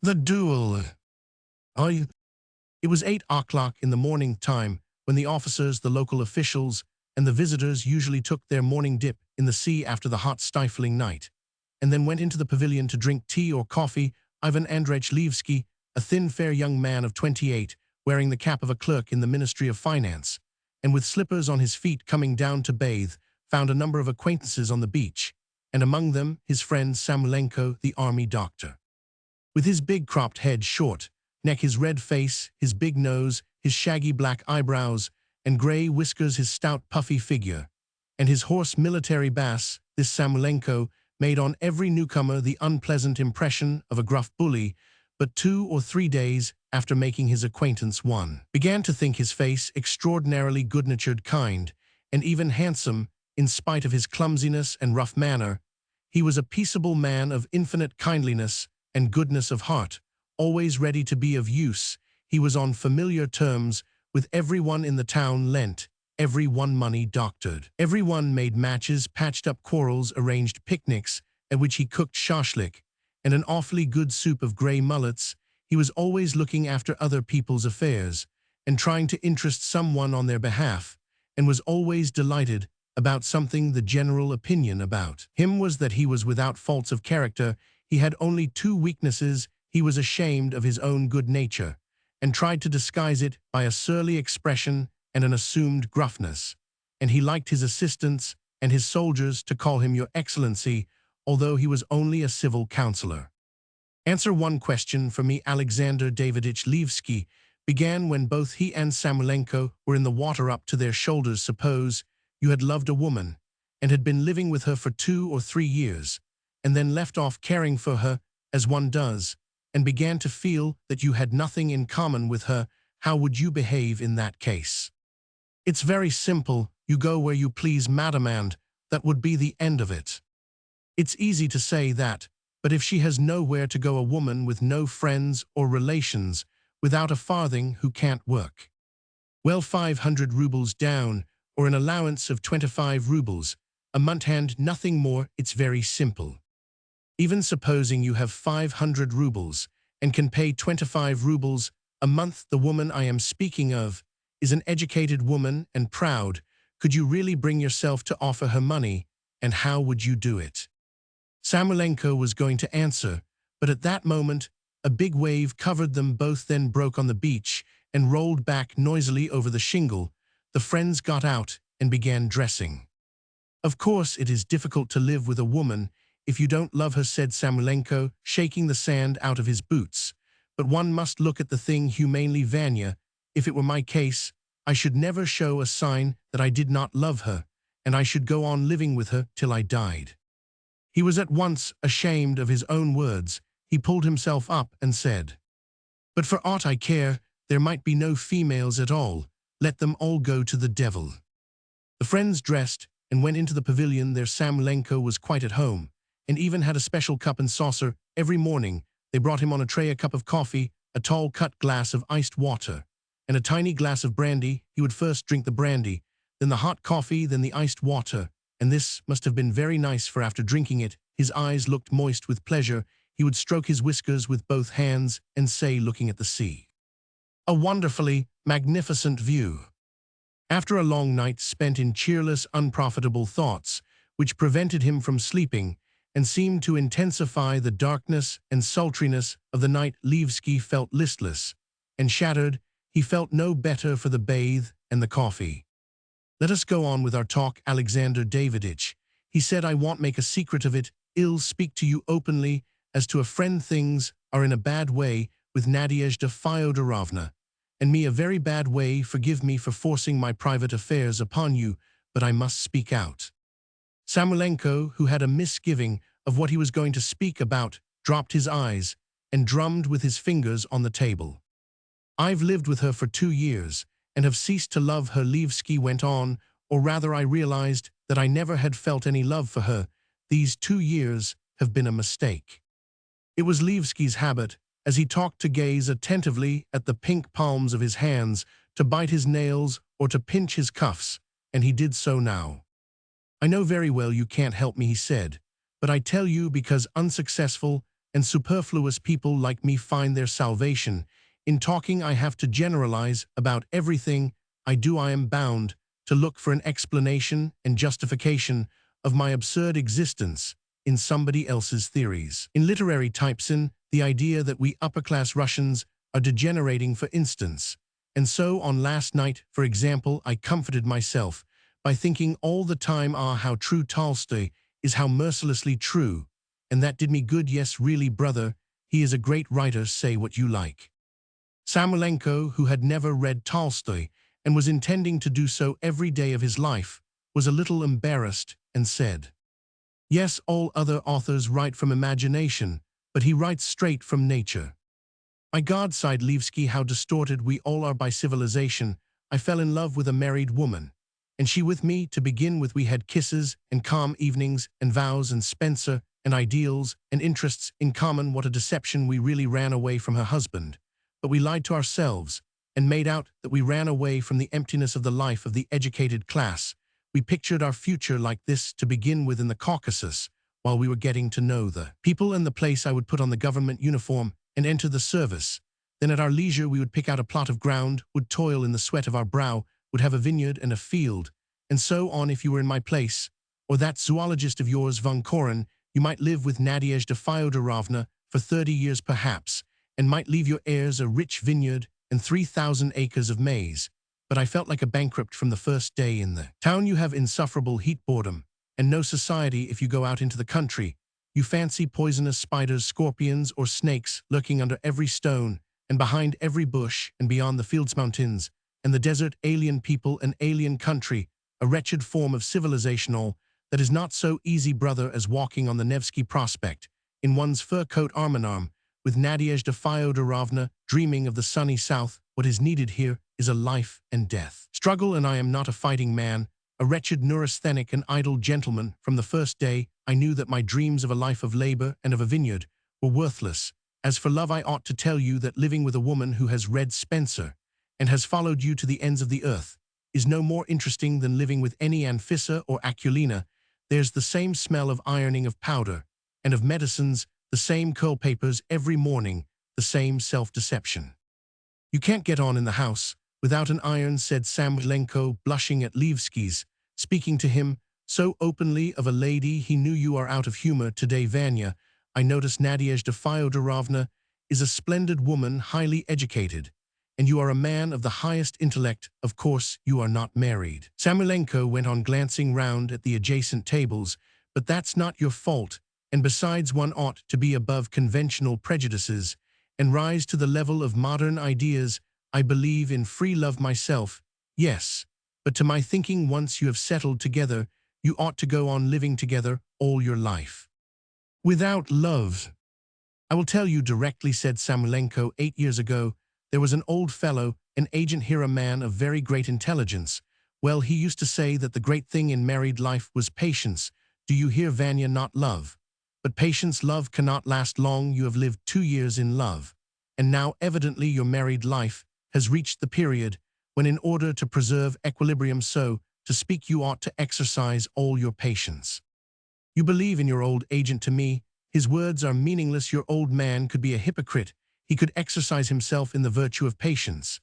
The Duel. I, it was 8 o'clock in the morning time when the officers, the local officials, and the visitors usually took their morning dip in the sea after the hot, stifling night, and then went into the pavilion to drink tea or coffee. Ivan Andreich Levsky, a thin, fair young man of 28, wearing the cap of a clerk in the Ministry of Finance, and with slippers on his feet coming down to bathe, found a number of acquaintances on the beach, and among them his friend Samulenko, the army doctor. With his big cropped head short, neck, his red face, his big nose, his shaggy black eyebrows, and grey whiskers, his stout puffy figure, and his hoarse military bass, this Samulenko made on every newcomer the unpleasant impression of a gruff bully, but 2 or 3 days after making his acquaintance one began to think his face extraordinarily good-natured, kind, and even handsome in spite of his clumsiness and rough manner. He was a peaceable man of infinite kindliness and goodness of heart, always ready to be of use. He was on familiar terms with everyone in the town, lent everyone money, doctored everyone, made matches, patched up quarrels, arranged picnics at which he cooked shashlik and an awfully good soup of grey mullets. He was always looking after other people's affairs and trying to interest someone on their behalf, and was always delighted about something. The general opinion about him was that he was without faults of character. He had only 2 weaknesses. He was ashamed of his own good nature, and tried to disguise it by a surly expression and an assumed gruffness, and he liked his assistants and his soldiers to call him Your Excellency, although he was only a civil councillor. Answer one question for me. Alexander Davidovich Levsky began when both he and Samulenko were in the water up to their shoulders. Suppose you had loved a woman and had been living with her for 2 or 3 years, and then left off caring for her, as one does, and began to feel that you had nothing in common with her. How would you behave in that case? It's very simple. You go where you please, madam, and that would be the end of it. It's easy to say that, but if she has nowhere to go, a woman with no friends or relations, without a farthing, who can't work, well, 500 rubles down, or an allowance of 25 rubles a month, and nothing more. It's very simple. Even supposing you have 500 rubles and can pay 25 rubles a month, the woman I am speaking of is an educated woman and proud. Could you really bring yourself to offer her money, and how would you do it? Samulenko was going to answer, but at that moment a big wave covered them both, then broke on the beach and rolled back noisily over the shingle. The friends got out and began dressing. Of course it is difficult to live with a woman if you don't love her, said Samulenko, shaking the sand out of his boots. But one must look at the thing humanely. Vanya, if it were my case, I should never show a sign that I did not love her, and I should go on living with her till I died. He was at once ashamed of his own words. He pulled himself up and said, but for aught I care, there might be no females at all. Let them all go to the devil. The friends dressed and went into the pavilion. There Samulenko was quite at home, and even had a special cup and saucer. Every morning they brought him on a tray a cup of coffee, a tall cut glass of iced water, and a tiny glass of brandy. He would first drink the brandy, then the hot coffee, then the iced water, and this must have been very nice, for after drinking it his eyes looked moist with pleasure. He would stroke his whiskers with both hands and say, looking at the sea, a wonderfully magnificent view. After a long night spent in cheerless, unprofitable thoughts, which prevented him from sleeping and seemed to intensify the darkness and sultriness of the night, Levsky felt listless and shattered. He felt no better for the bathe and the coffee. Let us go on with our talk, Alexander Davidovich, he said. I won't make a secret of it. I'll speak to you openly as to a friend. Things are in a bad way with Nadezhda Fyodorovna, and me a very bad way. Forgive me for forcing my private affairs upon you, but I must speak out. Samulenko, who had a misgiving of what he was going to speak about, dropped his eyes and drummed with his fingers on the table. I've lived with her for 2 years and have ceased to love her, Levsky went on, or rather I realized that I never had felt any love for her. These 2 years have been a mistake. It was Levsky's habit, as he talked, to gaze attentively at the pink palms of his hands, to bite his nails or to pinch his cuffs, and he did so now. I know very well you can't help me, he said, but I tell you because unsuccessful and superfluous people like me find their salvation. In talking, I have to generalize about everything I do. I am bound to look for an explanation and justification of my absurd existence in somebody else's theories. In literary typesin, the idea that we upper-class Russians are degenerating, for instance. And so on last night, for example, I comforted myself by thinking all the time, how true Tolstoy is, how mercilessly true. And that did me good. Yes, really, brother, he is a great writer, say what you like. Samoylenko, who had never read Tolstoy and was intending to do so every day of his life, was a little embarrassed and said, "Yes, all other authors write from imagination, but he writes straight from nature." My God, sighed Levsky, how distorted we all are by civilization. I fell in love with a married woman, and she with me. To begin with, we had kisses and calm evenings and vows and Spencer and ideals and interests in common. What a deception. We really ran away from her husband, but we lied to ourselves and made out that we ran away from the emptiness of the life of the educated class. We pictured our future like this to begin with in the Caucasus, while we were getting to know the people and the place. I would put on the government uniform and enter the service. Then at our leisure we would pick out a plot of ground, would toil in the sweat of our brow, would have a vineyard and a field, and so on. If you were in my place, or that zoologist of yours, Von Koren, you might live with Nadezhda Fyodorovna for 30 years perhaps, and might leave your heirs a rich vineyard and 3,000 acres of maize. But I felt like a bankrupt from the first day in the town. You have insufferable heat, boredom, and no society. If you go out into the country, you fancy poisonous spiders, scorpions, or snakes lurking under every stone and behind every bush and beyond the fields, mountains, and the desert. Alien people, an alien country, a wretched form of civilization, all that is not so easy, brother, as walking on the Nevsky Prospect in one's fur coat arm in arm with Nadezhda Fyodorovna, dreaming of the sunny south. What is needed here is a life and death struggle, and I am not a fighting man, a wretched neurasthenic and idle gentleman. From the first day, I knew that my dreams of a life of labor and of a vineyard were worthless. As for love, I ought to tell you that living with a woman who has read Spencer and has followed you to the ends of the earth is no more interesting than living with any Anfissa or Akulina. There's the same smell of ironing, of powder, and of medicines, the same curl papers every morning, the same self-deception. You can't get on in the house without an iron, said Samoylenko, blushing at Levsky's speaking to him so openly of a lady. He knew. You are out of humor today, Vanya. I notice Nadezhda Fyodorovna is a splendid woman, highly educated, and you are a man of the highest intellect. Of course, you are not married. Samoylenko went on, glancing round at the adjacent tables. But that's not your fault, and besides, one ought to be above conventional prejudices and rise to the level of modern ideas. I believe in free love myself, yes, but to my thinking, once you have settled together, you ought to go on living together all your life. Without love. I will tell you directly, said Samoylenko. 8 years ago, there was an old fellow, an agent here, a man of very great intelligence. Well, he used to say that the great thing in married life was patience. Do you hear, Vanya? Not love, but patience. Love cannot last long. You have lived 2 years in love, and now evidently your married life has reached the period when, in order to preserve equilibrium, so to speak, you ought to exercise all your patience. You believe in your old agent. To me, his words are meaningless. Your old man could be a hypocrite. He could exercise himself in the virtue of patience,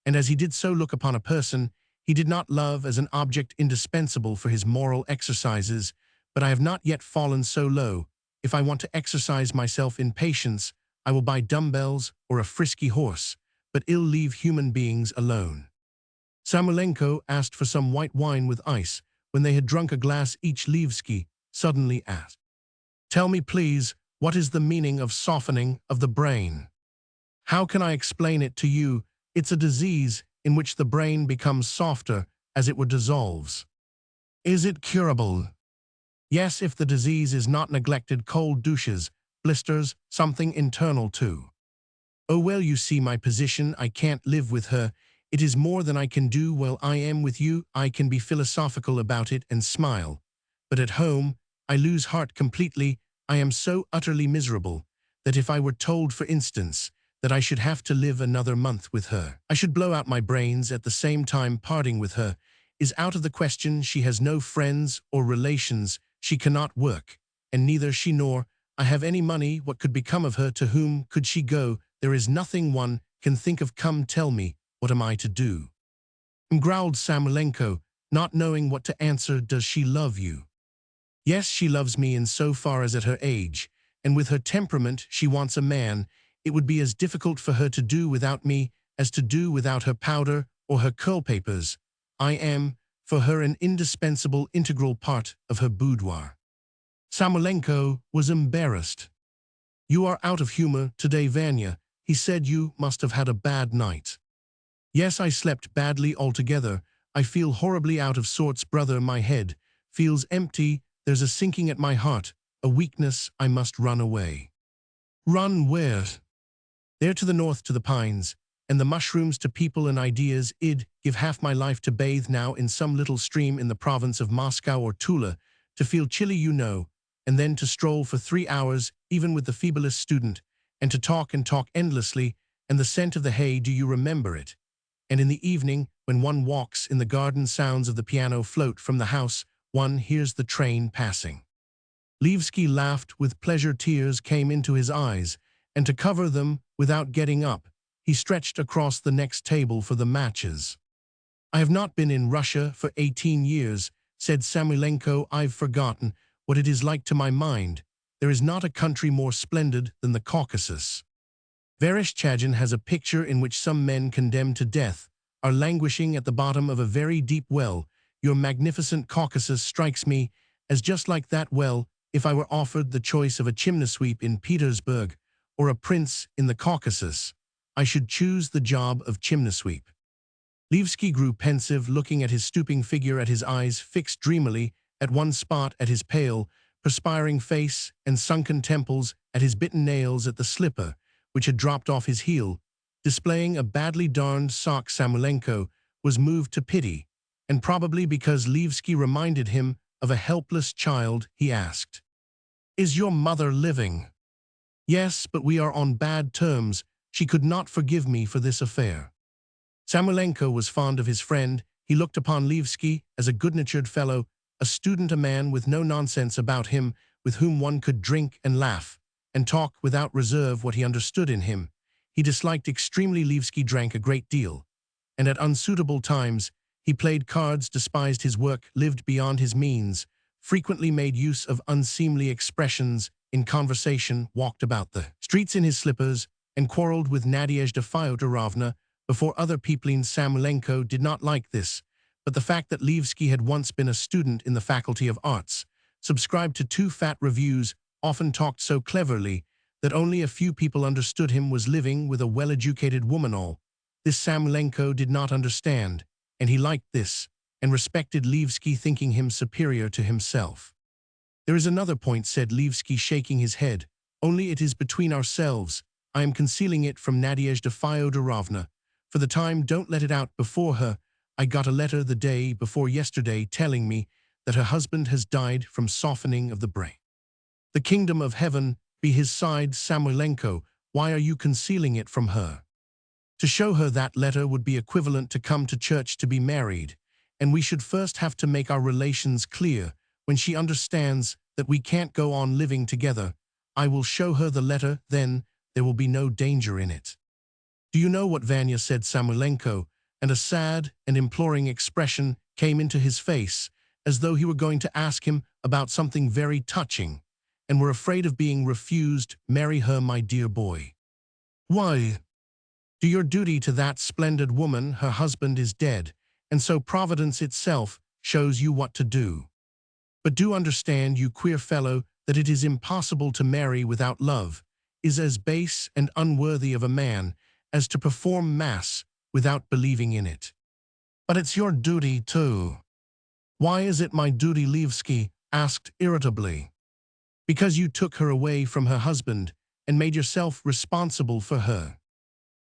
and as he did so look upon a person he did not love as an object indispensable for his moral exercises. But I have not yet fallen so low. If I want to exercise myself in patience, I will buy dumbbells or a frisky horse, but ill leave human beings alone. Samoylenko asked for some white wine with ice. When they had drunk a glass each, Levsky suddenly asked, "Tell me, please, what is the meaning of softening of the brain?" "How can I explain it to you? It's a disease in which the brain becomes softer as it were dissolves." "Is it curable?" "Yes, if the disease is not neglected. Cold douches, blisters, something internal too." "Oh, well, you see my position. I can't live with her. It is more than I can do. While I am with you, I can be philosophical about it and smile. But at home, I lose heart completely. I am so utterly miserable that if I were told, for instance, that I should have to live another month with her, I should blow out my brains. At the same time, parting with her is out of the question. She has no friends or relations. She cannot work, and neither she nor I have any money, what could become of her? To whom could she go? There is nothing one can think of. Come, tell me, what am I to do? Growled Samoylenko, not knowing what to answer. Does she love you? Yes, she loves me in so far as at her age, and with her temperament she wants a man. It would be as difficult for her to do without me as to do without her powder or her curl papers. I am, for her, an indispensable integral part of her boudoir. Samoylenko was embarrassed. You are out of humor today, Vanya, he said. You must have had a bad night. Yes, I slept badly altogether. I feel horribly out of sorts, brother. My head feels empty. There's a sinking at my heart, a weakness. I must run away. Run where? There, to the north, to the pines, and the mushrooms, to people and ideas. I'd give half my life to bathe now in some little stream in the province of Moscow or Tula, to feel chilly, you know, and then to stroll for 3 hours, even with the feeblest student, and to talk and talk endlessly, and the scent of the hay, do you remember it? And in the evening, when one walks in the garden, sounds of the piano float from the house, one hears the train passing. Levsky laughed with pleasure. Tears came into his eyes, and to cover them, without getting up, he stretched across the next table for the matches. I have not been in Russia for 18 years, said Samoylenko. I've forgotten what it is like. To my mind, there is not a country more splendid than the Caucasus. Vereshchagin has a picture in which some men condemned to death are languishing at the bottom of a very deep well. Your magnificent Caucasus strikes me as just like that well. If I were offered the choice of a chimney sweep in Petersburg or a prince in the Caucasus, I should choose the job of chimney sweep. Levsky grew pensive, looking at his stooping figure, at his eyes fixed dreamily at one spot, at his pale, perspiring face and sunken temples, at his bitten nails, at the slipper which had dropped off his heel, displaying a badly darned sock. Samoylenko was moved to pity, and probably because Levsky reminded him of a helpless child, he asked, "Is your mother living?" "Yes, but we are on bad terms. She could not forgive me for this affair." Samoylenko was fond of his friend. He looked upon Levsky as a good-natured fellow, a student, a man with no nonsense about him, with whom one could drink and laugh, and talk without reserve what he understood in him. He disliked extremely. Levsky drank a great deal, and at unsuitable times he played cards, despised his work, lived beyond his means, frequently made use of unseemly expressions in conversation, walked about the streets in his slippers, and quarreled with Nadezhda Fyodorovna before other people. Samoylenko did not like this, but the fact that Levsky had once been a student in the Faculty of Arts, subscribed to 2 fat reviews, often talked so cleverly that only a few people understood him, was living with a well-educated woman, all this Samoylenko did not understand, and he liked this, and respected Levsky, thinking him superior to himself. "There is another point," said Levsky, shaking his head. "Only it is between ourselves. I am concealing it from Nadezhda Fyodorovna. For the time, don't let it out before her. I got a letter the day before yesterday telling me that her husband has died from softening of the brain. The kingdom of heaven be his side." Samoylenko, why are you concealing it from her? To show her that letter would be equivalent to come to church to be married, and we should first have to make our relations clear. When she understands that we can't go on living together, I will show her the letter, then there will be no danger in it. "Do you know what Vanya said?" Samoylenko, and a sad and imploring expression came into his face, as though he were going to ask him about something very touching, and were afraid of being refused. "Marry her, my dear boy." "Why?" "Do your duty to that splendid woman. Her husband is dead, and so Providence itself shows you what to do. But do understand, you queer fellow, that it is impossible to marry without love, is as base and unworthy of a man as to perform Mass without believing in it." "But it's your duty, too." "Why is it my duty?" Levsky asked irritably. "Because you took her away from her husband and made yourself responsible for her.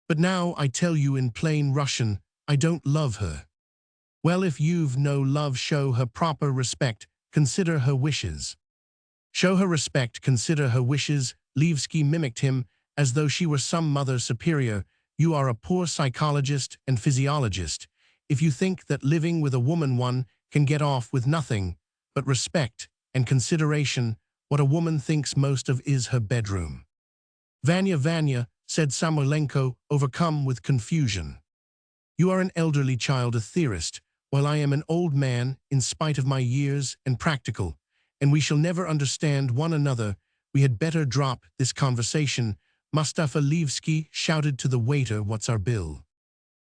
But now I tell you in plain Russian, I don't love her." "Well, if you've no love, show her proper respect, consider her wishes." "Show her respect, consider her wishes." Levsky mimicked him as though she were some mother superior. "You are a poor psychologist and physiologist if you think that living with a woman one can get off with nothing but respect and consideration. what a woman thinks most of is her bedroom. Vanya, said Samoylenko, overcome with confusion. You are an elderly child, a theorist, while I am an old man, in spite of my years, and practical, and we shall never understand one another. We had better drop this conversation. Mustafa Levski shouted to the waiter, what's our bill?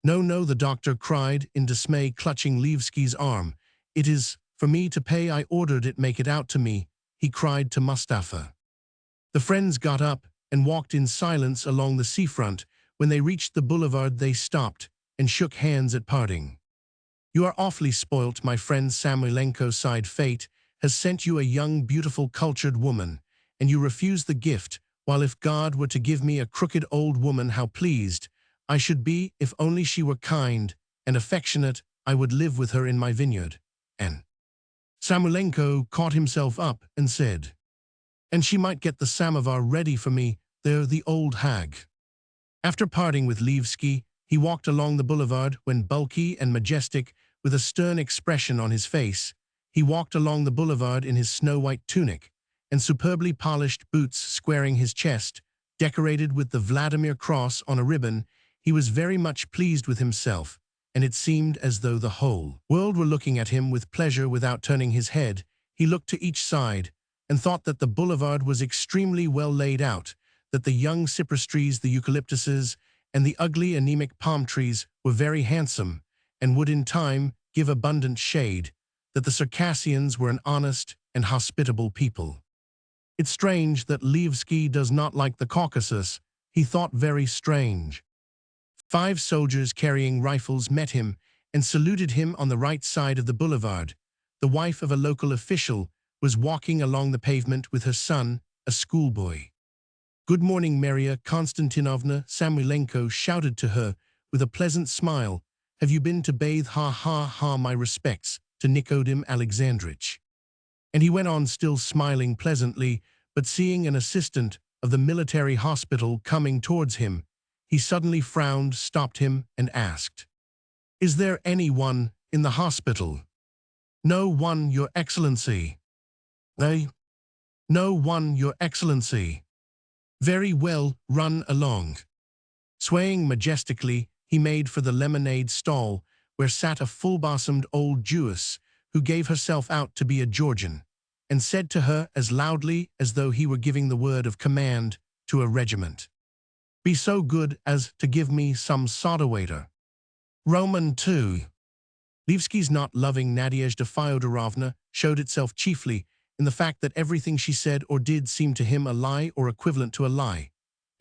No, the doctor cried in dismay, clutching Levski's arm. It is for me to pay. I ordered it. Make it out to me, he cried to Mustafa. The friends got up and walked in silence along the seafront. When they reached the boulevard, they stopped and shook hands at parting. You are awfully spoilt, my friend, Samoylenko sighed. Fate has sent you a young, beautiful, cultured woman, and you refuse the gift, while if God were to give me a crooked old woman, how pleased I should be. If only she were kind and affectionate, I would live with her in my vineyard. And Samoylenko caught himself up and said, and she might get the samovar ready for me, there, the old hag. After parting with Levski, he walked along the boulevard when bulky and majestic, with a stern expression on his face. He walked along the boulevard in his snow-white tunic and superbly polished boots squaring his chest, decorated with the Vladimir cross on a ribbon. He was very much pleased with himself, and it seemed as though the whole world were looking at him with pleasure. Without turning his head, he looked to each side and thought that the boulevard was extremely well laid out, that the young cypress trees, the eucalyptuses, and the ugly anemic palm trees were very handsome and would in time give abundant shade, that the Circassians were an honest and hospitable people. It's strange that Levski does not like the Caucasus, he thought, very strange. 5 soldiers carrying rifles met him and saluted him on the right side of the boulevard. The wife of a local official was walking along the pavement with her son, a schoolboy. Good morning, Maria Konstantinovna, Samoylenko shouted to her with a pleasant smile. Have you been to bathe? Ha, my respects to Nikodim Alexandrovich. And he went on, still smiling pleasantly, but seeing an assistant of the military hospital coming towards him, he suddenly frowned, stopped him, and asked, is there anyone in the hospital? No one, Your Excellency. No one, Your Excellency. Very well, run along. Swaying majestically, he made for the lemonade stall, where sat a full-bosomed old Jewess who gave herself out to be a Georgian, and said to her as loudly as though he were giving the word of command to a regiment, be so good as to give me some soda waiter. Roman 2. Levski's not loving Nadezhda Fyodorovna showed itself chiefly in the fact that everything she said or did seemed to him a lie or equivalent to a lie,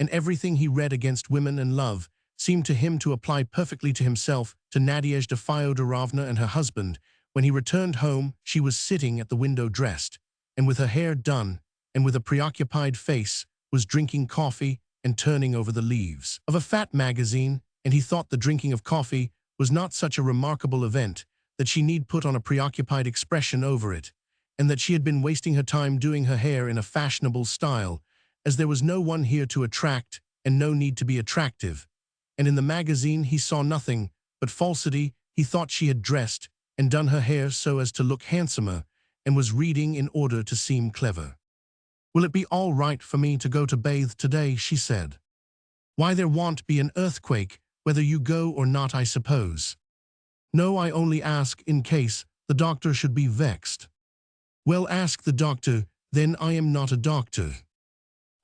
and everything he read against women and love seemed to him to apply perfectly to himself, to Nadezhda Fyodorovna and her husband. When he returned home, she was sitting at the window dressed, and with her hair done, and with a preoccupied face, was drinking coffee and turning over the leaves of a fat magazine, and he thought the drinking of coffee was not such a remarkable event that she need put on a preoccupied expression over it, and that she had been wasting her time doing her hair in a fashionable style, as there was no one here to attract and no need to be attractive. And in the magazine he saw nothing but falsity. He thought she had dressed and done her hair so as to look handsomer, and was reading in order to seem clever. Will it be all right for me to go to bathe today? She said. Why, there won't be an earthquake whether you go or not, I suppose. No, I only ask in case the doctor should be vexed. Well, ask the doctor, then. I am not a doctor.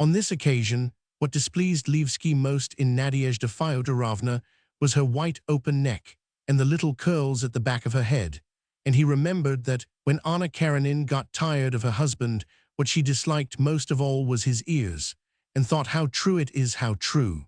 On this occasion, what displeased Levski most in Nadezhda Fyodorovna was her white open neck and the little curls at the back of her head, and he remembered that when Anna Karenina got tired of her husband, what she disliked most of all was his ears, and thought how true it is, how true.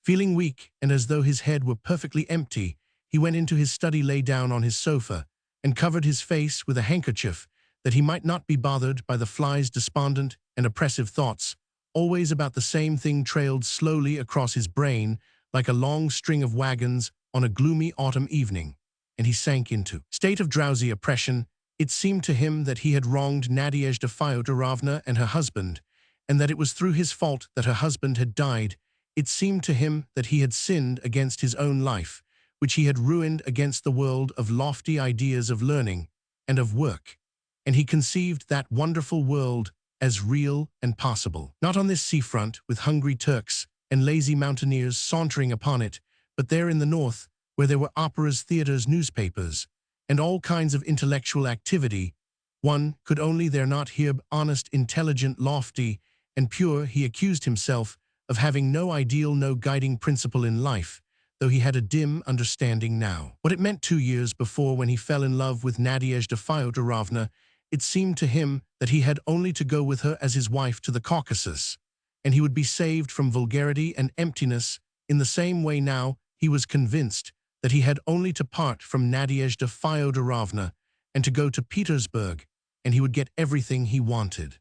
Feeling weak and as though his head were perfectly empty, he went into his study, lay down on his sofa, and covered his face with a handkerchief that he might not be bothered by the flies. Despondent and oppressive thoughts, always about the same thing, trailed slowly across his brain like a long string of wagons on a gloomy autumn evening, and he sank into a state of drowsy oppression. It seemed to him that he had wronged Nadezhda Fyodorovna and her husband, and that it was through his fault that her husband had died. It seemed to him that he had sinned against his own life, which he had ruined against the world of lofty ideas of learning and of work, and he conceived that wonderful world as real and possible. Not on this seafront, with hungry Turks and lazy mountaineers sauntering upon it, but there in the north, where there were operas, theaters, newspapers, and all kinds of intellectual activity, one could only there not hear honest, intelligent, lofty, and pure. He accused himself of having no ideal, no guiding principle in life, though he had a dim understanding now. What it meant 2 years before when he fell in love with Nadezhda Fyodorovna, it seemed to him that he had only to go with her as his wife to the Caucasus, and he would be saved from vulgarity and emptiness. In the same way now, he was convinced that he had only to part from Nadezhda Fyodorovna and to go to Petersburg, and he would get everything he wanted.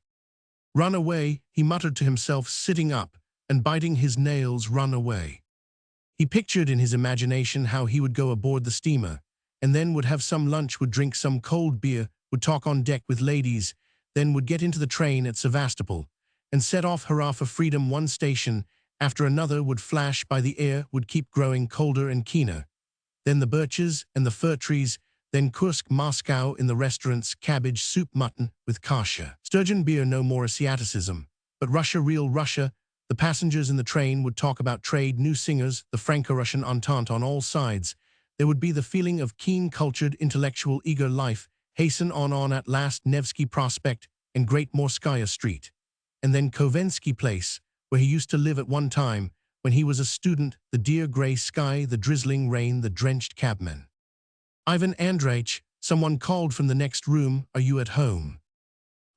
Run away, he muttered to himself, sitting up and biting his nails. Run away. He pictured in his imagination how he would go aboard the steamer, and then would have some lunch, would drink some cold beer, would talk on deck with ladies, then would get into the train at Sevastopol, and set off hurrah for freedom. One station after another would flash by, the air would keep growing colder and keener. Then the birches and the fir trees, then Kursk, Moscow, in the restaurants, cabbage soup, mutton with kasha. Sturgeon beer, no more Asiaticism, but Russia, real Russia. The passengers in the train would talk about trade, new singers, the Franco-Russian Entente on all sides. There would be the feeling of keen, cultured, intellectual, eager life. Hasten on at last, Nevsky Prospect and Great Morskaya Street. And then Kovensky Place, where he used to live at one time, when he was a student, the dear gray sky, the drizzling rain, the drenched cabmen. Ivan Andreich, someone called from the next room. Are you at home?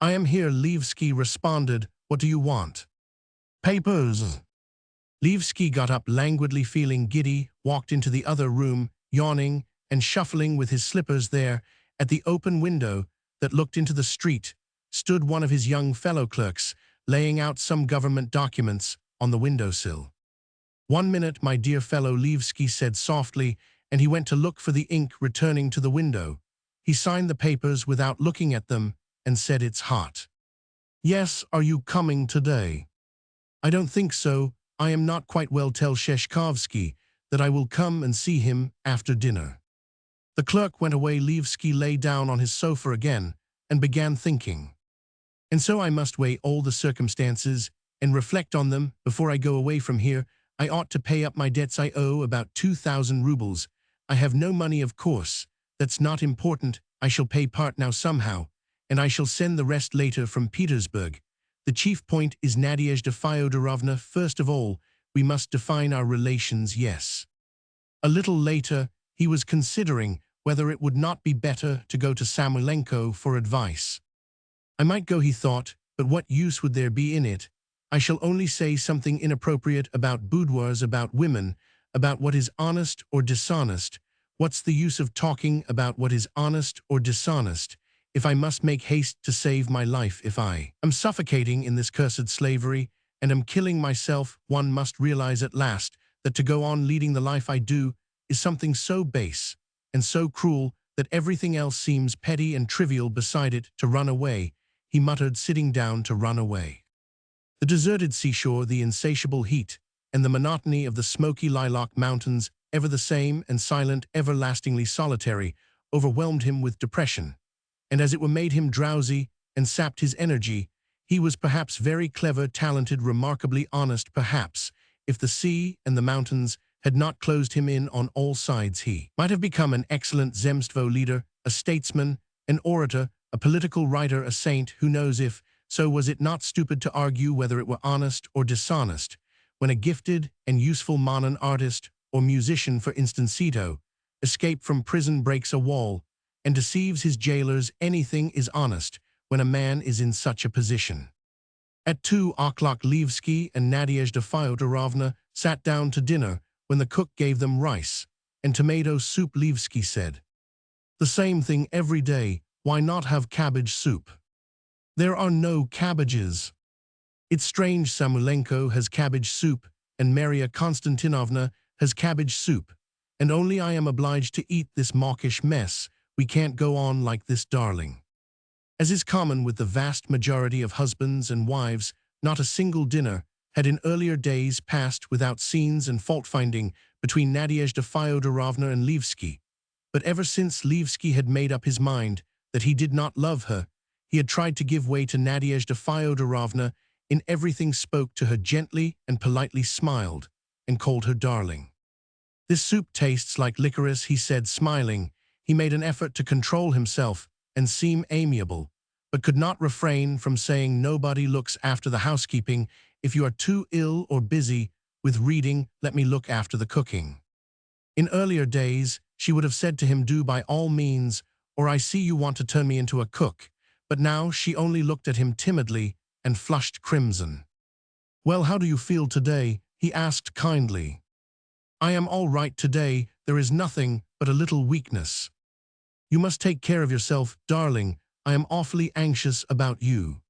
I am here, Levsky responded. What do you want? Papers. Levsky got up languidly, feeling giddy, walked into the other room, yawning and shuffling with his slippers. There, at the open window that looked into the street, stood one of his young fellow clerks, laying out some government documents on the windowsill. 1 minute, my dear fellow, Levsky said softly, and he went to look for the ink. Returning to the window, he signed the papers without looking at them and said, "It's hot." "Yes, are you coming today?" "I don't think so. I am not quite well. Tell Sheshkovsky that I will come and see him after dinner." The clerk went away. Levsky lay down on his sofa again and began thinking. "And so I must weigh all the circumstances and reflect on them before I go away from here. I ought to pay up my debts. I owe about 2,000 rubles. I have no money, of course. That's not important. I shall pay part now somehow, and I shall send the rest later from Petersburg. The chief point is Nadezhda Fyodorovna. First of all, we must define our relations, yes." A little later, he was considering whether it would not be better to go to Samoylenko for advice. I might go, he thought, but what use would there be in it? I shall only say something inappropriate about boudoirs, about women, about what is honest or dishonest. What's the use of talking about what is honest or dishonest if I must make haste to save my life, if I am suffocating in this cursed slavery and am killing myself? One must realize at last that to go on leading the life I do is something so base and so cruel that everything else seems petty and trivial beside it. To run away, he muttered, sitting down to run away. The deserted seashore, the insatiable heat, and the monotony of the smoky lilac mountains, ever the same and silent, everlastingly solitary, overwhelmed him with depression, and as it were made him drowsy and sapped his energy. He was perhaps very clever, talented, remarkably honest. Perhaps, if the sea and the mountains had not closed him in on all sides, he might have become an excellent Zemstvo leader, a statesman, an orator, a political writer, a saint. Who knows if so? Was it not stupid to argue whether it were honest or dishonest, when a gifted and useful modern artist or musician, for instance, escaped from prison, breaks a wall, and deceives his jailers? Anything is honest when a man is in such a position. At 2 o'clock, Levsky and Nadezhda Fyodorovna sat down to dinner. When the cook gave them rice and tomato soup, Levsky said, "The same thing every day. Why not have cabbage soup?" "There are no cabbages." "It's strange. Samoylenko has cabbage soup, and Maria Konstantinovna has cabbage soup, and only I am obliged to eat this mawkish mess. We can't go on like this, darling." As is common with the vast majority of husbands and wives, not a single dinner had in earlier days passed without scenes and fault-finding between Nadezhda Fyodorovna and Levsky. But ever since Levsky had made up his mind that he did not love her, He had tried to give way to Nadezhda Fyodorovna, in everything spoke to her gently and politely smiled, and called her darling. "This soup tastes like licorice," he said, smiling. He made an effort to control himself and seem amiable, but could not refrain from saying, "Nobody looks after the housekeeping. If you are too ill or busy with reading, let me look after the cooking." In earlier days, she would have said to him, "Do by all means, or I see you want to turn me into a cook." But now she only looked at him timidly and flushed crimson. "Well, how do you feel today?" he asked kindly. "I am all right today. There is nothing but a little weakness." "You must take care of yourself, darling. I am awfully anxious about you."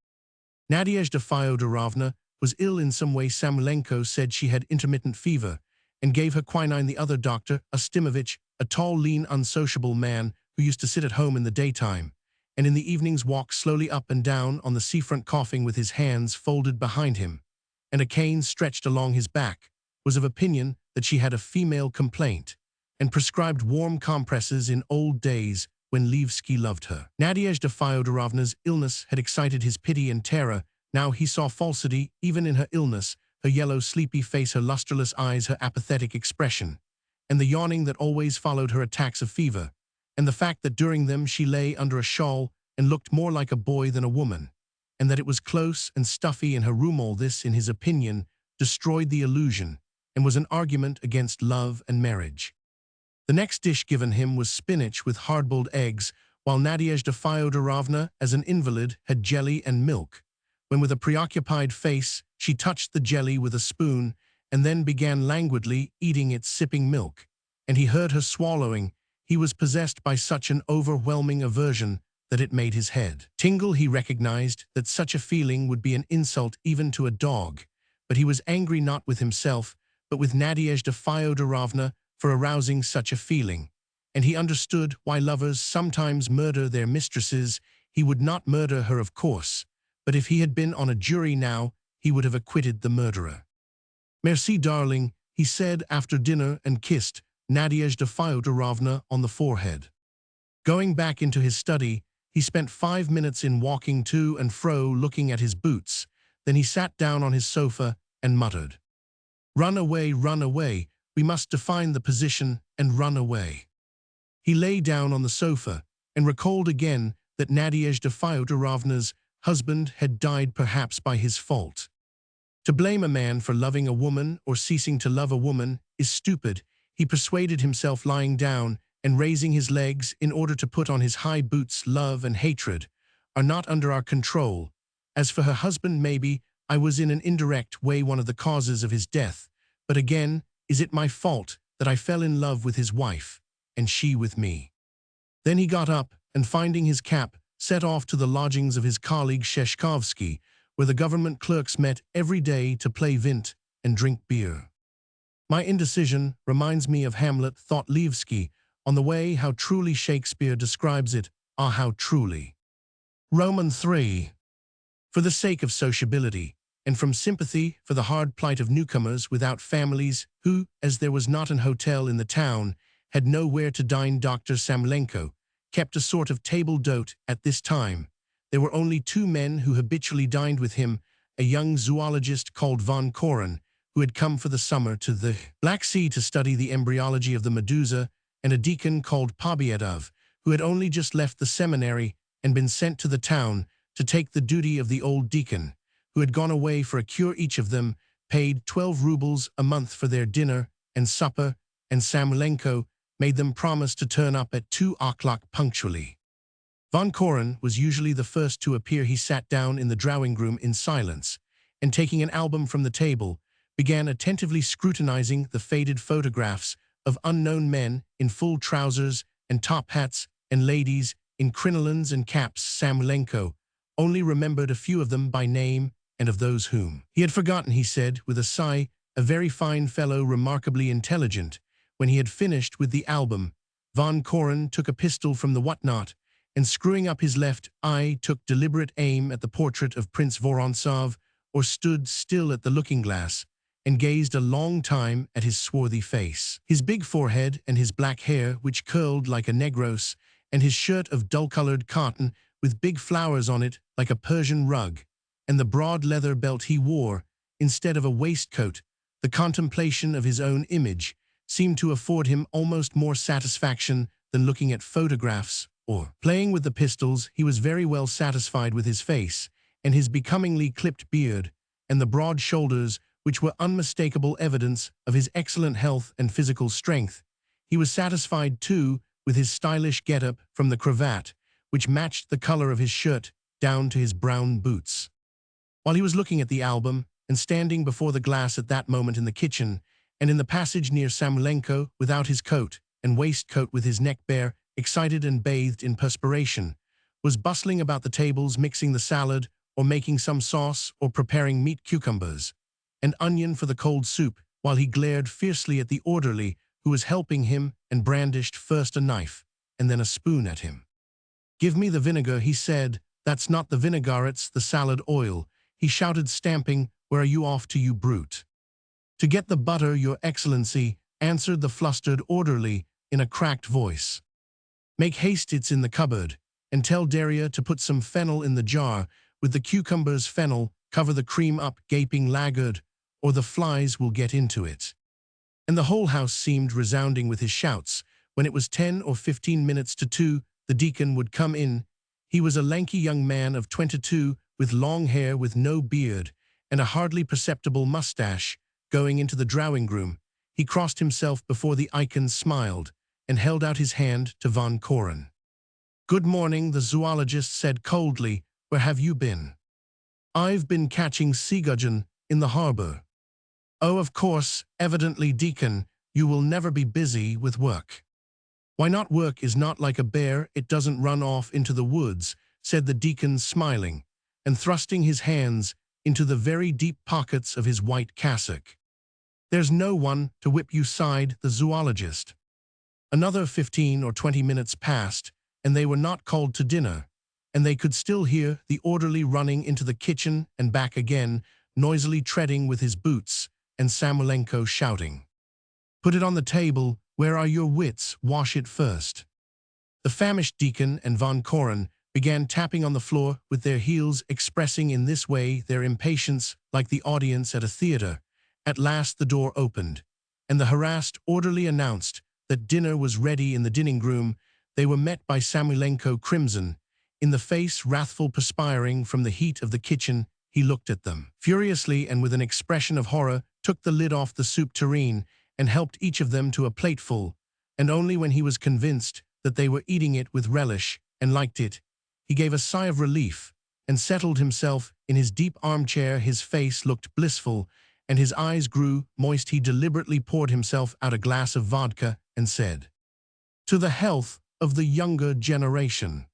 Nadezhda Fyodorovna was ill in some way. Samolenko said she had intermittent fever and gave her quinine. The other doctor, Ustimovich, a tall, lean, unsociable man who used to sit at home in the daytime and in the evenings walk slowly up and down on the seafront, coughing with his hands folded behind him and a cane stretched along his back, was of opinion that she had a female complaint and prescribed warm compresses in old days when Levsky loved her. Nadezhda Fyodorovna's illness had excited his pity and terror. Now he saw falsity even in her illness, her yellow, sleepy face, her lusterless eyes, her apathetic expression, and the yawning that always followed her attacks of fever, and the fact that during them she lay under a shawl and looked more like a boy than a woman, and that it was close and stuffy in her room. All this, in his opinion, destroyed the illusion and was an argument against love and marriage. The next dish given him was spinach with hard-boiled eggs, while Nadezhda Fyodorovna, as an invalid, had jelly and milk. When with a preoccupied face she touched the jelly with a spoon and then began languidly eating it, sipping milk, and he heard her swallowing, he was possessed by such an overwhelming aversion that it made his head tingle. He recognized that such a feeling would be an insult even to a dog, but he was angry not with himself, but with Nadezhda Fyodorovna for arousing such a feeling, and he understood why lovers sometimes murder their mistresses. He would not murder her, of course, but if he had been on a jury now, he would have acquitted the murderer. "Merci, darling," he said after dinner, and kissed Nadezhda Fyodorovna on the forehead. Going back into his study, he spent 5 minutes in walking to and fro, looking at his boots. Then he sat down on his sofa and muttered, run away, we must define the position and run away." He lay down on the sofa and recalled again that Nadezhda Fyodorovna's husband had died, perhaps by his fault. To blame a man for loving a woman or ceasing to love a woman is stupid. He persuaded himself, lying down and raising his legs in order to put on his high boots. Love and hatred are not under our control. As for her husband, maybe I was in an indirect way one of the causes of his death, but again, is it my fault that I fell in love with his wife, and she with me? Then he got up, and finding his cap, set off to the lodgings of his colleague Sheshkovsky, where the government clerks met every day to play vint and drink beer. My indecision reminds me of Hamlet, thought Levsky, on the way. How truly Shakespeare describes it. Ah, how truly. Roman 3. For the sake of sociability, and from sympathy for the hard plight of newcomers without families who, as there was not an hotel in the town, had nowhere to dine, Dr. Samolenko kept a sort of table d'hôte at this time. There were only 2 men who habitually dined with him, a young zoologist called von Koren, who had come for the summer to the Black Sea to study the embryology of the medusa, and a deacon called Pobiedov, who had only just left the seminary and been sent to the town to take the duty of the old deacon, who had gone away for a cure. Each of them paid 12 rubles a month for their dinner and supper, and Samolenko made them promise to turn up at 2 o'clock punctually. Von Koren was usually the first to appear. He sat down in the drawing room in silence, and taking an album from the table, began attentively scrutinizing the faded photographs of unknown men in full trousers and top hats and ladies in crinolines and caps. Samolenko only remembered a few of them by name, and of those whom he had forgotten, he said with a sigh, "A very fine fellow, remarkably intelligent." When he had finished with the album, von Koren took a pistol from the whatnot, and screwing up his left eye, took deliberate aim at the portrait of Prince Vorontsov, or stood still at the looking-glass, and gazed a long time at his swarthy face, his big forehead, and his black hair, which curled like a negro's, and his shirt of dull-colored cotton, with big flowers on it like a Persian rug, and the broad leather belt he wore, instead of a waistcoat. The contemplation of his own image seemed to afford him almost more satisfaction than looking at photographs or playing with the pistols. He was very well satisfied with his face, and his becomingly clipped beard, and the broad shoulders, which were unmistakable evidence of his excellent health and physical strength. He was satisfied, too, with his stylish get-up, from the cravat, which matched the color of his shirt, down to his brown boots. While he was looking at the album, and standing before the glass at that moment in the kitchen, and in the passage near Samoylenko, without his coat and waistcoat, with his neck bare, excited and bathed in perspiration, was bustling about the tables, mixing the salad, or making some sauce, or preparing meat, cucumbers, and onion for the cold soup, while he glared fiercely at the orderly who was helping him and brandished first a knife and then a spoon at him. "Give me the vinegar," he said. "That's not the vinegar, it's the salad oil," he shouted, stamping. "Where are you off to, you brute?" "To get the butter, Your Excellency," answered the flustered orderly in a cracked voice. "Make haste, it's in the cupboard. And tell Daria to put some fennel in the jar with the cucumbers. Fennel, cover the cream up, gaping laggard, or the flies will get into it." And the whole house seemed resounding with his shouts. When it was 10 or 15 minutes to 2, the deacon would come in. He was a lanky young man of 22, with long hair, with no beard, and a hardly perceptible mustache. Going into the drawing-room, he crossed himself before the icon, smiled, and held out his hand to Von Koren. "Good morning," the zoologist said coldly. "Where have you been?" "I've been catching sea gudgeon in the harbor." "Oh, of course, evidently, deacon, you will never be busy with work." "Why not? Work is not like a bear, it doesn't run off into the woods," said the deacon, smiling, and thrusting his hands into the very deep pockets of his white cassock. "There's no one to whip you," sighed the zoologist. Another 15 or 20 minutes passed, and they were not called to dinner, and they could still hear the orderly running into the kitchen and back again, noisily treading with his boots, and Samoylenko shouting, "Put it on the table, where are your wits, wash it first." The famished deacon and Von Koren began tapping on the floor with their heels, expressing in this way their impatience like the audience at a theater. At last the door opened, and the harassed orderly announced that dinner was ready in the dining room. They were met by Samoylenko, crimson in the face, wrathful, perspiring from the heat of the kitchen. He looked at them furiously and with an expression of horror, took the lid off the soup tureen, and helped each of them to a plateful, and only when he was convinced that they were eating it with relish and liked it, he gave a sigh of relief and settled himself in his deep armchair. His face looked blissful, and his eyes grew moist. He deliberately poured himself out a glass of vodka and said, "To the health of the younger generation."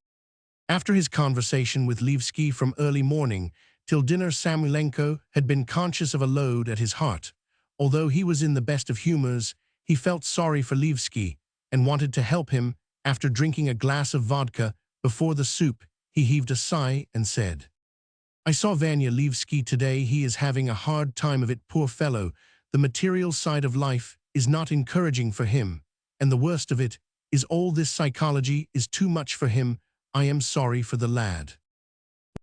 After his conversation with Levsky from early morning till dinner, Samoylenko had been conscious of a load at his heart. Although he was in the best of humors, he felt sorry for Levsky and wanted to help him. After drinking a glass of vodka before the soup, he heaved a sigh and said, "I saw Vanya Levsky today. He is having a hard time of it, poor fellow. The material side of life is not encouraging for him, and the worst of it is all this psychology is too much for him. I am sorry for the lad."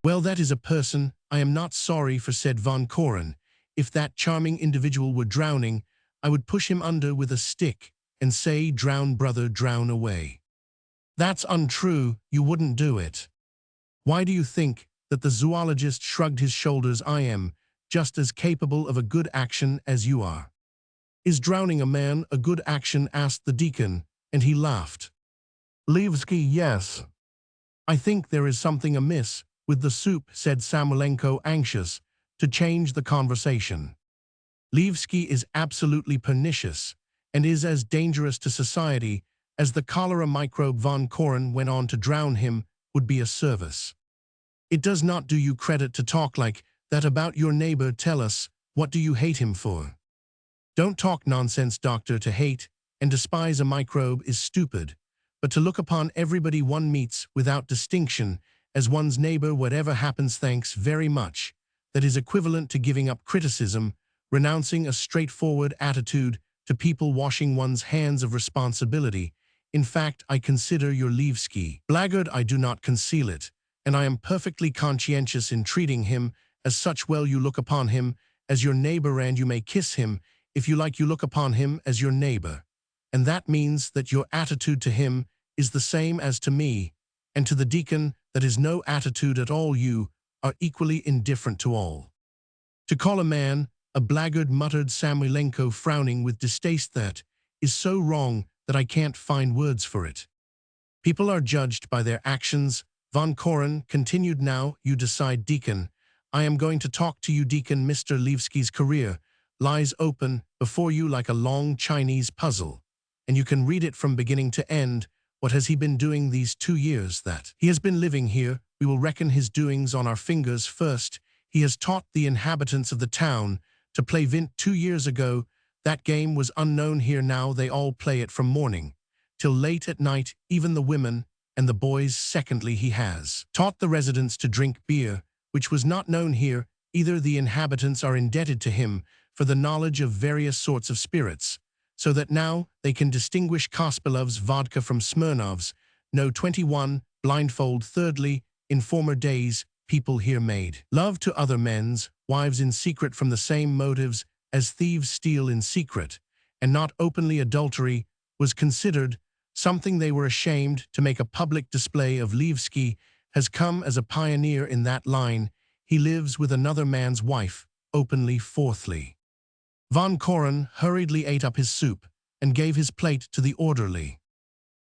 "Well, that is a person I am not sorry for," said Von Koren. "If that charming individual were drowning, I would push him under with a stick and say, 'Drown, brother, drown away.'" "That's untrue. You wouldn't do it." "Why do you think that?" The zoologist shrugged his shoulders. "I am just as capable of a good action as you are." "Is drowning a man a good action?" asked the deacon, and he laughed. "Levsky, yes." "I think there is something amiss with the soup," said Samoylenko, anxious to change the conversation. "Levsky is absolutely pernicious, and is as dangerous to society as the cholera microbe." Von Koren went on. "To drown him would be a service. It does not do you credit to talk like that about your neighbor. Tell us, what do you hate him for?" "Don't talk nonsense, doctor. To hate and despise a microbe is stupid, but to look upon everybody one meets without distinction as one's neighbor, whatever happens, thanks very much, that is equivalent to giving up criticism, renouncing a straightforward attitude to people, washing one's hands of responsibility. In fact, I consider your Levsky blackguard. I do not conceal it, and I am perfectly conscientious in treating him as such. Well, you look upon him as your neighbor, and you may kiss him if you like. You look upon him as your neighbor, and that means that your attitude to him is the same as to me, and to the deacon that is no attitude at all. You are equally indifferent to all. To call a man a blackguard, muttered Samoylenko, frowning with distaste, that is so wrong that I can't find words for it. People are judged by their actions, Von Koren continued. Now you decide, Deacon. I am going to talk to you, Deacon. Mr. Levsky's career lies open before you like a long Chinese puzzle, and you can read it from beginning to end. What has he been doing these 2 years that he has been living here? We will reckon his doings on our fingers. First, he has taught the inhabitants of the town to play vint. 2 years ago, that game was unknown here. Now they all play it from morning till late at night, even the women and the boys. Secondly, he has taught the residents to drink beer, which was not known here either. The inhabitants are indebted to him for the knowledge of various sorts of spirits, so that now they can distinguish Kospelov's vodka from Smirnov's. No 21, blindfold. Thirdly, in former days, people here made love to other men's wives in secret from the same motives as thieves steal in secret, and not openly. Adultery was considered something they were ashamed to make a public display of. Levsky has come as a pioneer in that line. He lives with another man's wife, openly. Fourthly, Von Koren hurriedly ate up his soup and gave his plate to the orderly.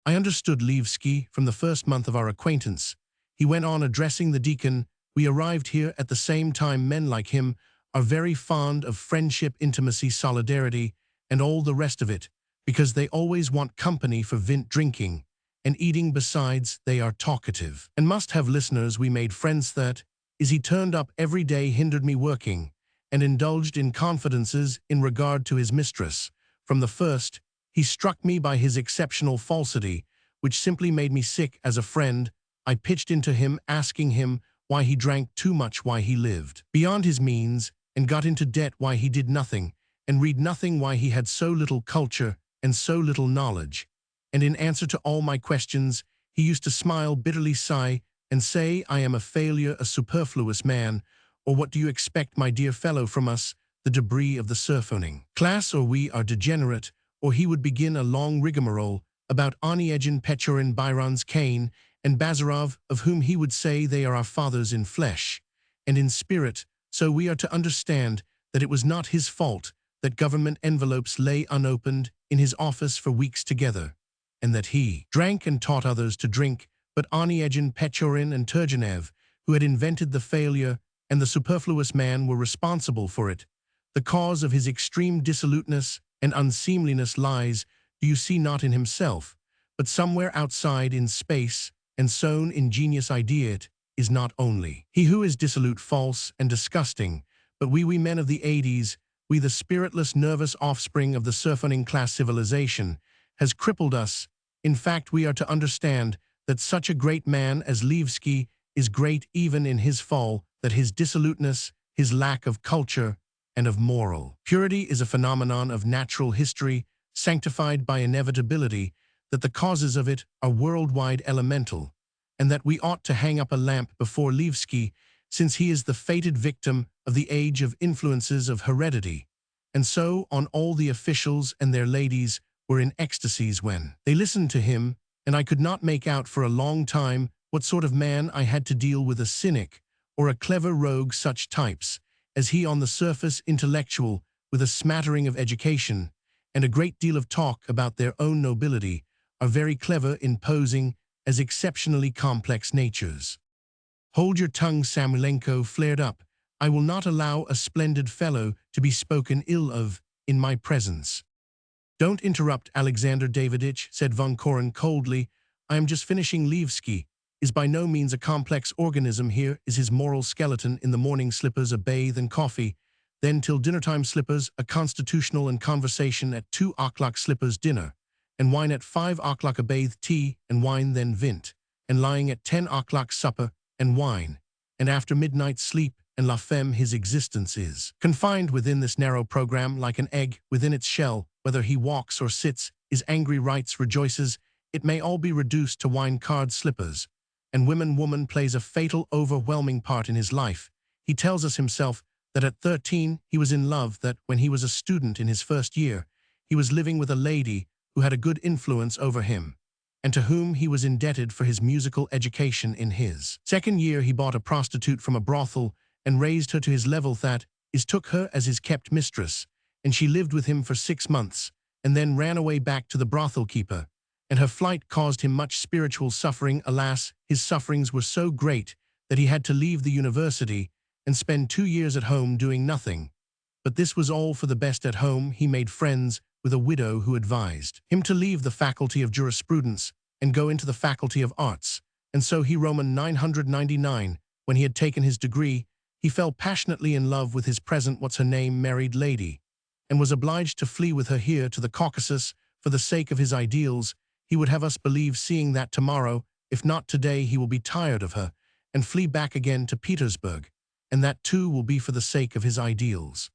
I understood Levsky from the first month of our acquaintance, he went on, addressing the deacon. We arrived here at the same time. Men like him are very fond of friendship, intimacy, solidarity, and all the rest of it, because they always want company for vint drinking and eating. Besides, they are talkative and must have listeners. We made friends. That is, he turned up every day, hindered me working, and indulged in confidences in regard to his mistress. From the first, he struck me by his exceptional falsity, which simply made me sick. As a friend, I pitched into him, asking him why he drank too much, why he lived beyond his means and got into debt, why he did nothing and read nothing, why he had so little culture and so little knowledge. And in answer to all my questions, he used to smile, bitterly sigh, and say, I am a failure, a superfluous man, or what do you expect, my dear fellow, from us, the debris of the serf-owning class, or we are degenerate, or he would begin a long rigmarole about Onyegin, Pechorin, Byron's Cain, and Bazarov, of whom he would say they are our fathers in flesh and in spirit. So we are to understand that it was not his fault that government envelopes lay unopened in his office for weeks together, and that he drank and taught others to drink, but Onyegin, Pechorin, and Turgenev, who had invented the failure and the superfluous man, were responsible for it. The cause of his extreme dissoluteness and unseemliness lies, do you see, not in himself, but somewhere outside in space, and sown ingenious idea it is not only he who is dissolute, false, and disgusting, but we men of the 80s, we the spiritless, nervous offspring of the serf-owning class civilization, has crippled us. In fact, we are to understand that such a great man as Levsky is great even in his fall, that his dissoluteness, his lack of culture and of moral purity is a phenomenon of natural history, sanctified by inevitability, that the causes of it are worldwide, elemental, and that we ought to hang up a lamp before Levsky, since he is the fated victim of the age of influences of heredity. And so on. All the officials and their ladies were in ecstasies when they listened to him, and I could not make out for a long time what sort of man I had to deal with, a cynic or a clever rogue. Such types as he, on the surface intellectual, with a smattering of education and a great deal of talk about their own nobility, are very clever in posing as exceptionally complex natures. Hold your tongue, Samoylenko flared up. I will not allow a splendid fellow to be spoken ill of in my presence. Don't interrupt, Alexander Daviditch, said Von Koren coldly. I am just finishing. Levsky is by no means a complex organism. Here is his moral skeleton: in the morning slippers, a bathe and coffee, then till dinnertime slippers, a constitutional and conversation, at 2 o'clock slippers, dinner, and wine at 5 o'clock, a bathe, tea and wine, then vint, and lying at 10 o'clock, supper and wine, and after midnight, sleep and la femme. His existence is confined within this narrow program, like an egg within its shell. Whether he walks or sits, is angry, writes, rejoices, it may all be reduced to wine, cards, slippers, and woman plays a fatal, overwhelming part in his life. He tells us himself that at 13 he was in love, that when he was a student in his first year, he was living with a lady who had a good influence over him, and to whom he was indebted for his musical education. In his second year he bought a prostitute from a brothel and raised her to his level, that is, took her as his kept mistress, and she lived with him for 6 months, and then ran away back to the brothel keeper, and her flight caused him much spiritual suffering. Alas, his sufferings were so great that he had to leave the university and spend 2 years at home doing nothing. But this was all for the best. At home he made friends with a widow who advised him to leave the faculty of jurisprudence and go into the faculty of arts, and so he Roman 999, when he had taken his degree, he fell passionately in love with his present what's-her-name married lady, and was obliged to flee with her here to the Caucasus for the sake of his ideals. He would have us believe, seeing that tomorrow, if not today, he will be tired of her and flee back again to Petersburg, and that too will be for the sake of his ideals.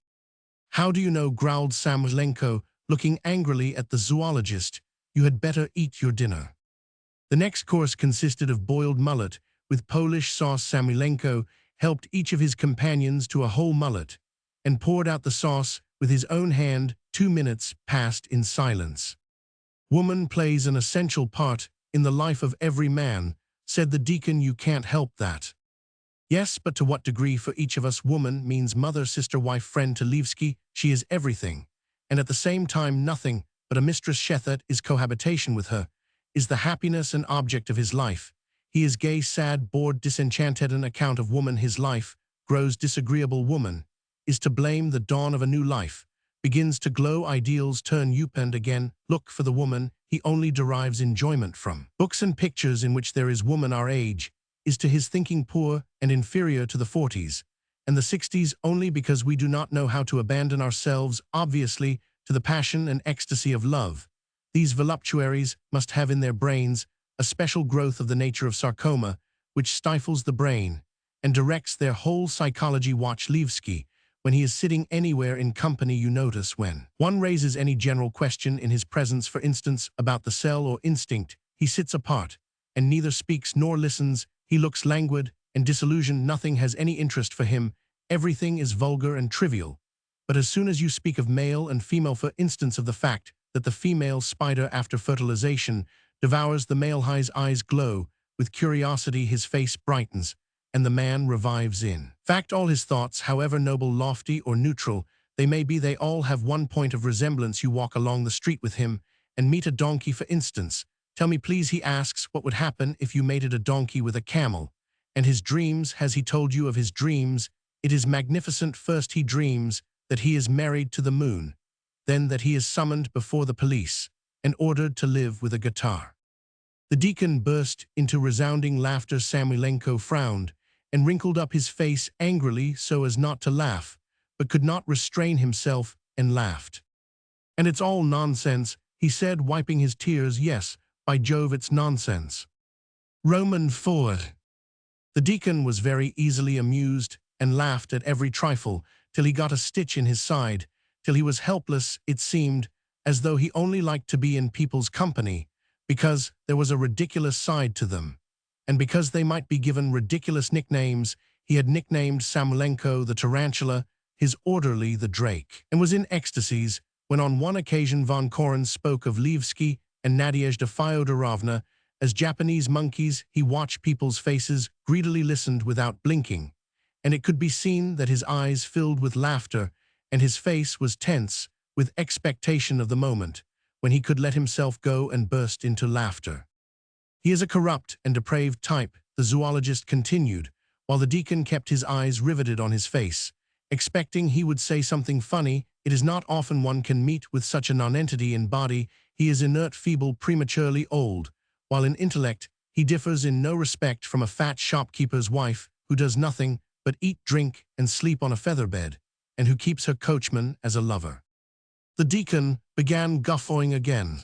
How do you know, growled Samoylenko, looking angrily at the zoologist. You had better eat your dinner. The next course consisted of boiled mullet with Polish sauce. Samoylenko helped each of his companions to a whole mullet and poured out the sauce with his own hand. 2 minutes passed in silence. Woman plays an essential part in the life of every man, said the deacon. You can't help that. Yes, but to what degree? For each of us, woman means mother, sister, wife, friend to Levski. She is everything, and at the same time nothing but a mistress. Shethet is cohabitation with her, is the happiness and object of his life. He is gay, sad, bored, disenchanted. An account of woman, his life grows disagreeable. Woman is to blame. The dawn of a new life begins to glow. Ideals turn up, and again look for the woman he only derives enjoyment from. Books and pictures in which there is woman. Our age is to his thinking poor and inferior to the 40s and the 60s, only because we do not know how to abandon ourselves, obviously, to the passion and ecstasy of love. These voluptuaries must have in their brains a special growth of the nature of sarcoma, which stifles the brain and directs their whole psychology. Watch Levski when he is sitting anywhere in company. You notice when one raises any general question in his presence, for instance, about the cell or instinct, he sits apart and neither speaks nor listens. He looks languid and disillusioned. Nothing has any interest for him. Everything is vulgar and trivial. But as soon as you speak of male and female, for instance, of the fact that the female spider after fertilization devours the male, his eyes glow with curiosity, his face brightens, and the man revives. In fact, all his thoughts, however noble, lofty, or neutral they may be, they all have one point of resemblance. You walk along the street with him and meet a donkey, for instance. Tell me, please, he asks, what would happen if you mated a donkey with a camel? And his dreams, has he told you of his dreams? It is magnificent. First he dreams that he is married to the moon, then that he is summoned before the police and ordered to live with a guitar. The deacon burst into resounding laughter. Samoylenko frowned and wrinkled up his face angrily so as not to laugh, but could not restrain himself and laughed. And it's all nonsense, he said, wiping his tears. Yes, by Jove, it's nonsense. Roman 4. The deacon was very easily amused and laughed at every trifle till he got a stitch in his side, till he was helpless. It seemed as though he only liked to be in people's company because there was a ridiculous side to them, and because they might be given ridiculous nicknames. He had nicknamed Samoylenko the Tarantula, his orderly the Drake, and was in ecstasies when on one occasion Von Koren spoke of Levski and Nadezhda Fyodorovna as Japanese monkeys. He watched people's faces, greedily listened without blinking, and it could be seen that his eyes filled with laughter and his face was tense with expectation of the moment when he could let himself go and burst into laughter. He is a corrupt and depraved type, the zoologist continued, while the deacon kept his eyes riveted on his face, expecting he would say something funny. It is not often one can meet with such a nonentity. In body he is inert, feeble, prematurely old, while in intellect he differs in no respect from a fat shopkeeper's wife who does nothing but eat, drink, and sleep on a feather bed, and who keeps her coachman as a lover. The deacon began guffawing again.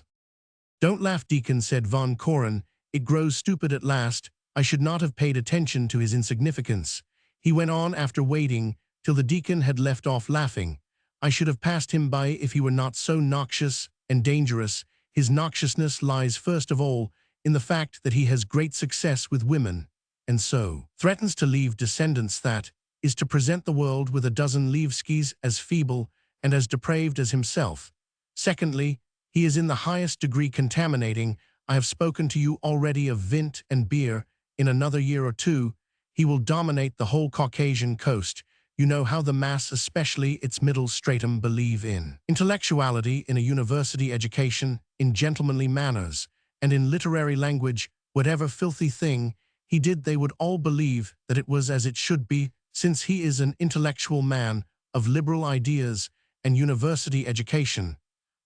Don't laugh, deacon, said Von Koren. It grows stupid at last. I should not have paid attention to his insignificance. He went on after waiting till the deacon had left off laughing. I should have passed him by if he were not so noxious and dangerous. His noxiousness lies first of all in the fact that he has great success with women, and so threatens to leave descendants that is to present the world with a dozen Levskis as feeble and as depraved as himself. Secondly, he is in the highest degree contaminating. I have spoken to you already of Vint and beer. In another year or two, he will dominate the whole Caucasian coast. You know how the mass, especially its middle stratum, believe in intellectuality, in a university education, in gentlemanly manners, and in literary language. Whatever filthy thing he did, they would all believe that it was as it should be, since he is an intellectual man of liberal ideas and university education.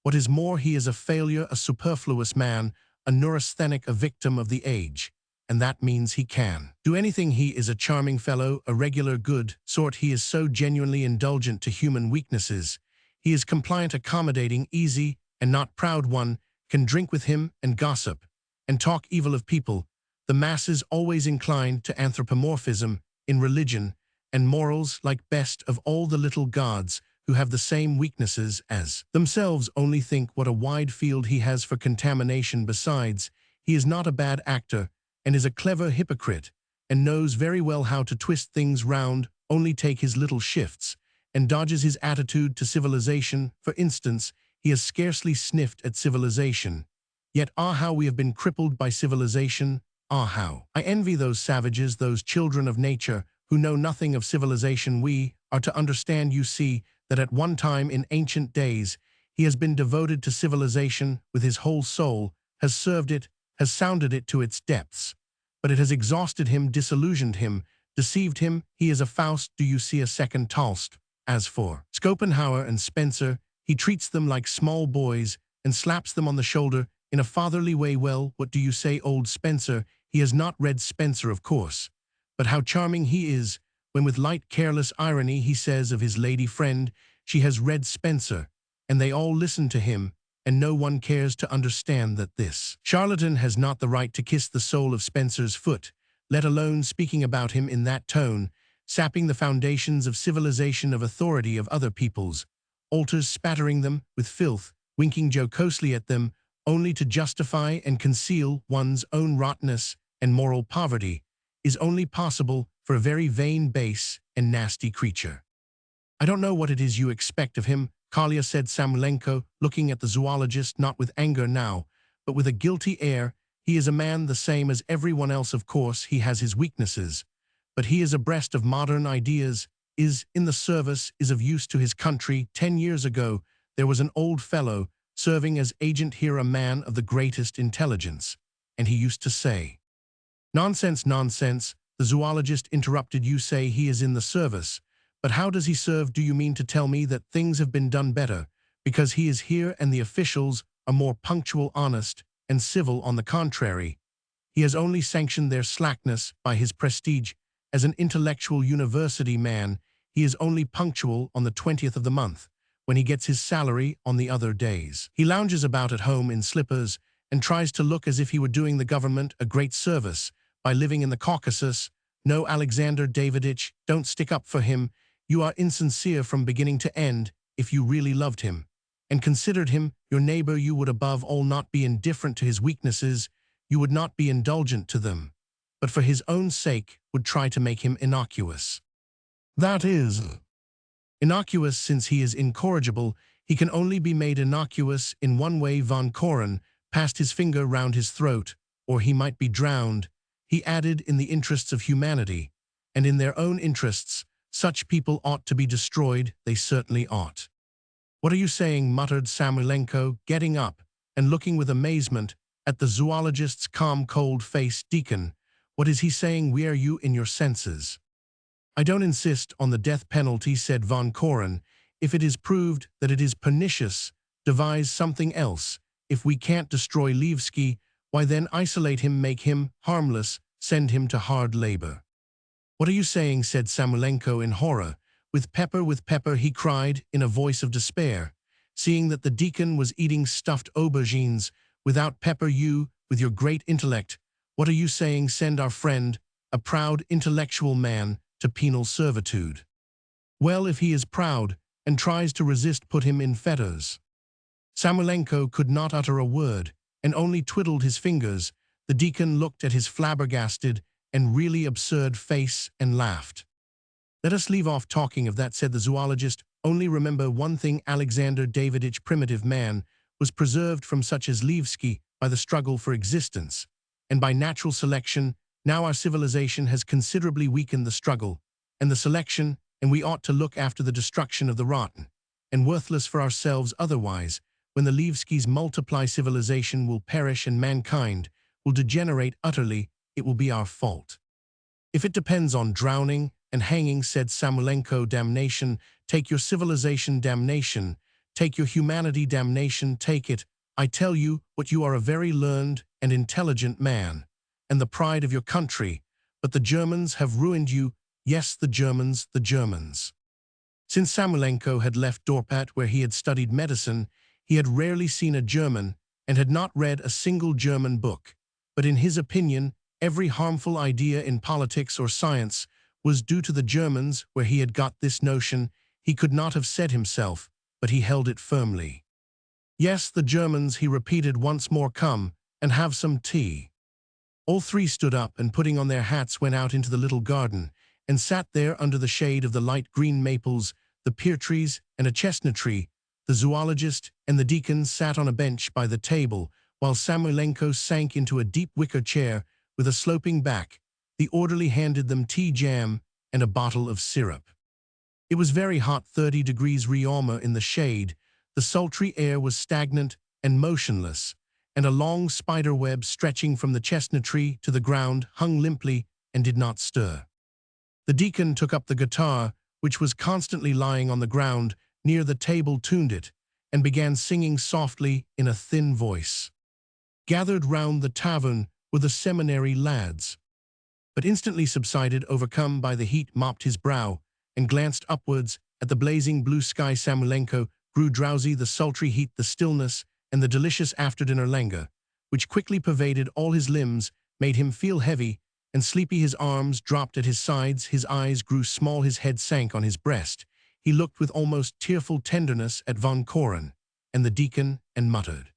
What is more, he is a failure, a superfluous man, a neurasthenic, a victim of the age. And that means he can do anything. He is a charming fellow, a regular good sort. He is so genuinely indulgent to human weaknesses. He is compliant, accommodating, easy, and not proud. One can drink with him and gossip and talk evil of people. The masses always inclined to anthropomorphism in religion and morals, like best of all the little gods who have the same weaknesses as themselves. Only think what a wide field he has for contamination. Besides, he is not a bad actor, and is a clever hypocrite, and knows very well how to twist things round. Only take his little shifts, and dodges his attitude to civilization. For instance, he has scarcely sniffed at civilization. Yet how we have been crippled by civilization. How I envy those savages, those children of nature, who know nothing of civilization. We are to understand, you see, that at one time in ancient days he has been devoted to civilization with his whole soul, has served it, has sounded it to its depths. But it has exhausted him, disillusioned him, deceived him. He is a Faust. Do you see a second Tolst? As for Schopenhauer and Spencer, he treats them like small boys and slaps them on the shoulder in a fatherly way. Well, what do you say, old Spencer? He has not read Spencer, of course. But how charming he is, when with light careless irony he says of his lady friend, she has read Spencer, and they all listen to him, and no one cares to understand that this charlatan has not the right to kiss the sole of Spencer's foot, let alone speaking about him in that tone, sapping the foundations of civilization, of authority of other peoples, altars, spattering them with filth, winking jocosely at them, only to justify and conceal one's own rottenness and moral poverty, is only possible for a very vain, base, and nasty creature. I don't know what it is you expect of him, Kolya, said Samoylenko, looking at the zoologist, not with anger now, but with a guilty air. He is a man the same as everyone else. Of course, he has his weaknesses, but he is abreast of modern ideas, is in the service, is of use to his country. 10 years ago, there was an old fellow serving as agent here, a man of the greatest intelligence, and he used to say, "Nonsense, nonsense," the zoologist interrupted. "You say he is in the service. But how does he serve? Do you mean to tell me that things have been done better because he is here and the officials are more punctual, honest, and civil? On the contrary, he has only sanctioned their slackness by his prestige as an intellectual university man. He is only punctual on the 20th of the month, when he gets his salary. On the other days, he lounges about at home in slippers and tries to look as if he were doing the government a great service by living in the Caucasus. No, Alexander Daviditch, don't stick up for him. You are insincere from beginning to end. If you really loved him and considered him your neighbor, you would above all not be indifferent to his weaknesses. You would not be indulgent to them, but for his own sake would try to make him innocuous. That is, innocuous, since he is incorrigible. He can only be made innocuous in one way. Von Koren passed his finger round his throat, or he might be drowned. He added, in the interests of humanity, and in their own interests, such people ought to be destroyed. They certainly ought. What are you saying? Muttered Samoylenko, getting up and looking with amazement at the zoologist's calm, cold face. Deacon, what is he saying? Where are you in your senses? I don't insist on the death penalty, said Von Koren. If it is proved that it is pernicious, devise something else. If we can't destroy Levski, why then isolate him, make him harmless, send him to hard labor. What are you saying? Said Samoylenko in horror. With pepper, he cried in a voice of despair, seeing that the deacon was eating stuffed aubergines without pepper. You, with your great intellect, what are you saying? Send our friend, a proud intellectual man, to penal servitude. Well, if he is proud and tries to resist, put him in fetters. Samoylenko could not utter a word, and only twiddled his fingers. The The deacon looked at his flabbergasted and really absurd face and laughed. "Let us leave off talking of that," said the zoologist. "Only remember one thing: Alexander Davidovich, primitive man, was preserved from such as Levski by the struggle for existence, and by natural selection. Now our civilization has considerably weakened the struggle and the selection, and we ought to look after the destruction of the rotten and worthless for ourselves. Otherwise, when the Levskis multiply, civilization will perish and mankind will degenerate utterly. It will be our fault." "If it depends on drowning and hanging," said Samoylenko. "Damnation, take your civilization, damnation, take your humanity, damnation, take it. I tell you what, you are a very learned and intelligent man, and the pride of your country, but the Germans have ruined you. Yes, the Germans, the Germans." Since Samoylenko had left Dorpat, where he had studied medicine, he had rarely seen a German and had not read a single German book. But in his opinion, every harmful idea in politics or science was due to the Germans. Where he had got this notion, he could not have said himself, but he held it firmly. "Yes, the Germans," he repeated once more. "Come and have some tea." All three stood up and, putting on their hats, went out into the little garden and sat there under the shade of the light green maples, the pear trees, and a chestnut tree. The zoologist and the deacon sat on a bench by the table, while Samoylenko sank into a deep wicker chair with a sloping back. The orderly handed them tea, jam, and a bottle of syrup. It was very hot, 30 degrees Réaumur in the shade. The sultry air was stagnant and motionless, and a long spider web stretching from the chestnut tree to the ground hung limply and did not stir. The deacon took up the guitar, which was constantly lying on the ground near the table, tuned it, and began singing softly in a thin voice. Gathered round the tavern were the seminary lads, but instantly subsided, overcome by the heat, mopped his brow, and glanced upwards at the blazing blue sky. Samoylenko grew drowsy. The sultry heat, the stillness, and the delicious after-dinner languor, which quickly pervaded all his limbs, made him feel heavy and sleepy. His arms dropped at his sides, his eyes grew small, his head sank on his breast. He looked with almost tearful tenderness at Von Koren and the deacon and muttered,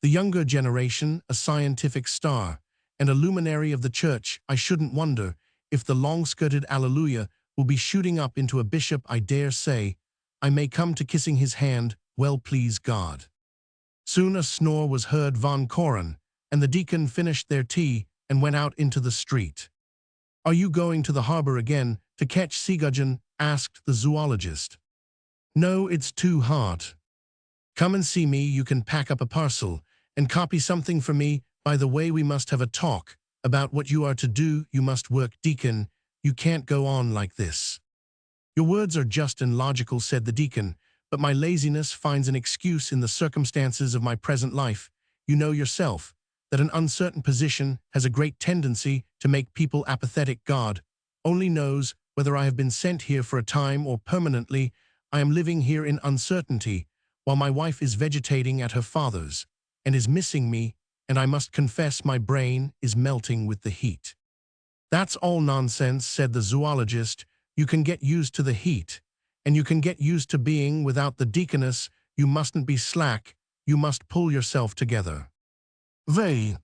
"The younger generation, a scientific star, and a luminary of the church. I shouldn't wonder if the long-skirted Alleluia will be shooting up into a bishop. I dare say I may come to kissing his hand, well please God." Soon a snore was heard. Von Koren and the deacon finished their tea and went out into the street. "Are you going to the harbor again to catch sea gudgeon?" asked the zoologist. "No, it's too hot. Come and see me. You can pack up a parcel and copy something for me. By the way, we must have a talk about what you are to do. You must work, deacon. You can't go on like this." "Your words are just and logical," said the deacon, "but my laziness finds an excuse in the circumstances of my present life. You know yourself that an uncertain position has a great tendency to make people apathetic. God only knows whether I have been sent here for a time or permanently. I am living here in uncertainty, while my wife is vegetating at her father's and is missing me, and I must confess my brain is melting with the heat." "That's all nonsense," said the zoologist. "You can get used to the heat, and you can get used to being without the deaconess. You mustn't be slack. You must pull yourself together." Vey.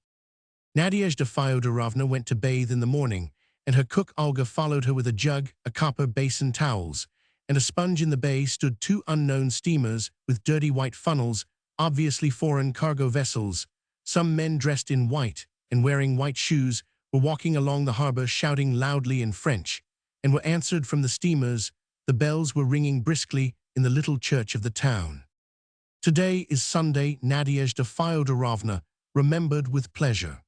Nadezhda Fyodorovna went to bathe in the morning, and her cook Olga followed her with a jug, a copper basin, towels, and a sponge. In the bay stood two unknown steamers with dirty white funnels, obviously foreign cargo vessels. Some men dressed in white and wearing white shoes were walking along the harbor, shouting loudly in French, and were answered from the steamers. The bells were ringing briskly in the little church of the town. "Today is Sunday," Nadezhda Fyodorovna remembered with pleasure.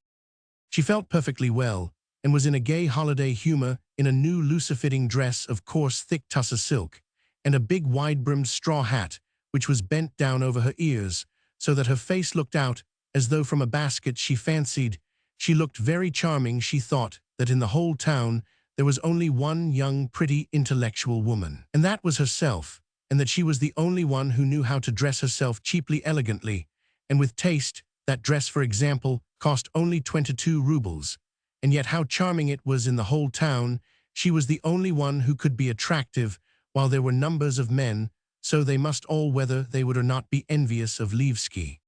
She felt perfectly well, and was in a gay holiday humor, in a new loose-fitting dress of coarse thick tussar silk, and a big wide-brimmed straw hat, which was bent down over her ears, so that her face looked out as though from a basket. She fancied she looked very charming. She thought that in the whole town there was only one young, pretty, intellectual woman, and that was herself, and that she was the only one who knew how to dress herself cheaply, elegantly, and with taste. That dress, for example, cost only 22 rubles, and yet how charming it was in the whole town. She was the only one who could be attractive, while there were numbers of men, so they must all, whether they would or not, be envious of Levski.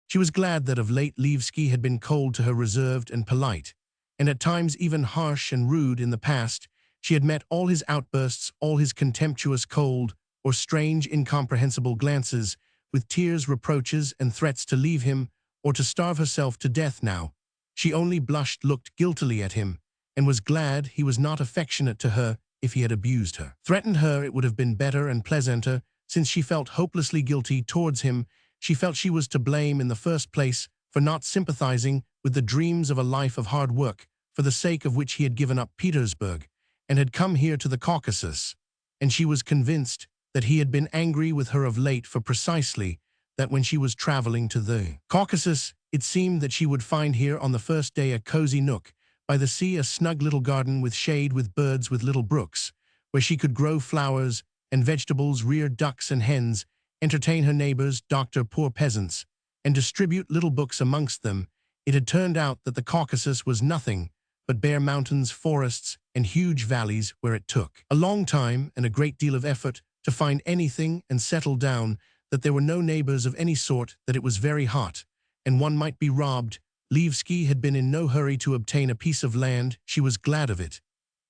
She was glad that of late Levski had been cold to her, reserved and polite, and at times even harsh and rude in the past. She had met all his outbursts, all his contemptuous cold or strange incomprehensible glances, with tears, reproaches, and threats to leave him or to starve herself to death. Now she only blushed, looked guiltily at him, and was glad he was not affectionate to her. If he had abused her, threatened her, it would have been better and pleasanter, since she felt hopelessly guilty towards him. She felt she was to blame in the first place for not sympathizing with the dreams of a life of hard work, for the sake of which he had given up Petersburg and had come here to the Caucasus. And she was convinced that he had been angry with her of late for precisely that. When she was traveling to the Caucasus, it seemed that she would find here on the first day a cozy nook by the sea, a snug little garden with shade, with birds, with little brooks, where she could grow flowers and vegetables, rear ducks and hens, entertain her neighbors, doctor poor peasants, and distribute little books amongst them. It had turned out that the Caucasus was nothing but bare mountains, forests, and huge valleys, where it took a long time and a great deal of effort to find anything and settle down, that there were no neighbors of any sort, that it was very hot, and one might be robbed. Levski had been in no hurry to obtain a piece of land. She was glad of it,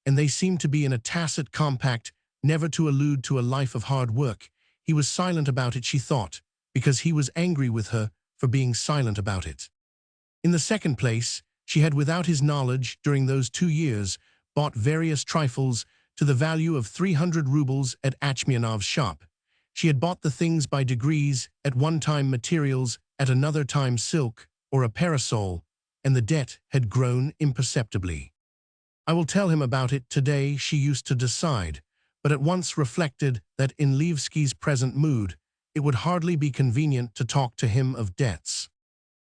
and they seemed to be in a tacit compact never to allude to a life of hard work. He was silent about it, she thought, because he was angry with her for being silent about it. In the second place, she had, without his knowledge, during those 2 years, bought various trifles to the value of 300 rubles at Achmianov's shop. She had bought the things by degrees, at one time materials, at another time silk or a parasol, and the debt had grown imperceptibly. I will tell him about it today, she used to decide, but at once reflected that in Levski's present mood, it would hardly be convenient to talk to him of debts.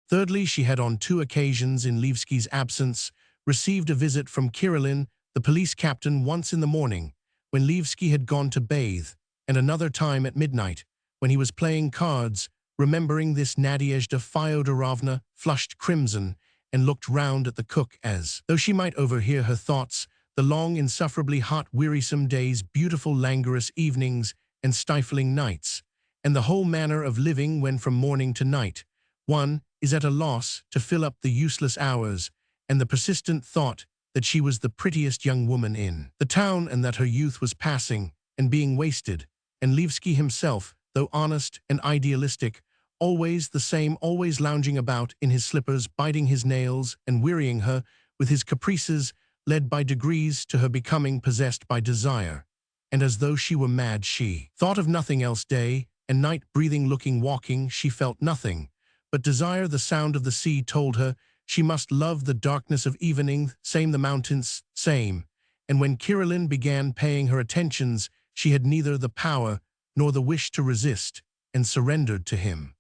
Thirdly, she had on 2 occasions in Levski's absence received a visit from Kirillin, the police captain, once in the morning, when Levski had gone to bathe, and another time at midnight, when he was playing cards. Remembering this, Nadezhda Fyodorovna flushed crimson and looked round at the cook as though she might overhear her thoughts. The long, insufferably hot, wearisome days, beautiful languorous evenings, and stifling nights, and the whole manner of living when from morning to night one is at a loss to fill up the useless hours, and the persistent thought that she was the prettiest young woman in the town, and that her youth was passing and being wasted, and Levski himself, though honest and idealistic, always the same, always lounging about in his slippers, biting his nails and wearying her with his caprices, led by degrees to her becoming possessed by desire, and as though she were mad, she thought of nothing else day and night, breathing, looking, walking. She felt nothing but desire. The sound of the sea told her she must love the darkness of evening, same the mountains, same. And when Kirillin began paying her attentions, she had neither the power nor the wish to resist, and surrendered to him.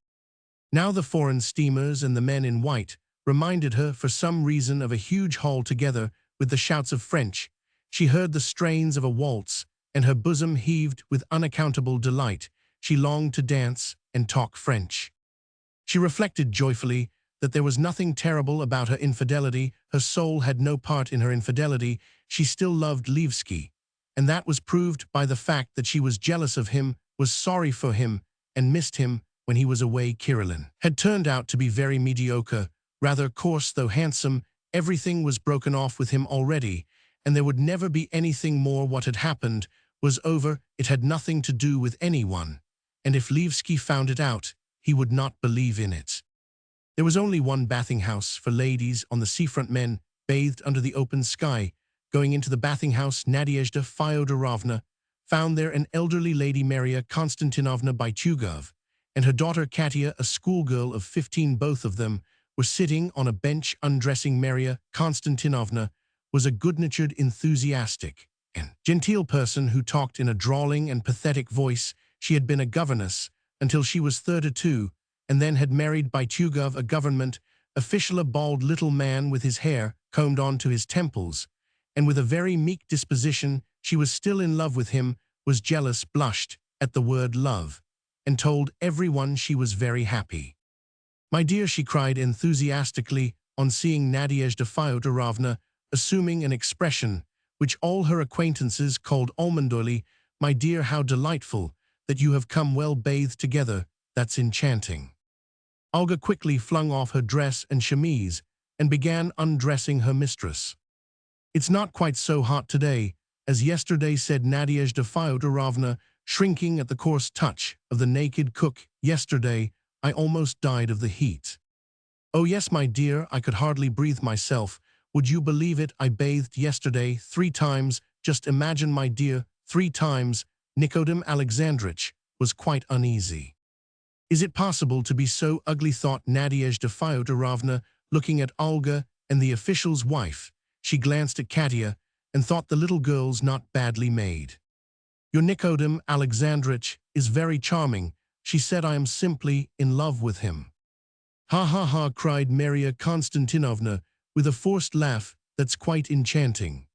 Now the foreign steamers and the men in white reminded her for some reason of a huge hall together with the shouts of French. She heard the strains of a waltz, and her bosom heaved with unaccountable delight. She longed to dance and talk French. She reflected joyfully that there was nothing terrible about her infidelity. Her soul had no part in her infidelity. She still loved Levski, and that was proved by the fact that she was jealous of him, was sorry for him, and missed him when he was away. Kirillin had turned out to be very mediocre, rather coarse though handsome. Everything was broken off with him already, and there would never be anything more. What had happened was over. It had nothing to do with anyone, and if Levski found it out, he would not believe in it. There was only one bathing house for ladies on the seafront. Men bathed under the open sky. Going into the bathing house, Nadezhda Fyodorovna found there an elderly lady, Maria Konstantinovna Bychugov, and her daughter Katya, a schoolgirl of 15. Both of them were sitting on a bench undressing. Maria Konstantinovna was a good-natured, enthusiastic, and genteel person who talked in a drawling and pathetic voice. She had been a governess until she was 32, and then had married Bychugov, a government official, a bald little man with his hair combed on to his temples, and with a very meek disposition. She was still in love with him, was jealous, blushed at the word love, and told everyone she was very happy. "My dear," she cried enthusiastically on seeing Nadezhda Fyodorovna, assuming an expression which all her acquaintances called almondoily, "My dear, how delightful that you have come well bathed together. That's enchanting." Olga quickly flung off her dress and chemise and began undressing her mistress. "It's not quite so hot today as yesterday," said Nadezhda Fyodorovna, shrinking at the coarse touch of the naked cook. "Yesterday, I almost died of the heat." "Oh yes, my dear, I could hardly breathe myself. Would you believe it, I bathed yesterday 3 times, just imagine, my dear, 3 times." Nikodem Alexandrovich was quite uneasy. "Is it possible to be so ugly?" thought Nadezhda Fyodorovna, looking at Olga and the official's wife. She glanced at Katya and thought the little girls not badly made. "Your Nikodem Alexandrovich is very charming," she said. "I am simply in love with him." "Ha ha ha," cried Maria Konstantinovna with a forced laugh that's quite enchanting.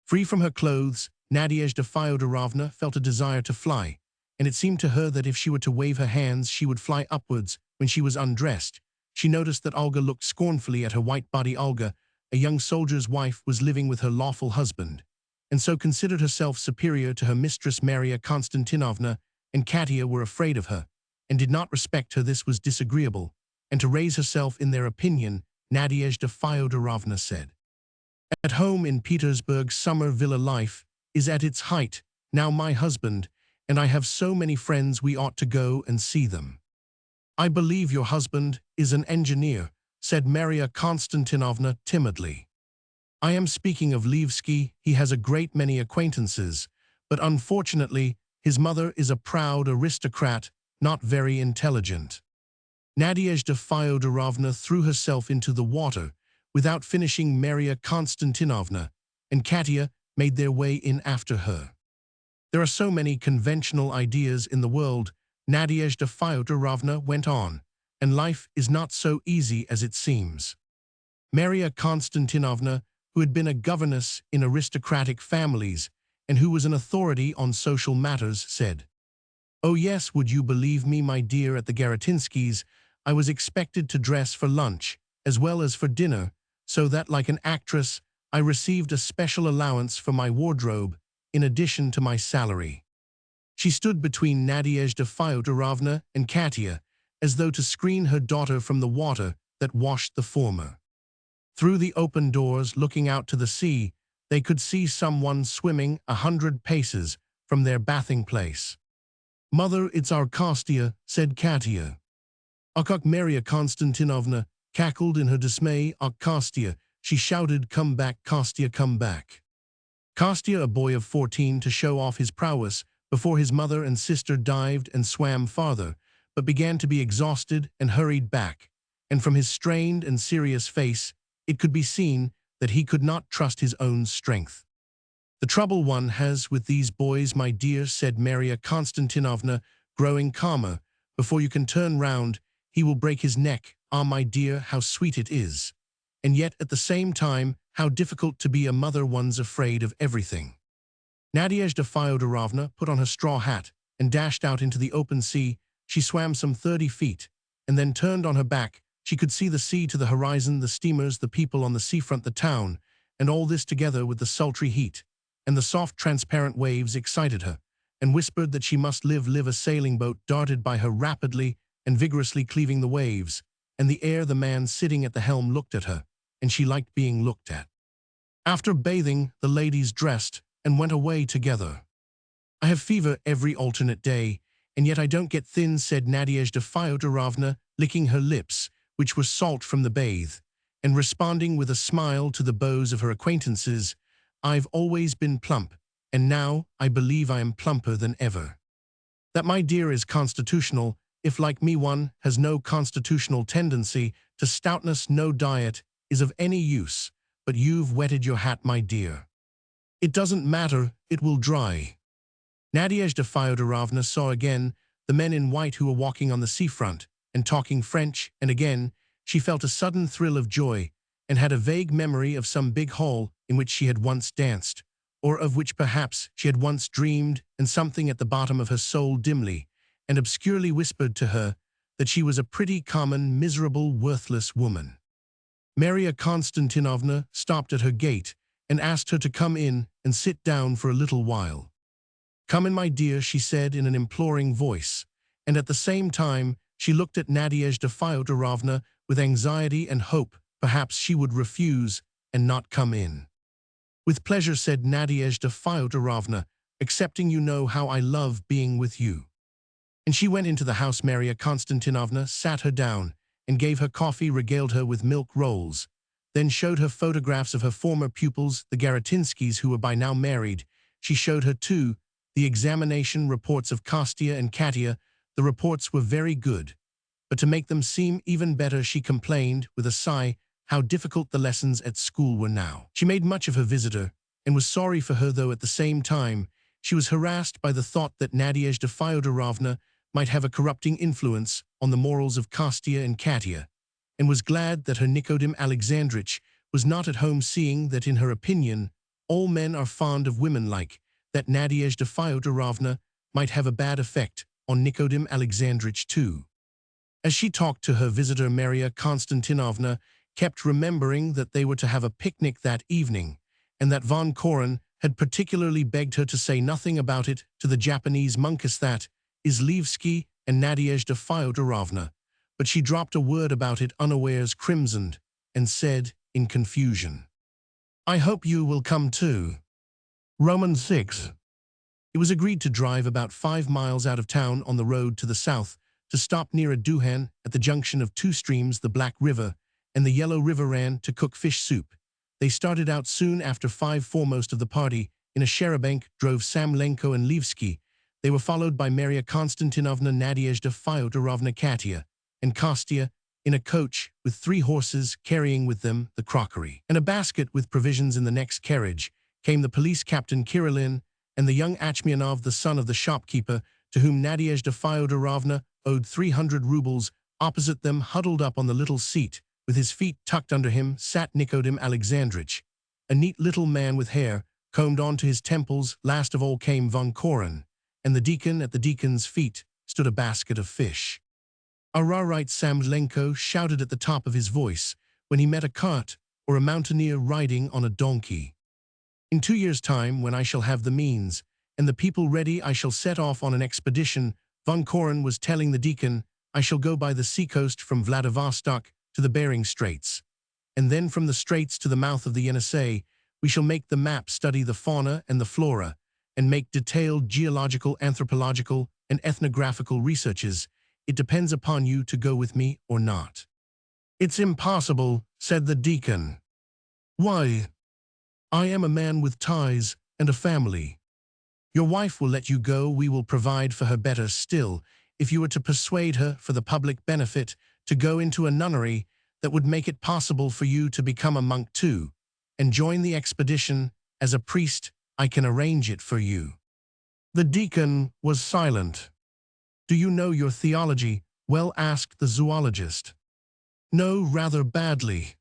Free from her clothes, Nadezhda Fyodorovna felt a desire to fly, and it seemed to her that if she were to wave her hands she would fly upwards. When she was undressed, she noticed that Olga looked scornfully at her white body. Olga, a young soldier's wife, was living with her lawful husband, and so considered herself superior to her mistress. Maria Konstantinovna and Katya were afraid of her, and did not respect her. This was disagreeable, and to raise herself in their opinion, Nadezhda Fyodorovna said, "At home in Petersburg, summer villa life is at its height. Now my husband and I have so many friends, we ought to go and see them." "I believe your husband is an engineer," said Maria Konstantinovna timidly. "I am speaking of Levsky. He has a great many acquaintances, but unfortunately his mother is a proud aristocrat, not very intelligent." Nadezhda Fyodorovna threw herself into the water without finishing. Maria Konstantinovna and Katya made their way in after her. "There are so many conventional ideas in the world," Nadezhda Fyodorovna went on, "and life is not so easy as it seems." Maria Konstantinovna, who had been a governess in aristocratic families and who was an authority on social matters, said, "Oh yes, would you believe me, my dear, at the Garotinskys, I was expected to dress for lunch as well as for dinner, so that, like an actress, I received a special allowance for my wardrobe in addition to my salary." She stood between Nadezhda Fyodorovna and Katya, as though to screen her daughter from the water that washed the former. Through the open doors looking out to the sea, they could see someone swimming 100 paces from their bathing place. "Mother, it's our Kostya," said Katya. "Ach!" Maria Konstantinovna cackled in her dismay. "Ach, Kostya!" she shouted. "Come back, Kostya, come back." Kostya, a boy of 14, to show off his prowess before his mother and sister, dived and swam farther, but began to be exhausted and hurried back, and from his strained and serious face it could be seen that he could not trust his own strength. "The trouble one has with these boys, my dear," said Maria Konstantinovna, growing calmer, "before you can turn round, he will break his neck. Ah, my dear, how sweet it is. And yet, at the same time, how difficult to be a mother. One's afraid of everything." Nadezhda Fyodorovna put on her straw hat and dashed out into the open sea. She swam some 30 feet and then turned on her back. She could see the sea to the horizon, the steamers, the people on the seafront, the town, and all this together with the sultry heat, and the soft transparent waves excited her, and whispered that she must live. A sailing boat darted by her rapidly and vigorously, cleaving the waves, and the air. The man sitting at the helm looked at her, and she liked being looked at. After bathing, the ladies dressed and went away together. "I have fever every alternate day, and yet I don't get thin," said Nadezhda Fyodorovna, licking her lips, which were salt from the bathe, and responding with a smile to the bows of her acquaintances. "I've always been plump, and now I believe I am plumper than ever." "That, my dear, is constitutional. If, like me, one has no constitutional tendency to stoutness, no diet is of any use. But you've wetted your hat, my dear." "It doesn't matter, it will dry." Nadezhda Fyodorovna saw again the men in white who were walking on the seafront and talking French, and again she felt a sudden thrill of joy and had a vague memory of some big hall in which she had once danced, or of which perhaps she had once dreamed, and something at the bottom of her soul dimly and obscurely whispered to her that she was a pretty common, miserable, worthless woman. Maria Konstantinovna stopped at her gate and asked her to come in and sit down for a little while. "Come in, my dear," she said in an imploring voice, and at the same time She looked at Nadezhda Fyodorovna with anxiety and hope. Perhaps she would refuse and not come in. With pleasure, said Nadezhda Fyodorovna, accepting. You know how I love being with you. And she went into the house. Maria Konstantinovna sat her down and gave her coffee, regaled her with milk rolls, then showed her photographs of her former pupils, the Garotinskys, who were by now married. She showed her, too, the examination reports of Kostya and Katya. The reports were very good. But to make them seem even better, she complained, with a sigh, how difficult the lessons at school were now. She made much of her visitor, and was sorry for her, though at the same time she was harassed by the thought that Nadezhda Fyodorovna might have a corrupting influence on the morals of Kostya and Katya, and was glad that her Nikodim Alexandrich was not at home, seeing that, in her opinion, all men are fond of women, like that Nadezhda Fyodorovna might have a bad effect on Nikodim Alexandrich too. As she talked to her visitor, Maria Konstantinovna kept remembering that they were to have a picnic that evening, and that von Koren had particularly begged her to say nothing about it to the Japanese monks, that Islevsky and Nadezhda Fyodorovna. But she dropped a word about it unawares, crimsoned, and said, in confusion, "I hope you will come too." Roman 6. It was agreed to drive about 5 miles out of town on the road to the south, to stop near a duhan at the junction of two streams, the Black River and the Yellow River, ran to cook fish soup. They started out soon after 5. Foremost of the party, in a charabanc, drove Samlenko and Levsky. They were followed by Maria Konstantinovna, Nadezhda Fyodorovna, Katya, and Kostya, in a coach with 3 horses, carrying with them the crockery and a basket with provisions. In the next carriage came the police captain Kirillin and the young Achmianov, the son of the shopkeeper, to whom Nadezhda Fyodorovna owed 300 rubles. Opposite them, huddled up on the little seat, with his feet tucked under him, sat Nikodim Alexandrich, a neat little man with hair combed onto his temples. Last of all came von Koren, and the deacon. At the deacon's feet stood a basket of fish. Ararait Samlenko shouted at the top of his voice when he met a cart or a mountaineer riding on a donkey. "In 2 years' time, when I shall have the means and the people ready, I shall set off on an expedition." Von Koren was telling the deacon, "I shall go by the seacoast from Vladivostok to the Bering Straits, and then from the straits to the mouth of the Yenisei. We shall make the map, study the fauna and the flora, and make detailed geological, anthropological, and ethnographical researches. It depends upon you to go with me or not." "It's impossible," said the deacon. "Why?" "I am a man with ties and a family." "Your wife will let you go. We will provide for her. Better still, if you were to persuade her, for the public benefit, to go into a nunnery, that would make it possible for you to become a monk too, and join the expedition as a priest. I can arrange it for you." The deacon was silent. "Do you know your theology well?" asked the zoologist. "No, rather badly.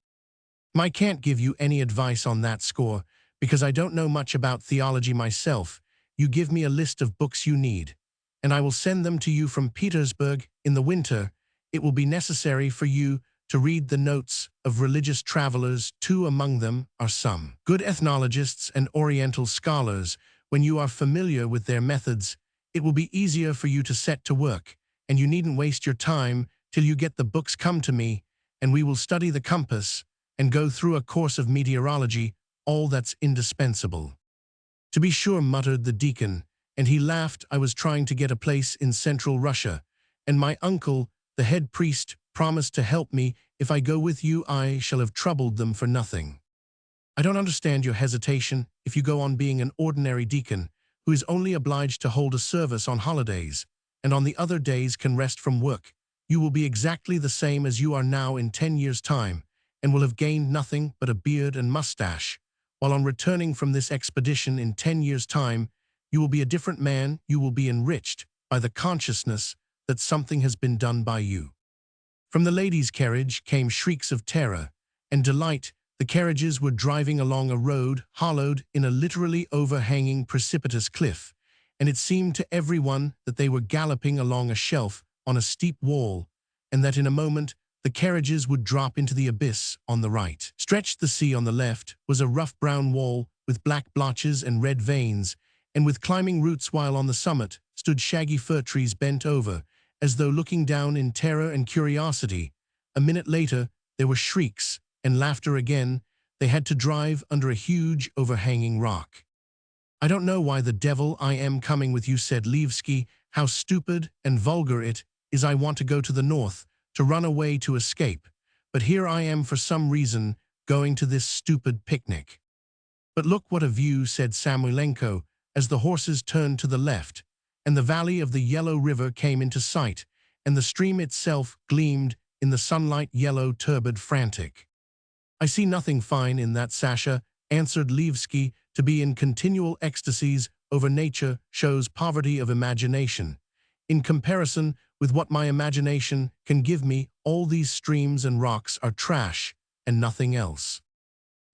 I can't give you any advice on that score, because I don't know much about theology myself. You give me a list of books you need, and I will send them to you from Petersburg. In the winter, it will be necessary for you to read the notes of religious travelers too. Among them are some good ethnologists and Oriental scholars. When you are familiar with their methods, it will be easier for you to set to work, and you needn't waste your time till you get the books. Come to me, and we will study the compass and go through a course of meteorology, all that's indispensable." "To be sure," muttered the deacon, and he laughed. "I was trying to get a place in Central Russia, and my uncle, the head priest, promised to help me. If I go with you, I shall have troubled them for nothing." "I don't understand your hesitation. If you go on being an ordinary deacon, who is only obliged to hold a service on holidays, and on the other days can rest from work, you will be exactly the same as you are now in 10 years' time, and will have gained nothing but a beard and mustache, while on returning from this expedition in 10 years' time, you will be a different man. You will be enriched by the consciousness that something has been done by you." From the ladies' carriage came shrieks of terror and delight. The carriages were driving along a road hollowed in a literally overhanging precipitous cliff, and it seemed to everyone that they were galloping along a shelf on a steep wall, and that in a moment the carriages would drop into the abyss on the right. Stretched the sea on the left was a rough brown wall with black blotches and red veins, and with climbing roots, while on the summit stood shaggy fir trees bent over as though looking down in terror and curiosity. A minute later, there were shrieks and laughter again. They had to drive under a huge, overhanging rock. "I don't know why the devil I am coming with you," said Levski. "How stupid and vulgar it is. I want to go to the north, to run away, to escape. But here I am for some reason, going to this stupid picnic." "But look what a view," said Samoylenko, as the horses turned to the left, and the valley of the Yellow River came into sight, and the stream itself gleamed in the sunlight, yellow, turbid, frantic. "I see nothing fine in that, Sasha," answered Levski. "To be in continual ecstasies over nature shows poverty of imagination. In comparison with what my imagination can give me, all these streams and rocks are trash and nothing else."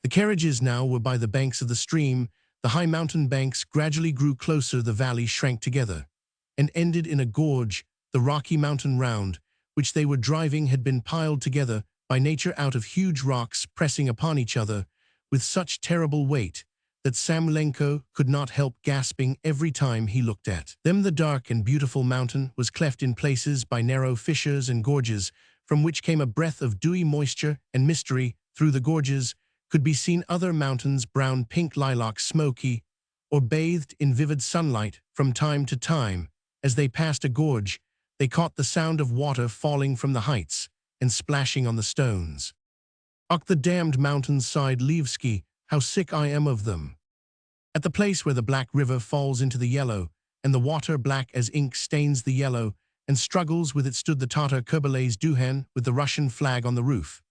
The carriages now were by the banks of the stream. The high mountain banks gradually grew closer, the valley shrank together, and ended in a gorge. The rocky mountain round which they were driving had been piled together by nature out of huge rocks pressing upon each other with such terrible weight that Samoylenko could not help gasping every time he looked at them. The dark and beautiful mountain was cleft in places by narrow fissures and gorges, from which came a breath of dewy moisture and mystery. Through the gorges could be seen other mountains, brown, pink, lilac, smoky, or bathed in vivid sunlight. From time to time, as they passed a gorge, they caught the sound of water falling from the heights and splashing on the stones. "Ach, the damned mountains," sighed Levski. "How sick I am of them." At the place where the Black River falls into the yellow, and the water, black as ink, stains the yellow, and struggles with it, stood the Tatar Kurbalay's duhan with the Russian flag on the roof,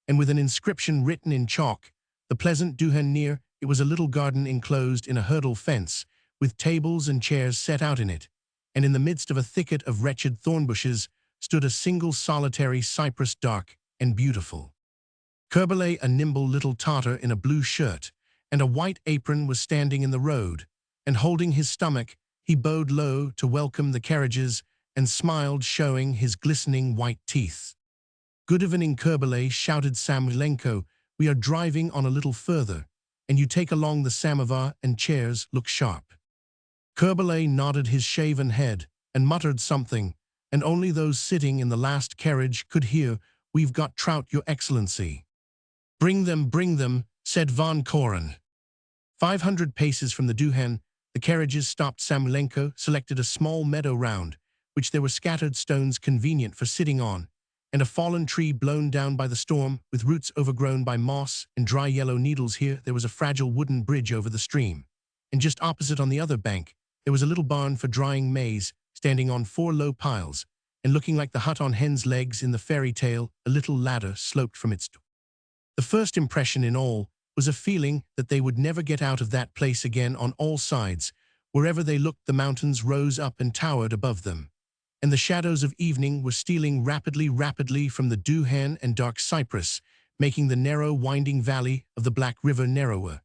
and with an inscription written in chalk, "The pleasant duhan." Near it was a little garden enclosed in a hurdle fence, with tables and chairs set out in it, and in the midst of a thicket of wretched thorn bushes stood a single solitary cypress, dark and beautiful. Kurbalay, a nimble little Tatar in a blue shirt and a white apron, was standing in the road, and holding his stomach, he bowed low to welcome the carriages and smiled, showing his glistening white teeth. "Good evening, Kurbalay," shouted Samoylenko. "We are driving on a little further, and you take along the samovar and chairs. Look sharp." Kurbalay nodded his shaven head and muttered something, and only those sitting in the last carriage could hear. "We've got trout, Your Excellency." Bring them," said Von Koren. 500 paces from the duhan, the carriages stopped. Samoylenko selected a small meadow round which there were scattered stones convenient for sitting on, and a fallen tree blown down by the storm, with roots overgrown by moss and dry yellow needles. Here there was a fragile wooden bridge over the stream, and just opposite on the other bank there was a little barn for drying maize, standing on 4 low piles, and looking like the hut on hen's legs in the fairy tale. A little ladder sloped from its top. The first impression in all was a feeling that they would never get out of that place again. On all sides, wherever they looked, the mountains rose up and towered above them, and the shadows of evening were stealing rapidly from the duhan and dark cypress, making the narrow, winding valley of the Black River narrower,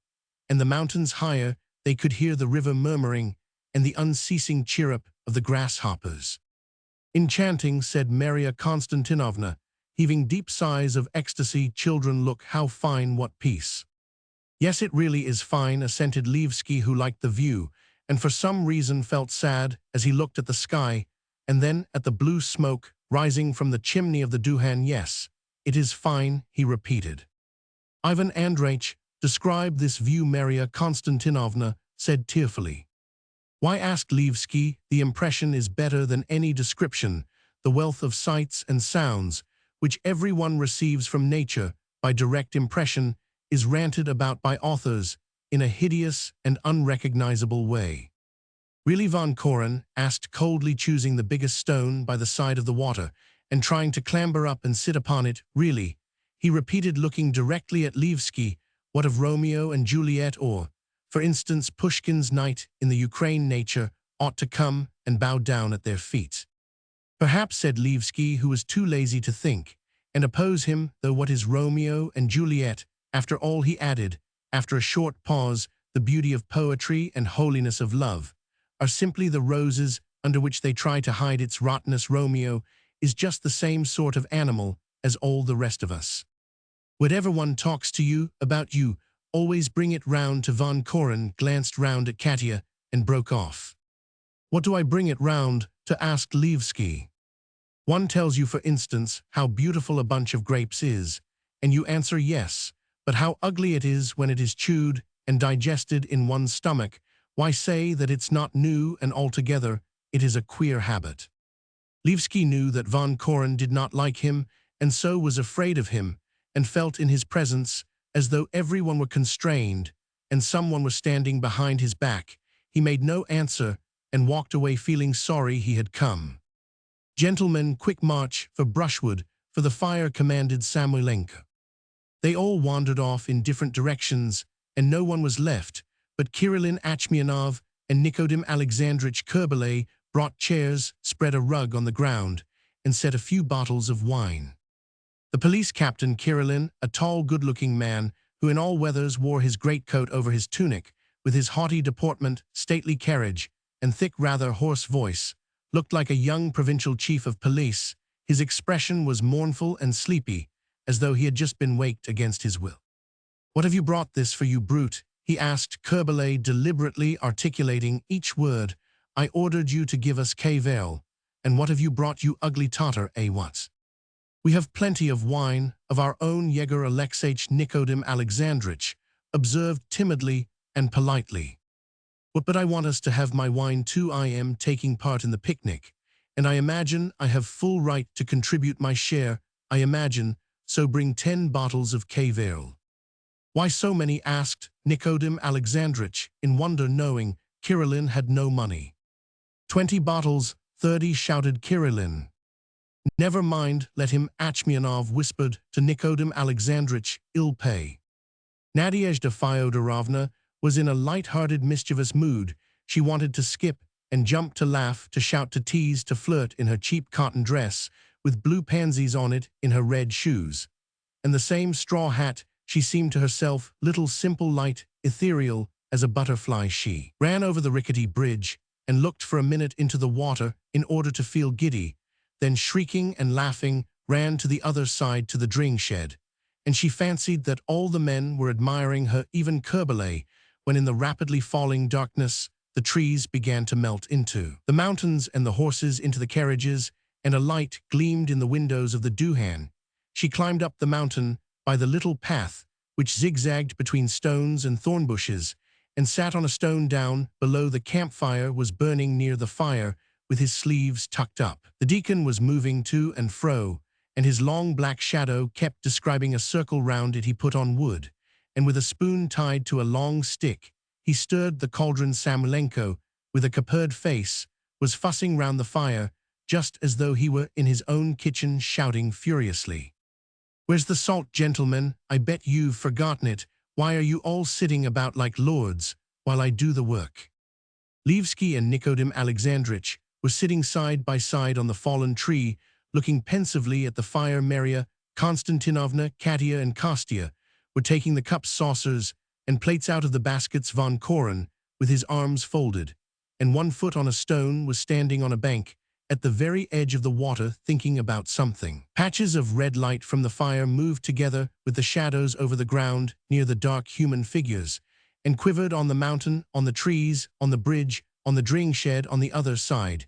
and the mountains higher. They could hear the river murmuring and the unceasing chirrup of the grasshoppers. "Enchanting," said Maria Konstantinovna, heaving deep sighs of ecstasy. "Children, look how fine, what peace." "Yes, it really is fine," assented Levski, who liked the view, and for some reason felt sad as he looked at the sky, and then at the blue smoke rising from the chimney of the duhan. "Yes, it is fine," he repeated. "Ivan Andreich, describe this view," Maria Konstantinovna said tearfully. "Why?" asked Levski. "The impression is better than any description. The wealth of sights and sounds, which everyone receives from nature by direct impression, is ranted about by authors in a hideous and unrecognizable way." "Really?" Von Koren asked coldly, choosing the biggest stone by the side of the water and trying to clamber up and sit upon it. "Really?" he repeated, looking directly at Levski. "What of Romeo and Juliet, or, for instance, Pushkin's Night in the Ukraine? Nature ought to come and bow down at their feet." "Perhaps," said Levski, who was too lazy to think and oppose him. "Though what is Romeo and Juliet? After all," he added, after a short pause, "the beauty of poetry and holiness of love are simply the roses under which they try to hide its rottenness. Romeo is just the same sort of animal as all the rest of us. Whatever one talks to you about, you always bring it round to." Von Koren glanced round at Katya and broke off. "What do I bring it round to?" asked Levski. One tells you, for instance, how beautiful a bunch of grapes is, and you answer yes, but how ugly it is when it is chewed and digested in one's stomach. Why say that it's not new and altogether it is a queer habit? Levski knew that von Koren did not like him, and so was afraid of him, and felt in his presence as though everyone were constrained and someone was standing behind his back. He made no answer and walked away feeling sorry he had come. "Gentlemen, quick march for brushwood, for the fire," commanded Samoylenko. They all wandered off in different directions, and no one was left, but Kirillin Achmianov and Nikodim Alexandrovich Kerbalay brought chairs, spread a rug on the ground, and set a few bottles of wine. The police captain, Kirillin, a tall, good-looking man, who in all weathers wore his greatcoat over his tunic, with his haughty deportment, stately carriage, and thick, rather hoarse voice, looked like a young provincial chief of police. His expression was mournful and sleepy, as though he had just been waked against his will. "What have you brought this for, you brute?" he asked Kerbalay, deliberately articulating each word. "I ordered you to give us kvel. And what have you brought, you ugly Tatar, what?" "We have plenty of wine, of our own." Yegor Alexeyevich Nikodim Alexandrovich observed timidly and politely. But I want us to have my wine too. I am taking part in the picnic, and I imagine I have full right to contribute my share. I imagine, so bring 10 bottles of kvel." "Why so many?" asked Nikodim Alexandrovich, in wonder, knowing Kirillin had no money. 20 bottles, 30, shouted Kirillin. "Never mind, let him," Achmianov whispered to Nikodim Alexandrovich. "Ill pay." Nadezhda Fyodorovna was in a light-hearted, mischievous mood. She wanted to skip and jump, to laugh, to shout, to tease, to flirt in her cheap cotton dress, with blue pansies on it, in her red shoes. And the same straw hat. She seemed to herself little, simple, light, ethereal as a butterfly. She ran over the rickety bridge and looked for a minute into the water in order to feel giddy, then, shrieking and laughing, ran to the other side, to the dring shed, and she fancied that all the men were admiring her, even Kerbalay, when in the rapidly falling darkness the trees began to melt into the mountains and the horses into the carriages, and a light gleamed in the windows of the Duhan. She climbed up the mountain by the little path which zigzagged between stones and thorn bushes, and sat on a stone down below. The campfire was burning near the fire, with his sleeves tucked up. The deacon was moving to and fro, and his long black shadow kept describing a circle round it. He put on wood, and with a spoon tied to a long stick, he stirred the cauldron. Samoylenko, with a capered face, was fussing round the fire, just as though he were in his own kitchen, shouting furiously, "Where's the salt, gentlemen? I bet you've forgotten it. Why are you all sitting about like lords while I do the work?" Levski and Nikodim Alexandrovich were sitting side by side on the fallen tree, looking pensively at the fire. Maria Konstantinovna, Katya, and Kostya were taking the cups, saucers, and plates out of the baskets. Von Koren, with his arms folded and one foot on a stone, was standing on a bank at the very edge of the water, thinking about something. Patches of red light from the fire moved together with the shadows over the ground near the dark human figures, and quivered on the mountain, on the trees, on the bridge, on the dring shed on the other side.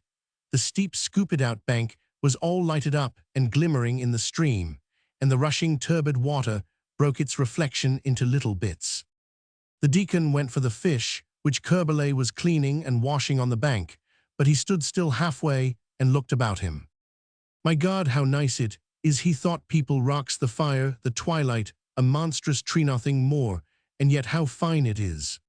The steep, scooped-out bank was all lighted up and glimmering in the stream, and the rushing, turbid water broke its reflection into little bits. The deacon went for the fish, which Kerbalay was cleaning and washing on the bank, but he stood still halfway and looked about him. "My God, how nice it is," he thought. "People, rocks, the fire, the twilight, a monstrous tree, nothing more, and yet how fine it is."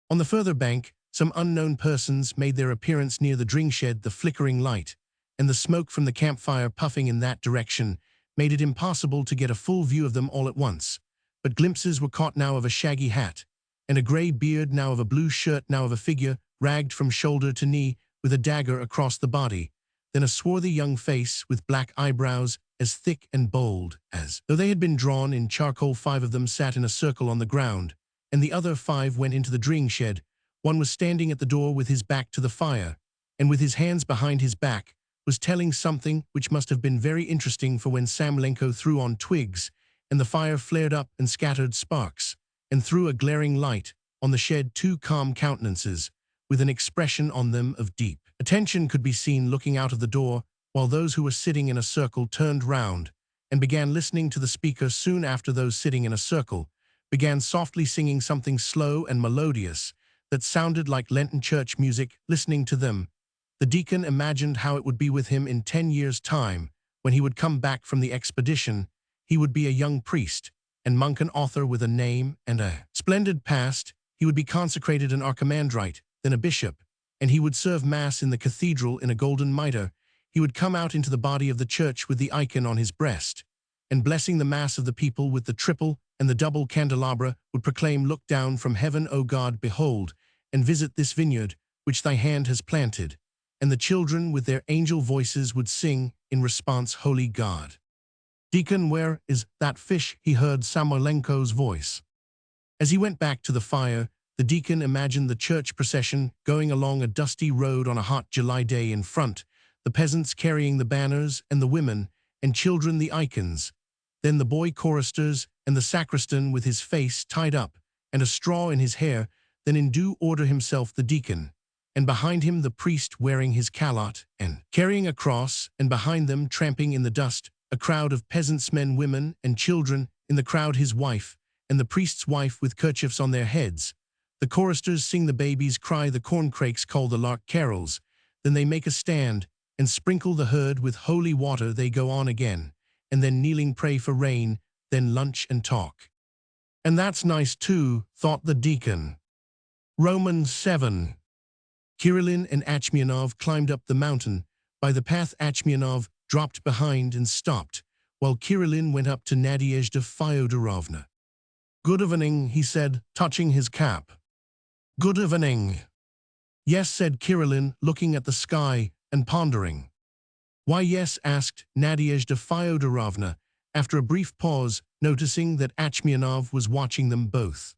On the further bank, some unknown persons made their appearance near the dring shed. The flickering light and the smoke from the campfire puffing in that direction made it impossible to get a full view of them all at once, but glimpses were caught now of a shaggy hat and a gray beard, now of a blue shirt, now of a figure ragged from shoulder to knee with a dagger across the body, then a swarthy young face with black eyebrows as thick and bold as though they had been drawn in charcoal. 5 of them sat in a circle on the ground, and the other 5 went into the dring shed. One was standing at the door with his back to the fire, and with his hands behind his back, was telling something which must have been very interesting, for when Samoylenko threw on twigs, and the fire flared up and scattered sparks, and threw a glaring light on the shed, 2 calm countenances, with an expression on them of deep attention, could be seen looking out of the door. while those who were sitting in a circle turned round and began listening to the speaker. Soon after, those sitting in a circle began softly singing something slow and melodious that sounded like Lenten church music. Listening to them, the deacon imagined how it would be with him in 10 years' time. When he would come back from the expedition, he would be a young priest and monk, an author with a name and a splendid past. He would be consecrated an archimandrite, then a bishop, and he would serve Mass in the cathedral in a golden mitre. He would come out into the body of the church with the icon on his breast, and blessing the mass of the people with the triple and the double candelabra, would proclaim, "Look down from heaven, O God, behold, and visit this vineyard which thy hand has planted." And the children with their angel voices would sing in response, "Holy God." "Deacon, where is that fish?" he heard Samolenko's voice. As he went back to the fire, the deacon imagined the church procession going along a dusty road on a hot July day. In front, the peasants carrying the banners, and the women and children the icons. Then the boy choristers, and the sacristan with his face tied up and a straw in his hair. Then in due order himself, the deacon, and behind him the priest wearing his calotte and carrying a cross, and behind them, tramping in the dust, a crowd of peasants, men, women, and children. In the crowd his wife, and the priest's wife with kerchiefs on their heads. The choristers sing, the babies cry, the corncrakes call the lark carols. Then they make a stand and sprinkle the herd with holy water. They go on again, and then kneeling pray for rain, then lunch and talk. "And that's nice too," thought the deacon. Romans 7. Kirillin and Achmianov climbed up the mountain. By the path Achmianov dropped behind and stopped, while Kirillin went up to Nadezhda Fyodorovna. "Good evening," he said, touching his cap. "Good evening." "Yes," said Kirillin, looking at the sky and pondering. "Why, yes?" asked Nadezhda Fyodorovna, after a brief pause, noticing that Achmianov was watching them both.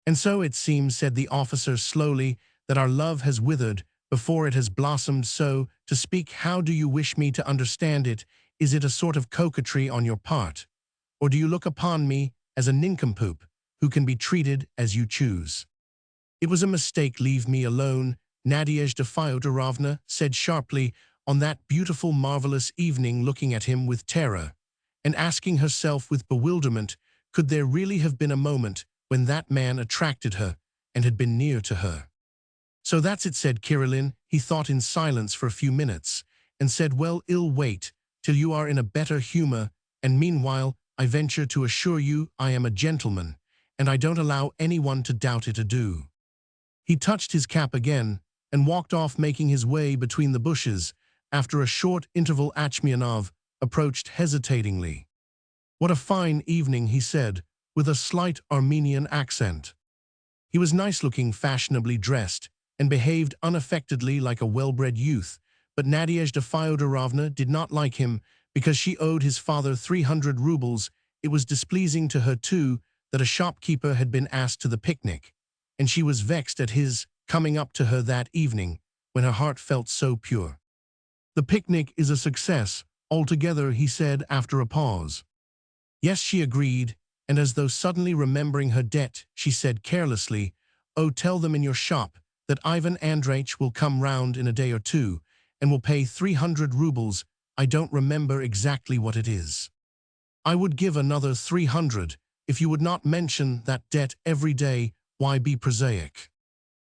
"And so it seems," said the officer slowly, "that our love has withered before it has blossomed, so to speak. How do you wish me to understand it? Is it a sort of coquetry on your part? Or do you look upon me as a nincompoop who can be treated as you choose?" "It was a mistake. Leave me alone," Nadezhda Fyodorovna said sharply, on that beautiful, marvelous evening, looking at him with terror, and asking herself with bewilderment, could there really have been a moment when that man attracted her and had been near to her? "So that's it," said Kirillin. He thought in silence for a few minutes, and said, "Well, I'll wait till you are in a better humor, and meanwhile, I venture to assure you I am a gentleman, and I don't allow anyone to doubt it. Adieu." He touched his cap again, and walked off, making his way between the bushes. After a short interval, Achmianov approached hesitatingly. "What a fine evening," he said, with a slight Armenian accent. He was nice-looking, fashionably dressed, and behaved unaffectedly like a well-bred youth, but Nadezhda Fyodorovna did not like him because she owed his father 300 rubles. It was displeasing to her, too, that a shopkeeper had been asked to the picnic, and she was vexed at his coming up to her that evening when her heart felt so pure. "The picnic is a success altogether," he said after a pause. "Yes," she agreed, and as though suddenly remembering her debt, she said carelessly, "Oh, tell them in your shop that Ivan Andreich will come round in a day or two, and will pay 300 rubles. I don't remember exactly what it is. I would give another 300 if you would not mention that debt every day. Why be prosaic?"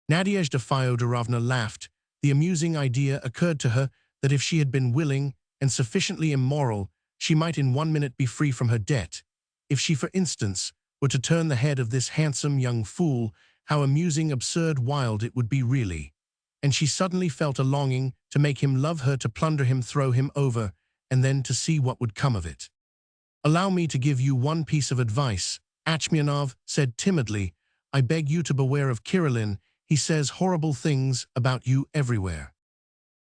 Nadezhda Fyodorovna laughed. The amusing idea occurred to her that if she had been willing and sufficiently immoral, she might in 1 minute be free from her debt. If she, for instance, were to turn the head of this handsome young fool, how amusing, absurd, wild it would be really. And she suddenly felt a longing to make him love her, to plunder him, throw him over, and then to see what would come of it. "Allow me to give you one piece of advice," Achmianov said timidly. "I beg you to beware of Kirillin. He says horrible things about you everywhere."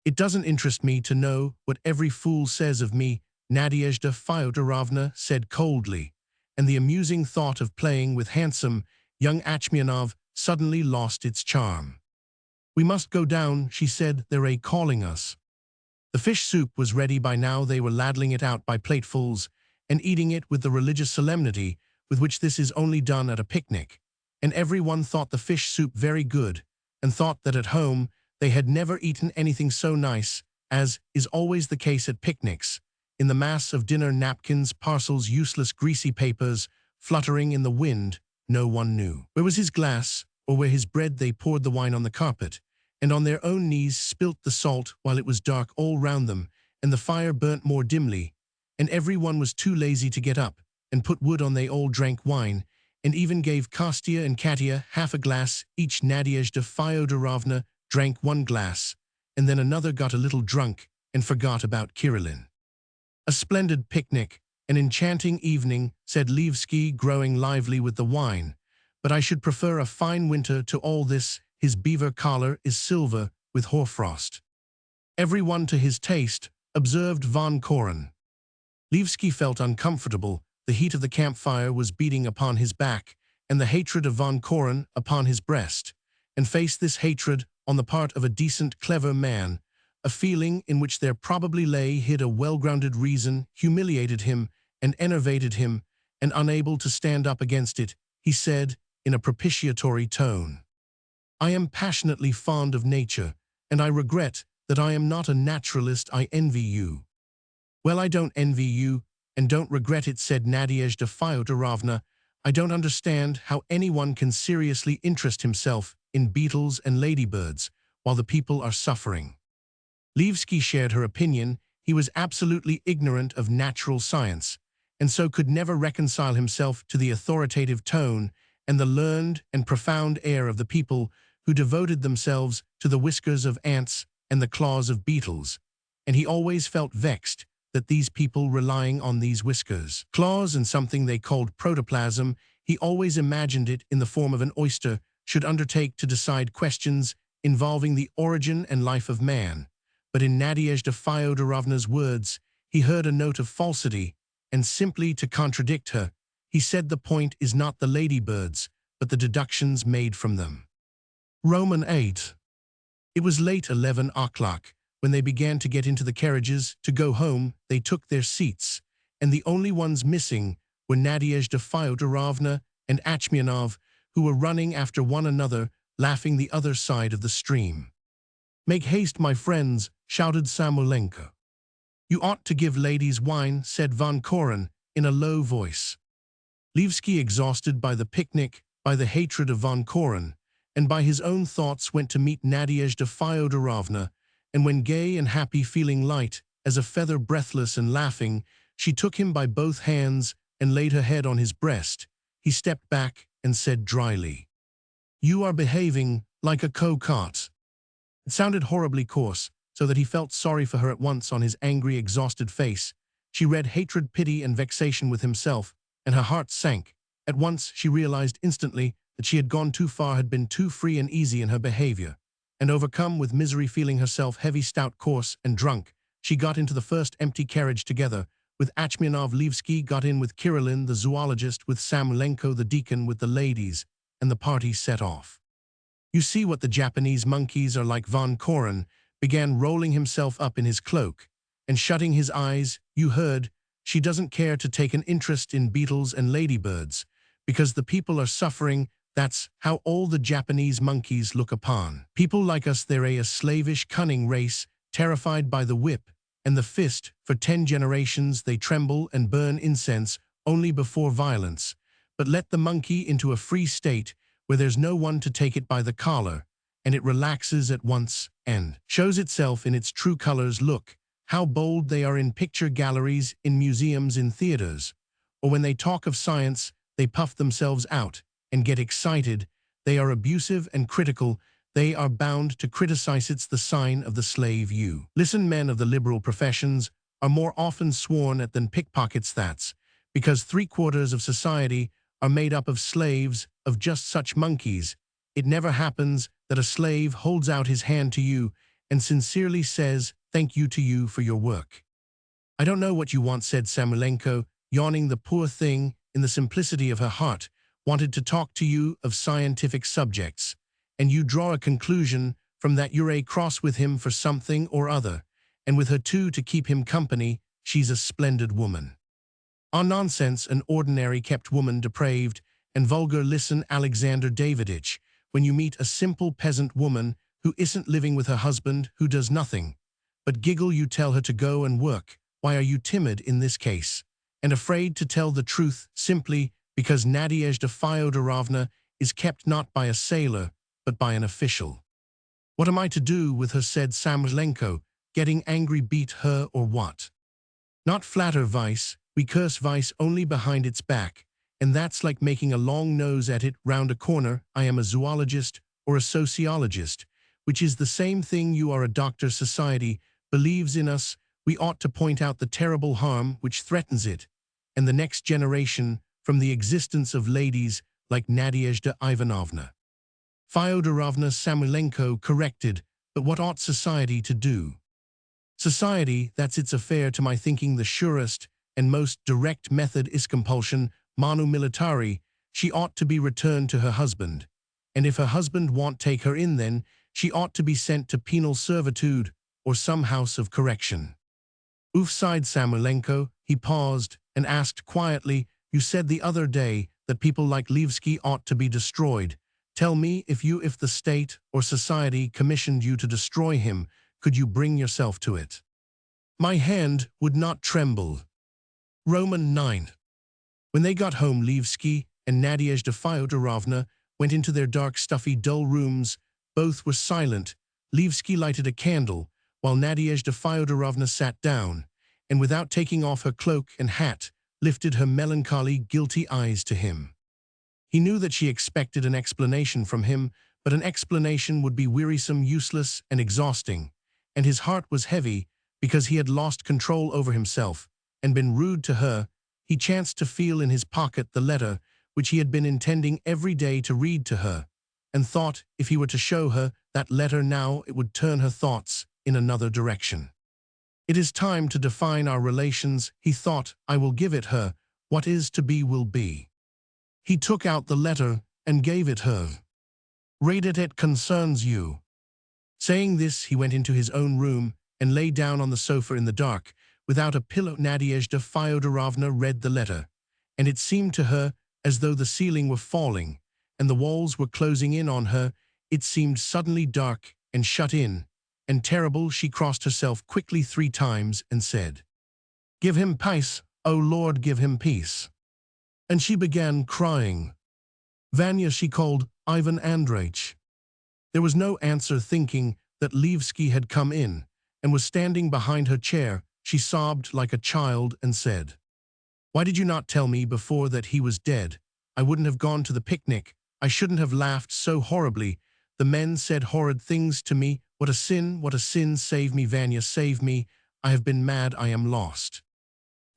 "It doesn't interest me to know what every fool says of me," Nadezhda Fyodorovna said coldly, and the amusing thought of playing with handsome young Achmianov suddenly lost its charm. "We must go down," she said, "they're calling us." The fish soup was ready by now. They were ladling it out by platefuls and eating it with the religious solemnity with which this is only done at a picnic, and everyone thought the fish soup very good, and thought that at home they had never eaten anything so nice. as is always the case at picnics, in the mass of dinner napkins, parcels, useless greasy papers, fluttering in the wind, no one knew. Where was his glass, or where his bread? They poured the wine on the carpet, and on their own knees spilt the salt while it was dark all round them, and the fire burnt more dimly, and every one was too lazy to get up and put wood on. They all drank wine, and even gave Kostya and Katya half a glass each. Nadezhda Fyodorovna drank one glass, and then another, got a little drunk, and forgot about Kirillin. A splendid picnic, an enchanting evening, said Levsky, growing lively with the wine, but I should prefer a fine winter to all this. His beaver collar is silver with hoarfrost. Every one to his taste, observed Von Koren. Levsky felt uncomfortable. The heat of the campfire was beating upon his back, and the hatred of Von Koren upon his breast, and faced this hatred on the part of a decent, clever man, a feeling in which there probably lay hid a well-grounded reason, humiliated him and enervated him, and unable to stand up against it, he said, in a propitiatory tone, "I am passionately fond of nature, and I regret that I am not a naturalist. I envy you." "Well, I don't envy you, and don't regret it," said Nadezhda Fyodorovna. "I don't understand how anyone can seriously interest himself in beetles and ladybirds while the people are suffering." Levsky shared her opinion. He was absolutely ignorant of natural science, and so could never reconcile himself to the authoritative tone and the learned and profound air of the people who devoted themselves to the whiskers of ants and the claws of beetles, and he always felt vexed that these people, relying on these whiskers, claws, and something they called protoplasm, he always imagined it in the form of an oyster, should undertake to decide questions involving the origin and life of man. But in Nadezhda Fyodorovna's words, he heard a note of falsity, and simply to contradict her, he said the point is not the ladybirds, but the deductions made from them. Roman 8. It was late 11 o'clock. When they began to get into the carriages to go home, they took their seats, and the only ones missing were Nadezhda Fyodorovna and Achmianov, who were running after one another, laughing the other side of the stream. "Make haste, my friends," shouted Samolenko. "You ought to give ladies wine," said Von Koren in a low voice. Levsky, exhausted by the picnic, by the hatred of Von Koren, and by his own thoughts, went to meet Nadezhda Fyodorovna, and when gay and happy, feeling light as a feather, breathless and laughing, she took him by both hands and laid her head on his breast, he stepped back and said dryly, "You are behaving like a coquette." It sounded horribly coarse, so that he felt sorry for her at once. On his angry, exhausted face, she read hatred, pity, and vexation with himself, and her heart sank. At once she realized instantly that she had gone too far, had been too free and easy in her behavior, and overcome with misery, feeling herself heavy, stout, coarse, and drunk, she got into the first empty carriage together with Achmianov. Levsky got in with Kirillin, the zoologist, with Samolenko, the deacon, with the ladies, and the party set off. "You see what the Japanese monkeys are like." Von Koren began rolling himself up in his cloak and shutting his eyes. "You heard, she doesn't care to take an interest in beetles and ladybirds, because the people are suffering. That's how all the Japanese monkeys look upon people like us. They're a slavish, cunning race, terrified by the whip and the fist. For 10 generations they tremble and burn incense only before violence. But let the monkey into a free state where there's no one to take it by the collar, and it relaxes at once and shows itself in its true colors. Look how bold they are in picture galleries, in museums, in theaters. Or when they talk of science, they puff themselves out and get excited. They are abusive and critical. They are bound to criticize. It's the sign of the slave. You listen, men of the liberal professions are more often sworn at than pickpockets. That's because 3/4 of society are made up of slaves, of just such monkeys. It never happens that a slave holds out his hand to you and sincerely says, "Thank you to you for your work." "I don't know what you want," said Samolenko, yawning. The poor thing, in the simplicity of her heart, wanted to talk to you of scientific subjects, and you draw a conclusion from that. You're cross with him for something or other, and with her too, to keep him company. She's a splendid woman. Ah, nonsense, an ordinary kept woman, depraved and vulgar. Listen, Alexander Daviditch, when you meet a simple peasant woman who isn't living with her husband, who does nothing But giggle you tell her to go and work. Why are you timid in this case? And afraid to tell the truth simply because Nadezhda Fyodorovna is kept not by a sailor, but by an official. What am I to do with her, said Samoylenko, getting angry, beat her or what? Not flatter vice, we curse vice only behind its back, and that's like making a long nose at it round a corner. I am a zoologist or a sociologist, which is the same thing. You are a doctor. Society believes in us. We ought to point out the terrible harm which threatens it, and the next generation, from the existence of ladies like Nadezhda Ivanovna. Fyodorovna Samoylenko corrected, but what ought society to do? Society, that's its affair. To my thinking, the surest and most direct method is compulsion, manu militari. She ought to be returned to her husband. And if her husband won't take her in, then she ought to be sent to penal servitude or some house of correction. Oof, sighed Samoylenko. He paused and asked quietly, you said the other day that people like Levsky ought to be destroyed. Tell me, if the state or society commissioned you to destroy him, could you bring yourself to it? My hand would not tremble. Roman 9. When they got home, Levsky and Nadezhda Fyodorovna went into their dark, stuffy, dull rooms. Both were silent. Levsky lighted a candle, while Nadezhda Fyodorovna sat down, and without taking off her cloak and hat, lifted her melancholy, guilty eyes to him. He knew that she expected an explanation from him, but an explanation would be wearisome, useless, and exhausting, and his heart was heavy because he had lost control over himself and been rude to her. He chanced to feel in his pocket the letter which he had been intending every day to read to her, and thought if he were to show her that letter now, it would turn her thoughts in another direction. It is time to define our relations, he thought. I will give it her. What is to be will be. He took out the letter and gave it her. Read it, it concerns you. Saying this, he went into his own room and lay down on the sofa in the dark, without a pillow. Nadezhda Fyodorovna read the letter, and it seemed to her as though the ceiling were falling and the walls were closing in on her. It seemed suddenly dark and shut in and terrible. She crossed herself quickly 3 times and said, Give him peace, O Lord, give him peace. And she began crying. Vanya, she called Ivan Andreich. There was no answer. Thinking that Levsky had come in and was standing behind her chair, she sobbed like a child and said, Why did you not tell me before that he was dead? I wouldn't have gone to the picnic. I shouldn't have laughed so horribly. The men said horrid things to me. What a sin, what a sin. Save me, Vanya, save me. I have been mad, I am lost.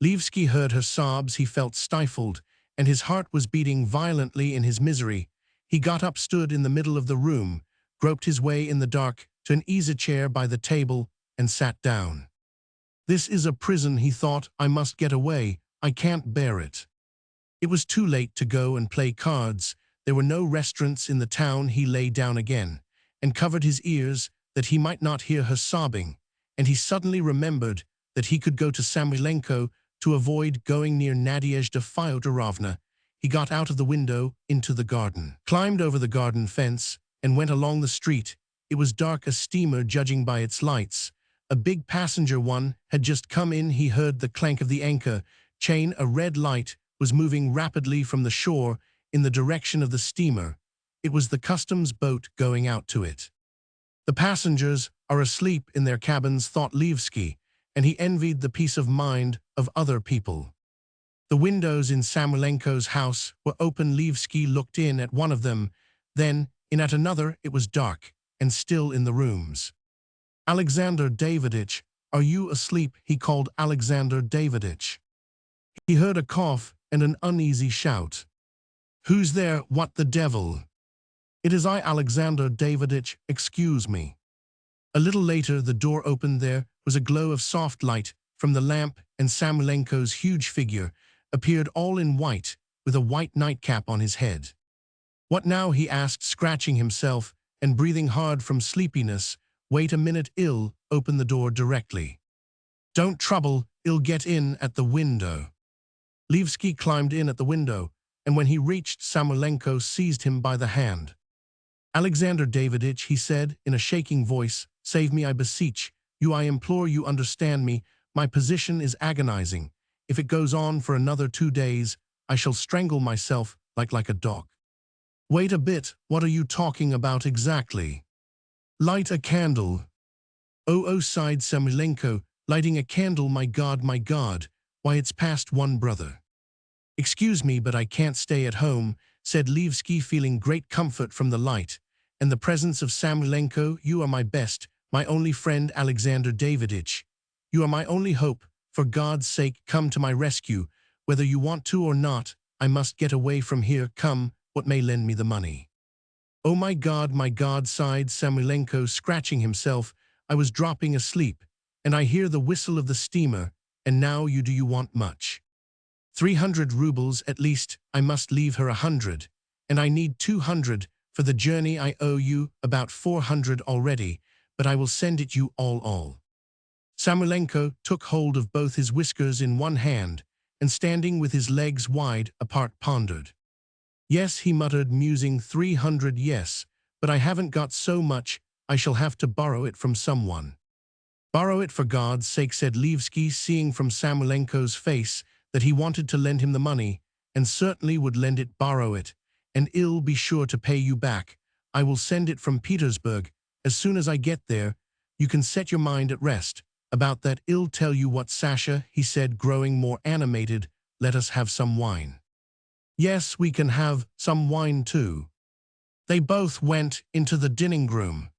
Levsky heard her sobs. He felt stifled, and his heart was beating violently in his misery. He got up, stood in the middle of the room, groped his way in the dark to an easy-chair by the table, and sat down. This is a prison, he thought. I must get away. I can't bear it. It was too late to go and play cards. There were no restaurants in the town. He lay down again and covered his ears that he might not hear her sobbing, and he suddenly remembered that he could go to Samoylenko to avoid going near Nadezhda Fyodorovna. He got out of the window into the garden, climbed over the garden fence, and went along the street. It was dark. A steamer, judging by its lights, a big passenger one, had just come in. He heard the clank of the anchor chain. A red light was moving rapidly from the shore in the direction of the steamer. It was the customs boat going out to it. The passengers are asleep in their cabins, thought Levsky, and he envied the peace of mind of other people. The windows in Samoylenko's house were open. Levsky looked in at one of them, then in at another. It was dark and still in the rooms. Alexander Daviditch, are you asleep? He called Alexander Daviditch. He heard a cough and an uneasy shout. Who's there? What the devil? It is I, Alexander Daviditch. Excuse me. A little later, the door opened. There was a glow of soft light from the lamp, and Samoylenko's huge figure appeared, all in white, with a white nightcap on his head. What now? He asked, scratching himself and breathing hard from sleepiness. Wait a minute. I'll open the door directly. Don't trouble, I'll get in at the window. Levsky climbed in at the window, and when he reached, Samoylenko seized him by the hand. Alexander Daviditch, he said in a shaking voice, save me, I beseech. I implore you understand me. My position is agonizing. If it goes on for another 2 days, I shall strangle myself like a dog. Wait a bit, what are you talking about exactly? Light a candle. Oh, sighed Samoylenko, lighting a candle, my God, why it's past one, brother. Excuse me, but I can't stay at home, said Levsky, feeling great comfort from the light and the presence of Samoylenko. You are my best, my only friend, Alexander Daviditch. You are my only hope. For God's sake, come to my rescue. Whether you want to or not, I must get away from here. Come, what may lend me the money? Oh my God, sighed Samoylenko, scratching himself. I was dropping asleep, and I hear the whistle of the steamer, and now do you want much? 300 rubles at least. I must leave her 100, and I need 200 for the journey. I owe you about 400 already, but I will send it you all. Samoylenko took hold of both his whiskers in one hand, and standing with his legs wide apart pondered. Yes, he muttered, musing, 300, yes, but I haven't got so much. I shall have to borrow it from someone. Borrow it, for God's sake, said Levsky, seeing from Samoylenko's face that he wanted to lend him the money, and certainly would lend it. Borrow it, and I'll be sure to pay you back. I will send it from Petersburg. As soon as I get there, you can set your mind at rest. About that, I'll tell you what, Sasha, he said, growing more animated, let us have some wine. Yes, we can have some wine too. They both went into the dining room.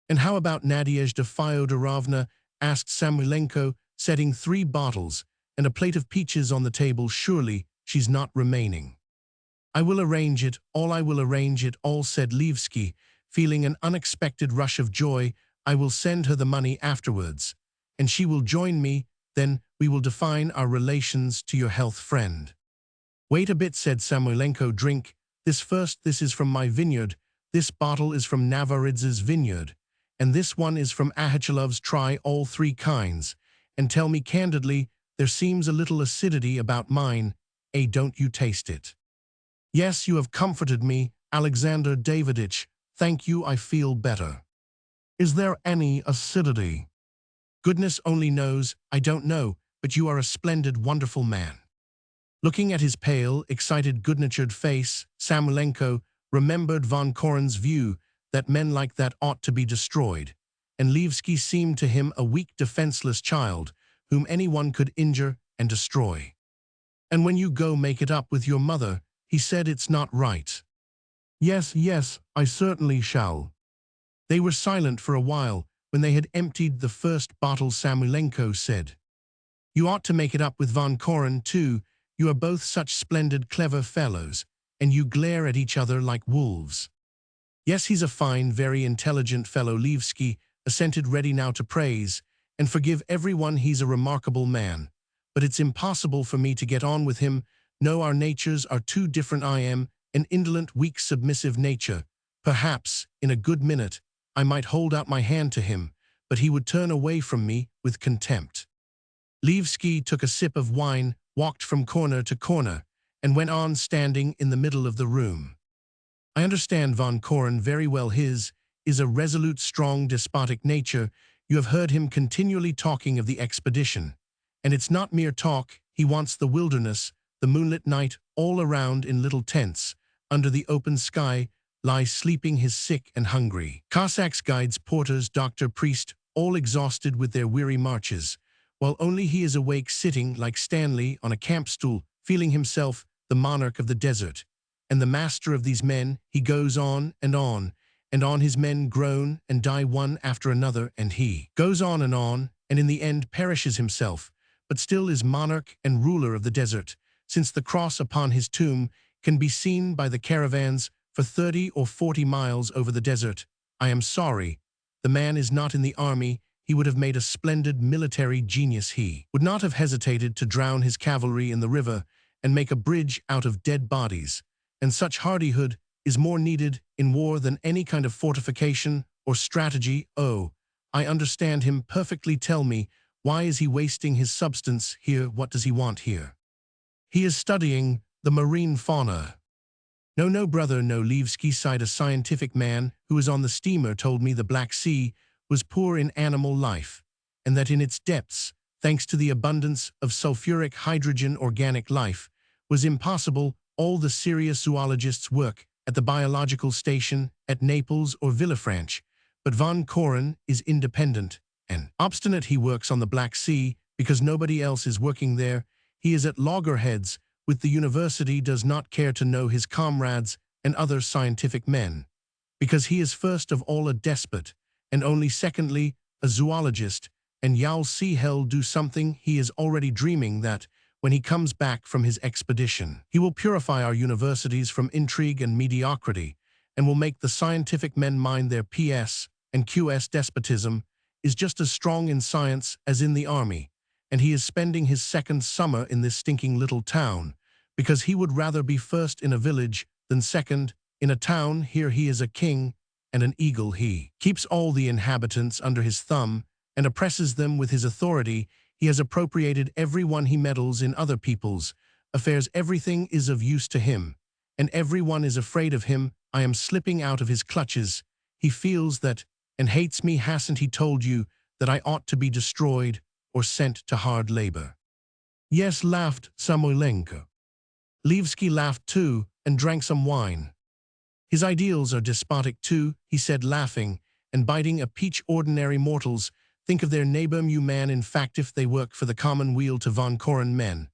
And how about Nadezhda Fyodorovna? Asked Samoylenko, setting 3 bottles and a plate of peaches on the table. Surely she's not remaining. I will arrange it all, said Levsky, feeling an unexpected rush of joy. I will send her the money afterwards, and she will join me. Then we will define our relations. To your health, friend. Wait a bit, said Samoylenko. Drink this first. This is from my vineyard. This bottle is from Navaridz's vineyard, and this one is from Ahachilov's. Try all 3 kinds, and tell me candidly. There seems a little acidity about mine. Don't you taste it? Yes, you have comforted me, Alexander Daviditch. Thank you, I feel better. Is there any acidity? Goodness only knows. I don't know, but you are a splendid, wonderful man. Looking at his pale, excited, good-natured face, Samoylenko remembered von Koren's view that men like that ought to be destroyed, and Levsky seemed to him a weak, defenseless child whom anyone could injure and destroy. And when you go make it up with your mother, he said, it's not right. Yes, I certainly shall. They were silent for a while. When they had emptied the first bottle, Samoylenko said, You ought to make it up with von Koren too. You are both such splendid, clever fellows, and you glare at each other like wolves. Yes, he's a fine, very intelligent fellow, Levsky assented, ready now to praise and forgive everyone. He's a remarkable man, but it's impossible for me to get on with him. No, our natures are too different. I am an indolent, weak, submissive nature. Perhaps, in a good minute, I might hold out my hand to him, but he would turn away from me with contempt. Levsky took a sip of wine, walked from corner to corner, and went on, standing in the middle of the room. I understand von Koren very well. His is a resolute, strong, despotic nature. You have heard him continually talking of the expedition. And it's not mere talk. He wants the wilderness, the moonlit night, all around in little tents, under the open sky, lie sleeping his sick and hungry Cossacks, guides, porters, doctor, priest, all exhausted with their weary marches, while only he is awake, sitting like Stanley on a camp stool, feeling himself the monarch of the desert, and the master of these men. He goes on, and on his men groan and die one after another, and he goes on, and in the end perishes himself, but still is monarch and ruler of the desert, since the cross upon his tomb can be seen by the caravans for 30 or 40 miles over the desert. I am sorry, the man is not in the army. He would have made a splendid military genius. He would not have hesitated to drown his cavalry in the river and make a bridge out of dead bodies, and such hardihood is more needed in war than any kind of fortification or strategy. Oh, I understand him perfectly. Tell me, why is he wasting his substance here? What does he want here? He is studying the marine fauna. No, brother, no. Levsky sighed. A scientific man who was on the steamer told me the Black Sea was poor in animal life, and that in its depths, thanks to the abundance of sulfuric hydrogen organic life, was impossible all the serious zoologists' work at the biological station at Naples or Villafranche, but Van Coren is independent and obstinate. He works on the Black Sea because nobody else is working there. He is at loggerheads with the university, does not care to know his comrades and other scientific men, because he is first of all a despot, and only secondly a zoologist, and you'll see he'll do something. He is already dreaming that, when he comes back from his expedition, he will purify our universities from intrigue and mediocrity, and will make the scientific men mind their PS and QS. Despotism is just as strong in science as in the army, and he is spending his second summer in this stinking little town, because he would rather be first in a village than second in a town. Here he is a king and an eagle. He keeps all the inhabitants under his thumb and oppresses them with his authority. He has appropriated everyone he meddles in other people's affairs. Everything is of use to him, and everyone is afraid of him. I am slipping out of his clutches. He feels that and hates me. Hasn't he told you that I ought to be destroyed or sent to hard labor? Yes, laughed Samoylenko. Levsky laughed too and drank some wine. His ideals are despotic too, he said, laughing and biting a peach. Ordinary mortals think of their neighbor. You man, in fact, if they work for the common weal to Van Coren, men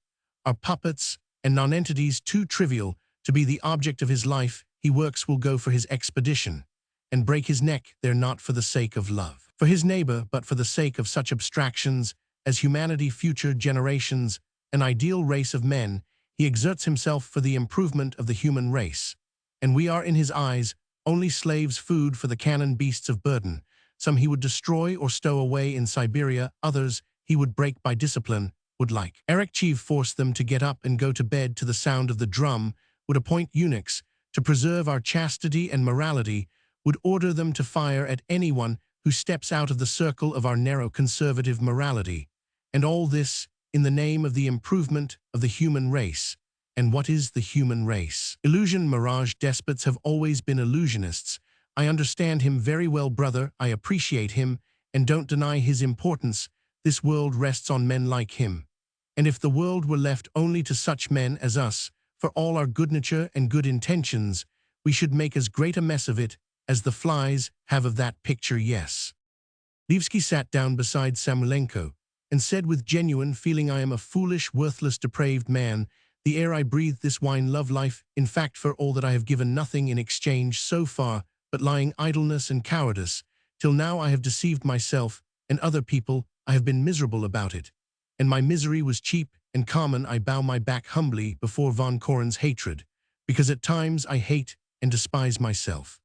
are puppets and non-entities too trivial to be the object of his life. He works will go for his expedition and break his neck there, not for the sake of love for his neighbor, but for the sake of such abstractions as humanity, future generations, an ideal race of men. He exerts himself for the improvement of the human race, and we are in his eyes only slaves, food for the cannon beasts of burden. Some he would destroy or stow away in Siberia, others he would break by discipline, would like Arakcheev force them to get up and go to bed to the sound of the drum, would appoint eunuchs to preserve our chastity and morality, would order them to fire at anyone who steps out of the circle of our narrow conservative morality. And all this in the name of the improvement of the human race. And what is the human race? Illusion. Mirage. Despots have always been illusionists. I understand him very well, brother. I appreciate him and don't deny his importance. This world rests on men like him. And if the world were left only to such men as us, for all our good nature and good intentions, we should make as great a mess of it as the flies have of that picture. Yes. Levsky sat down beside Samoylenko and said with genuine feeling, I am a foolish, worthless, depraved man. The air I breathe, this wine, love, life, in fact, for all that I have given nothing in exchange so far but lying, idleness, and cowardice. Till now I have deceived myself and other people. I have been miserable about it, and my misery was cheap and common. I bow my back humbly before Van Coren's hatred, because at times I hate and despise myself.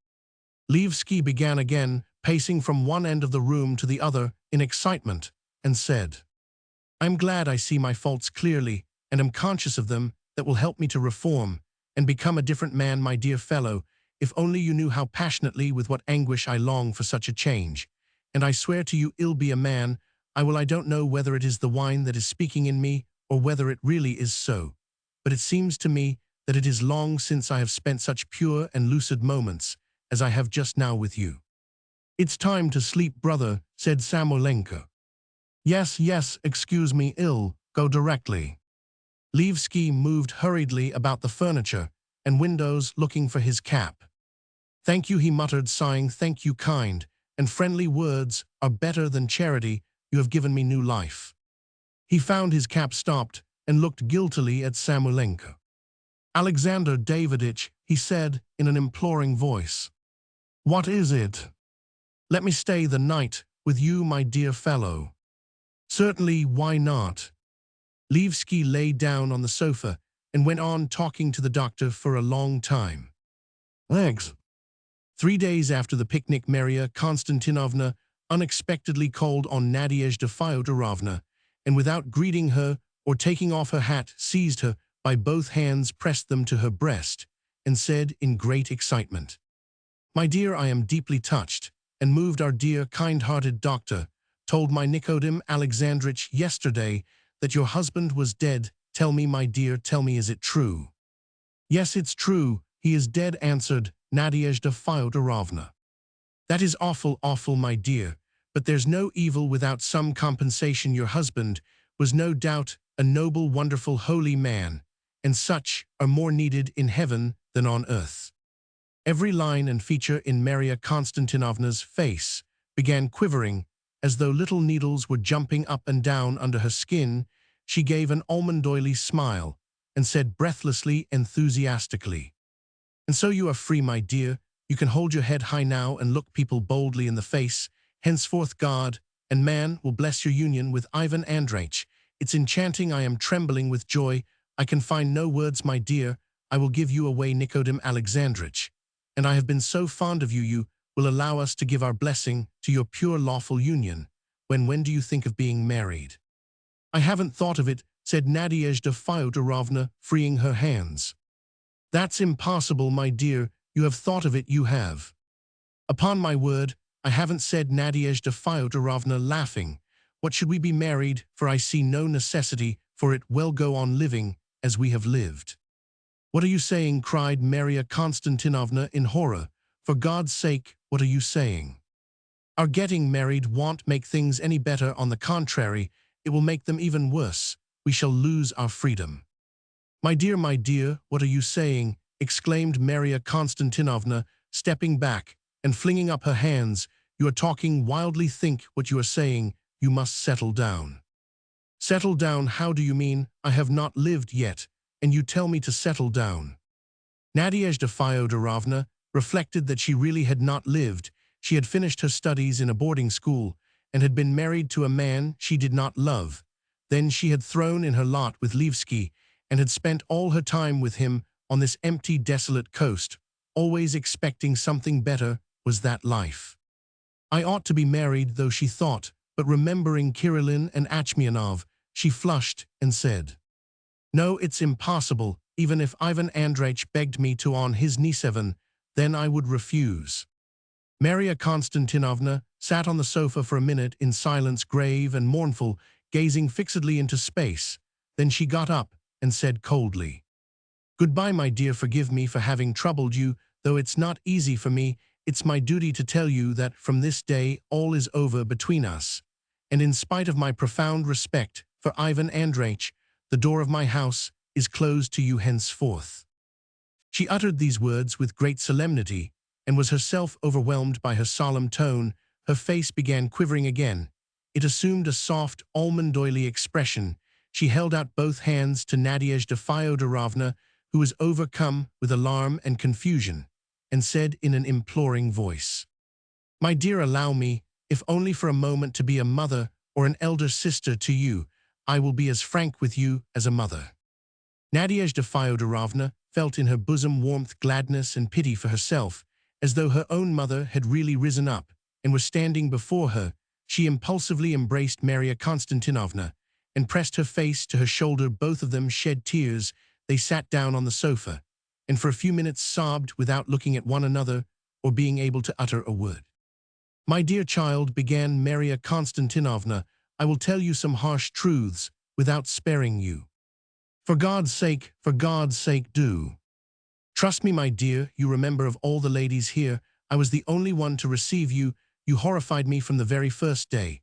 Levsky began again, pacing from one end of the room to the other in excitement, and said, I am glad I see my faults clearly and am conscious of them. That will help me to reform and become a different man, my dear fellow. If only you knew how passionately, with what anguish I long for such a change. And I swear to you, I'll be a man. I don't know whether it is the wine that is speaking in me or whether it really is so. But it seems to me that it is long since I have spent such pure and lucid moments as I have just now with you. It's time to sleep, brother, said Samoylenko. Yes, yes, excuse me, I'll go directly. Levsky moved hurriedly about the furniture and windows looking for his cap. Thank you, he muttered, sighing. Thank you, kind and friendly words are better than charity. You have given me new life. He found his cap, stopped, and looked guiltily at Samoylenko. Alexander Daviditch, he said in an imploring voice. What is it? Let me stay the night with you, my dear fellow. Certainly, why not? Levsky lay down on the sofa and went on talking to the doctor for a long time. Thanks. 3 days after the picnic, Maria Konstantinovna unexpectedly called on Nadezhda Fyodorovna, and without greeting her or taking off her hat, seized her by both hands, pressed them to her breast, and said in great excitement, My dear, I am deeply touched and moved. Our dear, kind-hearted doctor told my Nikodem Alexandrich yesterday that your husband was dead. Tell me, my dear, tell me, is it true? Yes, it's true. He is dead, answered Nadezhda Fyodorovna. That is awful, awful, my dear. But there's no evil without some compensation. Your husband was no doubt a noble, wonderful, holy man, and such are more needed in heaven than on earth." Every line and feature in Maria Konstantinovna's face began quivering, as though little needles were jumping up and down under her skin. She gave an almond oily smile and said breathlessly, enthusiastically, "And so you are free, my dear. You can hold your head high now and look people boldly in the face. Henceforth God and man will bless your union with Ivan Andreich. It's enchanting. I am trembling with joy. I can find no words, my dear. I will give you away, Nikodem Alexandrich. And I have been so fond of you, you will allow us to give our blessing to your pure lawful union. When do you think of being married?" "I haven't thought of it," said Nadezhda Fyodorovna, freeing her hands. "That's impossible, my dear. You have thought of it, you have." "Upon my word, I haven't," said Nadezhda Fyodorovna, laughing. "What should we be married for? I see no necessity for it. Well, go on living as we have lived." "What are you saying?" cried Maria Konstantinovna in horror. "For God's sake, what are you saying? Our getting married won't make things any better. On the contrary, it will make them even worse. We shall lose our freedom." My dear, what are you saying?" exclaimed Maria Konstantinovna, stepping back and flinging up her hands. "You are talking wildly. Think what you are saying. You must settle down." "Settle down? How do you mean? I have not lived yet, and you tell me to settle down." Nadezhda Fyodorovna reflected that she really had not lived. She had finished her studies in a boarding school and had been married to a man she did not love. Then she had thrown in her lot with Levsky and had spent all her time with him on this empty, desolate coast, always expecting something better. Was that life? "I ought to be married, though," she thought, but remembering Kirillin and Achmianov, she flushed and said, "No, it's impossible. Even if Ivan Andreich begged me to on his Nisevan, then I would refuse." Maria Konstantinovna sat on the sofa for a minute in silence, grave and mournful, gazing fixedly into space. Then she got up and said coldly, "Goodbye, my dear. Forgive me for having troubled you, though it's not easy for me. It's my duty to tell you that from this day all is over between us. And in spite of my profound respect for Ivan Andreich, the door of my house is closed to you henceforth." She uttered these words with great solemnity, and was herself overwhelmed by her solemn tone. Her face began quivering again. It assumed a soft, almond-oily expression. She held out both hands to Nadezhda Fyodorovna, who was overcome with alarm and confusion, and said in an imploring voice, "My dear, allow me, if only for a moment, to be a mother or an elder sister to you. I will be as frank with you as a mother." Nadezhda Fyodorovna felt in her bosom warmth, gladness, and pity for herself, as though her own mother had really risen up and was standing before her. She impulsively embraced Maria Konstantinovna and pressed her face to her shoulder. Both of them shed tears. They sat down on the sofa, and for a few minutes sobbed without looking at one another or being able to utter a word. "My dear child," began Maria Konstantinovna, "I will tell you some harsh truths without sparing you. For God's sake, do. Trust me, my dear. You remember, of all the ladies here, I was the only one to receive you. You horrified me from the very first day.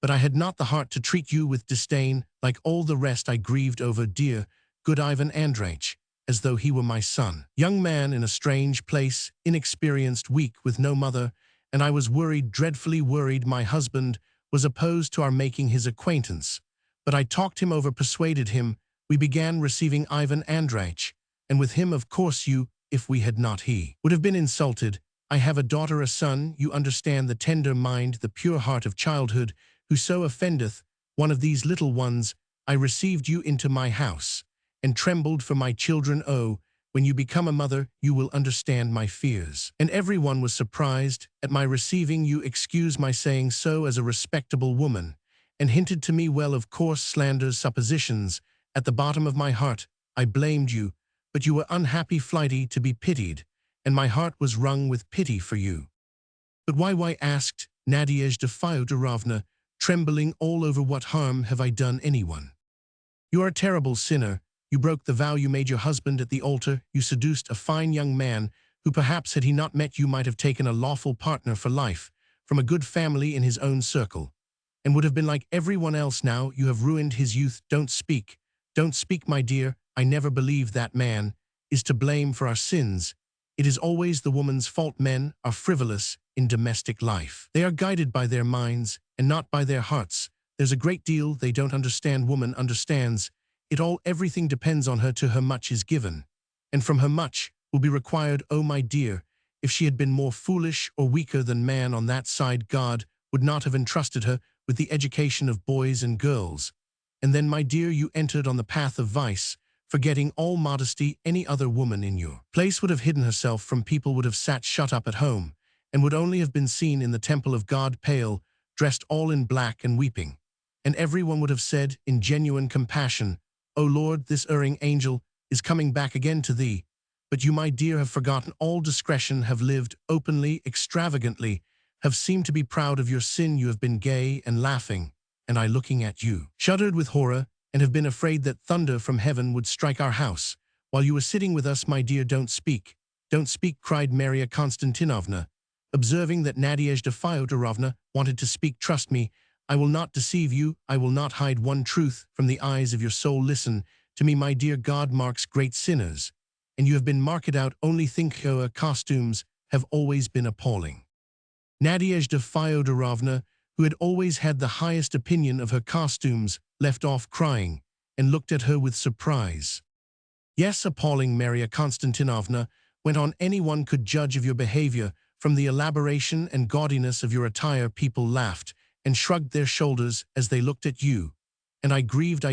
But I had not the heart to treat you with disdain. Like all the rest, I grieved over dear, good Ivan Andreich, as though he were my son. Young man in a strange place, inexperienced, weak, with no mother, and I was worried, dreadfully worried. My husband was opposed to our making his acquaintance, but I talked him over, persuaded him. We began receiving Ivan Andreich, and with him, of course, you, if we had not, he would have been insulted. I have a daughter, a son. You understand the tender mind, the pure heart of childhood, who so offendeth one of these little ones. I received you into my house, and trembled for my children. Oh, when you become a mother, you will understand my fears. And everyone was surprised at my receiving you. Excuse my saying so, as a respectable woman, and hinted to me, well, of course, slanders, suppositions. At the bottom of my heart, I blamed you, but you were unhappy, flighty, to be pitied, and my heart was wrung with pity for you." "But why?" asked Nadezhda Fyodorovna, trembling all over. "What harm have I done anyone?" "You are a terrible sinner. You broke the vow you made your husband at the altar. You seduced a fine young man who, perhaps, had he not met you, might have taken a lawful partner for life. from a good family in his own circle, and would have been like everyone else now. You have ruined his youth. Don't speak, my dear. I never believed that man is to blame for our sins. It is always the woman's fault. Men are frivolous in domestic life. They are guided by their minds and not by their hearts. There's a great deal they don't understand. Woman understands it all. Everything depends on her. To her much is given, and from her much will be required. Oh, my dear, if she had been more foolish or weaker than man on that side, God would not have entrusted her with the education of boys and girls. And then, my dear, you entered on the path of vice, forgetting all modesty. Any other woman in your place would have hidden herself from people, would have sat shut up at home, and would only have been seen in the temple of God, pale, dressed all in black and weeping. And everyone would have said, in genuine compassion, O Lord, this erring angel is coming back again to thee. But you, my dear, have forgotten all discretion, have lived openly, extravagantly, have seemed to be proud of your sin. You have been gay and laughing, and I, looking at you, shuddered with horror, and have been afraid that thunder from heaven would strike our house, while you were sitting with us. My dear, don't speak, cried Maria Konstantinovna, observing that Nadezhda Fyodorovna wanted to speak. Trust me, I will not deceive you. I will not hide one truth from the eyes of your soul. Listen to me, my dear. God marks great sinners, and you have been marked out. Only think, your costumes have always been appalling. Nadezhda Fyodorovna, who had always had the highest opinion of her costumes, left off crying and looked at her with surprise. Yes, appalling, Maria Konstantinovna went on. Anyone could judge of your behavior from the elaboration and gaudiness of your attire. People laughed and shrugged their shoulders as they looked at you. And I grieved,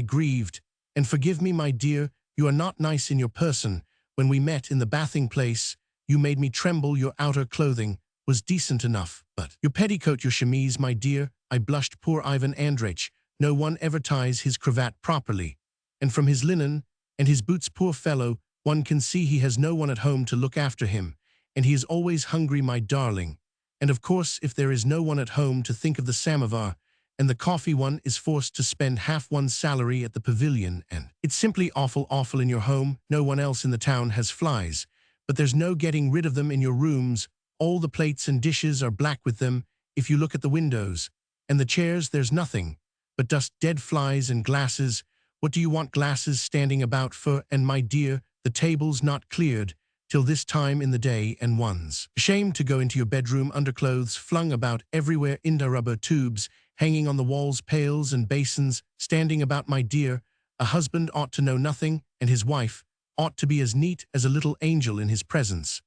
and forgive me, my dear, you are not nice in your person. When we met in the bathing place, you made me tremble. Your outer clothing was decent enough, but your petticoat, your chemise, my dear, I blushed. Poor Ivan Andreich, no one ever ties his cravat properly. And from his linen and his boots, poor fellow, one can see he has no one at home to look after him, and he is always hungry, my darling. And of course, if there is no one at home to think of the samovar and the coffee, one is forced to spend half one's salary at the pavilion, and it's simply awful in your home. No one else in the town has flies, but there's no getting rid of them. In your rooms, all the plates and dishes are black with them. If you look at the windows and the chairs, there's nothing but dust, dead flies and glasses. What do you want glasses standing about for? And my dear, the table's not cleared till this time in the day, and one's ashamed to go into your bedroom. Underclothes flung about everywhere, india rubber tubes hanging on the walls, pails and basins standing about. My dear, a husband ought to know nothing, and his wife ought to be as neat as a little angel in his presence.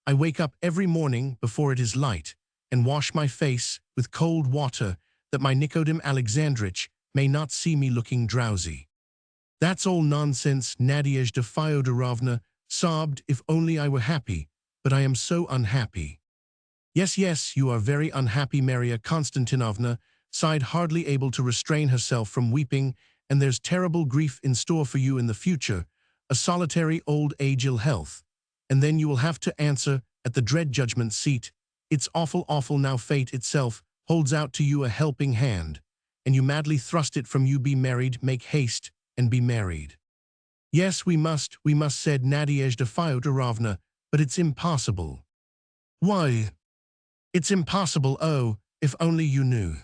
I wake up every morning before it is light and wash my face with cold water that my Nicodim Alexandrich may not see me looking drowsy. That's all nonsense, Nadezhda Fyodorovna sobbed. If only I were happy, but I am so unhappy. Yes, you are very unhappy, Maria Konstantinovna sighed, hardly able to restrain herself from weeping, and there's terrible grief in store for you in the future, a solitary old age, ill health. And then you will have to answer at the dread judgment seat. It's awful now. Fate itself holds out to you a helping hand, and you madly thrust it from you. Be married, make haste, and be married. Yes, we must, said Nadezhda Fyodorovna, but it's impossible. Why? It's impossible. Oh, if only you knew.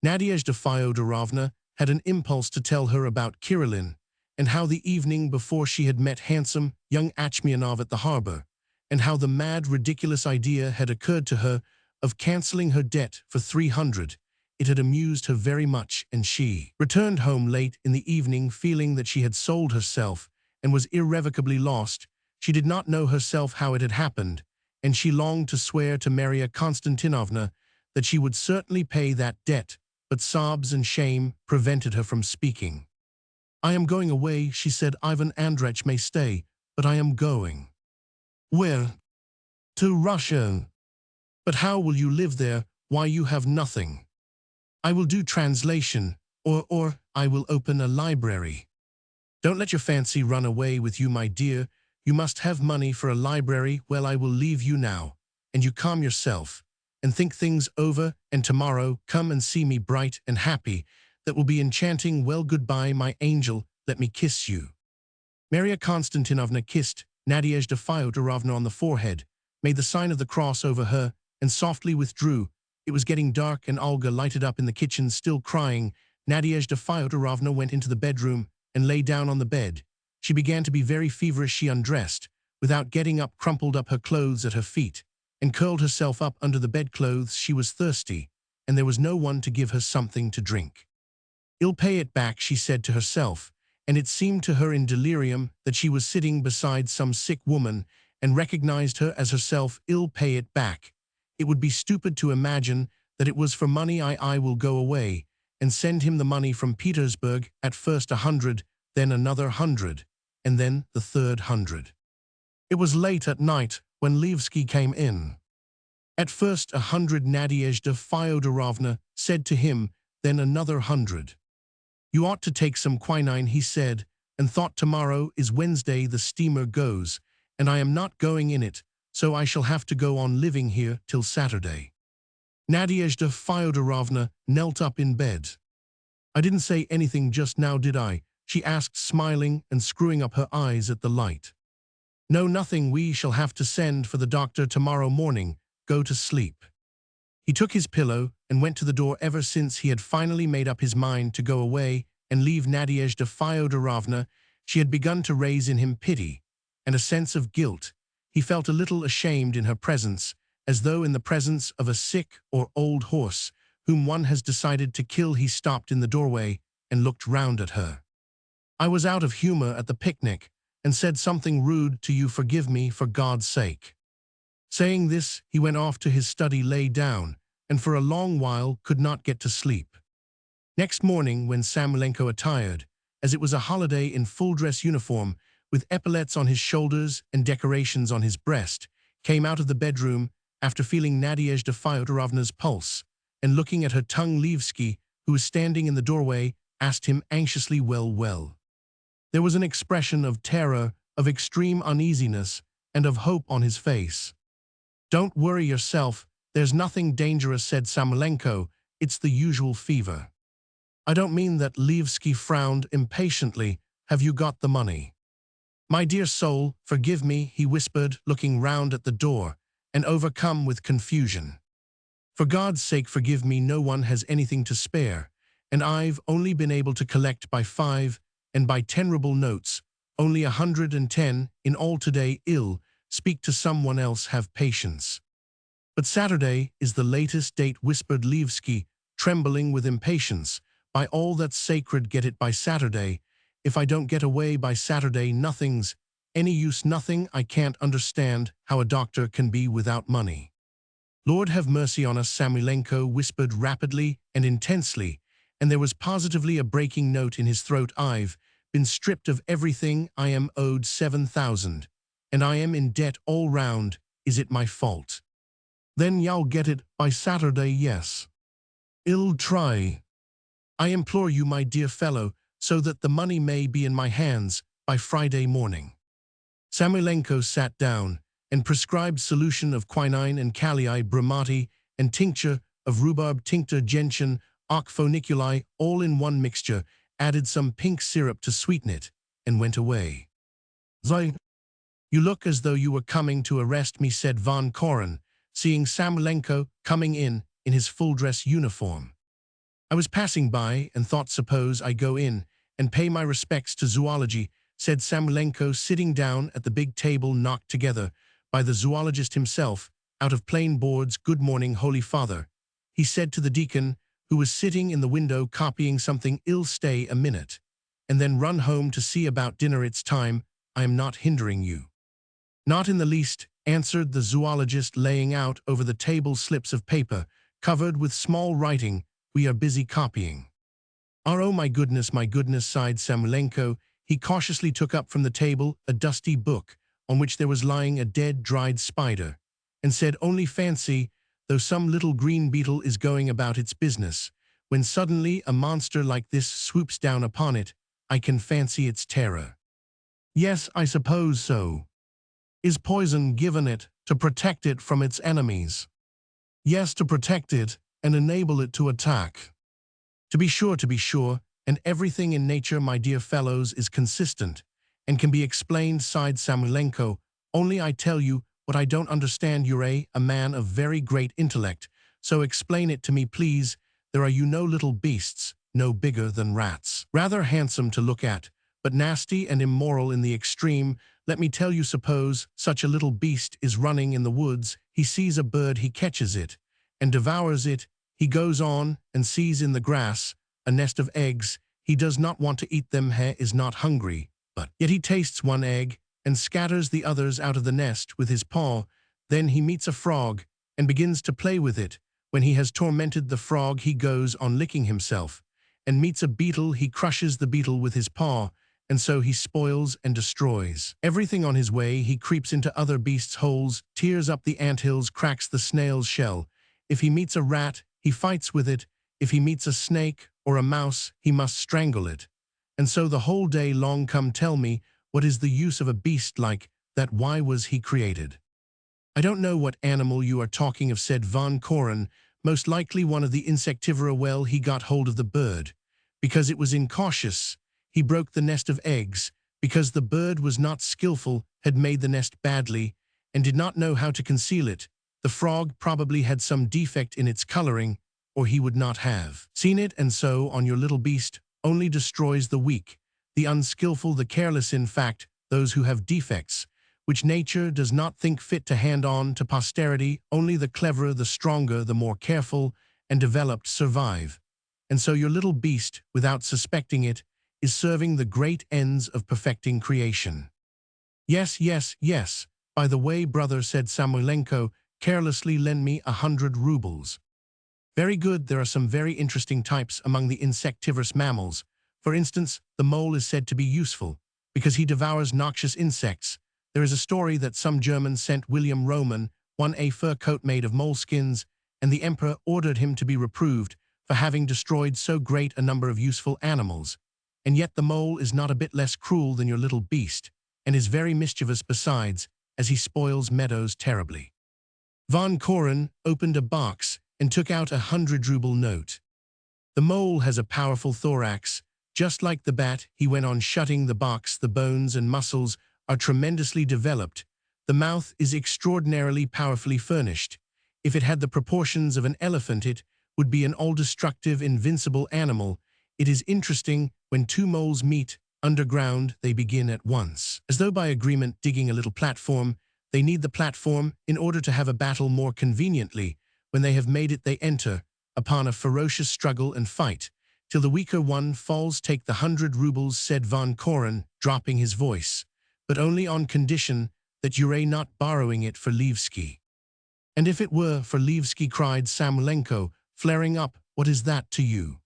Nadezhda Fyodorovna had an impulse to tell her about Kirillin, and how the evening before she had met handsome young Achmianov at the harbor, and how the mad, ridiculous idea had occurred to her of canceling her debt for 300. It had amused her very much, and she returned home late in the evening feeling that she had sold herself and was irrevocably lost. She did not know herself how it had happened, and she longed to swear to Maria Konstantinovna that she would certainly pay that debt, but sobs and shame prevented her from speaking. I am going away, she said. Ivan Andreich may stay, but I am going. Where? To Russia. But how will you live there? Why, you have nothing. I will do translation, or I will open a library. Don't let your fancy run away with you, my dear. You must have money for a library. Well, I will leave you now, and you calm yourself, and think things over, and tomorrow come and see me bright and happy. That will be enchanting. Well, goodbye, my angel. Let me kiss you. Maria Konstantinovna kissed Nadezhda Fyodorovna on the forehead, made the sign of the cross over her, and softly withdrew. It was getting dark and Olga, lighted up in the kitchen, still crying. Nadezhda Fyodorovna went into the bedroom and lay down on the bed. She began to be very feverish. She undressed, without getting up, crumpled up her clothes at her feet, and curled herself up under the bedclothes. She was thirsty, and there was no one to give her something to drink. "I'll pay it back," she said to herself, and it seemed to her in delirium that she was sitting beside some sick woman and recognized her as herself. "I'll pay it back. It would be stupid to imagine that it was for money. I will go away and send him the money from Petersburg, at first 100, then another 100, and then the third 100. It was late at night when Levsky came in. At first 100, Nadezhda Fyodorovna said to him, then another 100. "You ought to take some quinine," he said, and thought, "Tomorrow is Wednesday, the steamer goes, and I am not going in it, so I shall have to go on living here till Saturday." Nadezhda Fyodorovna knelt up in bed. "I didn't say anything just now, did I?" she asked, smiling and screwing up her eyes at the light. "No, nothing. We shall have to send for the doctor tomorrow morning. Go to sleep." He took his pillow and went to the door. Ever since he had finally made up his mind to go away and leave Nadezhda Fyodorovna, she had begun to raise in him pity and a sense of guilt. He felt a little ashamed in her presence, as though in the presence of a sick or old horse whom one has decided to kill. He stopped in the doorway and looked round at her. "I was out of humor at the picnic and said something rude to you. Forgive me, for God's sake." Saying this, he went off to his study, lay down, and for a long while could not get to sleep. Next morning, when Samoylenko, attired, as it was a holiday, in full-dress uniform, with epaulets on his shoulders and decorations on his breast, came out of the bedroom, after feeling Nadezhda Fyodorovna's pulse and looking at her tongue, Levsky, who was standing in the doorway, asked him anxiously, well. There was an expression of terror, of extreme uneasiness, and of hope on his face. "Don't worry yourself, there's nothing dangerous," said Samoylenko. "It's the usual fever." "I don't mean that." Levsky frowned impatiently. "Have you got the money?" "My dear soul, forgive me," he whispered, looking round at the door, and overcome with confusion. "For God's sake, forgive me. No one has anything to spare, and I've only been able to collect by 5 and by 10 ruble notes, only 110 in all today. Speak to someone else, have patience." "But Saturday is the latest date," whispered Levsky, trembling with impatience. "By all that's sacred, get it by Saturday. If I don't get away by Saturday, nothing's any use. Nothing. I can't understand how a doctor can be without money." "Lord have mercy on us," Samoylenko whispered rapidly and intensely, and there was positively a breaking note in his throat. "I've been stripped of everything. I am owed 7,000, and I am in debt all round. Is it my fault?" "Then you'll get it by Saturday." "Yes, I'll try. I implore you, my dear fellow, so that the money may be in my hands by Friday morning." Samoylenko sat down and prescribed solution of quinine and kali bromati and tincture of rhubarb, tincture gentian, foniculi, all in one mixture, added some pink syrup to sweeten it, and went away. "Zai, you look as though you were coming to arrest me," said Von Koren, seeing Samoylenko coming in his full-dress uniform. "I was passing by and thought, suppose I go in and pay my respects to zoology," said Samoylenko, sitting down at the big table knocked together by the zoologist himself out of plain boards. "Good morning, Holy Father," he said to the deacon, who was sitting in the window copying something. "I'll stay a minute, and then run home to see about dinner. It's time. I am not hindering you." "Not in the least," answered the zoologist, laying out over the table slips of paper covered with small writing. "We are busy copying." Oh, my goodness," sighed Samoylenko. He cautiously took up from the table a dusty book on which there was lying a dead, dried spider, and said, "Only fancy, though some little green beetle is going about its business, when suddenly a monster like this swoops down upon it, I can fancy its terror." "Yes, I suppose so." "Is poison given it to protect it from its enemies?" "Yes, to protect it and enable it to attack." To be sure, and everything in nature, my dear fellows, is consistent and can be explained," sighed Samoylenko. "Only I tell you what I don't understand. You're a man of very great intellect, So explain it to me, please. There are no little beasts, no bigger than rats. Rather handsome to look at, but nasty and immoral in the extreme. Let me tell you, suppose such a little beast is running in the woods, he sees a bird, he catches it, and devours it. He goes on and sees in the grass a nest of eggs. He does not want to eat them, he is not hungry, but yet he tastes one egg and scatters the others out of the nest with his paw. Then he meets a frog and begins to play with it. When he has tormented the frog, he goes on licking himself, and meets a beetle, he crushes the beetle with his paw, and so he spoils and destroys everything on his way. He creeps into other beasts' holes, tears up the anthills, cracks the snail's shell. If he meets a rat, he fights with it. If he meets a snake or a mouse, he must strangle it. And so the whole day long. Come, tell me, what is the use of a beast like that? Why was he created? I don't know what animal you are talking of, said Von Koren. Most likely one of the insectivora. Well, he got hold of the bird because it was incautious. He broke the nest of eggs because the bird was not skillful, had made the nest badly, and did not know how to conceal it. The frog probably had some defect in its coloring, or he would not have seen it, and so on. Your little beast only destroys the weak, the unskillful, the careless, in fact, those who have defects, which nature does not think fit to hand on to posterity. Only the cleverer, the stronger, the more careful and developed survive. And so your little beast, without suspecting it, is serving the great ends of perfecting creation. Yes, yes, yes. By the way, brother, said Samoylenko carelessly, lend me 100 rubles. Very good. There are some very interesting types among the insectivorous mammals. For instance, the mole is said to be useful because he devours noxious insects. There is a story that some Germans sent William Roman a fur coat made of moleskins, and the emperor ordered him to be reproved for having destroyed so great a number of useful animals. And yet the mole is not a bit less cruel than your little beast, and is very mischievous besides, as he spoils meadows terribly. Von Koren opened a box and took out 100-ruble note. The mole has a powerful thorax, just like the bat. He went on, shutting the box. The bones and muscles are tremendously developed. The mouth is extraordinarily powerfully furnished. If it had the proportions of an elephant, it would be an all-destructive, invincible animal. It is interesting, when two moles meet underground, they begin at once, as though by agreement, digging a little platform. They need the platform in order to have a battle more conveniently. When they have made it, they enter upon a ferocious struggle and fight, till the weaker one falls. Take the 100 rubles, said Von Koren, dropping his voice, but only on condition that you're not borrowing it for Levski. And if it were for Levski, cried Samoylenko, flaring up, what is that to you?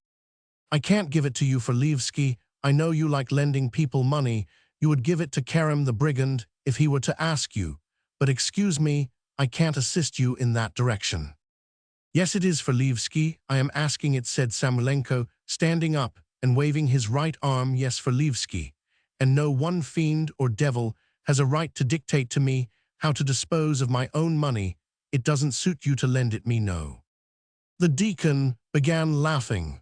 I can't give it to you for Levski. I know you like lending people money. You would give it to Karam the brigand if he were to ask you. But excuse me, I can't assist you in that direction. Yes, it is for Levski. I am asking it, said Samoylenko, standing up and waving his right arm. Yes, for Levski. And no one fiend or devil has a right to dictate to me how to dispose of my own money. It doesn't suit you to lend it me, no. The deacon began laughing.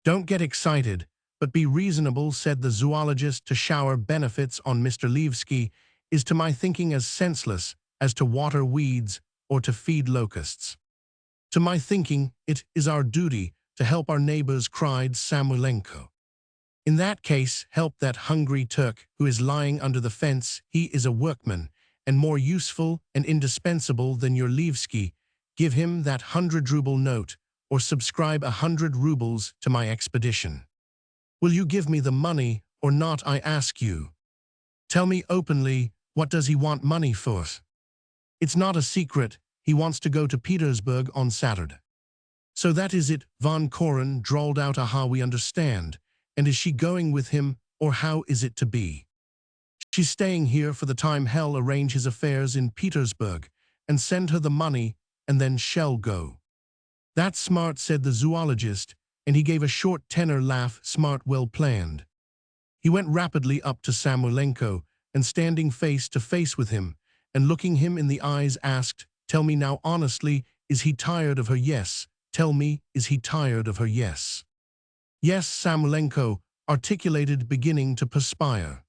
Don't get excited, but be reasonable, said the zoologist. To shower benefits on Mr. Levski is to my thinking as senseless as to water weeds or to feed locusts. To my thinking, it is our duty to help our neighbors, cried Samoylenko. In that case, help that hungry Turk who is lying under the fence. He is a workman, and more useful and indispensable than your Levski. Give him that 100-ruble note, or subscribe 100 rubles to my expedition. Will you give me the money or not, I ask you? Tell me openly, what does he want money for? It's not a secret. He wants to go to Petersburg on Saturday. So that is it, Von Koren drawled out. Aha, we understand. And is she going with him, or how is it to be? She's staying here for the time. Hell, arrange his affairs in Petersburg, and send her the money, and then shall go. That's smart, said the zoologist, and he gave a short tenor laugh. Smart, well planned. He went rapidly up to Samoylenko, and standing face to face with him, and looking him in the eyes, asked, tell me now honestly, is he tired of her? Yes. Tell me, is he tired of her? Yes. Yes, Samoylenko articulated, beginning to perspire.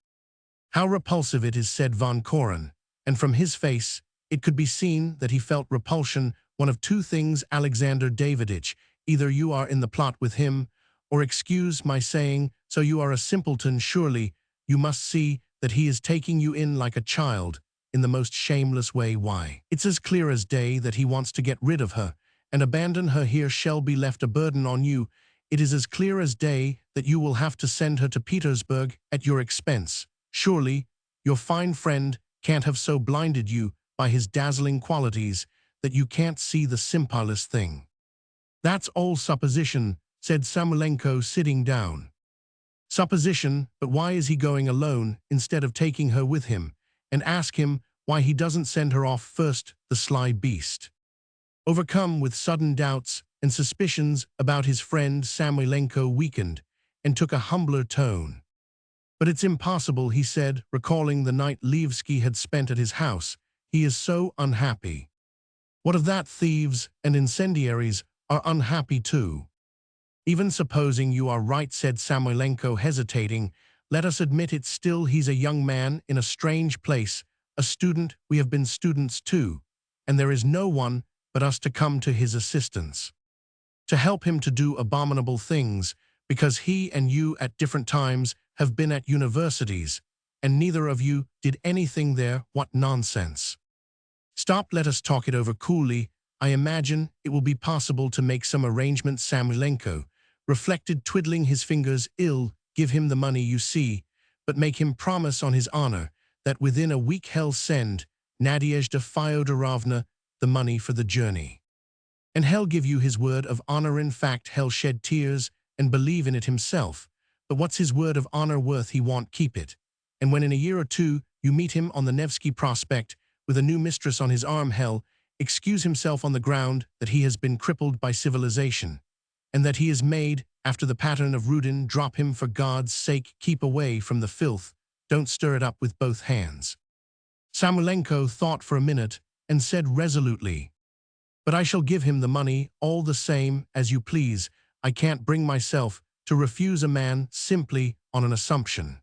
How repulsive it is, said Von Koren, and from his face it could be seen that he felt repulsion. One of two things, Alexander Daviditch. Either you are in the plot with him, or excuse my saying, so you are a simpleton. Surely you must see that he is taking you in like a child, in the most shameless way. Why? It's as clear as day that he wants to get rid of her, and abandon her here shall be left a burden on you. It is as clear as day that you will have to send her to Petersburg at your expense. Surely your fine friend can't have so blinded you by his dazzling qualities that you can't see the simplest thing. That's all supposition, said Samoylenko, sitting down. Supposition, but why is he going alone instead of taking her with him? And ask him why he doesn't send her off first, the sly beast. Overcome with sudden doubts and suspicions about his friend, Samoylenko weakened and took a humbler tone. But it's impossible, he said, recalling the night Levsky had spent at his house. He is so unhappy. What of that? Thieves and incendiaries are unhappy too. Even supposing you are right, said Samoylenko, hesitating, let us admit it still. He's a young man in a strange place, a student. We have been students too, and there is no one but us to come to his assistance, to help him to do abominable things, because he and you at different times have been at universities, and neither of you did anything there. What nonsense. Stop, let us talk it over coolly. I imagine it will be possible to make some arrangements. Samoylenko reflected, twiddling his fingers. Give him the money, you see, but make him promise on his honor that within a week he'll send Nadezhda Fyodorovna the money for the journey. And he'll give you his word of honor. In fact, he'll shed tears and believe in it himself. But what's his word of honor worth? He won't keep it. And when in a year or two you meet him on the Nevsky Prospect with a new mistress on his arm, he'll excuse himself on the ground that he has been crippled by civilization, and that he is made after the pattern of Rudin. Drop him, for God's sake. Keep away from the filth. Don't stir it up with both hands. Samoylenko thought for a minute and said resolutely, but I shall give him the money all the same. As you please. I can't bring myself to refuse a man simply on an assumption.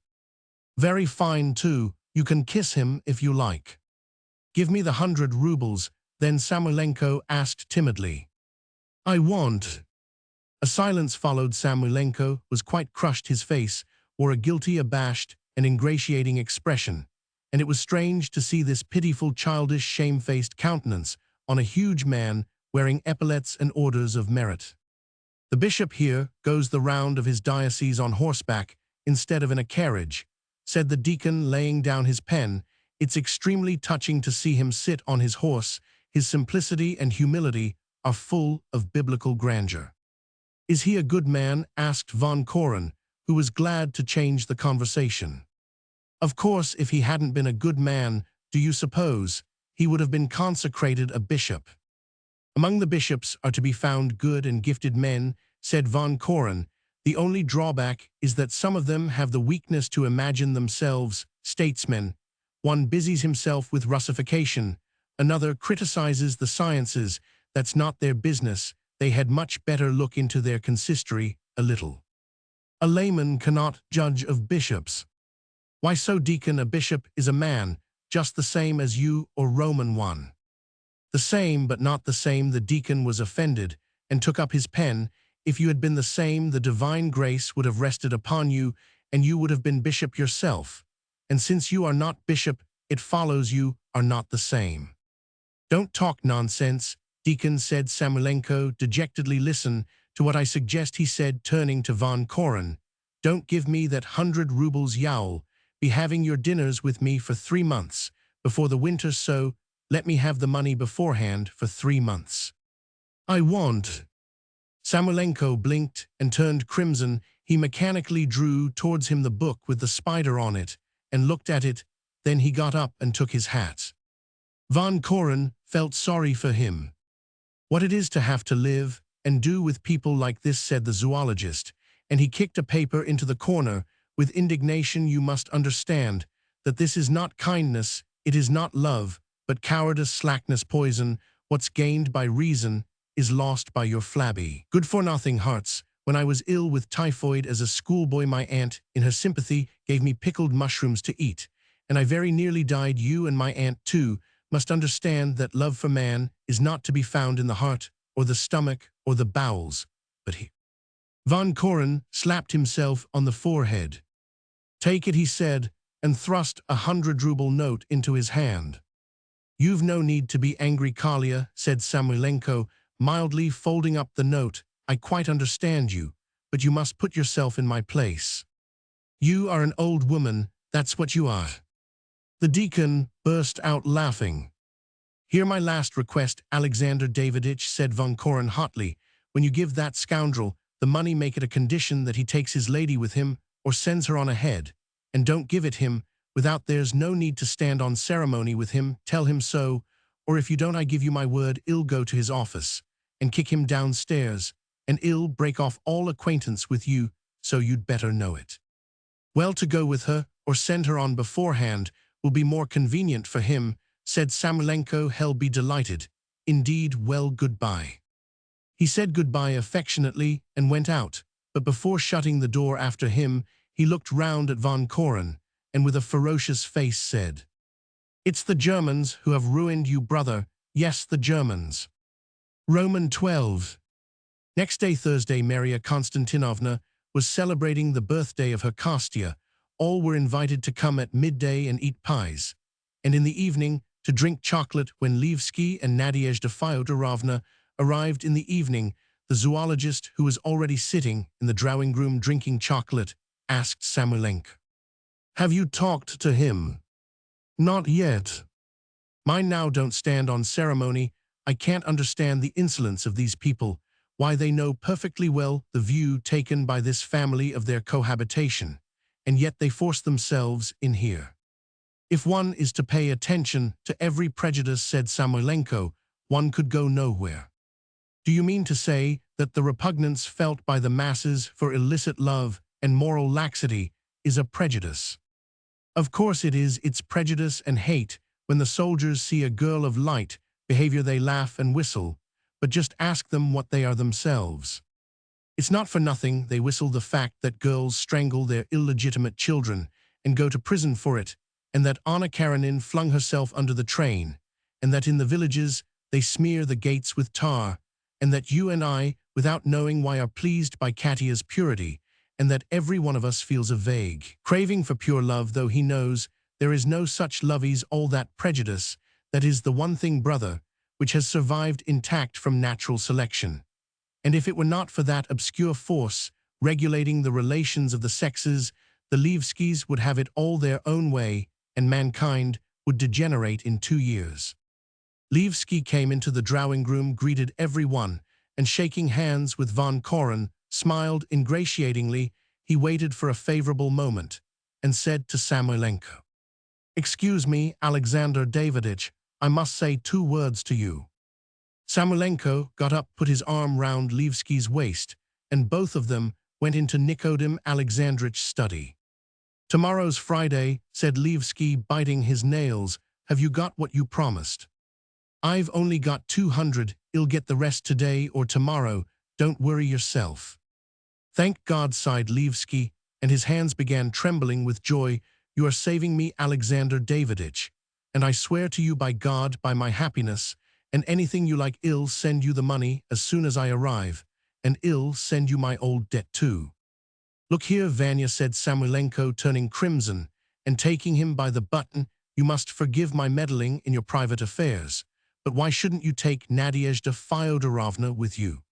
Very fine too. You can kiss him if you like. Give me the 100 rubles, then. Samoylenko asked timidly. I won't. A silence followed. Samoylenko was quite crushed. His face wore a guilty, abashed, and ingratiating expression, and it was strange to see this pitiful, childish, shamefaced countenance on a huge man wearing epaulets and orders of merit. The bishop here goes the round of his diocese on horseback instead of in a carriage, said the deacon, laying down his pen. It's extremely touching to see him sit on his horse. His simplicity and humility are full of biblical grandeur. Is he a good man? Asked von Koren, who was glad to change the conversation. Of course, if he hadn't been a good man, do you suppose he would have been consecrated a bishop? Among the bishops are to be found good and gifted men, said von Koren. The only drawback is that some of them have the weakness to imagine themselves statesmen. One busies himself with Russification, another criticizes the sciences. That's not their business. They had much better look into their consistory a little. A layman cannot judge of bishops. Why so, deacon? A bishop is a man, just the same as you or Roman one. The same, but not the same. The deacon was offended and took up his pen. If you had been the same, the divine grace would have rested upon you, and you would have been bishop yourself. And since you are not bishop, it follows you are not the same. Don't talk nonsense, deacon, said Samoylenko dejectedly. Listen to what I suggest, he said, turning to von Koren. Don't give me that 100 rubles. You'll be having your dinners with me for 3 months before the winter, so let me have the money beforehand for 3 months. I won't. Samoylenko blinked and turned crimson. He mechanically drew towards him the book with the spider on it and looked at it. Then he got up and took his hat. Von Koren felt sorry for him. What it is to have to live and do with people like this, said the zoologist, and he kicked a paper into the corner with indignation. You must understand that this is not kindness, it is not love, but cowardice, slackness, poison. What's gained by reason is lost by your flabby, good-for-nothing hearts. When I was ill with typhoid as a schoolboy, my aunt, in her sympathy, gave me pickled mushrooms to eat, and I very nearly died. You and my aunt too, must understand that love for man is not to be found in the heart or the stomach or the bowels, but he. Von Koren slapped himself on the forehead. "Take it," he said, and thrust a 100-ruble note into his hand. "You've no need to be angry, Kalia," said Samoylenko, mildly folding up the note. "I quite understand you, but you must put yourself in my place. You are an old woman, that's what you are." The deacon burst out laughing. "Hear my last request, Alexander Daviditch," said Von Koren hotly. "When you give that scoundrel the money, make it a condition that he takes his lady with him or sends her on ahead. And don't give it him without there's no need to stand on ceremony with him. Tell him so, or if you don't, I give you my word, I'll go to his office and kick him downstairs, and I'll break off all acquaintance with you, so you'd better know it. Well, to go with her or send her on beforehand will be more convenient for him," said Samoylenko. "He'll be delighted. Indeed, well, goodbye." He said goodbye affectionately and went out, but before shutting the door after him, he looked round at Von Koren, and with a ferocious face said, "It's the Germans who have ruined you, brother. Yes, the Germans." Roman 12. Next day, Thursday, Maria Konstantinovna was celebrating the birthday of her Kostya. All were invited to come at midday and eat pies, and in the evening to drink chocolate. When Levsky and Nadezhda Fyodorovna arrived in the evening, the zoologist, who was already sitting in the drawing-room drinking chocolate, asked Samoylenko, "Have you talked to him?" "Not yet." "Mine now don't stand on ceremony. I can't understand the insolence of these people. Why, they know perfectly well the view taken by this family of their cohabitation, and yet they force themselves in here." "If one is to pay attention to every prejudice," said Samoylenko, "one could go nowhere." "Do you mean to say that the repugnance felt by the masses for illicit love and moral laxity is a prejudice?" "Of course it is. It's prejudice and hate. When the soldiers see a girl of light behavior, they laugh and whistle, but just ask them what they are themselves. It's not for nothing they whistle the fact that girls strangle their illegitimate children and go to prison for it, and that Anna Karenin flung herself under the train, and that in the villages they smear the gates with tar, and that you and I, without knowing why, are pleased by Katya's purity, and that every one of us feels a vague craving for pure love, though he knows there is no such love. Is all that prejudice. That is the one thing, brother, which has survived intact from natural selection. And if it were not for that obscure force regulating the relations of the sexes, the Levskys would have it all their own way, and mankind would degenerate in 2 years." Levsky came into the drawing-room, greeted everyone, and shaking hands with Von Koren, smiled ingratiatingly. He waited for a favorable moment and said to Samoylenko, "Excuse me, Alexander Daviditch, I must say 2 words to you." Samoylenko got up, put his arm round Levsky's waist, and both of them went into Nikodem Alexandritch's study. "Tomorrow's Friday," said Levsky, biting his nails. "Have you got what you promised?" "I've only got 200. I'll get the rest today or tomorrow. Don't worry yourself." "Thank God," sighed Levsky, and his hands began trembling with joy. "You are saving me, Alexander Daviditch, and I swear to you by God, by my happiness, and anything you like, I'll send you the money as soon as I arrive, and I'll send you my old debt too." "Look here, Vanya," said Samoylenko, turning crimson and taking him by the button, "you must forgive my meddling in your private affairs, but why shouldn't you take Nadezhda Fyodorovna with you?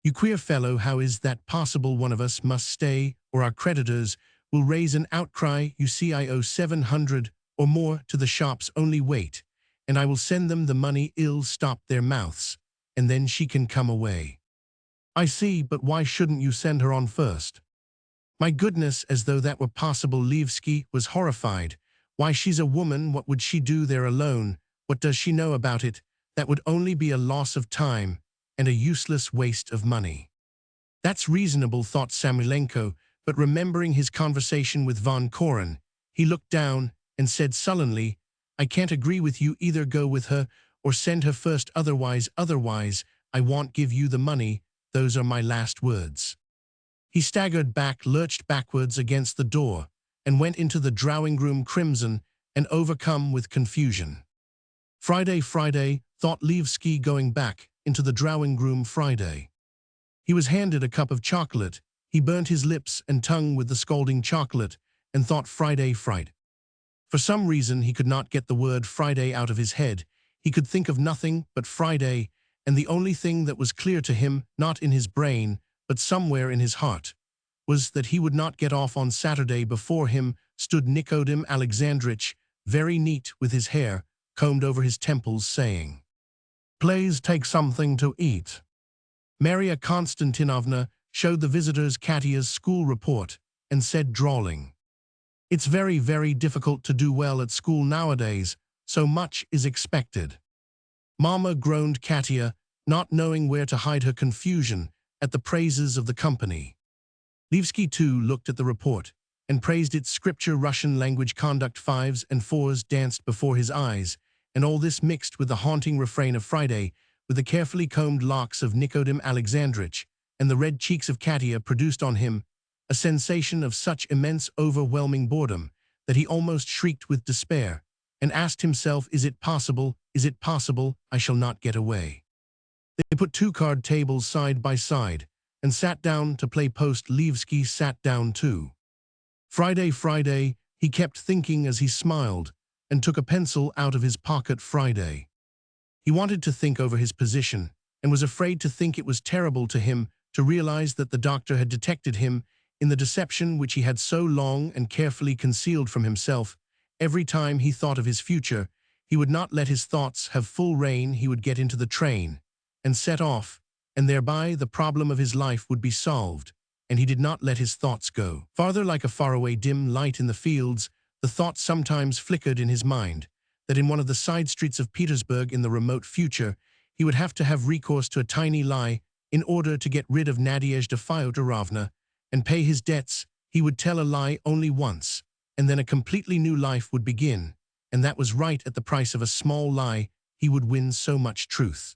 You queer fellow, how is that possible? One of us must stay, or our creditors will raise an outcry. You see, I owe 700 or more to the shops. Only wait, and I will send them the money. I'll stop their mouths, and then she can come away." "I see, but why shouldn't you send her on first?" "My goodness, as though that were possible." Levsky was horrified. "Why, she's a woman. What would she do there alone? What does she know about it? That would only be a loss of time and a useless waste of money." "That's reasonable," thought Samoylenko, but remembering his conversation with Von Koren, he looked down and said sullenly, "I can't agree with you either. Go with her or send her first. Otherwise, I won't give you the money. Those are my last words." He staggered back, lurched backwards against the door, and went into the drawing-room crimson and overcome with confusion. Friday, thought Levski, going back into the drawing room. Friday. He was handed a cup of chocolate. He burnt his lips and tongue with the scalding chocolate and thought Friday. For some reason, he could not get the word Friday out of his head. He could think of nothing but Friday, and the only thing that was clear to him, not in his brain, but somewhere in his heart, was that he would not get off on Saturday. Before him stood Nikodem Alexandrich, very neat with his hair combed over his temples, saying, "Please take something to eat." Maria Konstantinovna showed the visitors Katya's school report and said, drawling, "It's very, very difficult to do well at school nowadays. So much is expected." "Mama," groaned Katya, not knowing where to hide her confusion at the praises of the company. Levski too looked at the report and praised its scripture. Russian language conduct 5s and 4s danced before his eyes, and all this mixed with the haunting refrain of Friday, with the carefully combed locks of Nikodem Alexandrich and the red cheeks of Katya, produced on him a sensation of such immense, overwhelming boredom that he almost shrieked with despair and asked himself, "Is it possible? Is it possible? I shall not get away." They put 2 card tables side by side and sat down to play post. Levski sat down too. Friday, he kept thinking as he smiled and took a pencil out of his pocket. Friday. He wanted to think over his position and was afraid to think. It was terrible to him to realize that the doctor had detected him in the deception which he had so long and carefully concealed from himself. Every time he thought of his future, he would not let his thoughts have full rein. He would get into the train and set off, and thereby the problem of his life would be solved, and he did not let his thoughts go farther. Like a faraway dim light in the fields, the thought sometimes flickered in his mind that in one of the side streets of Petersburg in the remote future, he would have to have recourse to a tiny lie in order to get rid of Nadezhda Fyodorovna and pay his debts. He would tell a lie only once, and then a completely new life would begin, and that was right at the price of a small lie. He would win so much truth.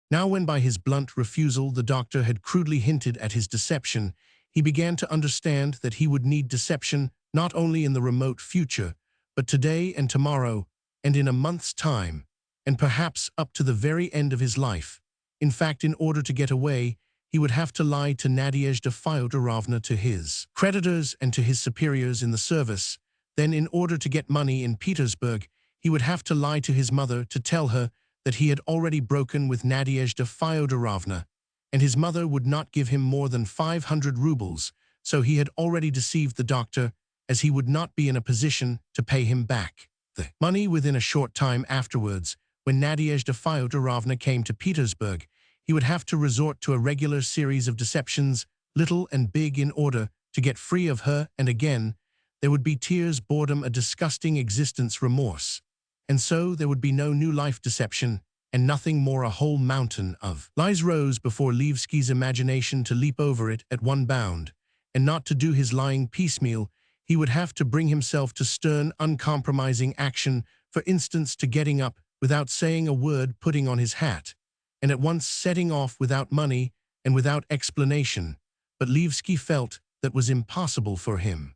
Now, when by his blunt refusal the doctor had crudely hinted at his deception, he began to understand that he would need deception not only in the remote future, but today and tomorrow, and in a month's time, and perhaps up to the very end of his life. In fact, in order to get away, he would have to lie to Nadezhda Fyodorovna, to his creditors, and to his superiors in the service. Then, in order to get money in Petersburg, he would have to lie to his mother to tell her that he had already broken with Nadezhda Fyodorovna, and his mother would not give him more than 500 rubles, so he had already deceived the doctor, as he would not be in a position to pay him back the money within a short time afterwards. When Nadezhda Fyodorovna came to Petersburg, he would have to resort to a regular series of deceptions, little and big, in order to get free of her, and again there would be tears, boredom, a disgusting existence, remorse. And so there would be no new life deception, and nothing more. A whole mountain of lies rose before Levski's imagination to leap over it at one bound, and not to do his lying piecemeal. He would have to bring himself to stern, uncompromising action, for instance, to getting up without saying a word, putting on his hat, and at once setting off without money and without explanation. But Levski felt that was impossible for him.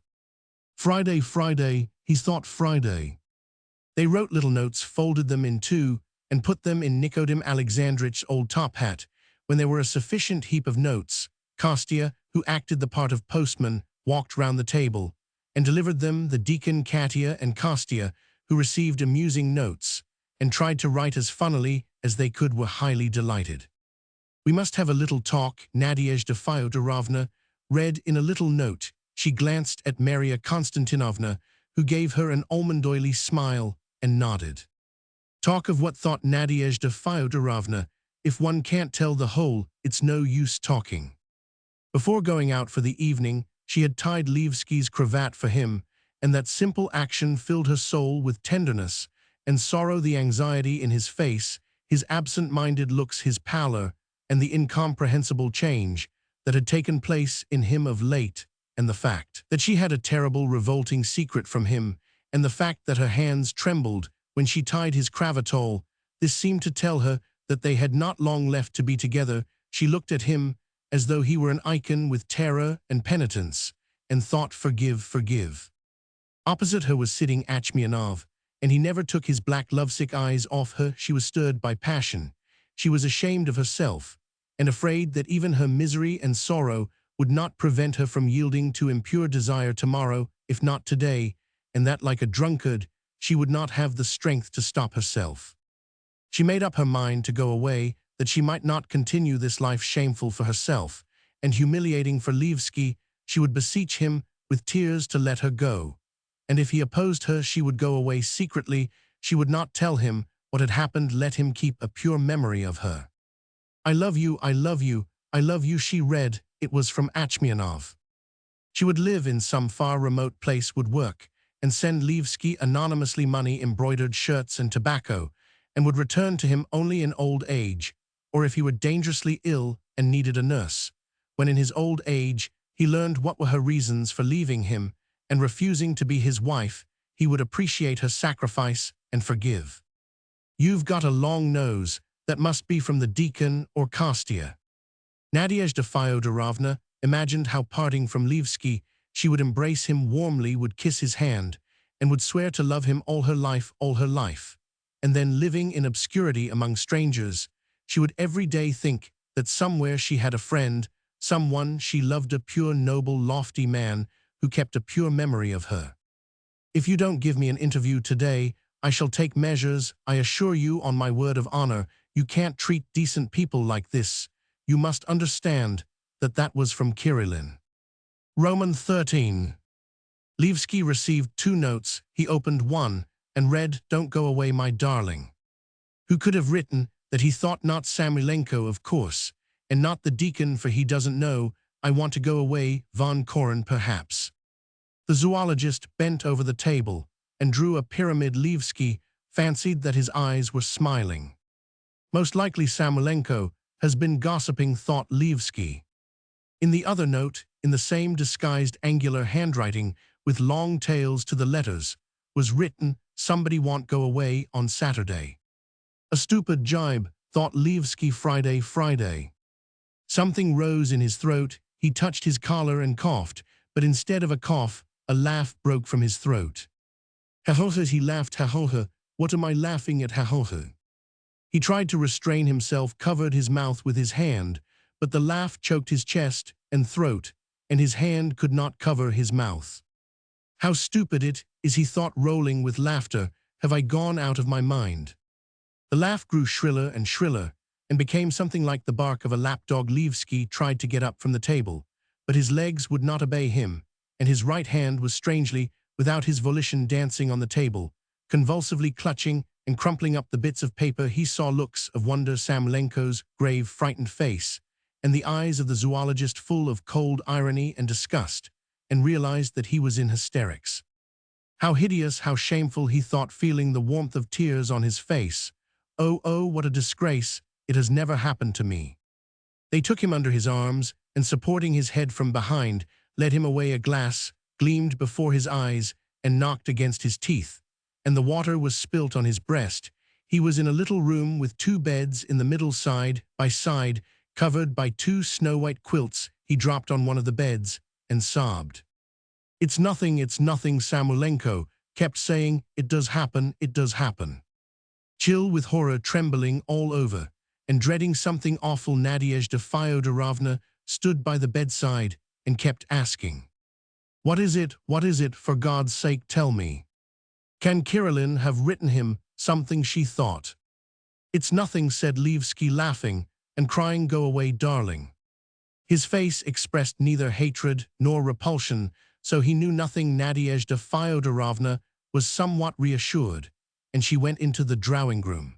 Friday, he thought. Friday. They wrote little notes, folded them in 2, and put them in Nikodem Alexandrich's old top hat. When there were a sufficient heap of notes, Kostya, who acted the part of postman, walked round the table and delivered them. The deacon, Katya, and Kostya, who received amusing notes and tried to write as funnily as they could, were highly delighted. "We must have a little talk," Nadezhda Fyodorovna read in a little note. She glanced at Maria Konstantinovna, who gave her an almond-oily smile and nodded. "Talk of what?" thought Nadezhda Fyodorovna. "If one can't tell the whole, it's no use talking." Before going out for the evening, she had tied Levski's cravat for him, and that simple action filled her soul with tenderness and sorrow. The anxiety in his face, his absent-minded looks, his pallor, and the incomprehensible change that had taken place in him of late, and the fact that she had a terrible, revolting secret from him, and the fact that her hands trembled when she tied his cravatole, this seemed to tell her that they had not long left to be together. She looked at him as though he were an icon with terror and penitence, and thought, "Forgive, forgive." Opposite her was sitting Achmianov, and he never took his black lovesick eyes off her. She was stirred by passion. She was ashamed of herself, and afraid that even her misery and sorrow would not prevent her from yielding to impure desire tomorrow, if not today, and that, like a drunkard, she would not have the strength to stop herself. She made up her mind to go away, that she might not continue this life shameful for herself, and humiliating for Levski. She would beseech him with tears to let her go. And if he opposed her, she would go away secretly. She would not tell him what had happened, let him keep a pure memory of her. I love you, I love you, I love you, she read. It was from Achmianov. She would live in some far remote place, would work, and send Levski anonymously money, embroidered shirts and tobacco, and would return to him only in old age, or if he were dangerously ill and needed a nurse. When in his old age he learned what were her reasons for leaving him and refusing to be his wife, he would appreciate her sacrifice and forgive. You've got a long nose, that must be from the deacon or Kostya. Nadezhda Fyodorovna imagined how, parting from Levski, she would embrace him warmly, would kiss his hand, and would swear to love him all her life. And then, living in obscurity among strangers, she would every day think that somewhere she had a friend, someone she loved, a pure, noble, lofty man who kept a pure memory of her. If you don't give me an interview today, I shall take measures. I assure you on my word of honor, you can't treat decent people like this. You must understand that that was from Kirillin. Roman 13. Levski received 2 notes. He opened one and read, Don't go away, my darling. Who could have written that? He thought not Samulenko, of course, and not the deacon, for he doesn't know. I want to go away, Von Koren, perhaps. The zoologist bent over the table and drew a pyramid. Levski fancied that his eyes were smiling. Most likely Samulenko has been gossiping, thought Levski. In the other note, in the same disguised angular handwriting with long tails to the letters, was written, Somebody won't go away on Saturday. A stupid jibe, thought Levski. Friday. Something rose in his throat. He touched his collar and coughed, but instead of a cough, a laugh broke from his throat. Ha-ho-ha, he laughed. Ha-ho-ha, what am I laughing at? Ha-ho-ha. He tried to restrain himself, covered his mouth with his hand, but the laugh choked his chest and throat, and his hand could not cover his mouth. How stupid it is, he thought, rolling with laughter. Have I gone out of my mind? The laugh grew shriller and shriller, and became something like the bark of a lapdog. Levski tried to get up from the table, but his legs would not obey him, and his right hand was strangely, without his volition, dancing on the table, convulsively clutching and crumpling up the bits of paper. He saw looks of wonder, Samulenko's grave, frightened face, and the eyes of the zoologist full of cold irony and disgust, and realized that he was in hysterics. How hideous, how shameful, he thought, feeling the warmth of tears on his face. Oh, what a disgrace, it has never happened to me. They took him under his arms, and supporting his head from behind, led him away. A glass gleamed before his eyes and knocked against his teeth, and the water was spilt on his breast. He was in a little room with 2 beds in the middle, side by side, covered by 2 snow-white quilts. He dropped on one of the beds and sobbed. It's nothing, Samulenko kept saying. It does happen, it does happen. Chill with horror, trembling all over, and dreading something awful, Nadezhda Fyodorovna stood by the bedside and kept asking, What is it, for God's sake tell me? Can Kirillin have written him something, she thought. It's nothing, said Levski, laughing and crying, Go away, darling. His face expressed neither hatred nor repulsion, so he knew nothing. Nadezhda Fyodorovna was somewhat reassured, and she went into the drawing-room.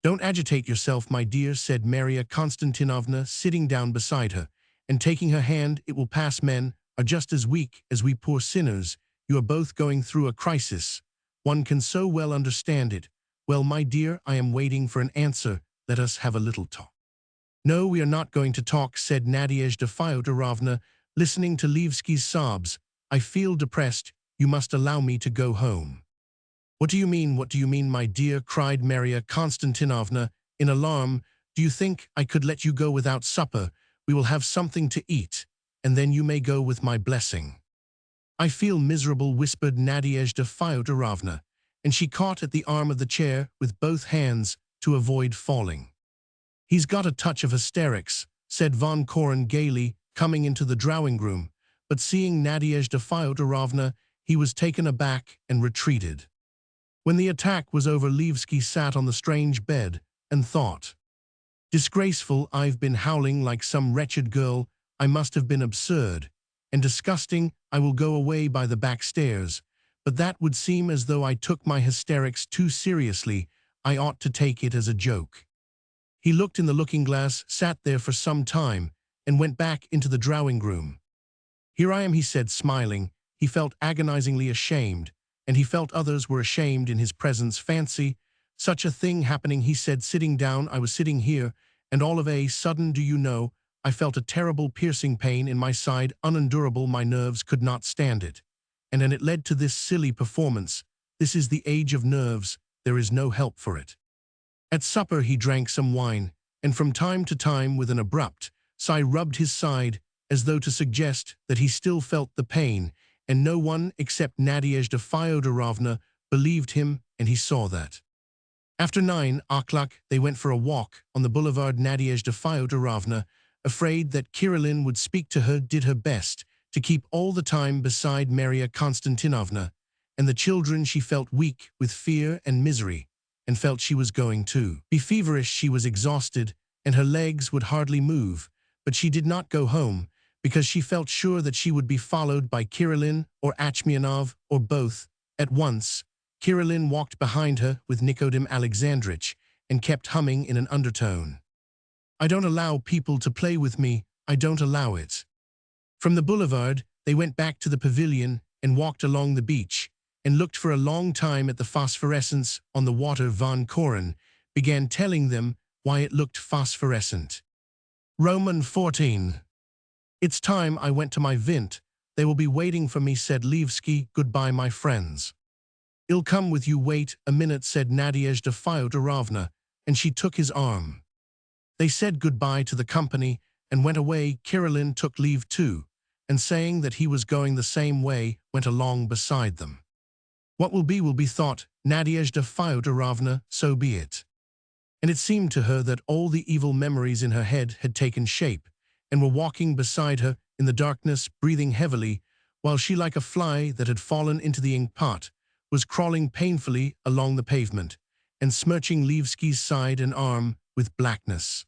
Don't agitate yourself, my dear, said Maria Konstantinovna, sitting down beside her and taking her hand. It will pass. Men are just as weak as we poor sinners. You are both going through a crisis. One can so well understand it. Well, my dear, I am waiting for an answer. Let us have a little talk. No, we are not going to talk, said Nadezhda Fyodorovna, listening to Levski's sobs. I feel depressed. You must allow me to go home. What do you mean, my dear, cried Maria Konstantinovna in alarm. Do you think I could let you go without supper? We will have something to eat, and then you may go with my blessing. I feel miserable, whispered Nadezhda Fyodorovna, and she caught at the arm of the chair with both hands to avoid falling. "He's got a touch of hysterics," said Von Koren gaily, coming into the drawing room, but seeing Nadezhda Fyodorovna, he was taken aback and retreated. When the attack was over, Levsky sat on the strange bed and thought, "Disgraceful, I've been howling like some wretched girl, I must have been absurd, and disgusting, I will go away by the back stairs, but that would seem as though I took my hysterics too seriously, I ought to take it as a joke." He looked in the looking-glass, sat there for some time, and went back into the drawing room. "Here I am," he said, smiling. He felt agonizingly ashamed, and he felt others were ashamed in his presence. "Fancy such a thing happening," he said, sitting down. "I was sitting here, and all of a sudden, do you know, I felt a terrible piercing pain in my side, unendurable, my nerves could not stand it. And it led to this silly performance. This is the age of nerves, there is no help for it." At supper he drank some wine, and from time to time, with an abrupt sigh, rubbed his side, as though to suggest that he still felt the pain, and no one except Nadezhda Fyodorovna believed him, and he saw that. After 9 o'clock, they went for a walk on the boulevard. Nadezhda Fyodorovna, afraid that Kirillin would speak to her, did her best to keep all the time beside Maria Konstantinovna, and the children. She felt weak with fear and misery, and felt she was going to be feverish. She was exhausted, and her legs would hardly move, but she did not go home, because she felt sure that she would be followed by Kirillin or Achmianov, or both, at once. Kirillin walked behind her with Nikodim Alexandrich, and kept humming in an undertone, "I don't allow people to play with me, I don't allow it." From the boulevard, they went back to the pavilion and walked along the beach, and looked for a long time at the phosphorescence on the water. Von Koren began telling them why it looked phosphorescent. Roman 14. "It's time I went to my vint. They will be waiting for me," said Levsky. "Goodbye, my friends." "I'll come with you. Wait a minute," said Nadezhda Fyodorovna, and she took his arm. They said goodbye to the company and went away. Kirillin took leave too, and saying that he was going the same way, went along beside them. What will be, thought Nadezhda Fyodorovna, so be it. And it seemed to her that all the evil memories in her head had taken shape, and were walking beside her in the darkness, breathing heavily, while she, like a fly that had fallen into the ink pot, was crawling painfully along the pavement, and smirching Levsky's side and arm with blackness.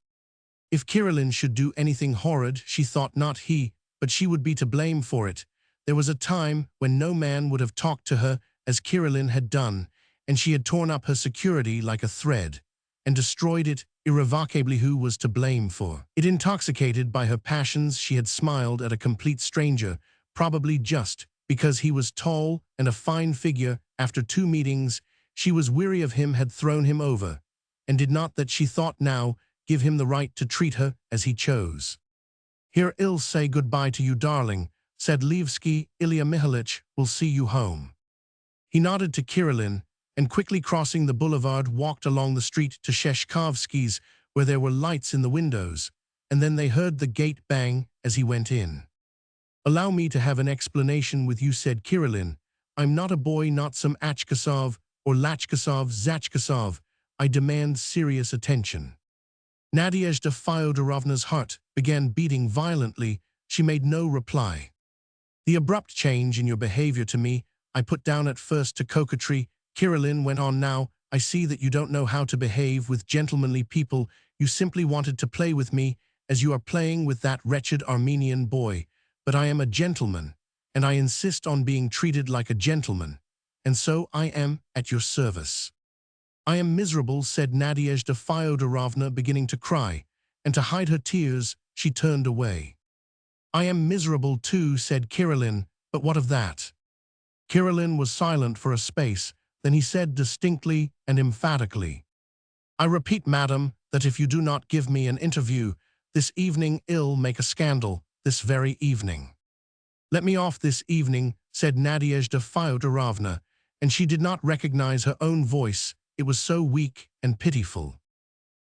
If Kirillin should do anything horrid, she thought not he, but she would be to blame for it. There was a time when no man would have talked to her as Kirillin had done, and she had torn up her security like a thread, and destroyed it irrevocably. Who was to blame for it? Intoxicated by her passions, she had smiled at a complete stranger, probably just because he was tall and a fine figure. After 2 meetings, she was weary of him, had thrown him over, and did not, that she thought now, give him the right to treat her as he chose. "Here, I'll say goodbye to you, darling," said Levsky. "Ilya Mihalich will see you home." He nodded to Kirillin, and quickly crossing the boulevard, walked along the street to Sheshkovsky's, where there were lights in the windows, and then they heard the gate bang as he went in. "Allow me to have an explanation with you," said Kirillin. "I'm not a boy, not some Achkasov or Lachkasov, Zachkasov. I demand serious attention." Nadezhda Fyodorovna's heart began beating violently. She made no reply. "The abrupt change in your behavior to me, I put down at first to coquetry," Kirillin went on. "Now, I see that you don't know how to behave with gentlemanly people. You simply wanted to play with me, as you are playing with that wretched Armenian boy. But I am a gentleman, and I insist on being treated like a gentleman, and so I am at your service." "I am miserable," said Nadezhda Fyodorovna, beginning to cry, and to hide her tears, she turned away. "I am miserable too," said Kirillin, "but what of that?" Kirillin was silent for a space, then he said distinctly and emphatically, "I repeat, madam, that if you do not give me an interview this evening, I'll make a scandal this very evening." "Let me off this evening," said Nadezhda Fyodorovna, and she did not recognize her own voice. It was so weak and pitiful.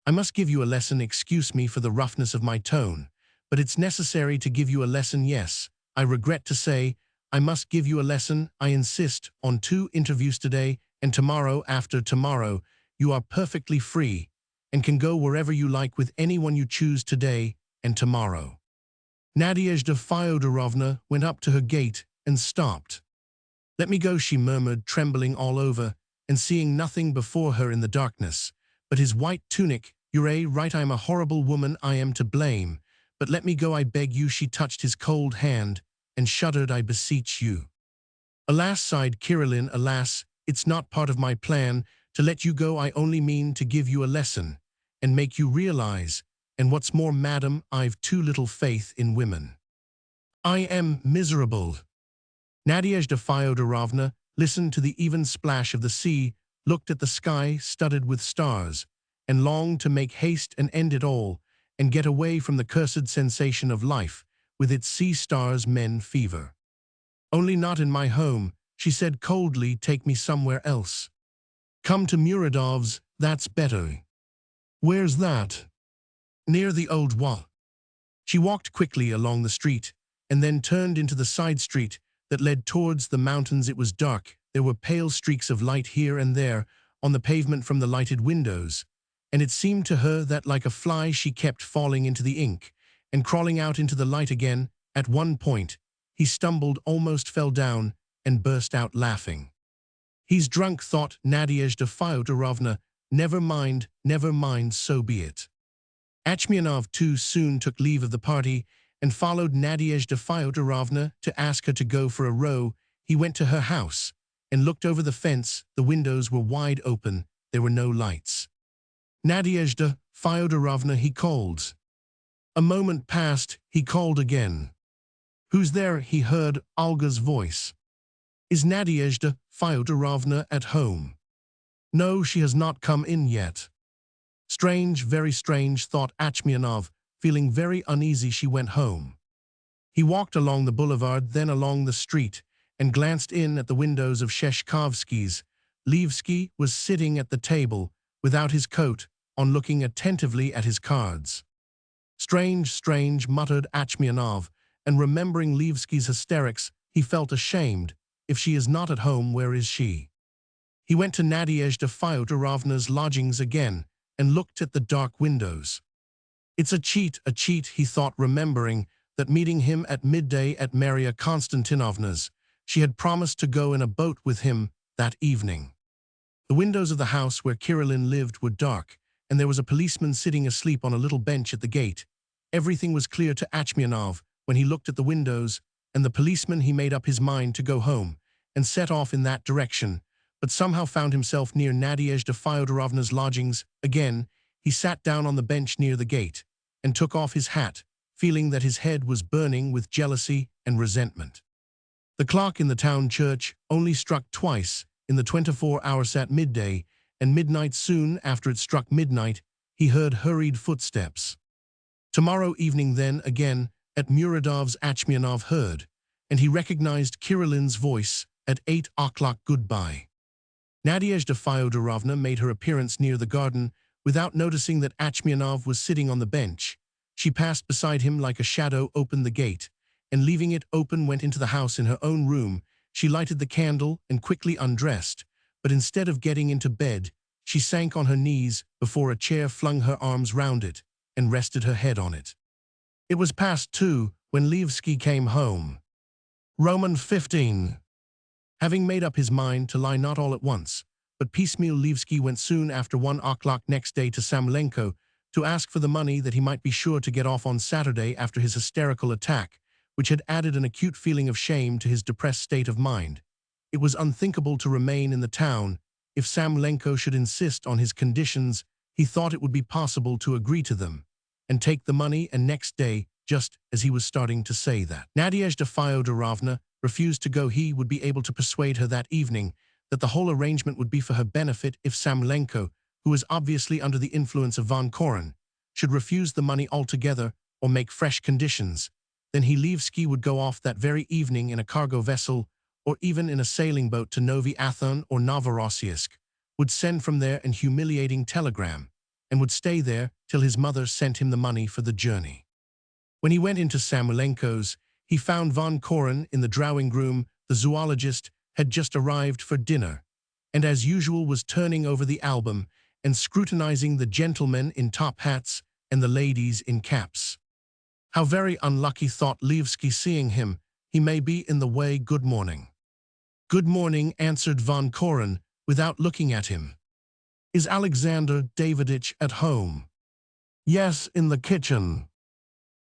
"I must give you a lesson. Excuse me for the roughness of my tone, but it's necessary to give you a lesson. Yes, I regret to say, I must give you a lesson. I insist on 2 interviews today, and tomorrow after tomorrow, you are perfectly free and can go wherever you like with anyone you choose today and tomorrow. Nadezhda Fyodorovna went up to her gate and stopped. "Let me go," she murmured, trembling all over, and seeing nothing before her in the darkness but his white tunic. "You're right, I'm a horrible woman, I am to blame, but let me go, I beg you." She touched his cold hand and shuddered. "I beseech you." "Alas," sighed Kirillin, "alas, it's not part of my plan to let you go. I only mean to give you a lesson and make you realize, and what's more, madam, I've too little faith in women. I am miserable." Nadezhda Fyodorovna listened to the even splash of the sea, looked at the sky studded with stars, and longed to make haste and end it all, and get away from the cursed sensation of life, with its sea stars men fever. "Only not in my home," she said coldly. "Take me somewhere else. Come to Muradov's, that's better." "Where's that?" "Near the old wall." She walked quickly along the street, and then turned into the side street that led towards the mountains. It was dark. There were pale streaks of light here and there on the pavement from the lighted windows, and it seemed to her that like a fly she kept falling into the ink and crawling out into the light again. At one point, he stumbled, almost fell down, and burst out laughing. "He's drunk," thought Nadezhda Fyodorovna. Never mind, so be it." Achmianov too soon took leave of the party and followed Nadezhda Fyodorovna to ask her to go for a row. He went to her house and looked over the fence. The windows were wide open. There were no lights. "Nadezhda Fyodorovna," he called. A moment passed. He called again. "Who's there?" he heard Olga's voice. "Is Nadezhda Fyodorovna at home?" "No, she has not come in yet." Strange, very strange, thought Achmianov. Feeling very uneasy, she went home. He walked along the boulevard, then along the street, and glanced in at the windows of Sheshkovsky's. Levsky was sitting at the table, without his coat on, looking attentively at his cards. "Strange, strange," muttered Achmianov, and remembering Levsky's hysterics, he felt ashamed. If she is not at home, where is she? He went to Nadezhda Fyodorovna's lodgings again and looked at the dark windows. "It's a cheat," he thought, remembering that meeting him at midday at Maria Konstantinovna's, she had promised to go in a boat with him that evening. The windows of the house where Kirillin lived were dark, and there was a policeman sitting asleep on a little bench at the gate. Everything was clear to Achmianov when he looked at the windows and the policeman. He made up his mind to go home and set off in that direction, but somehow found himself near Nadezhda Fyodorovna's lodgings. Again, he sat down on the bench near the gate and took off his hat, feeling that his head was burning with jealousy and resentment. The clock in the town church only struck twice in the 24 hours at midday and midnight. Soon after it struck midnight, he heard hurried footsteps. Tomorrow evening then, again, at Muradov's, Achmianov heard, and he recognized Kirillin's voice at 8 o'clock. "Goodbye." Nadezhda Fyodorovna made her appearance near the garden without noticing that Achmianov was sitting on the bench. She passed beside him like a shadow, opened the gate, and leaving it open went into the house. In her own room, she lighted the candle and quickly undressed, but instead of getting into bed, she sank on her knees before a chair, flung her arms round it, and rested her head on it. It was past 2 when Levsky came home. Roman 15. Having made up his mind to lie not all at once, but piecemeal, Levsky went soon after 1 o'clock next day to Samolenko to ask for the money that he might be sure to get off on Saturday after his hysterical attack, which had added an acute feeling of shame to his depressed state of mind. It was unthinkable to remain in the town. If Samolenko should insist on his conditions, he thought it would be possible to agree to them and take the money, and next day, just as he was starting to say that Nadezhda Fyodorovna refused to go, he would be able to persuade her that evening that the whole arrangement would be for her benefit. If Samolenko, who was obviously under the influence of Von Koren, should refuse the money altogether or make fresh conditions, then Levsky would go off that very evening in a cargo vessel or even in a sailing boat to Novi Athon or Novorossiysk, would send from there an humiliating telegram, and would stay there till his mother sent him the money for the journey. When he went into Samolenko's, he found Von Koren in the drawing room. The zoologist had just arrived for dinner, and as usual was turning over the album and scrutinizing the gentlemen in top hats and the ladies in caps. How very unlucky, thought Levski, seeing him. He may be in the way. Good morning. Good morning, answered Von Koren, without looking at him. Is Alexander Daviditch at home? Yes, in the kitchen.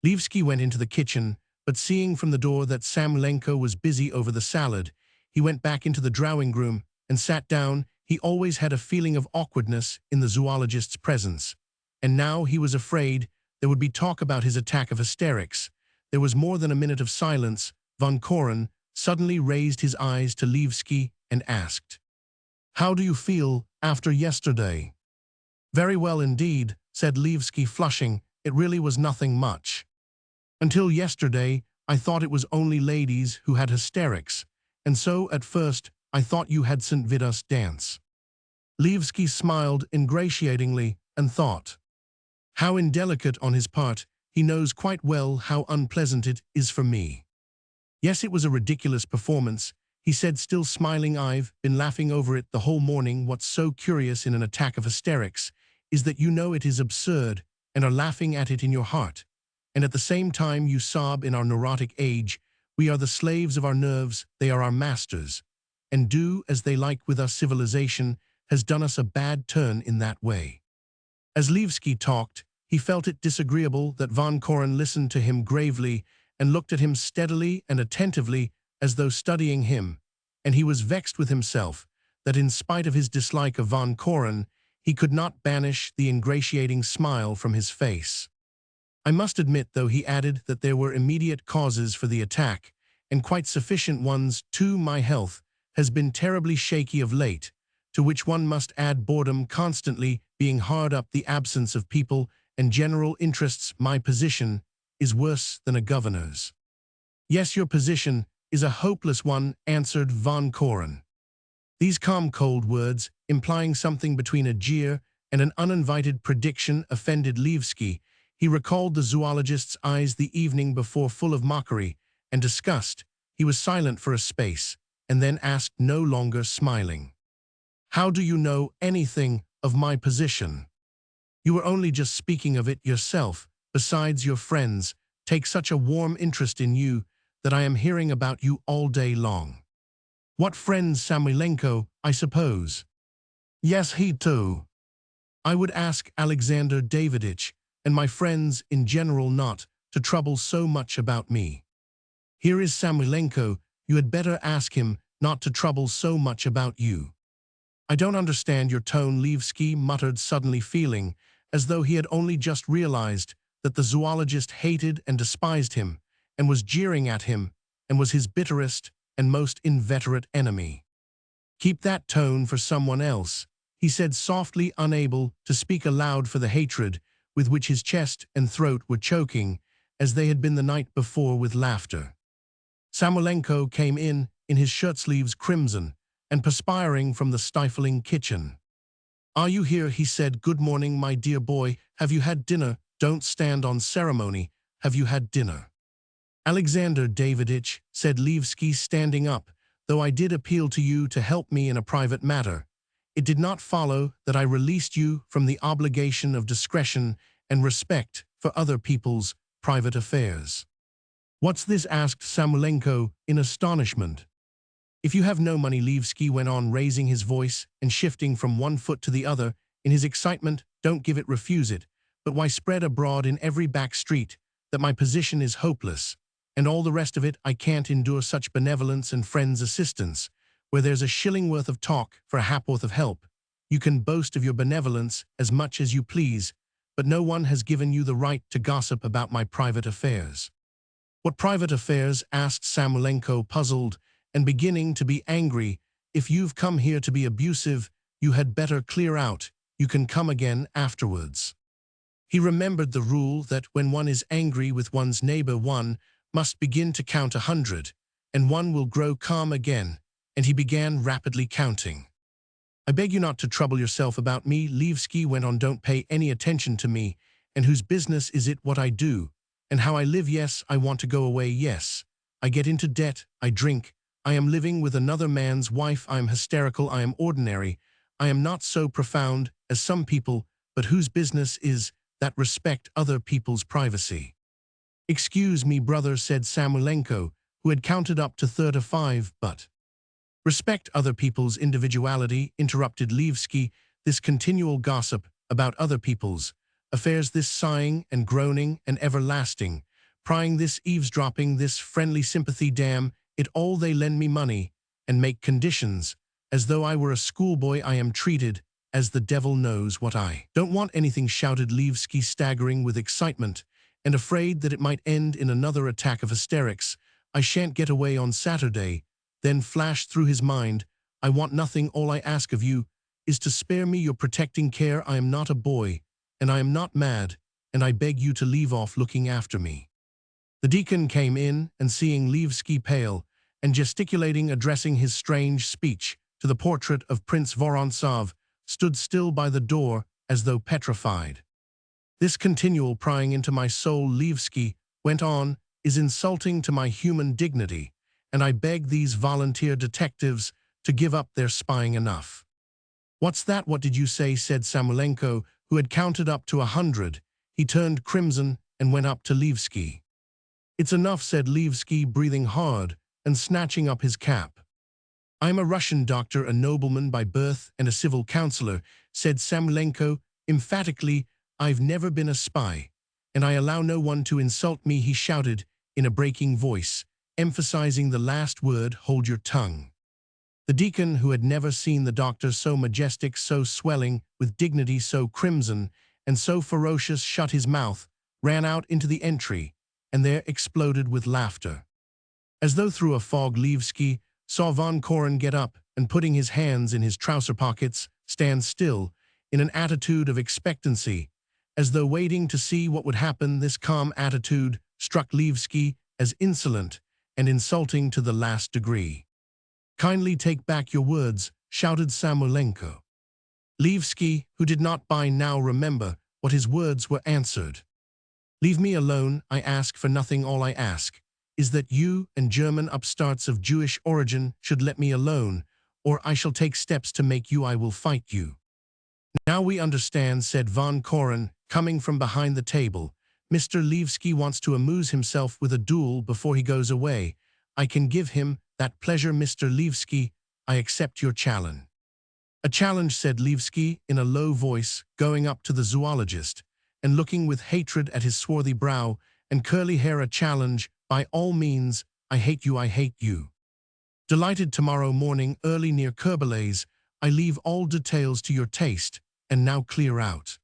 Levski went into the kitchen, but seeing from the door that Samoylenko was busy over the salad, he went back into the drawing room and sat down. He always had a feeling of awkwardness in the zoologist's presence, and now he was afraid there would be talk about his attack of hysterics. There was more than a minute of silence. Von Koren suddenly raised his eyes to Levski and asked, "How do you feel after yesterday?" "Very well indeed," said Levski, flushing. "It really was nothing much. Until yesterday, I thought it was only ladies who had hysterics, and so at first I thought you had St. Vitus dance." Levski smiled ingratiatingly and thought, how indelicate on his part. He knows quite well how unpleasant it is for me. Yes, it was a ridiculous performance, he said, still smiling. I've been laughing over it the whole morning. What's so curious in an attack of hysterics is that you know it is absurd and are laughing at it in your heart. And at the same time you sob. In our neurotic age, we are the slaves of our nerves, they are our masters, and do as they like with us. Civilization has done us a bad turn in that way. As Levski talked, he felt it disagreeable that Von Koren listened to him gravely and looked at him steadily and attentively as though studying him, and he was vexed with himself that in spite of his dislike of Von Koren, he could not banish the ingratiating smile from his face. "I must admit, though," he added, "that there were immediate causes for the attack, and quite sufficient ones too. My health has been terribly shaky of late, to which one must add boredom constantly being hard up, the absence of people and general interests. My position is worse than a governor's." "Yes, your position is a hopeless one," answered Von Koren. These calm, cold words, implying something between a jeer and an uninvited prediction, offended Levski. He recalled the zoologist's eyes the evening before, full of mockery and disgust. He was silent for a space, and then asked, no longer smiling, "How do you know anything of my position? You were only just speaking of it yourself. Besides, your friends take such a warm interest in you that I am hearing about you all day long." "What friends? Samoylenko, I suppose." "Yes, he too. I would ask Alexander Daviditch and my friends in general not to trouble so much about me. Here is Samoylenko, you had better ask him not to trouble so much about you." "I don't understand your tone," Levski muttered, suddenly feeling as though he had only just realized that the zoologist hated and despised him, and was jeering at him, and was his bitterest and most inveterate enemy. "Keep that tone for someone else," he said softly, unable to speak aloud for the hatred with which his chest and throat were choking, as they had been the night before with laughter. Samoylenko came in his shirt-sleeves crimson and perspiring from the stifling kitchen. "Are you here?" he said. "Good morning, my dear boy. Have you had dinner? Don't stand on ceremony. Have you had dinner?" "Alexander Daviditch," said Levski, standing up, "though I did appeal to you to help me in a private matter, it did not follow that I released you from the obligation of discretion and respect for other people's private affairs." "What's this?" asked Samoylenko in astonishment. "If you have no money," Levski went on, raising his voice and shifting from one foot to the other in his excitement, "don't give it, refuse it, but why spread abroad in every back street that my position is hopeless, and all the rest of it. I can't endure such benevolence and friends' assistance, where there's a shilling worth of talk for a ha'porth of help. You can boast of your benevolence as much as you please, but no one has given you the right to gossip about my private affairs." "What private affairs?" asked Samoylenko, puzzled and beginning to be angry. "If you've come here to be abusive, you had better clear out. You can come again afterwards." He remembered the rule that when one is angry with one's neighbor, one must begin to count 100, and one will grow calm again, and he began rapidly counting. "I beg you not to trouble yourself about me," Levski went on. "Don't pay any attention to me, and whose business is it what I do, and how I live? Yes, I want to go away. Yes, I get into debt, I drink, I am living with another man's wife. I am hysterical. I am ordinary. I am not so profound as some people, but whose business is that respect other people's privacy. Excuse me, brother, said Samulenko, who had counted up to 35, but respect other people's individuality, interrupted Levski, this continual gossip about other people's affairs, this sighing and groaning and everlasting, prying, this eavesdropping, this friendly sympathy, damn it all, they lend me money and make conditions, as though I were a schoolboy. I am treated as the devil knows what. I don't want anything, shouted Levski, staggering with excitement and afraid that it might end in another attack of hysterics. I shan't get away on Saturday. Then flashed through his mind, I want nothing. All I ask of you is to spare me your protecting care. I am not a boy, and I am not mad, and I beg you to leave off looking after me. The deacon came in, and seeing Levski pale and gesticulating, addressing his strange speech to the portrait of Prince Vorontsov, stood still by the door as though petrified. This continual prying into my soul, Levski went on, is insulting to my human dignity, and I beg these volunteer detectives to give up their spying. Enough. What's that? What did you say? Said Samulenko, who had counted up to 100. He turned crimson and went up to Levski. It's enough, said Levski, breathing hard and snatching up his cap. I'm a Russian doctor, a nobleman by birth and a civil counselor, said Samulenko emphatically. I've never been a spy, and I allow no one to insult me, he shouted in a breaking voice, emphasizing the last word, hold your tongue. The deacon, who had never seen the doctor so majestic, so swelling with dignity, so crimson and so ferocious, shut his mouth, ran out into the entry, and there exploded with laughter. As though through a fog, Levski saw Von Koren get up and, putting his hands in his trouser pockets, stand still in an attitude of expectancy, as though waiting to see what would happen. This calm attitude struck Levski as insolent and insulting to the last degree. Kindly take back your words, shouted Samulenko. Levski, who did not by now remember what his words were, answered. Leave me alone, I ask for nothing. All I ask is that you and German upstarts of Jewish origin should let me alone, or I shall take steps to make you. I will fight you. Now we understand, said Von Koren, coming from behind the table. Mr. Levski wants to amuse himself with a duel before he goes away. I can give him that pleasure, Mr. Levski. I accept your challenge. A challenge, said Levski in a low voice, going up to the zoologist and looking with hatred at his swarthy brow and curly hair. A challenge, by all means. I hate you, I hate you. Delighted. Tomorrow morning early near Kerbelay's. I leave all details to your taste, and now clear out.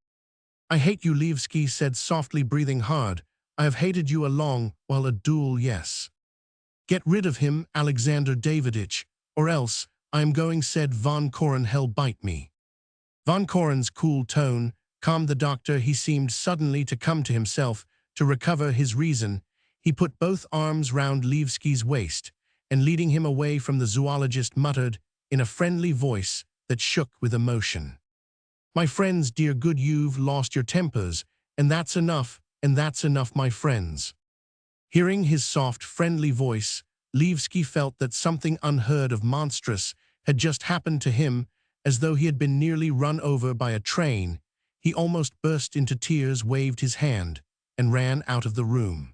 I hate you, Levski said softly, breathing hard. I have hated you a long while. A duel, yes. Get rid of him, Alexander Daviditch, or else I am going, said Von Koren. Hell bite me. Von Koren's cool tone calmed the doctor. He seemed suddenly to come to himself, to recover his reason. He put both arms round Levski's waist, and leading him away from the zoologist, muttered in a friendly voice that shook with emotion. My friends, dear good, you've lost your tempers, and that's enough, my friends. Hearing his soft, friendly voice, Levski felt that something unheard of, monstrous, had just happened to him, as though he had been nearly run over by a train. He almost burst into tears, waved his hand, and ran out of the room.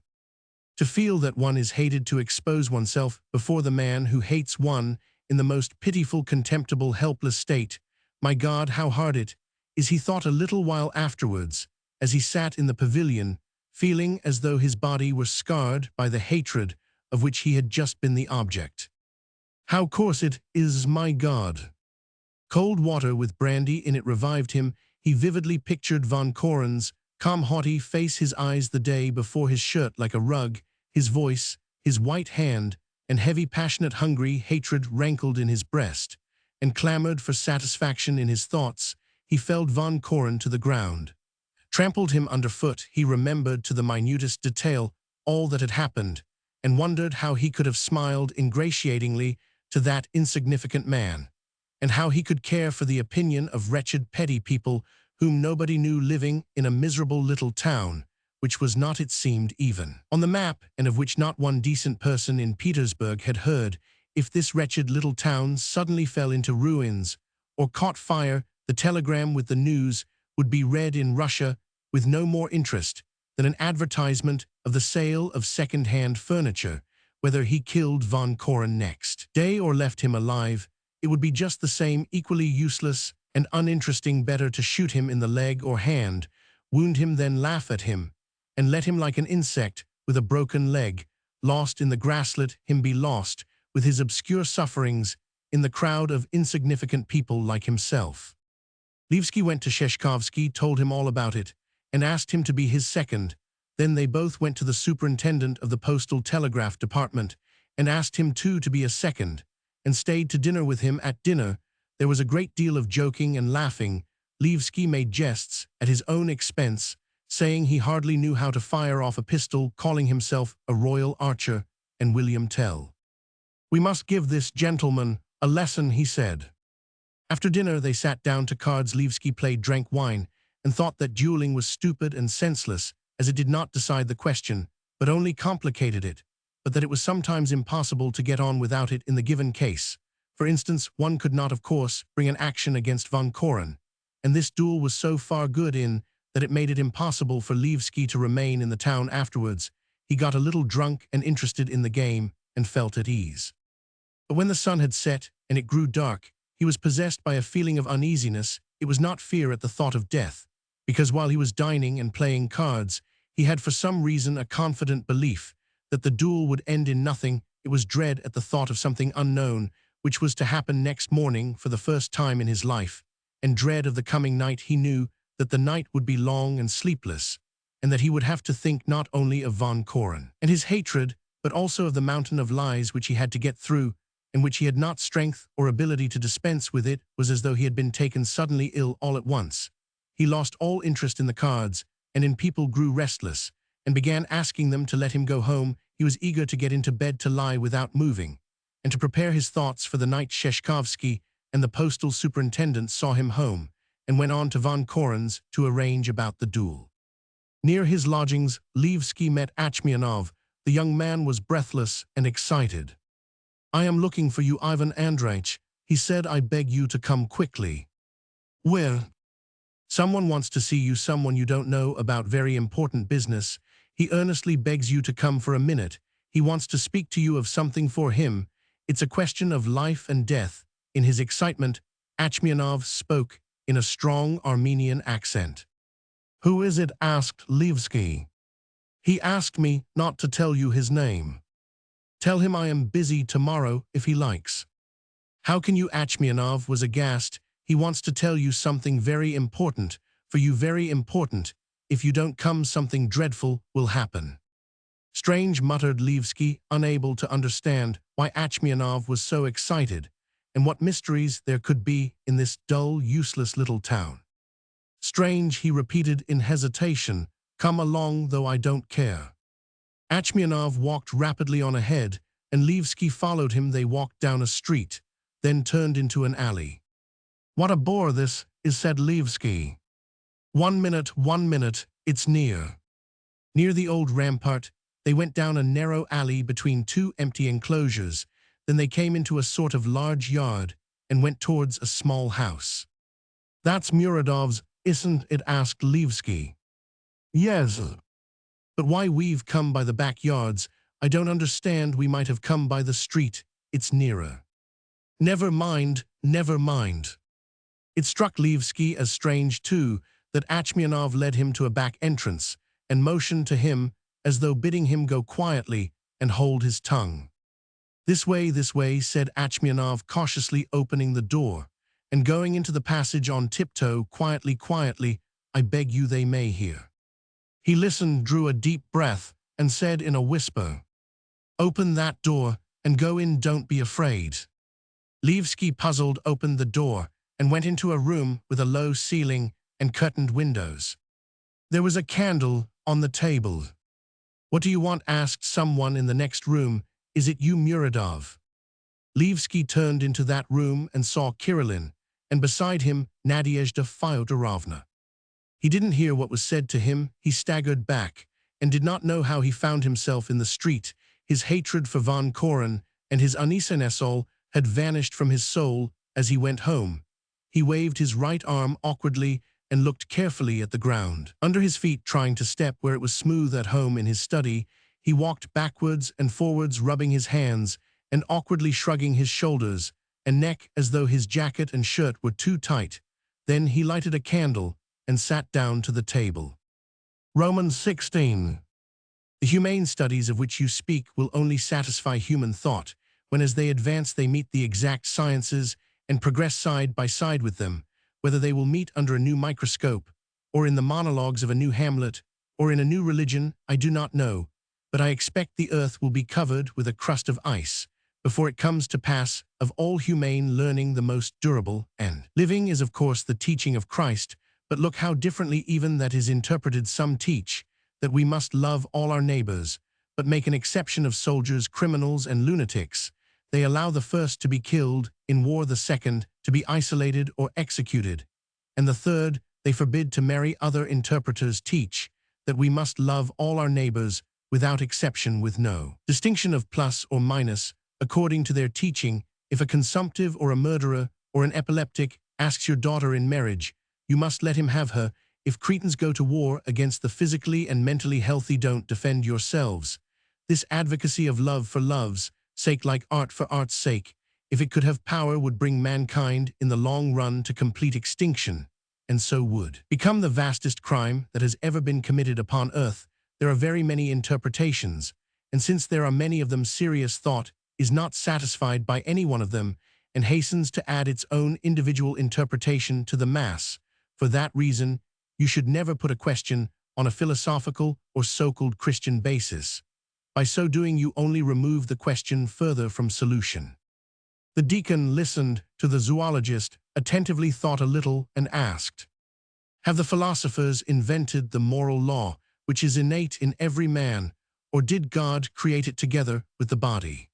To feel that one is hated, to expose oneself before the man who hates one in the most pitiful, contemptible, helpless state. My God, how hard it is, he thought a little while afterwards, as he sat in the pavilion, feeling as though his body were scarred by the hatred of which he had just been the object. How coarse it is, my God! Cold water with brandy in it revived him. He vividly pictured Von Koren's calm, haughty face, his eyes the day before, his shirt like a rug, his voice, his white hand, and heavy, passionate, hungry hatred rankled in his breast and clamored for satisfaction in his thoughts. He felled Von Koren to the ground, trampled him underfoot. He remembered to the minutest detail all that had happened, and wondered how he could have smiled ingratiatingly to that insignificant man, and how he could care for the opinion of wretched, petty people whom nobody knew, living in a miserable little town, which was not, it seemed, even on the map, and of which not one decent person in Petersburg had heard if this wretched little town suddenly fell into ruins or caught fire, the telegram with the news would be read in Russia with no more interest than an advertisement of the sale of second-hand furniture, whether he killed von Koren next day or left him alive. It would be just the same, equally useless and uninteresting. Better to shoot him in the leg or hand, wound him, then laugh at him, and let him like an insect with a broken leg, lost in the grasslet, him be lost, with his obscure sufferings, in the crowd of insignificant people like himself. Levski went to Sheshkovsky, told him all about it, and asked him to be his second. Then they both went to the superintendent of the postal telegraph department and asked him too to be a second, and stayed to dinner with him. At dinner, there was a great deal of joking and laughing. Levski made jests at his own expense, saying he hardly knew how to fire off a pistol, calling himself a royal archer, and William Tell. "We must give this gentleman a lesson," he said. After dinner they sat down to cards. Levski played, drank wine, and thought that dueling was stupid and senseless, as it did not decide the question, but only complicated it, but that it was sometimes impossible to get on without it in the given case. For instance, one could not, of course, bring an action against von Koren, and this duel was so far good in that it made it impossible for Levski to remain in the town afterwards. He got a little drunk and interested in the game, and felt at ease. But when the sun had set and it grew dark, he was possessed by a feeling of uneasiness. It was not fear at the thought of death, because while he was dining and playing cards, he had for some reason a confident belief that the duel would end in nothing. It was dread at the thought of something unknown, which was to happen next morning for the first time in his life, and dread of the coming night. He knew that the night would be long and sleepless, and that he would have to think not only of von Koren and his hatred, but also of the mountain of lies which he had to get through, and which he had not strength or ability to dispense with. It was as though he had been taken suddenly ill all at once. He lost all interest in the cards, and in people, grew restless, and began asking them to let him go home. He was eager to get into bed, to lie without moving, and to prepare his thoughts for the night. Sheshkovsky and the postal superintendent saw him home, and went on to von Koren's to arrange about the duel. Near his lodgings, Levski met Achmianov. The young man was breathless and excited. "I am looking for you, Ivan Andreich," he said. "I beg you to come quickly." "Where?" "Someone wants to see you, someone you don't know, about very important business. He earnestly begs you to come for a minute. He wants to speak to you of something for him. It's a question of life and death." In his excitement, Achmianov spoke in a strong Armenian accent. "Who is it?" asked Levski. "He asked me not to tell you his name. Tell him I am busy tomorrow if he likes." "How can you?" Achmianov was aghast. "He wants to tell you something very important, for you, very important. If you don't come, something dreadful will happen." "Strange," muttered Levski, unable to understand why Achmianov was so excited, and what mysteries there could be in this dull, useless little town. "Strange," he repeated in hesitation. "Come along, though I don't care." Achmianov walked rapidly on ahead, and Levski followed him. They walked down a street, then turned into an alley. "What a bore this is," said Levski. One minute, it's near." Near the old rampart, they went down a narrow alley between two empty enclosures. Then they came into a sort of large yard and went towards a small house. "That's Muradov's, isn't it?" asked Levski. "Yes. But why we've come by the backyards, I don't understand. We might have come by the street. It's nearer." Never mind. It struck Levski as strange, too, that Achmianov led him to a back entrance and motioned to him as though bidding him go quietly and hold his tongue. This way," said Achmianov, cautiously opening the door and going into the passage on tiptoe. Quietly, "I beg you, they may hear." He listened, drew a deep breath, and said in a whisper, "Open that door and go in, don't be afraid." Levski, puzzled, opened the door and went into a room with a low ceiling and curtained windows. There was a candle on the table. "What do you want?" asked someone in the next room. "Is it you, Muradov?" Levski turned into that room and saw Kirillin, and beside him Nadezhda Fyodorovna. He didn't hear what was said to him. He staggered back and did not know how he found himself in the street. His hatred for von Koren and his uneasiness had vanished from his soul as he went home. He waved his right arm awkwardly and looked carefully at the ground. Under his feet, trying to step where it was smooth at home in his study, he walked backwards and forwards, rubbing his hands and awkwardly shrugging his shoulders and neck as though his jacket and shirt were too tight. Then he lighted a candle and sat down to the table. Romans 16. The humane studies of which you speak will only satisfy human thought, when as they advance they meet the exact sciences and progress side by side with them. Whether they will meet under a new microscope, or in the monologues of a new Hamlet, or in a new religion, I do not know, but I expect the earth will be covered with a crust of ice before it comes to pass of all humane learning the most durable and living is of course the teaching of Christ, but look how differently even that is interpreted. Some teach that we must love all our neighbors, but make an exception of soldiers, criminals, and lunatics. They allow the first to be killed in war, the second to be isolated or executed, and the third they forbid to marry. Other interpreters teach that we must love all our neighbors without exception, with no distinction of plus or minus. According to their teaching, if a consumptive or a murderer or an epileptic asks your daughter in marriage, you must let him have her. If Cretans go to war against the physically and mentally healthy, don't defend yourselves. This advocacy of love for love's sake, like art for art's sake, if it could have power, would bring mankind in the long run to complete extinction, and so would become the vastest crime that has ever been committed upon earth. There are very many interpretations, and since there are many of them, serious thought is not satisfied by any one of them, and hastens to add its own individual interpretation to the mass. For that reason, you should never put a question on a philosophical or so-called Christian basis. By so doing, you only remove the question further from solution. The deacon listened to the zoologist, attentively thought a little, and asked, "Have the philosophers invented the moral law, which is innate in every man, or did God create it together with the body?"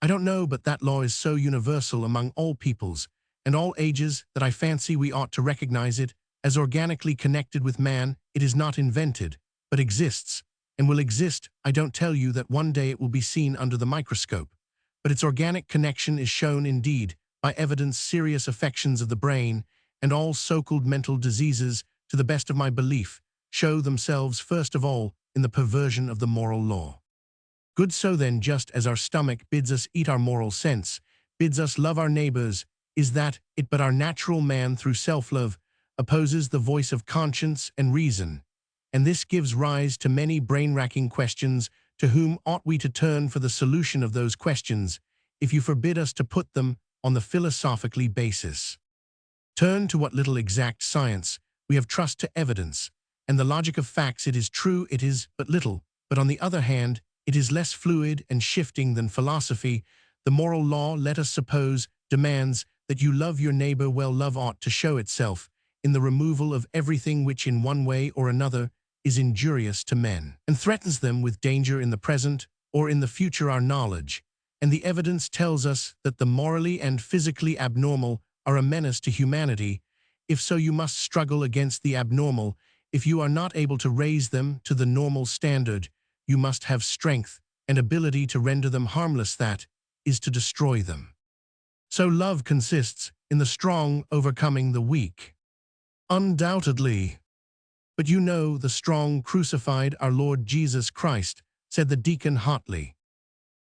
"I don't know, but that law is so universal among all peoples and all ages that I fancy we ought to recognize it as organically connected with man. It is not invented, but exists, and will exist. I don't tell you that one day it will be seen under the microscope, but its organic connection is shown indeed by evidence. Serious affections of the brain and all so-called mental diseases, to the best of my belief, show themselves first of all in the perversion of the moral law. Good, so then, just as our stomach bids us eat, our moral sense bids us love our neighbors, is that it but our natural man through self-love opposes the voice of conscience and reason, and this gives rise to many brain-racking questions. To whom ought we to turn for the solution of those questions, if you forbid us to put them on the philosophically basis? Turn to what little exact science we have trust to evidence, and the logic of facts. It is true it is but little, but on the other hand, it is less fluid and shifting than philosophy. The moral law, let us suppose, demands that you love your neighbor well. Love ought to show itself in the removal of everything which in one way or another is injurious to men, and threatens them with danger in the present or in the future. Our knowledge and the evidence tells us that the morally and physically abnormal are a menace to humanity. If so, you must struggle against the abnormal. If you are not able to raise them to the normal standard, you must have strength and ability to render them harmless, that is, to destroy them. So love consists in the strong overcoming the weak. Undoubtedly. But you know the strong crucified our Lord Jesus Christ, said the deacon hotly.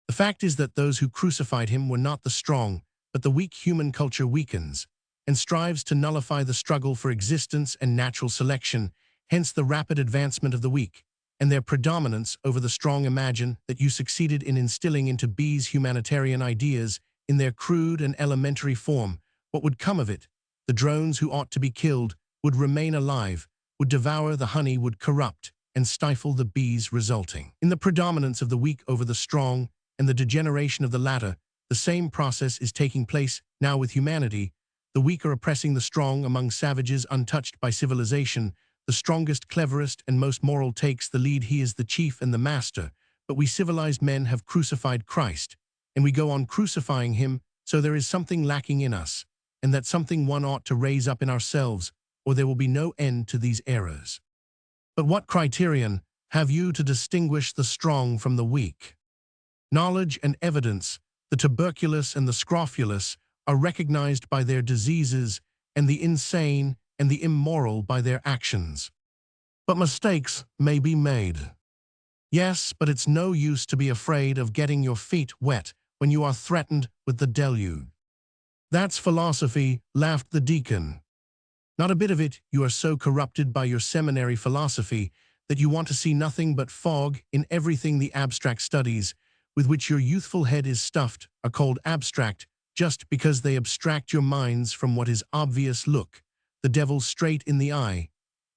The fact is that those who crucified him were not the strong, but the weak. Human culture weakens and strives to nullify the struggle for existence and natural selection, hence the rapid advancement of the weak and their predominance over the strong. Imagine that you succeeded in instilling into bees humanitarian ideas in their crude and elementary form. What would come of it? The drones who ought to be killed would remain alive, would devour the honey, would corrupt and stifle the bees, resulting in the predominance of the weak over the strong and the degeneration of the latter. The same process is taking place now with humanity. The weak are oppressing the strong among savages untouched by civilization. The strongest, cleverest, and most moral takes the lead. He is the chief and the master. But we civilized men have crucified Christ, and we go on crucifying him. So there is something lacking in us, and that something one ought to raise up in ourselves, or there will be no end to these errors. But what criterion have you to distinguish the strong from the weak? Knowledge and evidence. The tuberculous and the scrofulous are recognized by their diseases, and the insane and the immoral by their actions. But mistakes may be made. Yes, but it's no use to be afraid of getting your feet wet when you are threatened with the deluge. That's philosophy, laughed the deacon. Not a bit of it. You are so corrupted by your seminary philosophy that you want to see nothing but fog in everything. The abstract studies with which your youthful head is stuffed are called abstract just because they abstract your minds from what is obvious. Look the devil straight in the eye,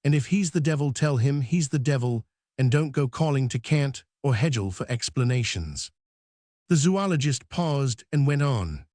and if he's the devil, tell him he's the devil, and don't go calling to Kant or Hegel for explanations. The zoologist paused and went on.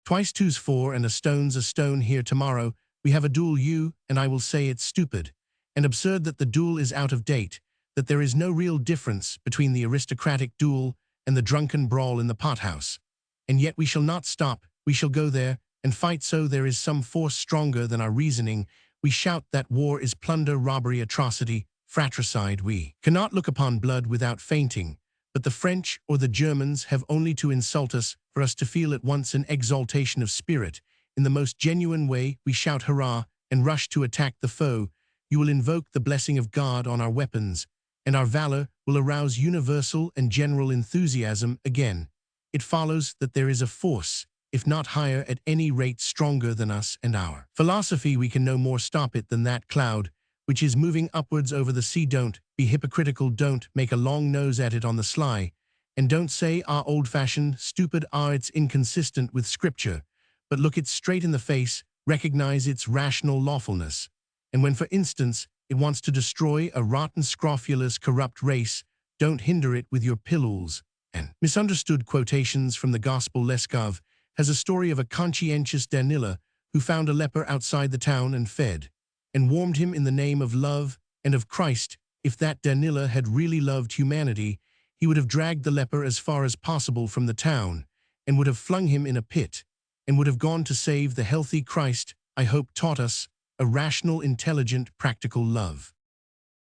Twice two's four, and a stone's a stone. Here tomorrow we have a duel, you and I will say it's stupid and absurd that the duel is out of date, that there is no real difference between the aristocratic duel and the drunken brawl in the pothouse. And yet we shall not stop, we shall go there and fight. So there is some force stronger than our reasoning. We shout that war is plunder, robbery, atrocity, fratricide. We cannot look upon blood without fainting, but the French or the Germans have only to insult us for us to feel at once an exaltation of spirit. In the most genuine way we shout hurrah and rush to attack the foe. You will invoke the blessing of God on our weapons, and our valor will arouse universal and general enthusiasm again. It follows that there is a force, if not higher, at any rate stronger than us and our philosophy. We can no more stop it than that cloud which is moving upwards over the sea. Don't be hypocritical, don't make a long nose at it on the sly, and don't say old-fashioned, stupid, it's inconsistent with Scripture, but look it straight in the face, recognize its rational lawfulness. And when, for instance, it wants to destroy a rotten, scrofulous, corrupt race, don't hinder it with your pillules and misunderstood quotations from the Gospel. Leskov has a story of a conscientious Danila who found a leper outside the town and fed and warmed him in the name of love and of Christ. If that Danila had really loved humanity, he would have dragged the leper as far as possible from the town and would have flung him in a pit and would have gone to save the healthy. Christ, I hope, taught us a rational, intelligent, practical love.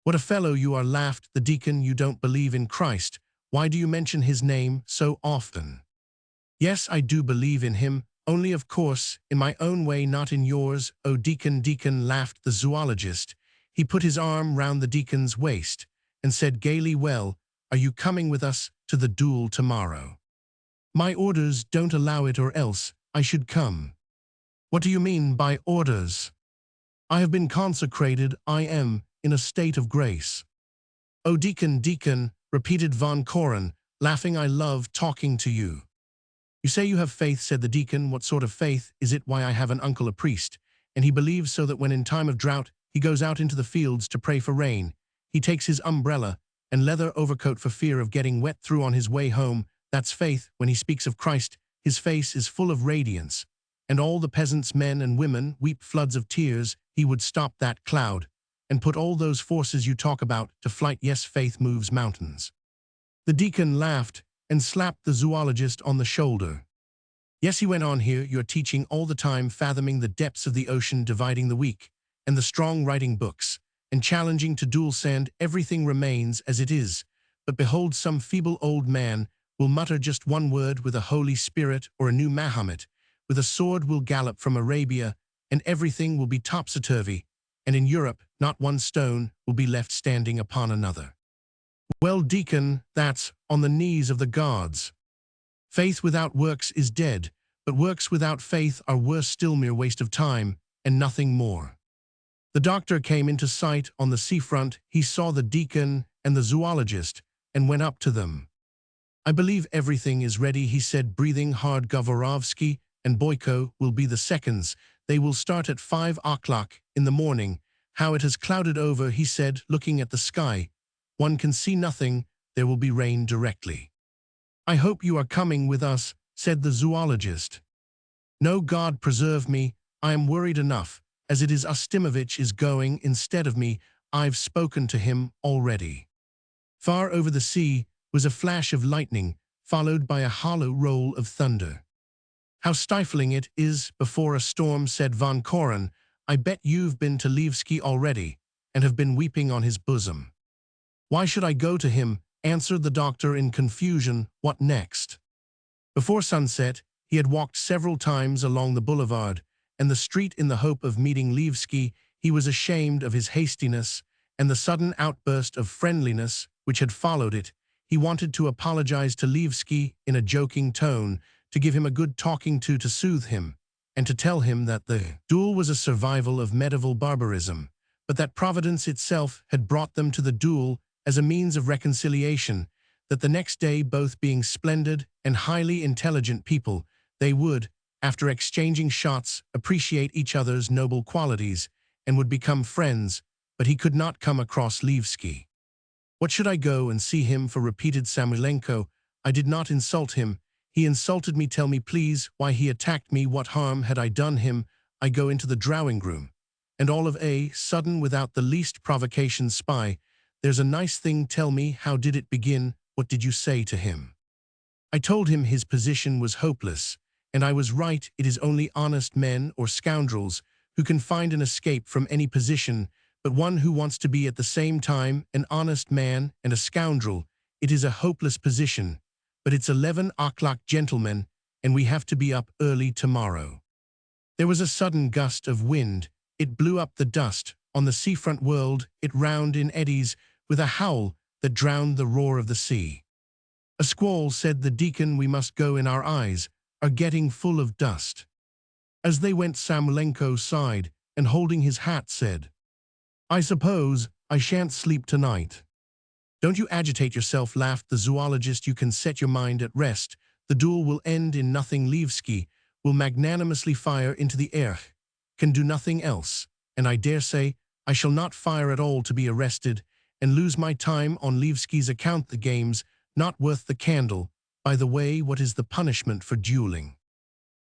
What a fellow you are, laughed the deacon. You don't believe in Christ. Why do you mention his name so often? Yes, I do believe in him, only of course in my own way, not in yours. Oh, deacon, deacon, laughed the zoologist. He put his arm round the deacon's waist and said gaily, well, are you coming with us to the duel tomorrow? My orders don't allow it, or else I should come. What do you mean by orders? I have been consecrated, I am in a state of grace. Oh, deacon, deacon, repeated Von Koren, laughing, I love talking to you. You say you have faith, said the deacon. What sort of faith is it? Why, I have an uncle, a priest, and he believes so that when in time of drought he goes out into the fields to pray for rain. He takes his umbrella and leather overcoat for fear of getting wet through on his way home. That's faith. When he speaks of Christ, his face is full of radiance, and all the peasants, men and women, weep floods of tears. He would stop that cloud and put all those forces you talk about to flight. Yes, faith moves mountains. The deacon laughed and slapped the zoologist on the shoulder. Yes, he went on, here you're teaching all the time, fathoming the depths of the ocean, dividing the weak and the strong, writing books and challenging to duel sand. Everything remains as it is, but behold, some feeble old man will mutter just one word with a Holy Spirit or a new Mahomet, with a sword will gallop from Arabia, and everything will be topsy-turvy, and in Europe not one stone will be left standing upon another. Well, deacon, that's on the knees of the gods. Faith without works is dead, but works without faith are worse still, mere waste of time, and nothing more. The doctor came into sight on the seafront. He saw the deacon and the zoologist, and went up to them. I believe everything is ready, he said, breathing hard. Govorovsky and Boyko will be the seconds. They will start at 5 o'clock in the morning. How it has clouded over, he said, looking at the sky. One can see nothing. There will be rain directly. I hope you are coming with us, said the zoologist. No, God preserve me. I am worried enough. As it is, Ustimovich is going instead of me. I've spoken to him already. Far over the sea was a flash of lightning, followed by a hollow roll of thunder. How stifling it is before a storm, said Von Koren. I bet you've been to Levski already, and have been weeping on his bosom. Why should I go to him? Answered the doctor in confusion. What next? Before sunset, he had walked several times along the boulevard and the street in the hope of meeting Levski. He was ashamed of his hastiness and the sudden outburst of friendliness which had followed it. He wanted to apologize to Levski in a joking tone, to give him a good talking to soothe him, and to tell him that the duel was a survival of medieval barbarism, but that Providence itself had brought them to the duel as a means of reconciliation, that the next day, both being splendid and highly intelligent people, they would, after exchanging shots, appreciate each other's noble qualities and would become friends, but he could not come across Levski. What should I go and see him for? Repeated Samoylenko. I did not insult him. He insulted me. Tell me, please, why he attacked me. What harm had I done him? I go into the drawing room, and all of a sudden, without the least provocation, spy, there's a nice thing. Tell me, how did it begin? What did you say to him? I told him his position was hopeless, and I was right. It is only honest men or scoundrels who can find an escape from any position, but one who wants to be at the same time an honest man and a scoundrel. It is a hopeless position, but it's 11 o'clock, gentlemen, and we have to be up early tomorrow. There was a sudden gust of wind. It blew up the dust. On the seafront whirled it round in eddies with a howl that drowned the roar of the sea. A squall, said the deacon. We must go in, our eyes are getting full of dust. As they went, Samoylenko sighed and, holding his hat, said, I suppose I shan't sleep tonight. Don't you agitate yourself, laughed the zoologist. You can set your mind at rest. The duel will end in nothing. Levski will magnanimously fire into the air, can do nothing else, and I dare say I shall not fire at all to be arrested and lose my time on Levski's account. The game's not worth the candle. By the way, what is the punishment for dueling?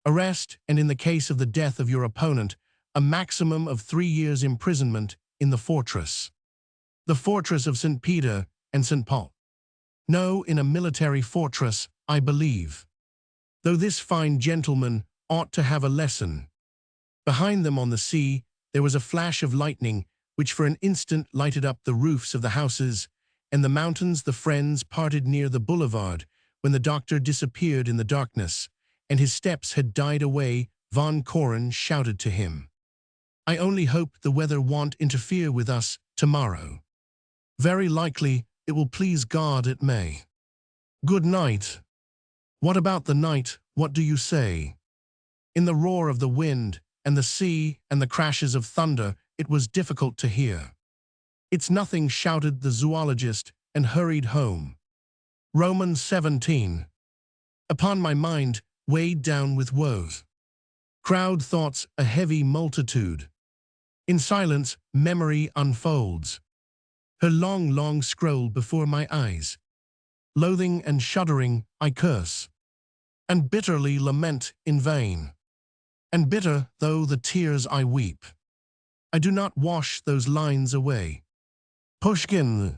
Arrest, and in the case of the death of your opponent, a maximum of 3 years' imprisonment in the fortress. The fortress of St. Peter and St. Paul. No, in a military fortress, I believe. Though this fine gentleman ought to have a lesson. Behind them on the sea, there was a flash of lightning, which for an instant lighted up the roofs of the houses and the mountains. The friends parted near the boulevard when the doctor disappeared in the darkness, and his steps had died away. Von Koren shouted to him, I only hope the weather won't interfere with us tomorrow. Very likely, it will please God it may. Good night. What about the night? What do you say? In the roar of the wind and the sea and the crashes of thunder, it was difficult to hear. It's nothing, shouted the zoologist, and hurried home. Romans 17. Upon my mind, weighed down with woes. Crowd thoughts, a heavy multitude. In silence, memory unfolds her long, long scroll before my eyes. Loathing and shuddering, I curse, and bitterly lament in vain. And bitter though the tears I weep, I do not wash those lines away. Pushkin.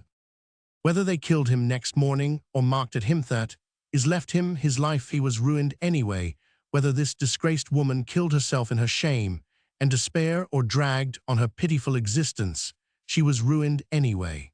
Whether they killed him next morning or mocked at him, that is left him his life. He was ruined anyway. Whether this disgraced woman killed herself in her shame and despair or dragged on her pitiful existence, she was ruined anyway.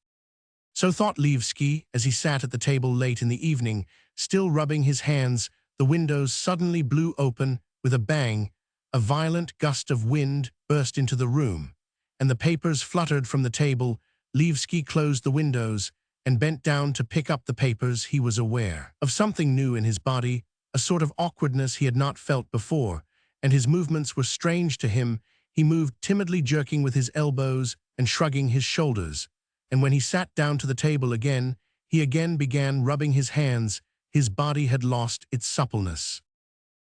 So thought Levski as he sat at the table late in the evening, still rubbing his hands. The windows suddenly blew open with a bang. A violent gust of wind burst into the room, and the papers fluttered from the table. Levski closed the windows and bent down to pick up the papers. He was aware of something new in his body, a sort of awkwardness he had not felt before, and his movements were strange to him. He moved timidly, jerking with his elbows and shrugging his shoulders, and when he sat down to the table again, he again began rubbing his hands. His body had lost its suppleness.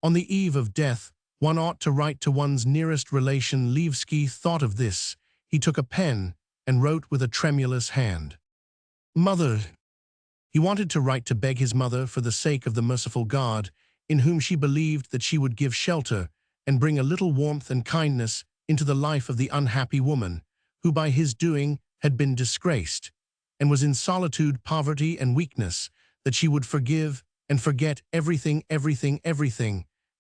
On the eve of death, one ought to write to one's nearest relation. Levski thought of this. He took a pen and wrote with a tremulous hand. Mother. He wanted to write to beg his mother, for the sake of the merciful God, in whom she believed, that she would give shelter and bring a little warmth and kindness into the life of the unhappy woman, who by his doing had been disgraced, and was in solitude, poverty, and weakness, that she would forgive and forget everything,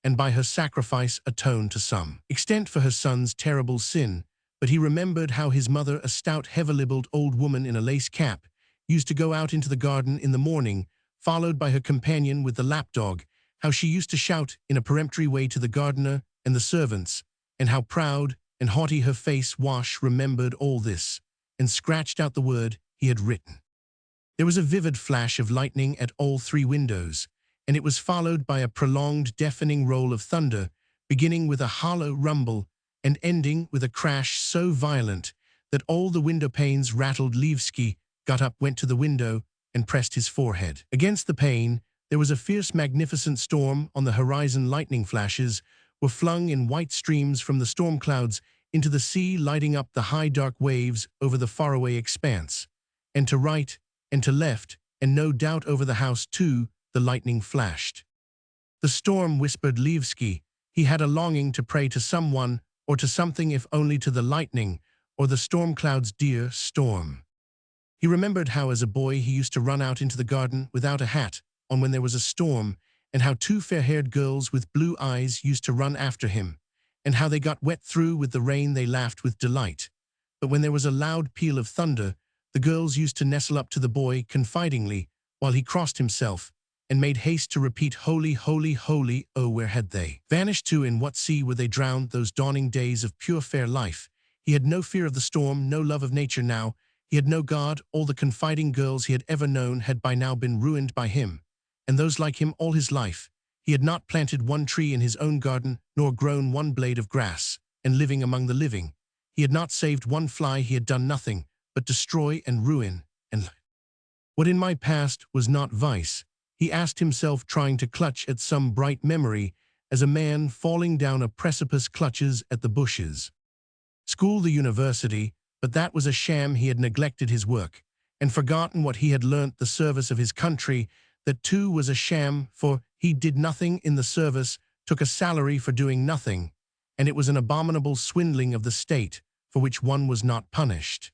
and by her sacrifice atone to some extent for her son's terrible sin. But he remembered how his mother, a stout, heavy-lipped old woman in a lace cap, used to go out into the garden in the morning, followed by her companion with the lapdog, how she used to shout in a peremptory way to the gardener and the servants, and how proud and haughty her face Wash remembered all this, and scratched out the word he had written. There was a vivid flash of lightning at all three windows, and it was followed by a prolonged, deafening roll of thunder, beginning with a hollow rumble and ending with a crash so violent that all the window panes rattled. Levski got up, went to the window, and pressed his forehead against the pane. There was a fierce, magnificent storm on the horizon. Lightning flashes were flung in white streams from the storm clouds into the sea, lighting up the high dark waves over the faraway expanse. And to right and to left, and no doubt over the house too, the lightning flashed. The storm, whispered Levski. He had a longing to pray to someone or to something, if only to the lightning or the storm clouds. Dear storm. He remembered how as a boy he used to run out into the garden without a hat on when there was a storm, and how two fair-haired girls with blue eyes used to run after him, and how they got wet through with the rain. They laughed with delight. But when there was a loud peal of thunder, the girls used to nestle up to the boy confidingly, while he crossed himself, and made haste to repeat, Holy, holy, holy. Oh, where had they vanished to? In what sea were they drowned? Those dawning days of pure fair life. He had no fear of the storm, no love of nature now. He had no God. All the confiding girls he had ever known had by now been ruined by him, and those like him all his life. He had not planted one tree in his own garden, nor grown one blade of grass, and living among the living. He had not saved one fly. He had done nothing but destroy and ruin. And what in my past was not vice, he asked himself, trying to clutch at some bright memory, as a man falling down a precipice clutches at the bushes. School, the university, but that was a sham. He had neglected his work, and forgotten what he had learnt. The service of his country, that too was a sham, for he did nothing in the service, took a salary for doing nothing, and it was an abominable swindling of the state, for which one was not punished.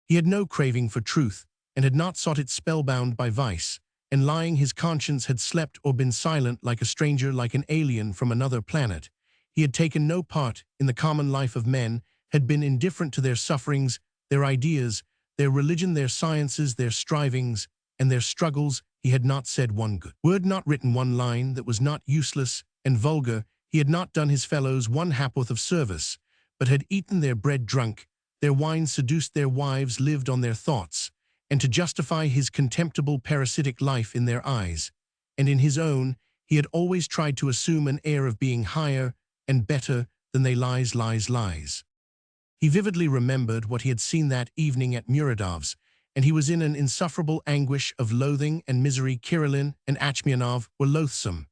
He had no craving for truth, and had not sought it, spellbound by vice, and lying his conscience had slept or been silent like a stranger, like an alien from another planet. He had taken no part in the common life of men, had been indifferent to their sufferings, their ideas, their religion, their sciences, their strivings, and their struggles. He had not said one good word, not written one line that was not useless and vulgar. He had not done his fellows one ha'porth of service, but had eaten their bread, drunk their wine, seduced their wives, lived on their thoughts, and to justify his contemptible parasitic life in their eyes and in his own, he had always tried to assume an air of being higher and better than they. Lies. He vividly remembered what he had seen that evening at Muradov's, and he was in an insufferable anguish of loathing and misery. Kirillin and Achmianov were loathsome,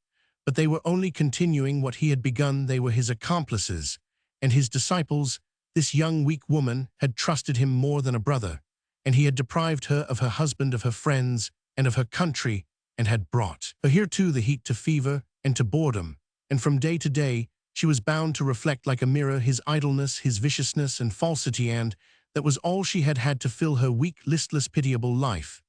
but they were only continuing what he had begun. They were his accomplices and his disciples. This young, weak woman had trusted him more than a brother, and he had deprived her of her husband, of her friends, and of her country, and had brought her here too, the heat to fever and to boredom, and from day to day she was bound to reflect like a mirror his idleness, his viciousness and falsity, and that was all she had had to fill her weak, listless, pitiable life.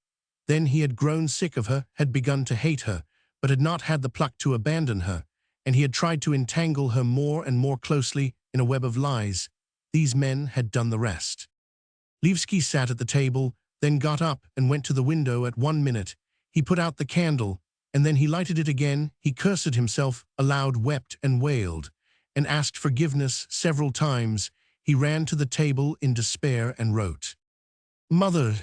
Then he had grown sick of her, had begun to hate her, but had not had the pluck to abandon her, and he had tried to entangle her more and more closely in a web of lies. These men had done the rest. Levski sat at the table, then got up and went to the window. At 1 minute, he put out the candle, and then he lighted it again. He cursed himself aloud, wept and wailed, and asked forgiveness several times. He ran to the table in despair and wrote, Mother.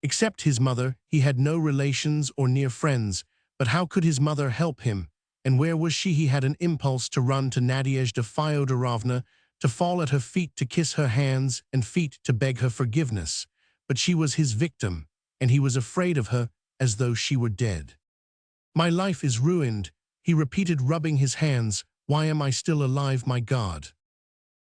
Except his mother, he had no relations or near friends, but how could his mother help him? And where was she? He had an impulse to run to Nadezhda Fyodorovna, to fall at her feet, to kiss her hands and feet, to beg her forgiveness. But she was his victim, and he was afraid of her as though she were dead. My life is ruined, he repeated, rubbing his hands. Why am I still alive, my God?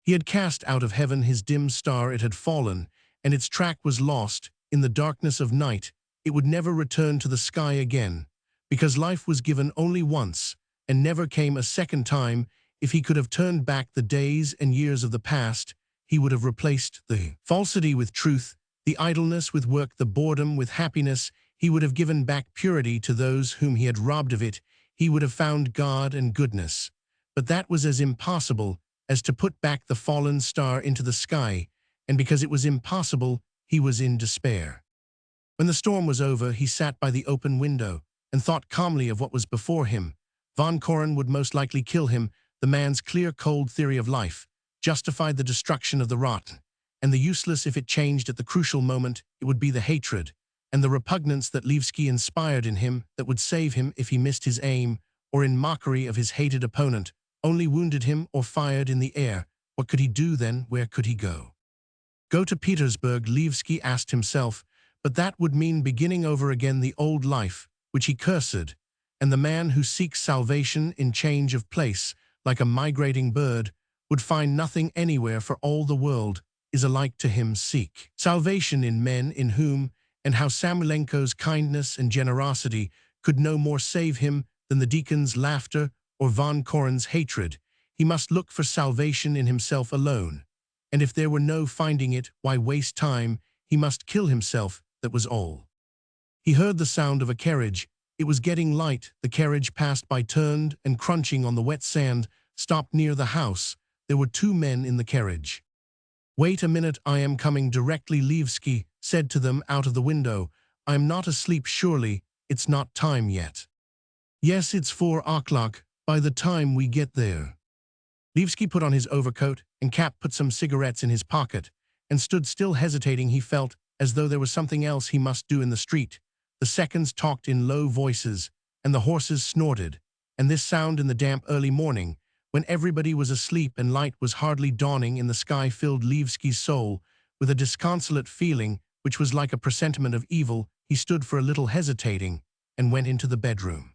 He had cast out of heaven his dim star. It had fallen, and its track was lost in the darkness of night. It would never return to the sky again, because life was given only once, and never came a second time. If he could have turned back the days and years of the past, he would have replaced the falsity with truth, the idleness with work, the boredom with happiness. He would have given back purity to those whom he had robbed of it. He would have found God and goodness. But that was as impossible as to put back the fallen star into the sky, and because it was impossible, he was in despair. When the storm was over, he sat by the open window and thought calmly of what was before him. Von Koren would most likely kill him. The man's clear, cold theory of life justified the destruction of the rotten, and the useless if it changed at the crucial moment. It would be the hatred and the repugnance that Levski inspired in him that would save him if he missed his aim, or in mockery of his hated opponent, only wounded him or fired in the air. What could he do then? Where could he go? Go to Petersburg, Levski asked himself, but that would mean beginning over again the old life, which he cursed, and the man who seeks salvation in change of place, like a migrating bird, would find nothing anywhere, for all the world is alike to him. Seek salvation in men in whom, and how Samulenko's kindness and generosity could no more save him than the deacon's laughter or Von Koren's hatred. He must look for salvation in himself alone, and if there were no finding it, why waste time? He must kill himself, that was all. He heard the sound of a carriage. It was getting light. The carriage passed by, turned, and crunching on the wet sand, stopped near the house. There were two men in the carriage. "Wait a minute, I am coming directly," Levski said to them out of the window. "I am not asleep, surely. It's not time yet." "Yes, it's 4 o'clock, by the time we get there." Levski put on his overcoat and cap, put some cigarettes in his pocket, and stood still, hesitating. He felt as though there was something else he must do in the street. The seconds talked in low voices, and the horses snorted, and this sound in the damp early morning, when everybody was asleep and light was hardly dawning in the sky, filled Levski's soul with a disconsolate feeling which was like a presentiment of evil. He stood for a little, hesitating, and went into the bedroom.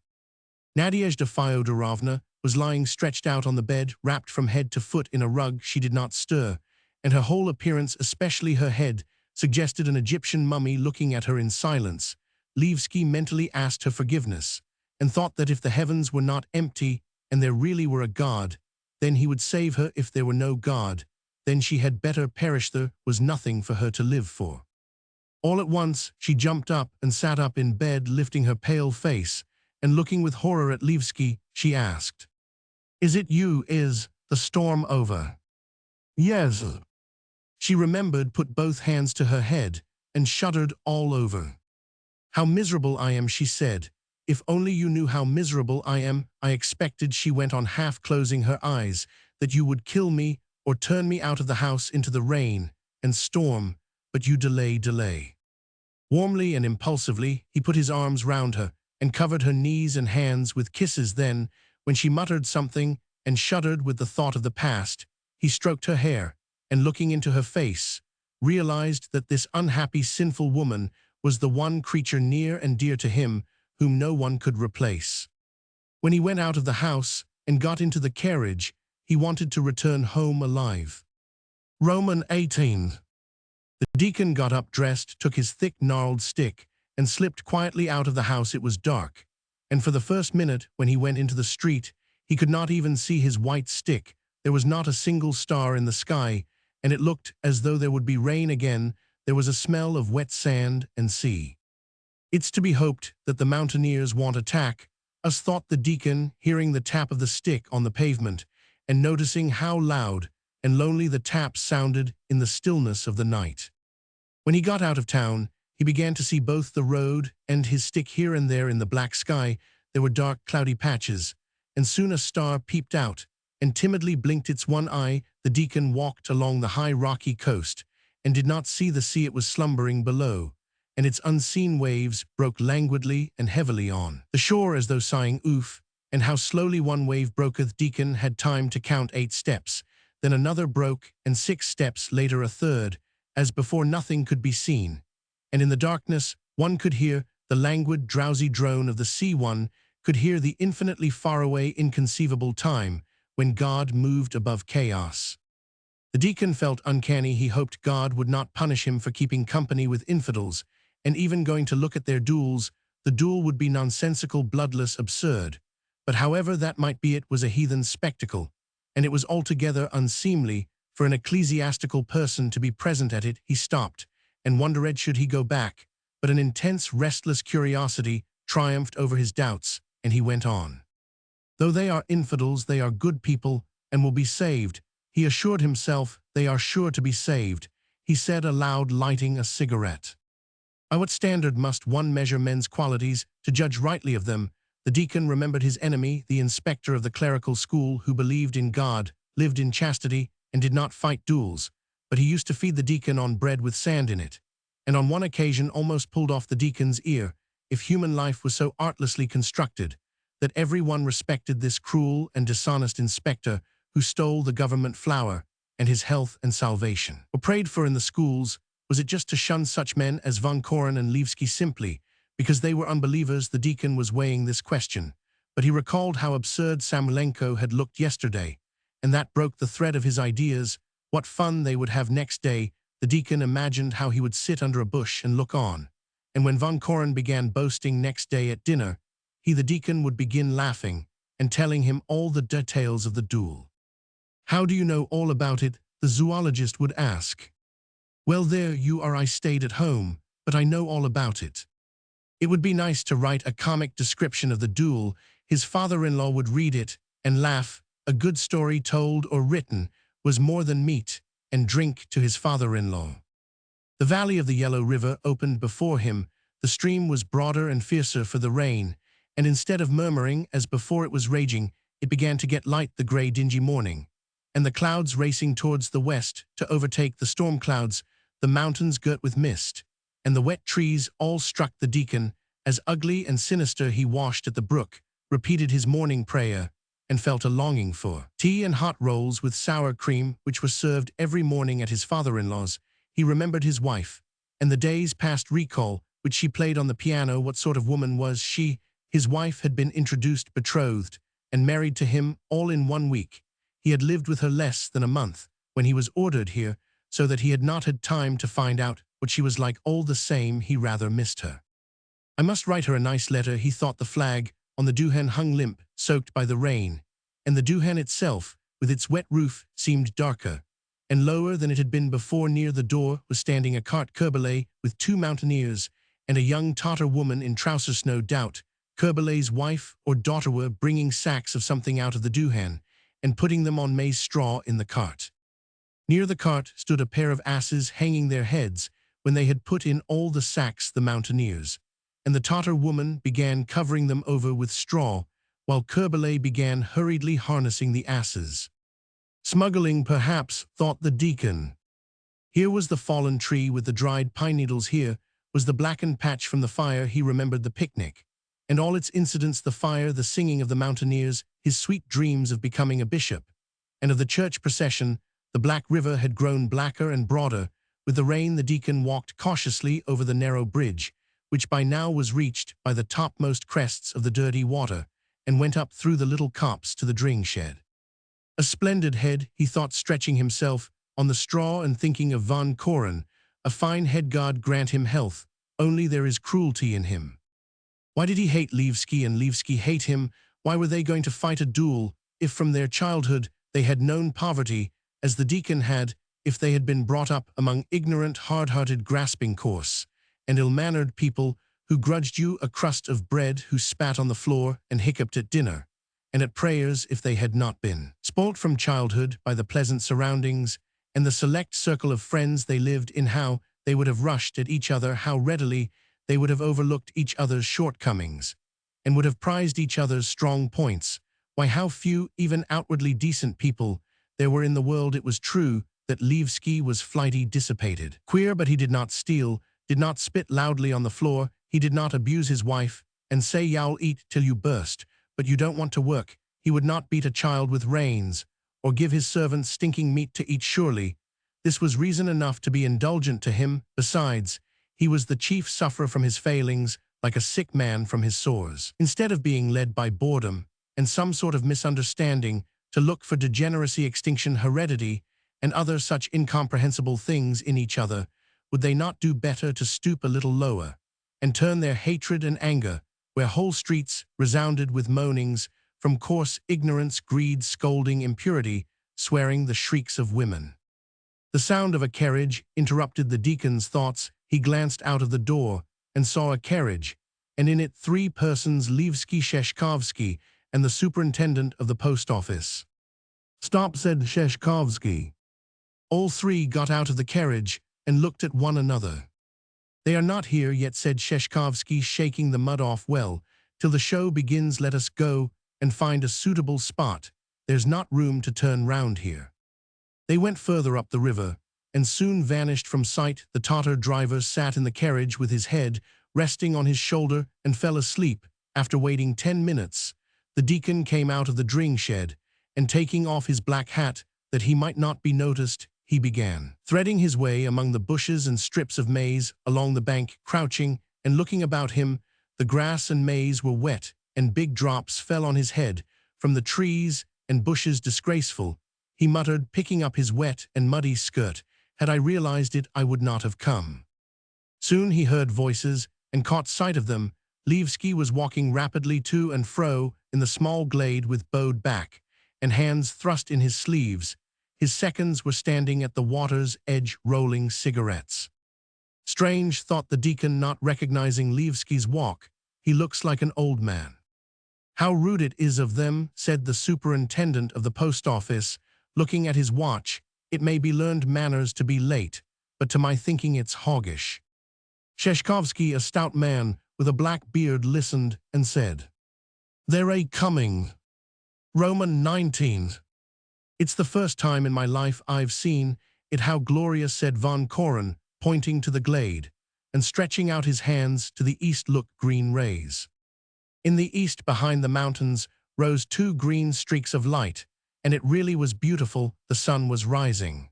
Nadezhda Fyodorovna was lying stretched out on the bed, wrapped from head to foot in a rug. She did not stir, and her whole appearance, especially her head, suggested an Egyptian mummy looking at her in silence. Levski mentally asked her forgiveness, and thought that if the heavens were not empty, and there really were a God, then he would save her. If there were no God, then she had better perish. There was nothing for her to live for. All at once, she jumped up and sat up in bed, lifting her pale face, and looking with horror at Levski, she asked, "Is it you? Is the storm over?" "Yes." She remembered, put both hands to her head, and shuddered all over. "How miserable I am," she said. "If only you knew how miserable I am. I expected," she went on, half closing her eyes, "that you would kill me or turn me out of the house into the rain and storm, but you delay." Warmly and impulsively, he put his arms round her and covered her knees and hands with kisses. Then, when she muttered something and shuddered with the thought of the past, he stroked her hair, and looking into her face, realized that this unhappy, sinful woman was the one creature near and dear to him whom no one could replace. When he went out of the house and got into the carriage, he wanted to return home alive. Roman 18. The deacon got up, dressed, took his thick, gnarled stick, and slipped quietly out of the house. It was dark, and for the first minute, when he went into the street, he could not even see his white stick. There was not a single star in the sky, and it looked as though there would be rain again. There was a smell of wet sand and sea. "It's to be hoped that the mountaineers won't attack us," thought the deacon, hearing the tap of the stick on the pavement, and noticing how loud and lonely the tap sounded in the stillness of the night. When he got out of town, he began to see both the road and his stick. Here and there in the black sky there were dark, cloudy patches, and soon a star peeped out and timidly blinked its one eye. The deacon walked along the high rocky coast and did not see the sea. It was slumbering below, and its unseen waves broke languidly and heavily on the shore, as though sighing, "Oof, and how slowly one wave broketh." Deacon had time to count 8 steps, then another broke, and 6 steps later a third. As before, nothing could be seen, and in the darkness one could hear the languid, drowsy drone of the sea. One could hear the infinitely faraway, inconceivable time when God moved above chaos. The deacon felt uncanny. He hoped God would not punish him for keeping company with infidels, and even going to look at their duels. The duel would be nonsensical, bloodless, absurd. But however that might be, it was a heathen spectacle, and it was altogether unseemly for an ecclesiastical person to be present at it. He stopped, and wondered should he go back, but an intense, restless curiosity triumphed over his doubts, and he went on. "Though they are infidels, they are good people, and will be saved," he assured himself. "They are sure to be saved," he said aloud, lighting a cigarette. "By what standard must one measure men's qualities to judge rightly of them? The deacon remembered his enemy, the inspector of the clerical school who believed in God, lived in chastity, and did not fight duels, but he used to feed the deacon on bread with sand in it, and on one occasion almost pulled off the deacon's ear, if human life was so artlessly constructed that everyone respected this cruel and dishonest inspector who stole the government flour and his health and salvation. Or prayed for in the schools, was it just to shun such men as Von Koren and Levski simply because they were unbelievers? The deacon was weighing this question, but he recalled how absurd Samulenko had looked yesterday, and that broke the thread of his ideas. What fun they would have next day. The deacon imagined how he would sit under a bush and look on, and when Von Koren began boasting next day at dinner, he, the deacon, would begin laughing and telling him all the details of the duel. "How do you know all about it?" the zoologist would ask. "Well, there you are. I stayed at home, but I know all about it." It would be nice to write a comic description of the duel. His father-in-law would read it and laugh. A good story told or written was more than meat and drink to his father-in-law. The valley of the Yellow River opened before him. The stream was broader and fiercer for the rain, and instead of murmuring as before it was raging, it began to get light the gray dingy morning, and the clouds racing towards the west to overtake the storm clouds, the mountains girt with mist, and the wet trees all struck the deacon as ugly and sinister. He washed at the brook, repeated his morning prayer, and felt a longing for tea and hot rolls with sour cream, which were served every morning at his father-in-law's. He remembered his wife, and the days past recall which she played on the piano. What sort of woman was she? His wife had been introduced, betrothed, and married to him all in 1 week. He had lived with her less than a month when he was ordered here, so that he had not had time to find out what she was like. All the same, he rather missed her. I must write her a nice letter, he thought. The flag on the duhan hung limp, soaked by the rain, and the duhan itself, with its wet roof, seemed darker and lower than it had been before. Near the door was standing a cart Kerbelet with 2 mountaineers and a young Tatar woman in trousers. No doubt Kerbelet's wife or daughter were bringing sacks of something out of the duhan and putting them on maize straw in the cart. Near the cart stood a pair of asses hanging their heads when they had put in all the sacks, the mountaineers, and the Tatar woman began covering them over with straw, while Kerbelet began hurriedly harnessing the asses. Smuggling, perhaps, thought the deacon. Here was the fallen tree with the dried pine needles. Here was the blackened patch from the fire. He remembered the picnic and all its incidents, the fire, the singing of the mountaineers, his sweet dreams of becoming a bishop, and of the church procession. The black river had grown blacker and broader. With the rain, the deacon walked cautiously over the narrow bridge, which by now was reached by the topmost crests of the dirty water, and went up through the little copse to the dring shed. A splendid head, he thought, stretching himself on the straw and thinking of Von Koren. A fine head. God grant him health, only there is cruelty in him. Why did he hate Levski and Levski hate him? Why were they going to fight a duel if from their childhood they had known poverty, as the deacon had, if they had been brought up among ignorant, hard-hearted, grasping, coarse, and ill-mannered people who grudged you a crust of bread, who spat on the floor and hiccuped at dinner and at prayers? If they had not been spoilt from childhood by the pleasant surroundings and the select circle of friends they lived in, how they would have rushed at each other, how readily they would have overlooked each other's shortcomings and would have prized each other's strong points. Why, how few, even outwardly decent people there were in the world. It was true that Levski was flighty, dissipated, queer, but he did not steal, did not spit loudly on the floor, he did not abuse his wife and say, "You'll eat till you burst, but you don't want to work." He would not beat a child with reins or give his servants stinking meat to eat. Surely this was reason enough to be indulgent to him. Besides, he was the chief sufferer from his failings, like a sick man from his sores. Instead of being led by boredom and some sort of misunderstanding to look for degeneracy, extinction, heredity, and other such incomprehensible things in each other, would they not do better to stoop a little lower and turn their hatred and anger where whole streets resounded with moanings from coarse ignorance, greed, scolding, impurity, swearing, the shrieks of women? The sound of a carriage interrupted the deacon's thoughts. He glanced out of the door and saw a carriage, and in it 3 persons, Levski, Sheshkovsky, and the superintendent of the post office. "Stop," said Sheshkovsky. All 3 got out of the carriage and looked at one another. "They are not here yet," said Sheshkovsky, shaking the mud off. "Well, Till the show begins, let us go and find a suitable spot. There's not room to turn round here." They went further up the river, and soon vanished from sight. The Tatar driver sat in the carriage with his head resting on his shoulder and fell asleep. After waiting 10 minutes, the deacon came out of the dring shed, and taking off his black hat that he might not be noticed, he began threading his way among the bushes and strips of maize along the bank, crouching and looking about him. The grass and maize were wet, and big drops fell on his head from the trees and bushes. "Disgraceful," he muttered, picking up his wet and muddy skirt. "Had I realized it, I would not have come." Soon he heard voices and caught sight of them. Levski was walking rapidly to and fro in the small glade with bowed back and hands thrust in his sleeves. His seconds were standing at the water's edge rolling cigarettes. "Strange," thought the deacon, not recognizing Levski's walk. "He looks like an old man." "How rude it is of them," said the superintendent of the post office, looking at his watch. "It may be learned manners to be late, but to my thinking it's hoggish." Sheshkovsky, a stout man with a black beard, listened and said, "They're a-coming. Roman 19. "It's the first time in my life I've seen it. How glorious," said Von Koren, pointing to the glade, and stretching out his hands to the east. "Look, green rays." In the east, behind the mountains, rose 2 green streaks of light, and it really was beautiful. The sun was rising.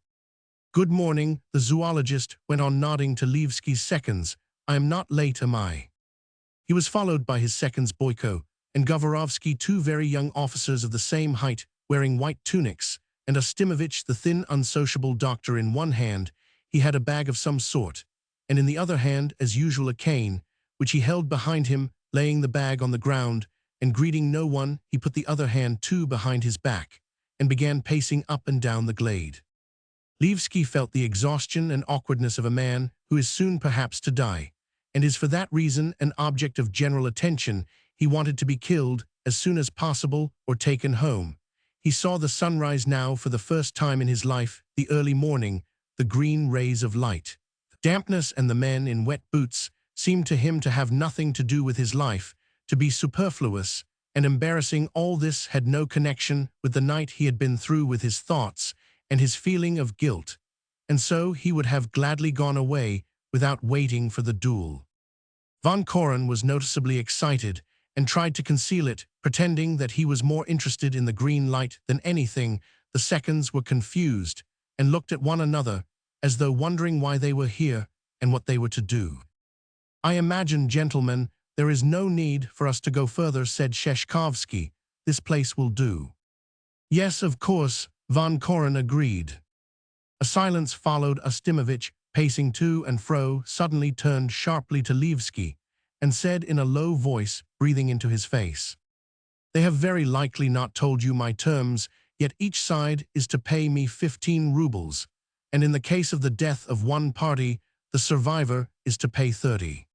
"Good morning," the zoologist went on, nodding to Levski's seconds. "I am not late, am I?" He was followed by his seconds Boyko and Govorovsky, 2 very young officers of the same height, wearing white tunics, and Ostimovich, the thin, unsociable doctor. In one hand he had a bag of some sort, and in the other hand, as usual, a cane, which he held behind him. Laying the bag on the ground and greeting no one, he put the other hand too behind his back and began pacing up and down the glade. Levski felt the exhaustion and awkwardness of a man who is soon perhaps to die, and is for that reason an object of general attention. He wanted to be killed as soon as possible or taken home. He saw the sunrise now for the first time in his life, the early morning, the green rays of light. Dampness and the men in wet boots seemed to him to have nothing to do with his life, to be superfluous and embarrassing. All this had no connection with the night he had been through, with his thoughts and his feeling of guilt, and so he would have gladly gone away without waiting for the duel. Von Koren was noticeably excited and tried to conceal it, pretending that he was more interested in the green light than anything. The seconds were confused and looked at one another as though wondering why they were here and what they were to do. "I imagine, gentlemen, there is no need for us to go further," said Sheshkovsky. "This place will do." "Yes, of course," Von Koren agreed. A silence followed. Ostimovich, pacing to and fro, suddenly turned sharply to Levski and said in a low voice, breathing into his face, "They have very likely not told you my terms, yet each side is to pay me 15 rubles, and in the case of the death of one party, the survivor is to pay 30.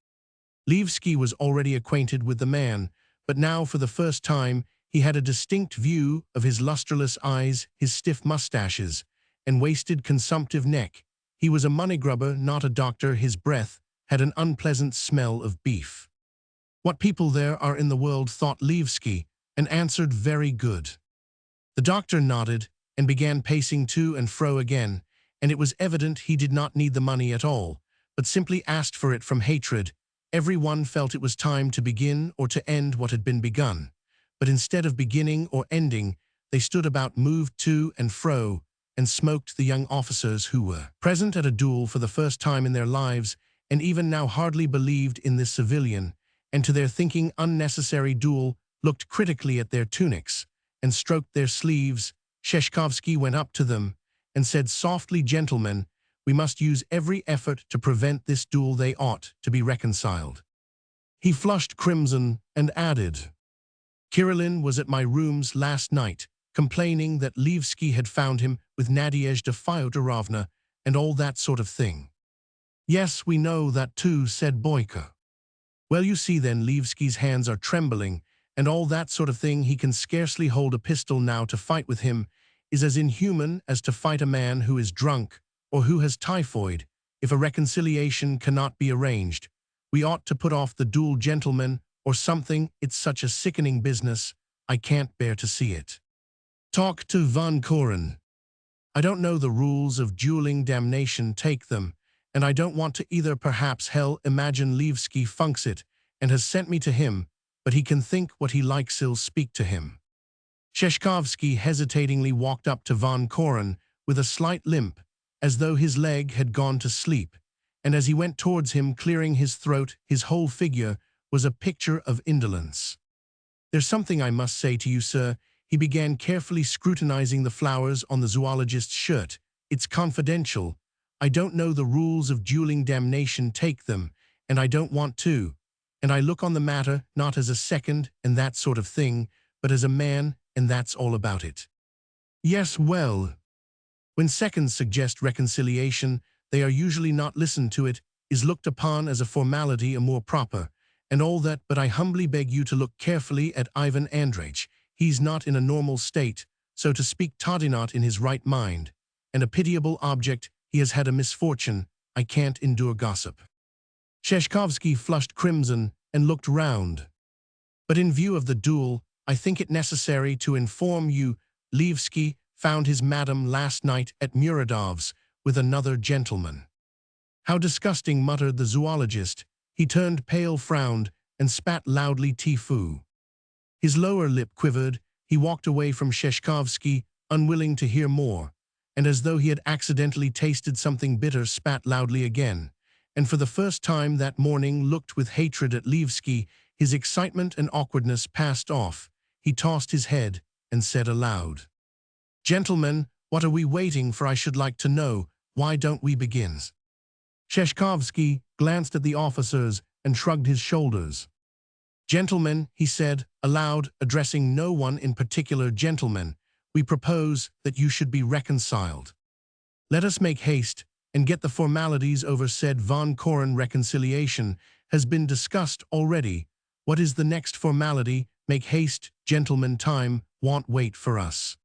Levski was already acquainted with the man, but now for the first time he had a distinct view of his lustreless eyes, his stiff mustaches, and wasted consumptive neck. He was a money-grubber, not a doctor. His breath had an unpleasant smell of beef. "What people there are in the world," thought Levski, and answered, "Very good." The doctor nodded and began pacing to and fro again, and it was evident he did not need the money at all, but simply asked for it from hatred. Everyone felt it was time to begin or to end what had been begun, but instead of beginning or ending, they stood about, moved to and fro, and smoked. The young officers who were present at a duel for the first time in their lives, and even now hardly believed in this civilian, and to their thinking unnecessary duel, looked critically at their tunics and stroked their sleeves. Sheshkovsky went up to them and said softly, "Gentlemen, we must use every effort to prevent this duel. They ought to be reconciled." He flushed crimson and added, "Kirillin was at my rooms last night, complaining that Levski had found him with Nadezhda Fyodorovna and all that sort of thing." "Yes, we know that too," said Boyko. "Well, you see then, Levski's hands are trembling, and all that sort of thing. He can scarcely hold a pistol now. To fight with him is as inhuman as to fight a man who is drunk or who has typhoid. If a reconciliation cannot be arranged, we ought to put off the duel, gentlemen, or something. It's such a sickening business, I can't bear to see it. Talk to Von Koren. I don't know the rules of dueling, damnation take them, and I don't want to either. Perhaps hell, imagine Levski funks it and has sent me to him, but he can think what he likes. He'll speak to him. Sheshkovsky hesitatingly walked up to Von Koren with a slight limp, as though his leg had gone to sleep, and as he went towards him, clearing his throat, his whole figure was a picture of indolence. There's something I must say to you, sir. He began, carefully scrutinizing the flowers on the zoologist's shirt. It's confidential. I don't know the rules of dueling, damnation take them, and I don't want to. And I look on the matter not as a second and that sort of thing, but as a man, and that's all about it. Yes, well, when seconds suggest reconciliation, they are usually not listened to. It is looked upon as a formality, a more proper, and all that, but I humbly beg you to look carefully at Ivan Andreich. He's not in a normal state, so to speak, totally not in his right mind, and a pitiable object. He has had a misfortune. I can't endure gossip. Sheshkovsky flushed crimson and looked round. But in view of the duel, I think it necessary to inform you, Levski found his madam last night at Muradov's with another gentleman. How disgusting, muttered the zoologist. He turned pale, frowned, and spat loudly. Tfoo. His lower lip quivered. He walked away from Sheshkovsky, unwilling to hear more, and as though he had accidentally tasted something bitter, spat loudly again, and for the first time that morning looked with hatred at Levski. His excitement and awkwardness passed off. He tossed his head and said aloud, "Gentlemen, what are we waiting for? I should like to know. Why don't we begin?" Sheshkovsky glanced at the officers and shrugged his shoulders. "Gentlemen," he said aloud, addressing no one in particular, "gentlemen, we propose that you should be reconciled. Let us make haste and get the formalities over," said Von Koren. "Reconciliation has been discussed already. What is the next formality? Make haste, gentlemen, time won't wait for us."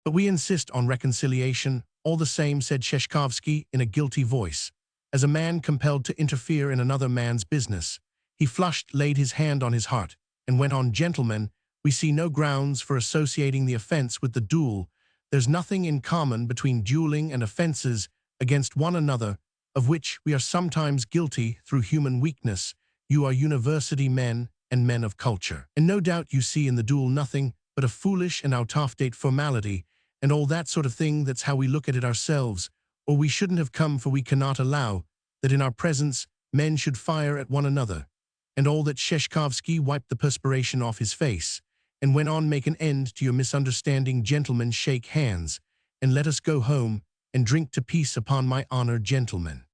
"But we insist on reconciliation all the same," said Sheshkovsky in a guilty voice, as a man compelled to interfere in another man's business. He flushed, laid his hand on his heart, and went on, "Gentlemen, we see no grounds for associating the offense with the duel. There's nothing in common between dueling and offenses against one another, of which we are sometimes guilty through human weakness. You are university men and men of culture, and no doubt you see in the duel nothing but a foolish and out-of-date formality, and all that sort of thing. That's how we look at it ourselves, or we shouldn't have come, for we cannot allow that in our presence men should fire at one another, and all that." Sheshkovsky wiped the perspiration off his face and went on, "Make an end to your misunderstanding. Gentlemen, shake hands, and let us go home and drink to peace. Upon my honor, gentlemen."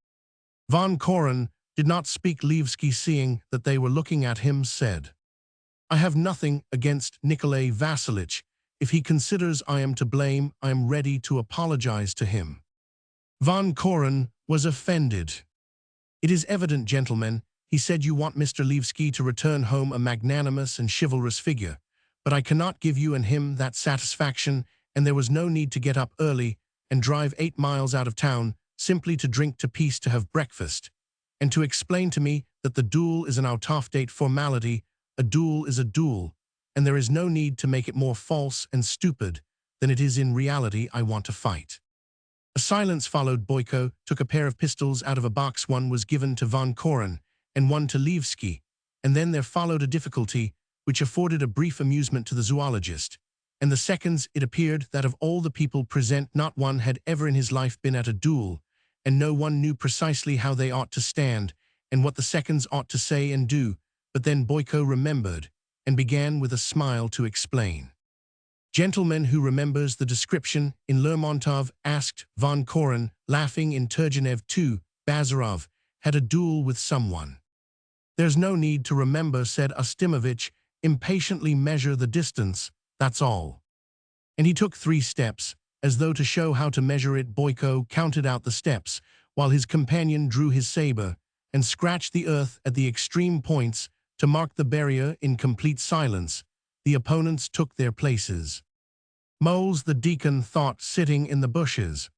Von Koren did not speak. Levski, seeing that they were looking at him, said, "I have nothing against Nikolai Vassilitch. If he considers I am to blame, I am ready to apologize to him." Von Koren was offended. "It is evident, gentlemen," he said, "you want Mr. Levski to return home a magnanimous and chivalrous figure, but I cannot give you and him that satisfaction, and there was no need to get up early and drive 8 miles out of town simply to drink to peace, to have breakfast, and to explain to me that the duel is an out-of-date formality. A duel is a duel, and there is no need to make it more false and stupid than it is in reality. I want to fight." A silence followed. Boyko took a pair of pistols out of a box. One was given to Von Koren and one to Levski, and then there followed a difficulty which afforded a brief amusement to the zoologist. And the seconds, it appeared that of all the people present, not one had ever in his life been at a duel, and no one knew precisely how they ought to stand and what the seconds ought to say and do. But then Boyko remembered and began with a smile to explain. "Gentleman who remembers the description in Lermontov?" asked Von Koren, laughing. "In Turgenev too, Bazarov had a duel with someone." "There's no need to remember," said Ustimovich, impatiently. "Measure the distance, that's all." And he took 3 steps, as though to show how to measure it. Boyko counted out the steps, while his companion drew his saber and scratched the earth at the extreme points to mark the barrier. In complete silence, the opponents took their places. Moles, the deacon thought, sitting in the bushes.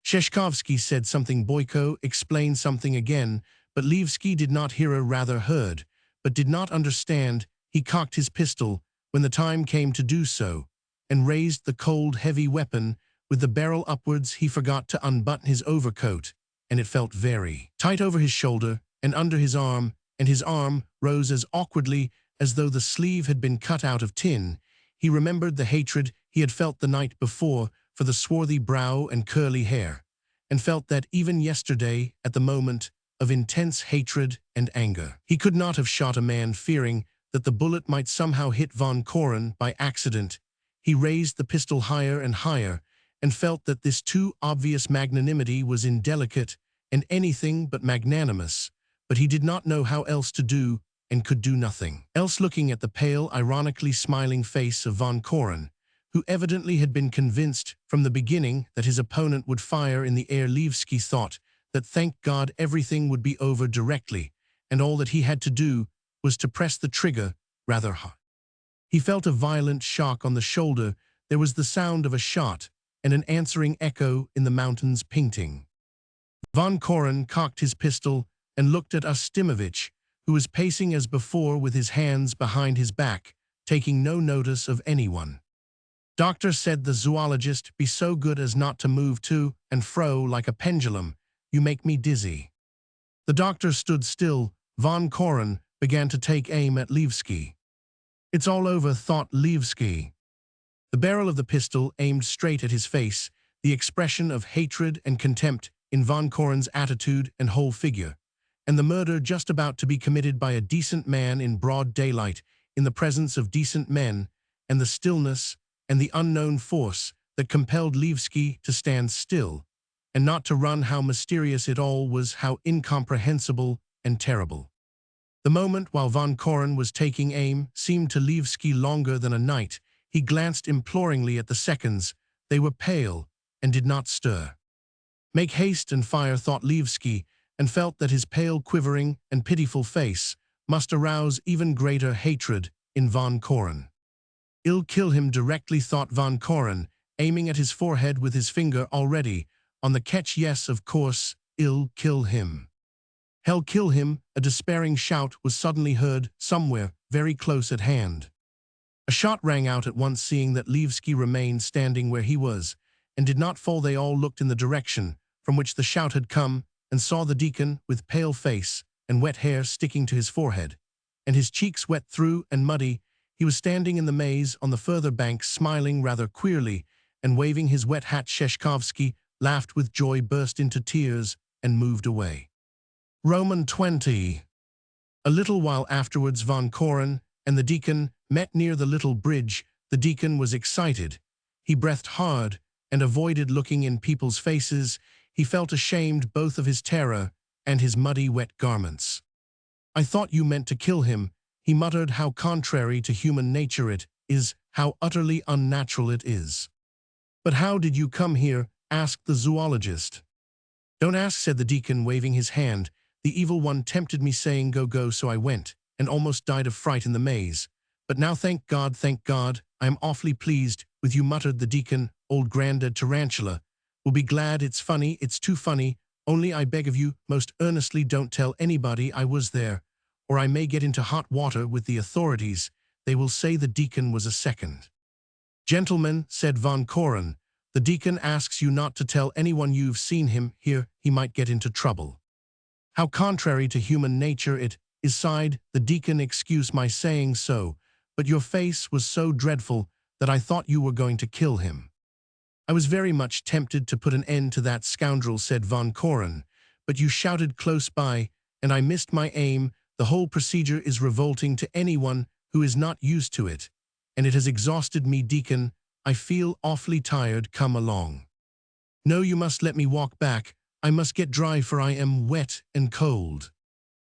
Sheshkovsky said something. Boyko explained something again, but Levski did not hear, or rather heard, but did not understand. He cocked his pistol when the time came to do so, and raised the cold, heavy weapon. With the barrel upwards, he forgot to unbutton his overcoat, and it felt very tight over his shoulder and under his arm, and his arm rose as awkwardly as though the sleeve had been cut out of tin. He remembered the hatred he had felt the night before for the swarthy brow and curly hair, and felt that even yesterday, at the moment of intense hatred and anger, he could not have shot a man fearing that the bullet might somehow hit Von Koren by accident. He raised the pistol higher and higher, and felt that this too obvious magnanimity was indelicate and anything but magnanimous, but he did not know how else to do, and could do nothing else. Looking at the pale, ironically smiling face of Von Koren, who evidently had been convinced from the beginning that his opponent would fire in the air, Levski thought that thank God everything would be over directly, and all that he had to do was to press the trigger rather hard. He felt a violent shock on the shoulder. There was the sound of a shot, and an answering echo in the mountains painting. Von Koren cocked his pistol and looked at Ustimovich, who was pacing as before with his hands behind his back, taking no notice of anyone. "Doctor," said the zoologist, "be so good as not to move to and fro like a pendulum. You make me dizzy." The doctor stood still. Von Koren began to take aim at Levski. "It's all over," thought Levski. The barrel of the pistol aimed straight at his face, the expression of hatred and contempt in Von Koren's attitude and whole figure, and the murder just about to be committed by a decent man in broad daylight, in the presence of decent men, and the stillness and the unknown force that compelled Levski to stand still, and not to run. How mysterious it all was, how incomprehensible and terrible. The moment while Von Koren was taking aim seemed to Levski longer than a night. He glanced imploringly at the seconds. They were pale and did not stir. "Make haste and fire," thought Levski, and felt that his pale, quivering, and pitiful face must arouse even greater hatred in Von Koren. "I'll kill him directly," thought Von Koren, aiming at his forehead with his finger already on the catch. "Yes, of course, I'll kill him. Hell, kill him!" A despairing shout was suddenly heard somewhere very close at hand. A shot rang out at once. Seeing that Levski remained standing where he was and did not fall, they all looked in the direction from which the shout had come, and saw the deacon with pale face and wet hair sticking to his forehead, and his cheeks wet through and muddy. He was standing in the maze on the further bank, smiling rather queerly and waving his wet hat. Sheshkovsky laughed with joy, burst into tears, and moved away. Roman 20. A little while afterwards, Von Koren and the deacon met near the little bridge. The deacon was excited. He breathed hard and avoided looking in people's faces. He felt ashamed both of his terror and his muddy, wet garments. "I thought you meant to kill him," he muttered. "How contrary to human nature it is, how utterly unnatural it is." "But how did you come here?" asked the zoologist. "Don't ask," said the deacon, waving his hand. "The evil one tempted me, saying go, go, so I went, and almost died of fright in the maze. But now, thank God, I am awfully pleased with you," muttered the deacon. "Old Grandad Tarantula will be glad. It's funny, it's too funny. Only I beg of you, most earnestly, don't tell anybody I was there, or I may get into hot water with the authorities. They will say the deacon was a second." "Gentlemen," said Von Koren, "the deacon asks you not to tell anyone you've seen him here. He might get into trouble." "How contrary to human nature it is," sighed the deacon. "Excuse my saying so, but your face was so dreadful that I thought you were going to kill him." "I was very much tempted to put an end to that scoundrel," said Von Koren, "but you shouted close by, and I missed my aim. The whole procedure is revolting to anyone who is not used to it, and it has exhausted me. Deacon, I feel awfully tired. Come along." "No, you must let me walk back. I must get dry, for I am wet and cold."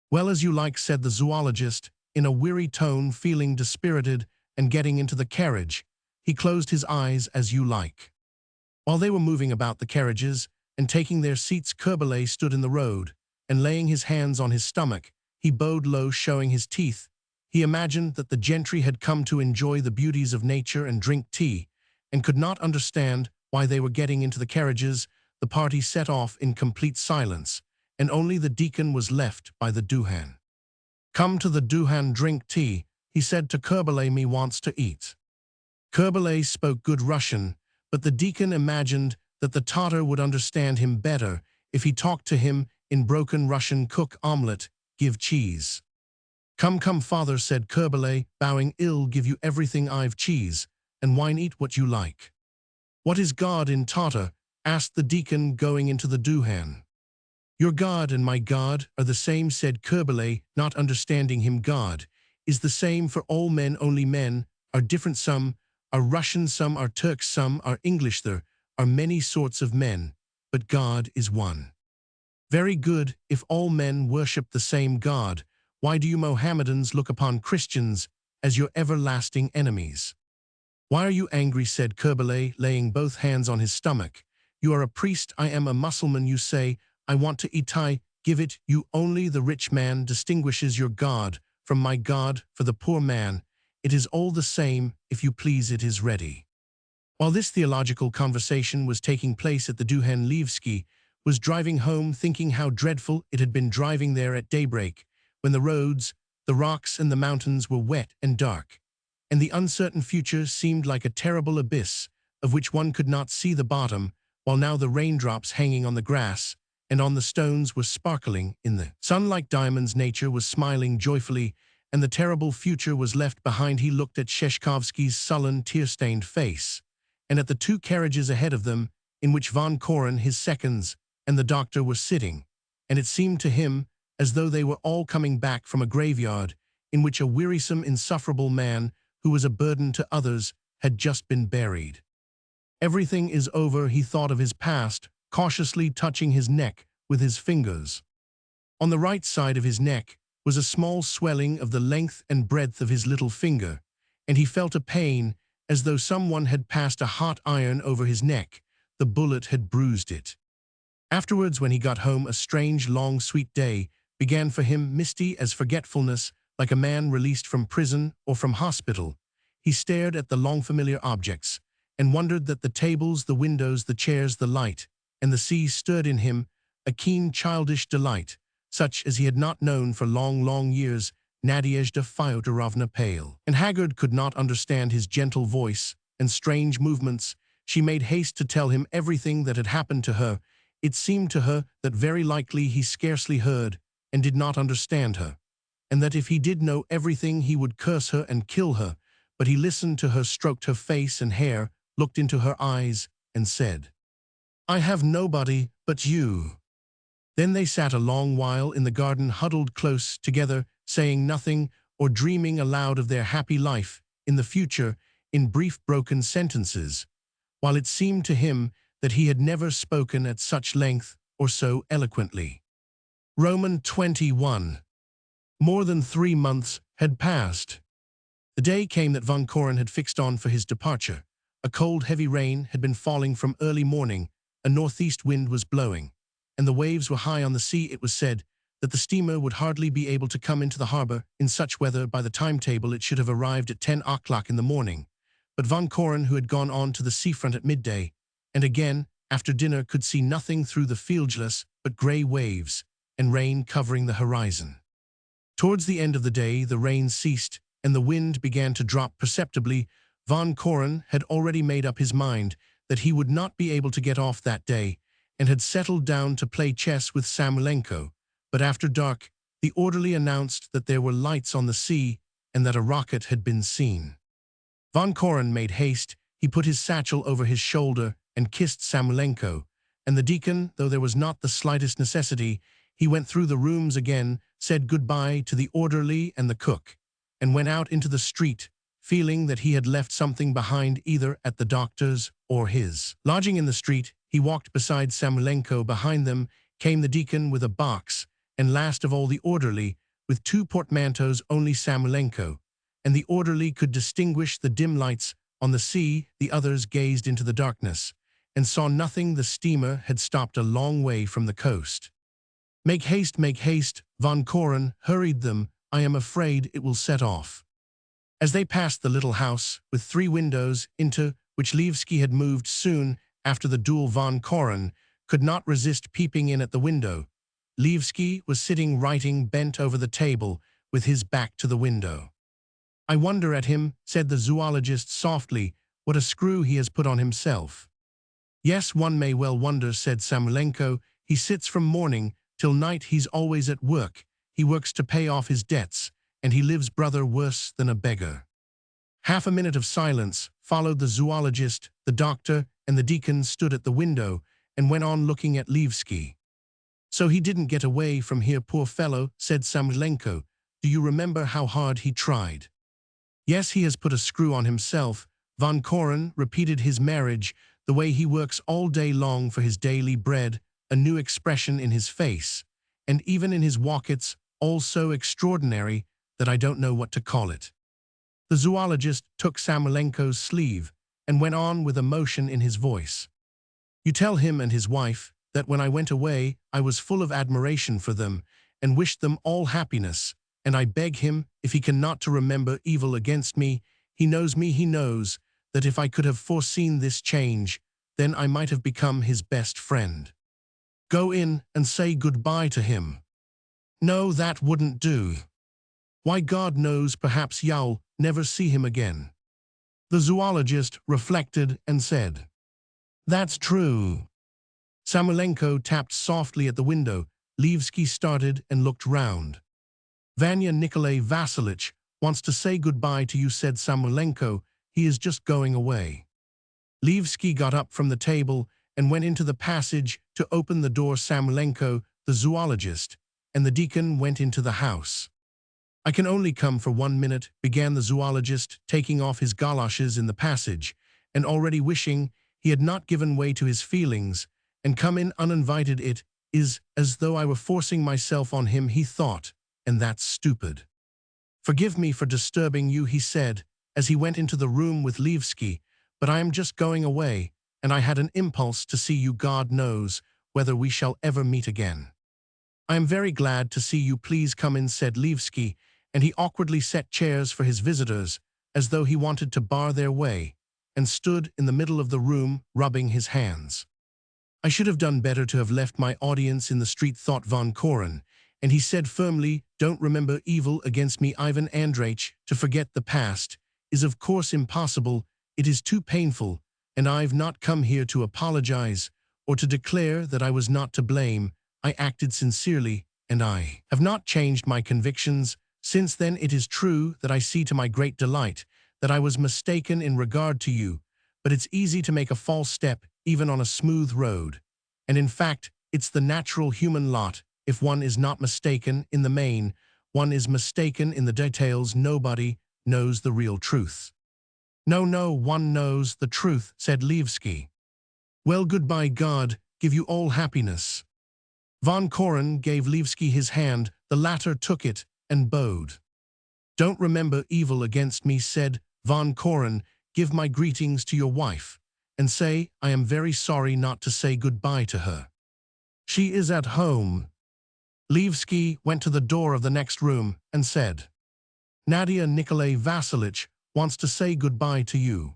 "Well, as you like," said the zoologist, in a weary tone, feeling dispirited and getting into the carriage. He closed his eyes. "As you like." While they were moving about the carriages and taking their seats, Kerbelet stood in the road, and laying his hands on his stomach, he bowed low, showing his teeth. He imagined that the gentry had come to enjoy the beauties of nature and drink tea, and could not understand why they were getting into the carriages. The party set off in complete silence, and only the deacon was left by the duhan. "Come to the Duhan, drink tea," he said to Kurbelay. "Me wants to eat." Kurbelay spoke good Russian, but the deacon imagined that the Tatar would understand him better if he talked to him in broken Russian. "Cook omelette, give cheese." Come, father," said Kurbelay, bowing. "I'll give you everything. I've cheese and wine. Eat what you like." "What is God in Tatar?" asked the deacon, going into the Duhan. "Your God and my God are the same," said Kurbelay, not understanding him. "God is the same for all men, only men are different. Some are Russian, some are Turks, some are English. There are many sorts of men, but God is one." "Very good. If all men worship the same God, why do you Mohammedans look upon Christians as your everlasting enemies?" "Why are you angry?" said Kurbelay, laying both hands on his stomach. "You are a priest, I am a Mussulman. You say, 'I want to eat. I give it you.' Only the rich man distinguishes your God from my God. For the poor man, it is all the same. If you please, it is ready." While this theological conversation was taking place at the Duhan, Levski was driving home, thinking how dreadful it had been driving there at daybreak, when the roads, the rocks, and the mountains were wet and dark, and the uncertain future seemed like a terrible abyss of which one could not see the bottom, while now the raindrops hanging on the grass and on the stones were sparkling in the sun like diamonds. Nature was smiling joyfully, and the terrible future was left behind. He looked at Sheshkovsky's sullen, tear-stained face, and at the two carriages ahead of them, in which Von Koren, his seconds, and the doctor were sitting, and it seemed to him as though they were all coming back from a graveyard in which a wearisome, insufferable man, who was a burden to others, had just been buried. "Everything is over," he thought of his past, cautiously touching his neck with his fingers. On the right side of his neck was a small swelling of the length and breadth of his little finger, and he felt a pain as though someone had passed a hot iron over his neck. The bullet had bruised it. Afterwards, when he got home, a strange, long, sweet day began for him, misty as forgetfulness, like a man released from prison or from hospital. He stared at the long familiar objects, and wondered that the tables, the windows, the chairs, the light, and the sea stirred in him a keen childish delight, such as he had not known for long, long years. Nadezhda Fyodorovna, pale and haggard, could not understand his gentle voice and strange movements. She made haste to tell him everything that had happened to her. It seemed to her that very likely he scarcely heard and did not understand her, and that if he did know everything he would curse her and kill her. But he listened to her, stroked her face and hair, looked into her eyes, and said, "I have nobody but you." Then they sat a long while in the garden, huddled close together, saying nothing or dreaming aloud of their happy life in the future in brief broken sentences, while it seemed to him that he had never spoken at such length or so eloquently. Roman 21. More than 3 months had passed. The day came that Von Koren had fixed on for his departure. A cold, heavy rain had been falling from early morning, a northeast wind was blowing, and the waves were high on the sea. It was said that the steamer would hardly be able to come into the harbor in such weather. By the timetable, it should have arrived at 10 o'clock in the morning. But Von Koren, who had gone on to the seafront at midday, and again after dinner, could see nothing through the fieldless but gray waves and rain covering the horizon. Towards the end of the day, the rain ceased, and the wind began to drop perceptibly. Von Koren had already made up his mind that he would not be able to get off that day, and had settled down to play chess with Samoylenko. But after dark, the orderly announced that there were lights on the sea and that a rocket had been seen. Von Koren made haste. He put his satchel over his shoulder and kissed Samoylenko, and the deacon, though there was not the slightest necessity, he went through the rooms again, said goodbye to the orderly and the cook, and went out into the street, feeling that he had left something behind either at the doctor's or his lodging. In the street, he walked beside Samoylenko. Behind them came the deacon with a box, and last of all the orderly, with 2 portmanteaus. Only Samoylenko and the orderly could distinguish the dim lights on the sea. The others gazed into the darkness and saw nothing. The steamer had stopped a long way from the coast. Make haste, Von Koren hurried them. I am afraid it will set off." As they passed the little house with 3 windows, into which Levski had moved soon after the duel, Von Koren could not resist peeping in at the window. Levski was sitting writing, bent over the table, with his back to the window. "I wonder at him," said the zoologist softly, "what a screw he has put on himself." "Yes, one may well wonder," said Samoylenko. "He sits from morning till night, he's always at work. He works to pay off his debts, and he lives, brother, worse than a beggar." Half a minute of silence followed. The zoologist, the doctor, and the deacon stood at the window and went on looking at Levski. "So he didn't get away from here, poor fellow," said Samoylenko. "Do you remember how hard he tried?" "Yes, he has put a screw on himself." Von Koren repeated. "His marriage, the way he works all day long for his daily bread, a new expression in his face, and even in his walk, all so extraordinary that I don't know what to call it." The zoologist took Samoylenko's sleeve and went on with emotion in his voice. "You tell him and his wife that when I went away I was full of admiration for them and wished them all happiness, and I beg him, if he cannot, to remember evil against me. He knows that if I could have foreseen this change, then I might have become his best friend. Go in and say goodbye to him." "No, that wouldn't do." "Why, God knows, perhaps you'll never see him again." The zoologist reflected and said, "That's true." Samoylenko tapped softly at the window. Levski started and looked round. "Vanya Nikolai Vassilitch wants to say goodbye to you," said Samoylenko. "He is just going away." Levski got up from the table and went into the passage to open the door. Samoylenko, the zoologist, and the deacon went into the house. "I can only come for 1 minute," began the zoologist, taking off his galoshes in the passage, and already wishing he had not given way to his feelings and come in uninvited. "It is as though I were forcing myself on him," he thought, "and that's stupid. Forgive me for disturbing you," he said, as he went into the room with Levski, "but I am just going away, and I had an impulse to see you. God knows whether we shall ever meet again." "I am very glad to see you. Please come in," said Levski, and he awkwardly set chairs for his visitors, as though he wanted to bar their way, and stood in the middle of the room, rubbing his hands. "I should have done better to have left my audience in the street," thought Von Koren, and he said firmly, "Don't remember evil against me, Ivan Andreich. To forget the past is of course impossible. It is too painful, and I've not come here to apologize or to declare that I was not to blame. I acted sincerely, and I have not changed my convictions. Since then, it is true that I see to my great delight that I was mistaken in regard to you, but it's easy to make a false step even on a smooth road. And in fact, it's the natural human lot. If one is not mistaken in the main, one is mistaken in the details. Nobody knows the real truth." No, one knows the truth," said Levski. "Well, goodbye. God give you all happiness." Von Koren gave Levski his hand. The latter took it and bowed. "Don't remember evil against me," said Von Koren. "Give my greetings to your wife, and say I am very sorry not to say goodbye to her. She is at home." Levski went to the door of the next room and said, "Nadia Nikolai Vassilitch wants to say goodbye to you."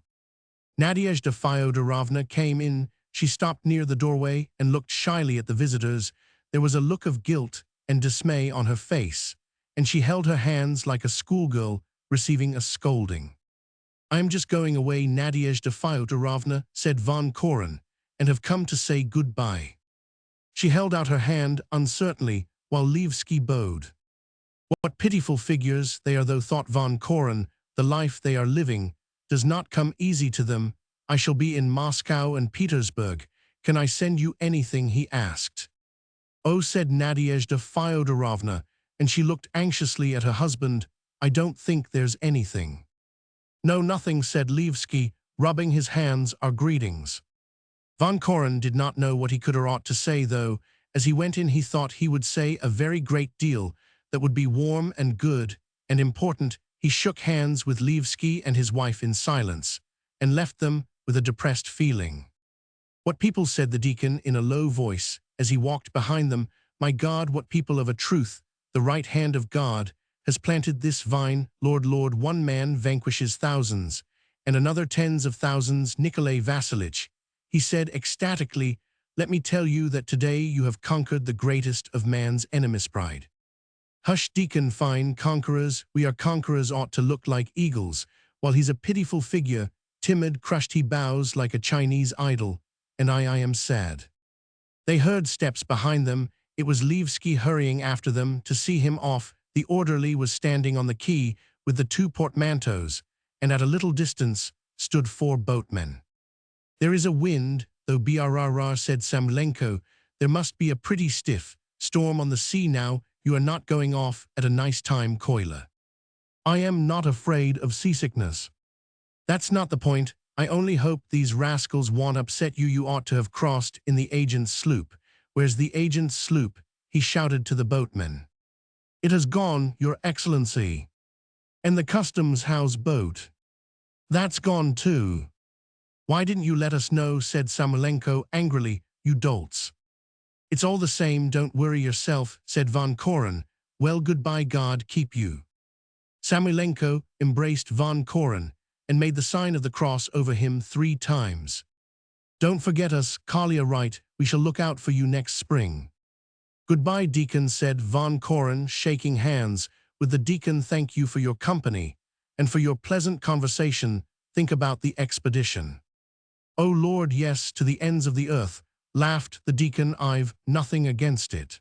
Nadezhda Fyodorovna came in. She stopped near the doorway and looked shyly at the visitors. There was a look of guilt and dismay on her face, and she held her hands like a schoolgirl receiving a scolding. "I am just going away, Nadezhda Fyodorovna," said Von Koren, "and have come to say goodbye." She held out her hand uncertainly while Levski bowed. "What pitiful figures they are, though," thought Von Koren. "The life they are living does not come easy to them. I shall be in Moscow and Petersburg. Can I send you anything?" he asked. "Oh," said Nadezhda Fyodorovna, and she looked anxiously at her husband. "I don't think there's anything." "No, nothing," said Levski, rubbing his hands. "Our greetings." Von Koren did not know what he could or ought to say, though. As he went in, he thought he would say a very great deal that would be warm and good and important. He shook hands with Levski and his wife in silence, and left them with a depressed feeling. "What people," said the deacon in a low voice as he walked behind them. "My God, what people of a truth! The right hand of God has planted this vine. Lord, one man vanquishes thousands, and another tens of thousands. Nikolai Vassilitch," he said ecstatically, "let me tell you that today you have conquered the greatest of man's enemies, pride. Hush, deacon, fine conquerors, we are conquerors ought to look like eagles, while he's a pitiful figure, timid, crushed he bows like a Chinese idol, and I am sad. They heard steps behind them. It was Levski hurrying after them to see him off. The orderly was standing on the quay with the 2 portmanteaus, and at a little distance stood 4 boatmen. There is a wind, though brrr, said Samolenko. There must be a pretty stiff storm on the sea now. You are not going off at a nice time, Koila. I am not afraid of seasickness. That's not the point. I only hope these rascals won't upset you. You ought to have crossed in the agent's sloop. Where's the agent's sloop? He shouted to the boatmen. It has gone, Your Excellency. And the customs house boat? That's gone too. Why didn't you let us know, said Samolenko angrily, you dolts. It's all the same, don't worry yourself, said von Koren. Well, goodbye, God keep you. Samolenko embraced von Koren and made the sign of the cross over him 3 times. Don't forget us, Kalia, right, we shall look out for you next spring. Goodbye, deacon, said von Koren, shaking hands with the deacon. Thank you for your company and for your pleasant conversation. Think about the expedition. Oh Lord, yes, to the ends of the earth, laughed the deacon. I've nothing against it.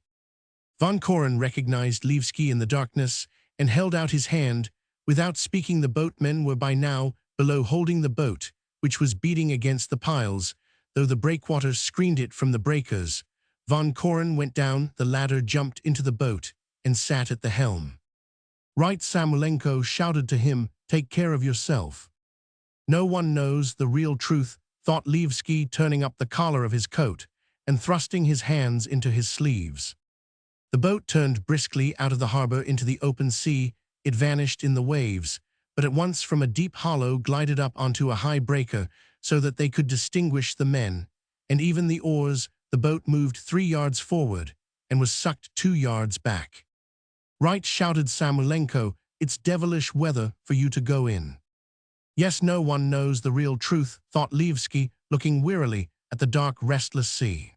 Von Koren recognized Levski in the darkness and held out his hand. Without speaking, the boatmen were by now below, holding the boat, which was beating against the piles, though the breakwaters screened it from the breakers. Von Koren went down the ladder, jumped into the boat, and sat at the helm. Right, Samolenko shouted to him, take care of yourself. No one knows the real truth, thought Levski, turning up the collar of his coat and thrusting his hands into his sleeves. The boat turned briskly out of the harbor into the open sea. It vanished in the waves, but at once from a deep hollow glided up onto a high breaker so that they could distinguish the men, and even the oars. The boat moved 3 yards forward and was sucked 2 yards back. Right, shouted Samolenko, it's devilish weather for you to go in. Yes, no one knows the real truth, thought Levski, looking wearily at the dark, restless sea.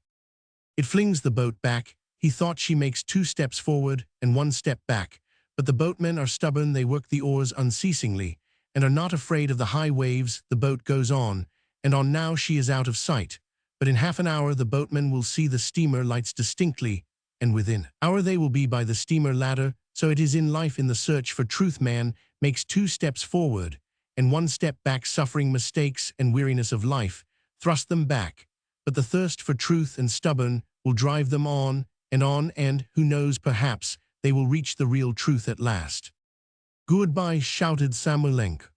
It flings the boat back. He thought she makes 2 steps forward and 1 step back, but the boatmen are stubborn. They work the oars unceasingly and are not afraid of the high waves. The boat goes on, and on. Now she is out of sight, but in half an hour the boatmen will see the steamer lights distinctly, and within an hour they will be by the steamer ladder. So it is in life. In the search for truth, man makes 2 steps forward and 1 step back. Suffering, mistakes, and weariness of life thrust them back, but the thirst for truth and stubborn will drive them on, and who knows, perhaps they will reach the real truth at last. Goodbye, shouted Samolenko.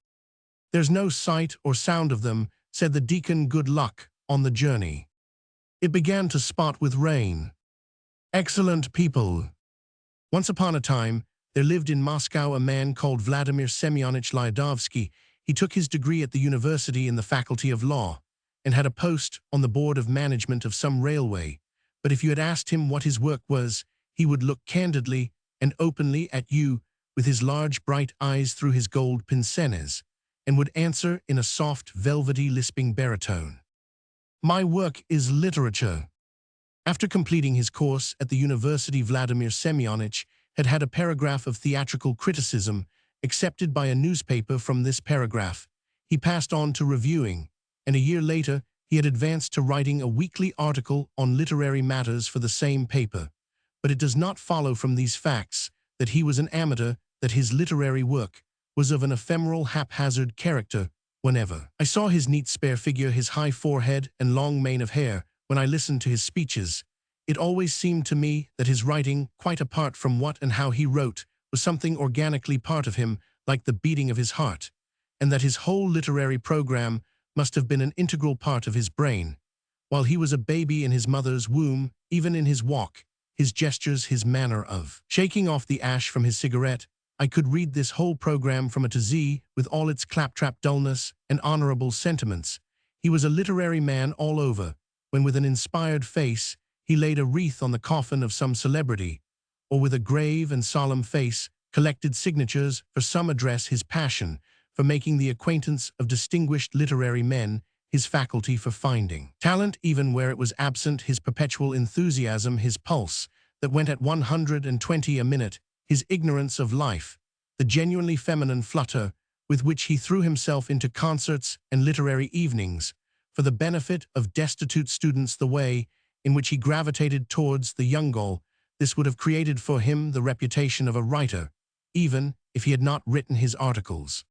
There's no sight or sound of them, said the deacon. Good luck on the journey. It began to spot with rain. Excellent people. Once upon a time, there lived in Moscow a man called Vladimir Semyonich Lyadovsky. He took his degree at the university in the faculty of law and had a post on the board of management of some railway. But if you had asked him what his work was, he would look candidly and openly at you with his large bright eyes through his gold pince-nez, and would answer in a soft, velvety, lisping baritone, my work is literature. After completing his course at the university, Vladimir Semyonich had had a paragraph of theatrical criticism accepted by a newspaper. From this paragraph, he passed on to reviewing, and a year later he had advanced to writing a weekly article on literary matters for the same paper. But it does not follow from these facts that he was an amateur, that his literary work was of an ephemeral, haphazard character. Whenever I saw his neat, spare figure, his high forehead and long mane of hair, when I listened to his speeches, it always seemed to me that his writing, quite apart from what and how he wrote, was something organically part of him, like the beating of his heart, and that his whole literary program must have been an integral part of his brain. While he was a baby in his mother's womb, even in his walk, his gestures, his manner of shaking off the ash from his cigarette, I could read this whole program from A to Z, with all its claptrap dullness and honorable sentiments. He was a literary man all over, when with an inspired face he laid a wreath on the coffin of some celebrity, or with a grave and solemn face collected signatures for some address. His passion for making the acquaintance of distinguished literary men, his faculty for finding talent even where it was absent, his perpetual enthusiasm, his pulse that went at 120 a minute, his ignorance of life, the genuinely feminine flutter with which he threw himself into concerts and literary evenings, for the benefit of destitute students, the way in which he gravitated towards the young girl, this would have created for him the reputation of a writer, even if he had not written his articles.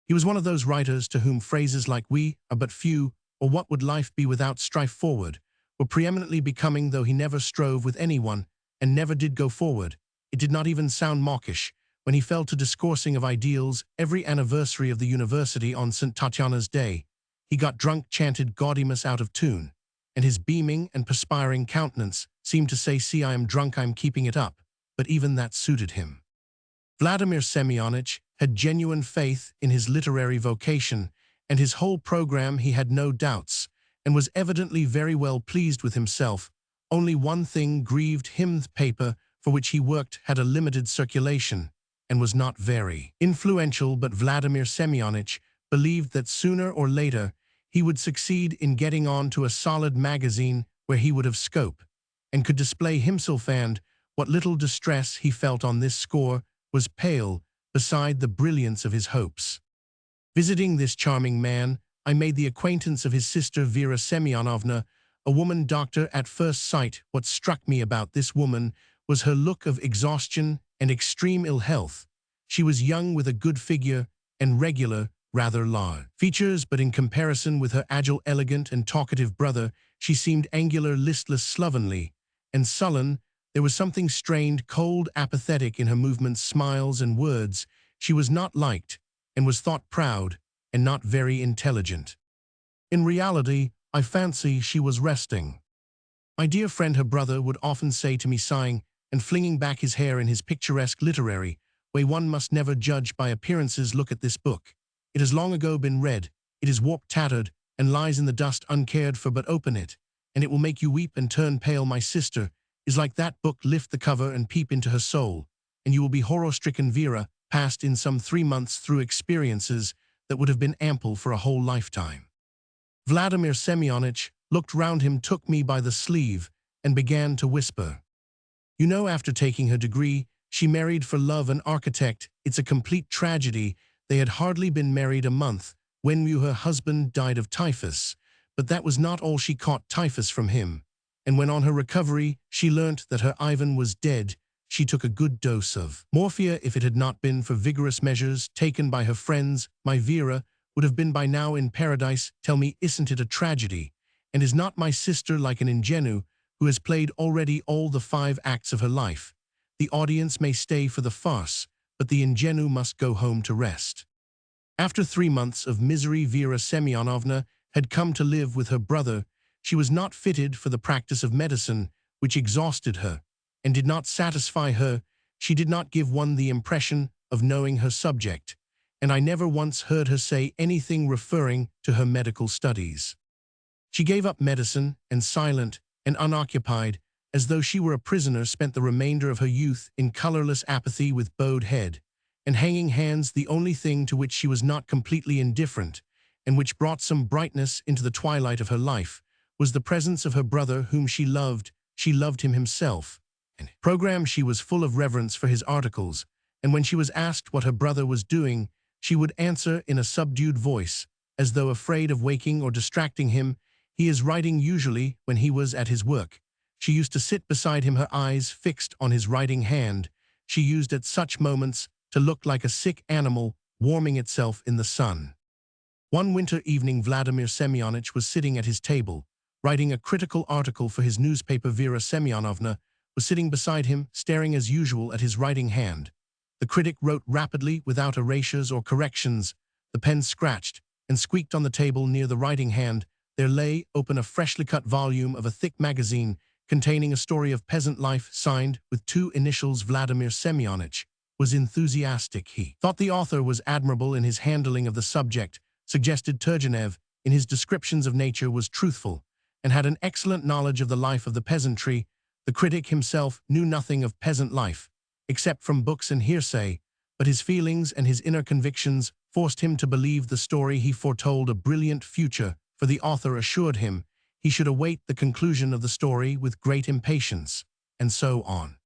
He was one of those writers to whom phrases like "we are but few" or "what would life be without strife forward" were preeminently becoming, though he never strove with anyone and never did go forward. It did not even sound mawkish when he fell to discoursing of ideals every anniversary of the university on St. Tatiana's Day. He got drunk, chanted Gaudimus out of tune, and his beaming and perspiring countenance seemed to say, "See, I am drunk, I am keeping it up," but even that suited him. Vladimir Semyonich had genuine faith in his literary vocation, and his whole program he had no doubts, and was evidently very well pleased with himself. Only one thing grieved him: the paper for which he worked had a limited circulation, and was not very influential, but Vladimir Semyonich believed that sooner or later he would succeed in getting on to a solid magazine where he would have scope, and could display himself, and what little distress he felt on this score was pale beside the brilliance of his hopes. Visiting this charming man, I made the acquaintance of his sister Vera Semyonovna, a woman doctor at first sight. What struck me about this woman was her look of exhaustion and extreme ill health. She was young, with a good figure and regular, rather large features, but in comparison with her agile, elegant, and talkative brother, she seemed angular, listless, slovenly, and sullen. There was something strained, cold, apathetic in her movements, smiles, and words. She was not liked, and was thought proud, and not very intelligent. In reality, I fancy she was resting. "My dear friend," her brother would often say to me, sighing, and flinging back his hair in his picturesque literary way, "one must never judge by appearances. Look at this book. It has long ago been read. It is warped, tattered, and lies in the dust uncared for, but open it, and it will make you weep and turn pale. My sister is like that book. Lift the cover and peep into her soul, and you will be horror-stricken." Vera passed in some 3 months through experiences that would have been ample for a whole lifetime. Vladimir Semyonich looked round him, took me by the sleeve, and began to whisper. "You know, after taking her degree, she married for love an architect. It's a complete tragedy. They had hardly been married a month when her husband died of typhus. But that was not all. She caught typhus from him, and when on her recovery she learnt that her Ivan was dead, she took a good dose of morphia. If it had not been for vigorous measures taken by her friends, my Vera would have been by now in paradise. Tell me, isn't it a tragedy? And is not my sister like an ingenue who has played already all the 5 acts of her life? The audience may stay for the farce, but the ingenue must go home to rest." After 3 months of misery, Vera Semyonovna had come to live with her brother. She was not fitted for the practice of medicine, which exhausted her, and did not satisfy her. She did not give one the impression of knowing her subject, and I never once heard her say anything referring to her medical studies. She gave up medicine, and silent and unoccupied, as though she were a prisoner, spent the remainder of her youth in colorless apathy, with bowed head and hanging hands. The only thing to which she was not completely indifferent, and which brought some brightness into the twilight of her life, was the presence of her brother, whom she loved. She loved him himself. And program, she was full of reverence for his articles, and when she was asked what her brother was doing, she would answer in a subdued voice, as though afraid of waking or distracting him, "He is writing usually when he was at his work." She used to sit beside him, her eyes fixed on his writing hand. She used at such moments to look like a sick animal warming itself in the sun. One winter evening, Vladimir Semyonich was sitting at his table, writing a critical article for his newspaper. Vera Semyonovna was sitting beside him, staring as usual at his writing hand. The critic wrote rapidly, without erasures or corrections. The pen scratched and squeaked on the table near the writing hand. There lay open a freshly cut volume of a thick magazine containing a story of peasant life, signed with 2 initials. Vladimir Semyonich was enthusiastic. He thought the author was admirable in his handling of the subject, suggested Turgenev in his descriptions of nature, was truthful, and had an excellent knowledge of the life of the peasantry. The critic himself knew nothing of peasant life, except from books and hearsay, but his feelings and his inner convictions forced him to believe the story. He foretold a brilliant future, for the author assured him he should await the conclusion of the story with great impatience, and so on.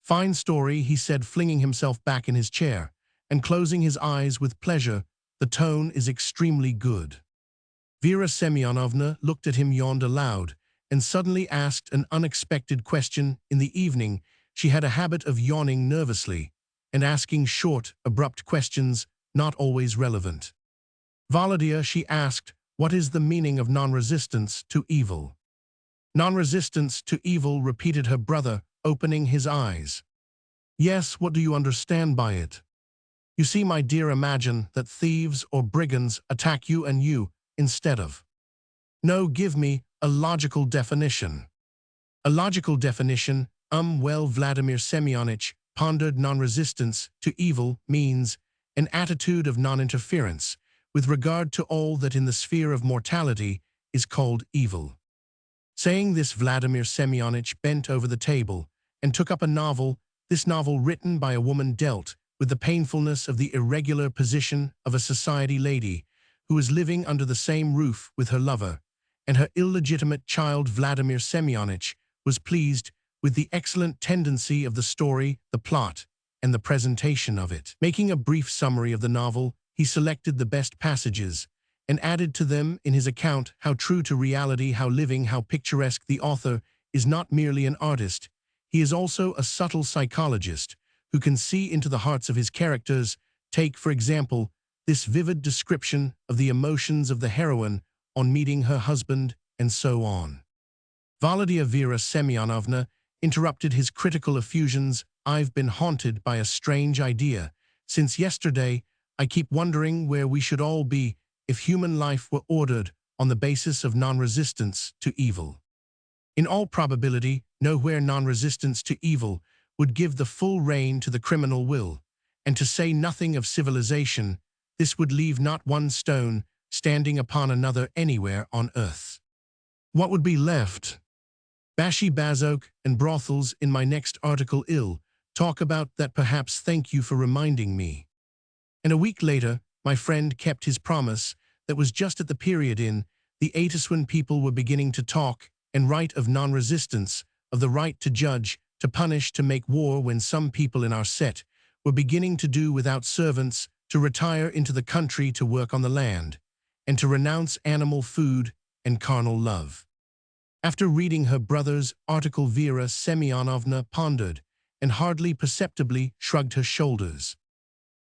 Fine story, he said, flinging himself back in his chair and closing his eyes with pleasure. The tone is extremely good. Vera Semyonovna looked at him, yawned aloud, and suddenly asked an unexpected question. In the evening, she had a habit of yawning nervously and asking short, abrupt questions, not always relevant. Volodya, she asked, what is the meaning of non-resistance to evil? Non-resistance to evil, repeated her brother, opening his eyes. Yes, what do you understand by it? You see, my dear, imagine that thieves or brigands attack you and you, instead of. No, give me a logical definition. A logical definition, well, Vladimir Semyonich pondered. Non-resistance to evil means an attitude of non-interference with regard to all that in the sphere of mortality is called evil. Saying this, Vladimir Semyonich bent over the table and took up a novel. This novel, written by a woman, dealt with the painfulness of the irregular position of a society lady who was living under the same roof with her lover and her illegitimate child. Vladimir Semyonich was pleased with the excellent tendency of the story, the plot, and the presentation of it. Making a brief summary of the novel, he selected the best passages and added to them in his account how true to reality, how living, how picturesque. The author is not merely an artist, he is also a subtle psychologist who can see into the hearts of his characters. Take, for example, this vivid description of the emotions of the heroine on meeting her husband, and so on. Volodya. Vera Semyonovna interrupted his critical effusions. I've been haunted by a strange idea. Since yesterday, I keep wondering where we should all be if human life were ordered on the basis of non-resistance to evil. In all probability, nowhere non-resistance to evil would give the full rein to the criminal will, and to say nothing of civilization, this would leave not one stone standing upon another anywhere on earth. What would be left? Bashi Bazok and brothels in my next article talk about that perhaps. Thank you for reminding me. And a week later, my friend kept his promise. That was just at the period in the 80s when people were beginning to talk and write of non-resistance, of the right to judge, to punish, to make war, when some people in our set were beginning to do without servants, to retire into the country to work on the land, and to renounce animal food and carnal love. After reading her brother's article, Vera Semyonovna pondered and hardly perceptibly shrugged her shoulders.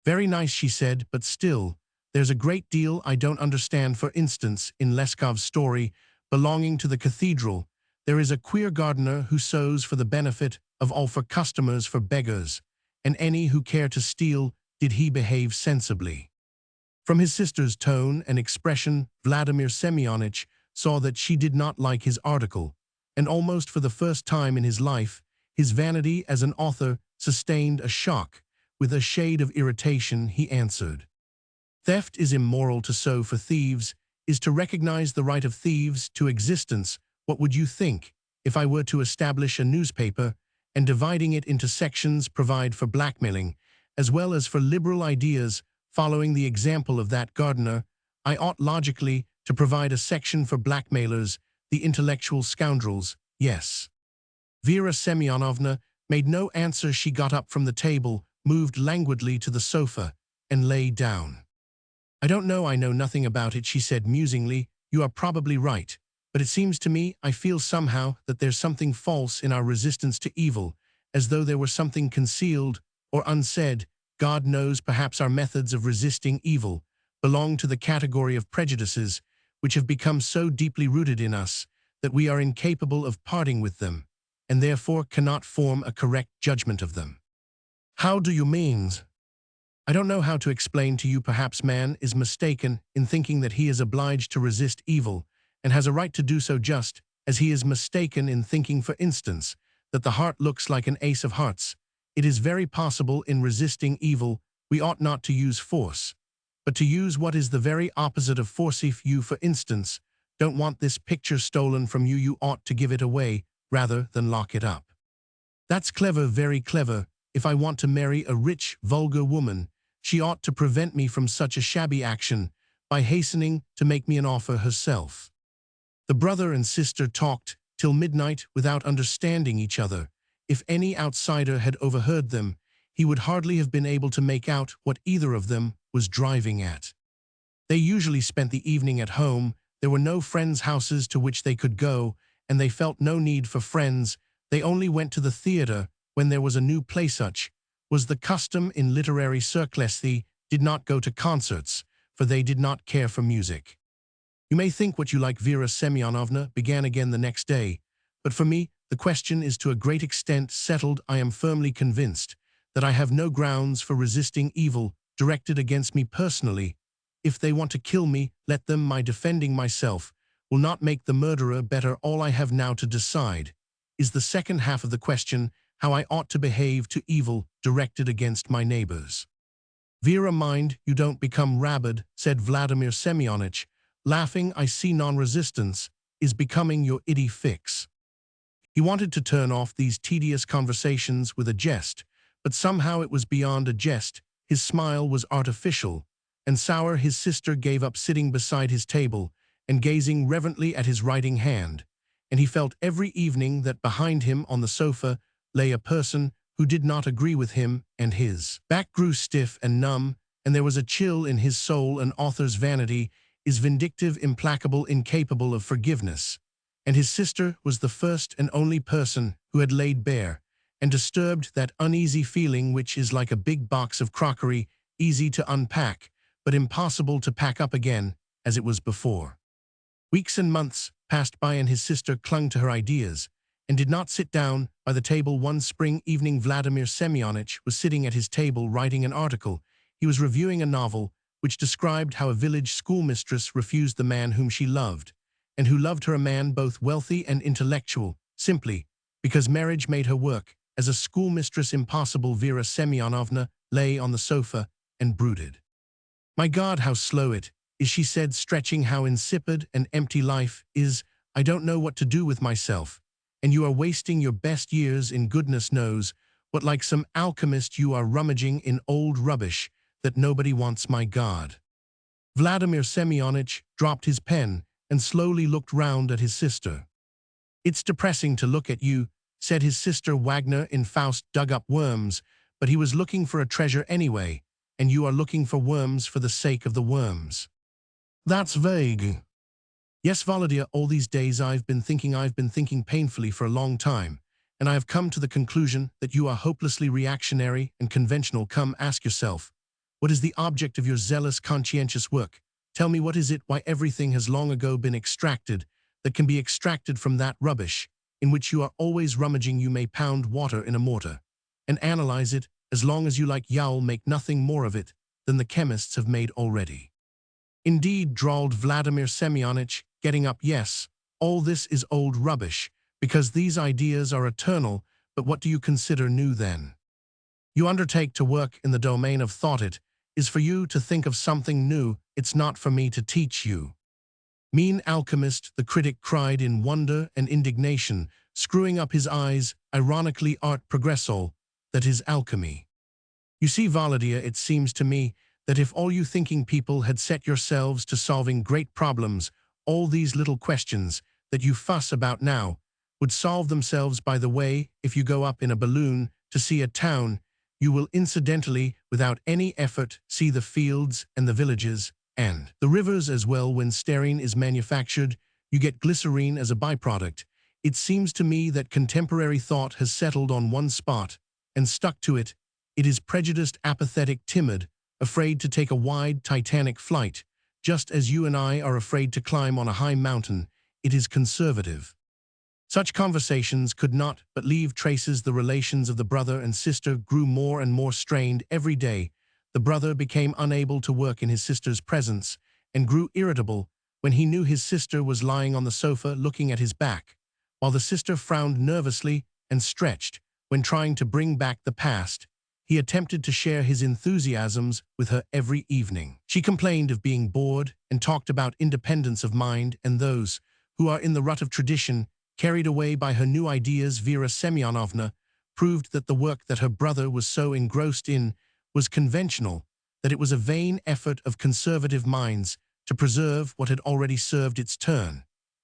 Very nice, she said, but still, there's a great deal I don't understand. For instance, in Leskov's story, belonging to the cathedral, there is a queer gardener who sows for the benefit of all, for customers, for beggars, and any who care to steal. Did he behave sensibly? From his sister's tone and expression, Vladimir Semyonich saw that she did not like his article, and almost for the first time in his life, his vanity as an author sustained a shock. With a shade of irritation, he answered, "Theft is immoral. To sow for thieves is to recognize the right of thieves to existence. What would you think if I were to establish a newspaper and, dividing it into sections, provide for blackmailing as well as for liberal ideas? Following the example of that gardener, I ought logically to provide a section for blackmailers, the intellectual scoundrels, yes." Vera Semyonovna made no answer. She got up from the table, moved languidly to the sofa, and lay down. "I don't know, I know nothing about it," she said musingly. "You are probably right, but it seems to me, I feel somehow that there's something false in our resistance to evil, as though there were something concealed or unsaid. God knows, perhaps our methods of resisting evil belong to the category of prejudices which have become so deeply rooted in us that we are incapable of parting with them, and therefore cannot form a correct judgment of them." "How do you mean?" "I don't know how to explain to you. Perhaps man is mistaken in thinking that he is obliged to resist evil and has a right to do so, just as he is mistaken in thinking, for instance, that the heart looks like an ace of hearts. It is very possible in resisting evil we ought not to use force, but to use what is the very opposite of force. If you, for instance, don't want this picture stolen from you, you ought to give it away rather than lock it up. That's clever, very clever. If I want to marry a rich, vulgar woman, she ought to prevent me from such a shabby action by hastening to make me an offer herself." The brother and sister talked till midnight without understanding each other, If any outsider had overheard them, he would hardly have been able to make out what either of them was driving at. They usually spent the evening at home. There were no friends' houses to which they could go, and they felt no need for friends. They only went to the theatre when there was a new play. Such was the custom in literary circles. They did not go to concerts, for they did not care for music. You may think what you like. Vera Semyonovna began again the next day, but for me, the question is to a great extent settled. I am firmly convinced that I have no grounds for resisting evil directed against me personally. If they want to kill me, let them. My defending myself will not make the murderer better. All I have now to decide is the second half of the question, how I ought to behave to evil directed against my neighbors. Vera, mind you don't become rabid, said Vladimir Semyonovich, laughing. I see non-resistance is becoming your idea fix. He wanted to turn off these tedious conversations with a jest, but somehow it was beyond a jest. His smile was artificial and sour. His sister gave up sitting beside his table and gazing reverently at his writing hand, and he felt every evening that behind him on the sofa lay a person who did not agree with him, and his back grew stiff and numb, and there was a chill in his soul. An author's vanity is vindictive, implacable, incapable of forgiveness, and his sister was the first and only person who had laid bare and disturbed that uneasy feeling which is like a big box of crockery, easy to unpack, but impossible to pack up again as it was before. Weeks and months passed by, and his sister clung to her ideas and did not sit down by the table. One spring evening, Vladimir Semyonovich was sitting at his table writing an article. He was reviewing a novel which described how a village schoolmistress refused the man whom she loved, and who loved her, a man both wealthy and intellectual, simply because marriage made her work as a schoolmistress impossible. Vera Semyonovna lay on the sofa and brooded. My God, how slow it is, she said, stretching. How insipid and empty life is. I don't know what to do with myself, and you are wasting your best years in goodness knows what. Like some alchemist you are rummaging in old rubbish that nobody wants. My God. Vladimir Semyonovich dropped his pen and slowly looked round at his sister. It's depressing to look at you, said his sister. Wagner in Faust dug up worms, but he was looking for a treasure anyway, and you are looking for worms for the sake of the worms. That's vague. Yes, Volodya, all these days I've been thinking painfully for a long time, and I have come to the conclusion that you are hopelessly reactionary and conventional. Come, ask yourself, what is the object of your zealous, conscientious work? Tell me, what is it? Why, everything has long ago been extracted that can be extracted from that rubbish in which you are always rummaging. You may pound water in a mortar and analyze it as long as you like. You'll make nothing more of it than the chemists have made already. Indeed, drawled Vladimir Semyonovich, getting up. Yes, all this is old rubbish, because these ideas are eternal. But what do you consider new then? You undertake to work in the domain of thought. It is for you to think of something new. It's not for me to teach you. Mean alchemist, the critic cried in wonder and indignation, screwing up his eyes. Ironically, art progressol, that is alchemy. You see, Volodya, it seems to me that if all you thinking people had set yourselves to solving great problems, all these little questions that you fuss about now would solve themselves. By the way, if you go up in a balloon to see a town, you will incidentally, without any effort, see the fields and the villages and the rivers as well. When stearine is manufactured, you get glycerine as a byproduct. It seems to me that contemporary thought has settled on one spot and stuck to it. It is prejudiced, apathetic, timid, afraid to take a wide, titanic flight, just as you and I are afraid to climb on a high mountain. It is conservative. Such conversations could not but leave traces. The relations of the brother and sister grew more and more strained every day. The brother became unable to work in his sister's presence and grew irritable when he knew his sister was lying on the sofa looking at his back, while the sister frowned nervously and stretched when trying to bring back the past. He attempted to share his enthusiasms with her every evening. She complained of being bored and talked about independence of mind, and those who are in the rut of tradition, carried away by her new ideas. Vera Semyonovna proved that the work that her brother was so engrossed in was conventional, that it was a vain effort of conservative minds to preserve what had already served its turn,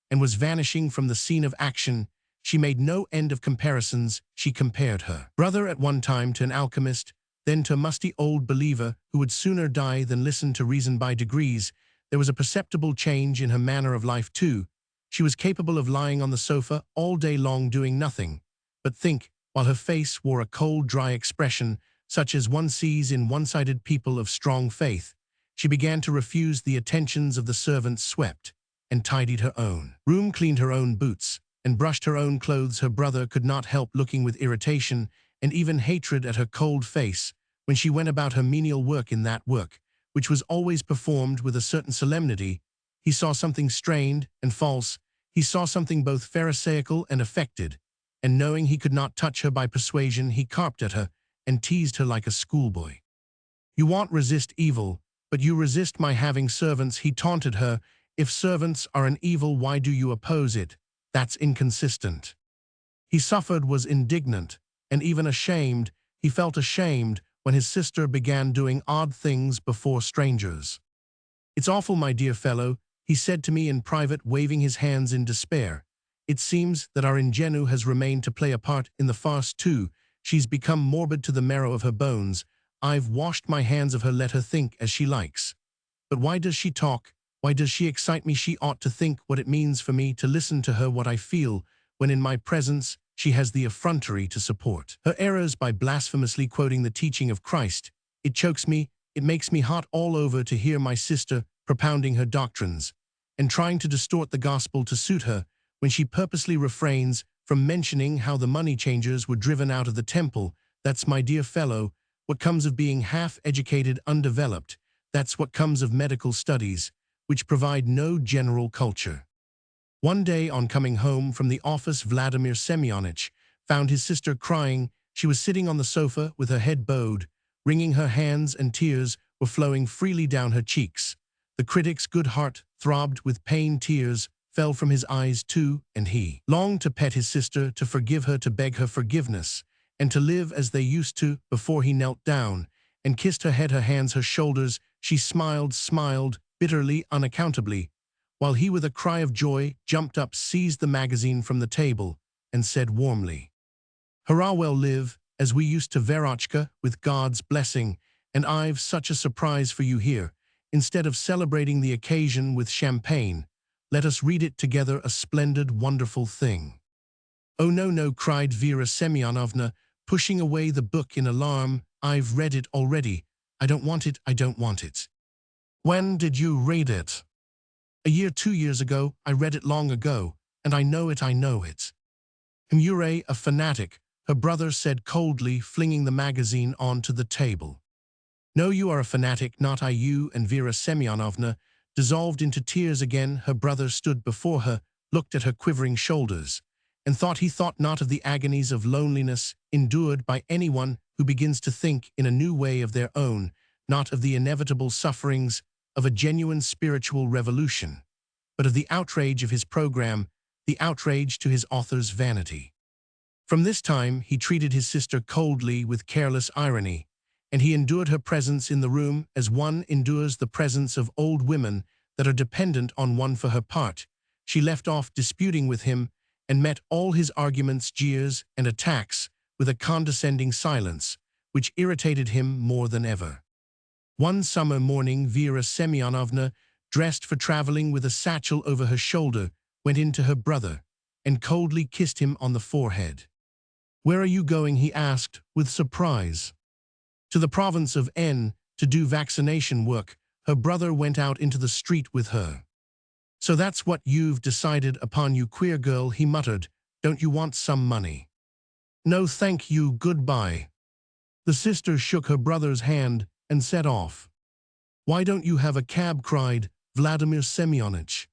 and was vanishing from the scene of action. She made no end of comparisons. She compared her brother at one time to an alchemist, then to a musty old believer who would sooner die than listen to reason. By degrees. There was a perceptible change in her manner of life too. She was capable of lying on the sofa all day long doing nothing but think, while her face wore a cold, dry expression, such as one sees in one-sided people of strong faith. She began to refuse the attentions of the servants, swept and tidied her own room, cleaned her own boots, and brushed her own clothes. Her brother could not help looking with irritation and even hatred at her cold face when she went about her menial work. In that work, which was always performed with a certain solemnity, he saw something strained and false. He saw something both pharisaical and affected, and knowing he could not touch her by persuasion, he carped at her and teased her like a schoolboy. "You won't resist evil, but you resist my having servants," he taunted her. "If servants are an evil, why do you oppose it? That's inconsistent." He suffered, was indignant, and even ashamed. He felt ashamed when his sister began doing odd things before strangers. "It's awful, my dear fellow," he said to me in private, waving his hands in despair. "It seems that our ingenue has remained to play a part in the farce too. She's become morbid to the marrow of her bones. I've washed my hands of her. Let her think as she likes. But why does she talk? Why does she excite me? She ought to think what it means for me to listen to her, what I feel, when in my presence she has the effrontery to support her errors by blasphemously quoting the teaching of Christ. It chokes me, it makes me hot all over to hear my sister propounding her doctrines, and trying to distort the gospel to suit her, when she purposely refrains from mentioning how the money changers were driven out of the temple. That's, my dear fellow, what comes of being half-educated, undeveloped. That's what comes of medical studies, which provide no general culture." One day, on coming home from the office, Vladimir Semyonich found his sister crying. She was sitting on the sofa with her head bowed, wringing her hands, and tears were flowing freely down her cheeks. The critic's good heart throbbed with pain. Tears fell from his eyes too, and he longed to pet his sister, to forgive her, to beg her forgiveness, and to live as they used to before he knelt down and kissed her head, her hands, her shoulders. She smiled bitterly, unaccountably, while he, with a cry of joy, jumped up, seized the magazine from the table, and said warmly, "Hurrah, well live, as we used to, Verochka, with God's blessing, and I've such a surprise for you here. Instead of celebrating the occasion with champagne, let us read it together, a splendid, wonderful thing." "Oh, no," cried Vera Semyonovna, pushing away the book in alarm. "I've read it already. I don't want it, I don't want it." "When did you read it?" "A year, 2 years ago. I read it long ago, and I know it, I know it." "You're a fanatic," her brother said coldly, flinging the magazine onto the table. "No, you are a fanatic, not I." You, and Vera Semyonovna dissolved into tears again. Her brother stood before her, looked at her quivering shoulders, and he thought not of the agonies of loneliness endured by anyone who begins to think in a new way of their own, not of the inevitable sufferings of a genuine spiritual revolution, but of the outrage of his program, the outrage to his author's vanity. From this time, he treated his sister coldly, with careless irony, and he endured her presence in the room as one endures the presence of old women that are dependent on one for her part. She left off disputing with him and met all his arguments, jeers, and attacks with a condescending silence, which irritated him more than ever. One summer morning, Vera Semyonovna, dressed for traveling with a satchel over her shoulder, went in to her brother and coldly kissed him on the forehead. "Where are you going?" he asked with surprise. "To the province of N, to do vaccination work." Her brother went out into the street with her. "So that's what you've decided upon, you queer girl," he muttered. "Don't you want some money?" "No, thank you, goodbye." The sister shook her brother's hand and set off. "Why don't you have a cab?" cried Vladimir Semyonich.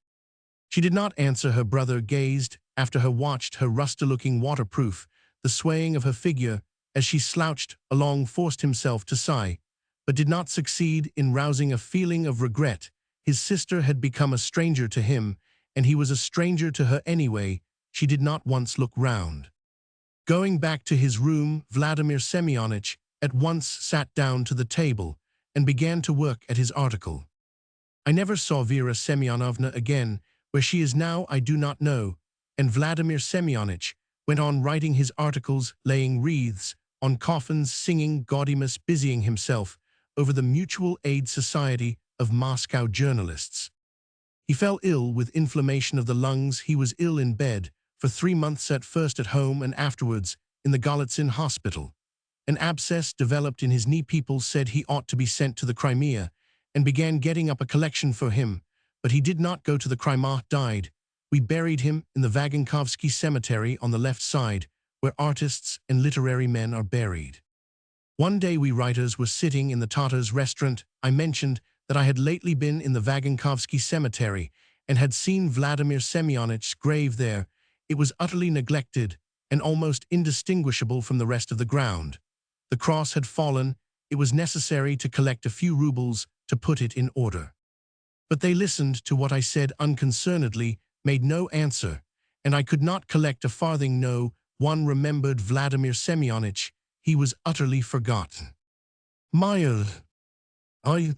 She did not answer. Her brother gazed after her, watched her rusty-looking waterproof, the swaying of her figure as she slouched along, forced himself to sigh, but did not succeed in rousing a feeling of regret. His sister had become a stranger to him, and he was a stranger to her anyway. She did not once look round. Going back to his room, Vladimir Semyonich at once sat down to the table and began to work at his article. "I never saw Vera Semyonovna again. Where she is now I do not know," and Vladimir Semyonich went on writing his articles, laying wreaths on coffins, singing gaudimus, busying himself over the Mutual Aid Society of Moscow journalists. He fell ill with inflammation of the lungs. He was ill in bed for 3 months, at first at home and afterwards in the Golitsyn hospital. An abscess developed in his knee. People said he ought to be sent to the Crimea and began getting up a collection for him, but he did not go to the Crimea. Died. We buried him in the Vagankovsky cemetery on the left side, where artists and literary men are buried. One day we writers were sitting in the Tatars restaurant. I mentioned that I had lately been in the Vagankovsky cemetery and had seen Vladimir Semyonich's grave there. It was utterly neglected and almost indistinguishable from the rest of the ground. The cross had fallen. It was necessary to collect a few rubles to put it in order. But they listened to what I said unconcernedly, made no answer, and I could not collect a farthing. No one remembered Vladimir Semyonich. He was utterly forgotten. I,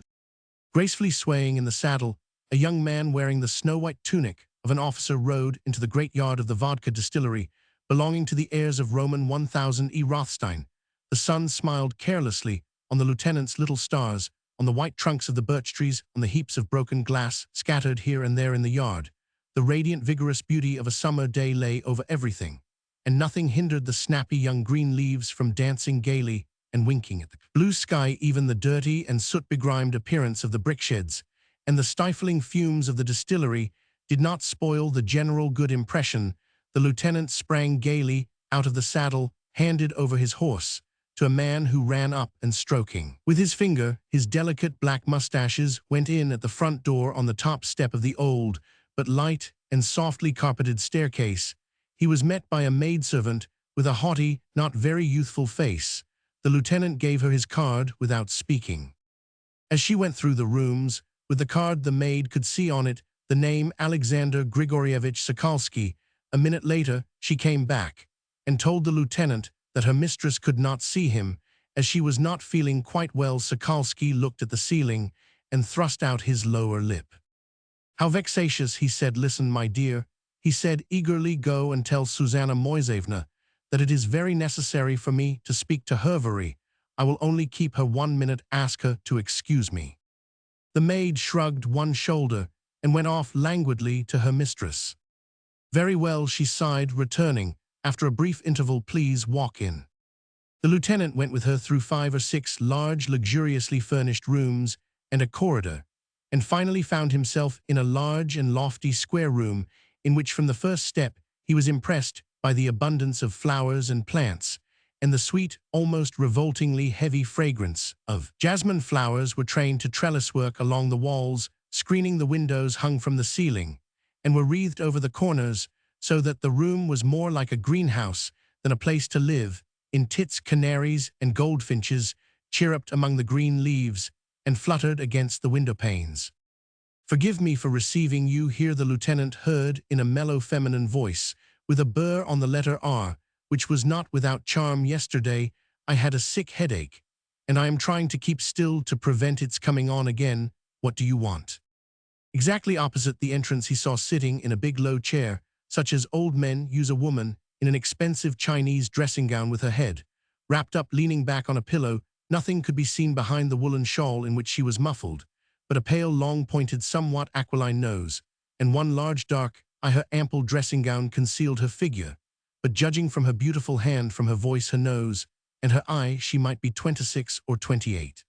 gracefully swaying in the saddle, a young man wearing the snow-white tunic of an officer rode into the great yard of the vodka distillery belonging to the heirs of Roman 1000 E. Rothstein. The sun smiled carelessly on the lieutenant's little stars, on the white trunks of the birch trees, on the heaps of broken glass scattered here and there in the yard. The radiant, vigorous beauty of a summer day lay over everything, and nothing hindered the snappy young green leaves from dancing gaily and winking at the blue sky. Even the dirty and soot-begrimed appearance of the bricksheds and the stifling fumes of the distillery did not spoil the general good impression. The lieutenant sprang gaily out of the saddle, handed over his horse to a man who ran up and, stroking with his finger his delicate black mustaches, went in at the front door on the top step of the old but light and softly carpeted staircase. He was met by a maidservant with a haughty, not very youthful face. The lieutenant gave her his card without speaking. As she went through the rooms with the card, the maid could see on it the name Alexander Grigorievich Sokolsky. A minute later she came back and told the lieutenant that her mistress could not see him, as she was not feeling quite well. Sokolsky looked at the ceiling and thrust out his lower lip. "How vexatious," he said. "Listen, my dear," he said eagerly, "go and tell Susanna Moisevna that it is very necessary for me to speak to her. I will only keep her 1 minute. Ask her to excuse me." The maid shrugged one shoulder and went off languidly to her mistress. "Very well," she sighed, returning after a brief interval. "Please walk in." The lieutenant went with her through 5 or 6 large, luxuriously furnished rooms and a corridor, and finally found himself in a large and lofty square room in which from the first step he was impressed by the abundance of flowers and plants, and the sweet, almost revoltingly heavy fragrance of jasmine. Flowers were trained to trellis work along the walls, screening the windows, hung from the ceiling, and were wreathed over the corners, so that the room was more like a greenhouse than a place to live. In tits, canaries and goldfinches chirruped among the green leaves and fluttered against the window panes. "Forgive me for receiving you here," the lieutenant heard in a mellow feminine voice, with a burr on the letter R, which was not without charm. "Yesterday I had a sick headache, and I am trying to keep still to prevent its coming on again. What do you want?" Exactly opposite the entrance he saw, sitting in a big low chair, such as old men use, a woman in an expensive Chinese dressing gown with her head wrapped up, leaning back on a pillow. Nothing could be seen behind the woolen shawl in which she was muffled, but a pale, long-pointed, somewhat aquiline nose, and one large dark eye. Her ample dressing gown concealed her figure, but judging from her beautiful hand, from her voice, her nose, and her eye, she might be 26 or 28.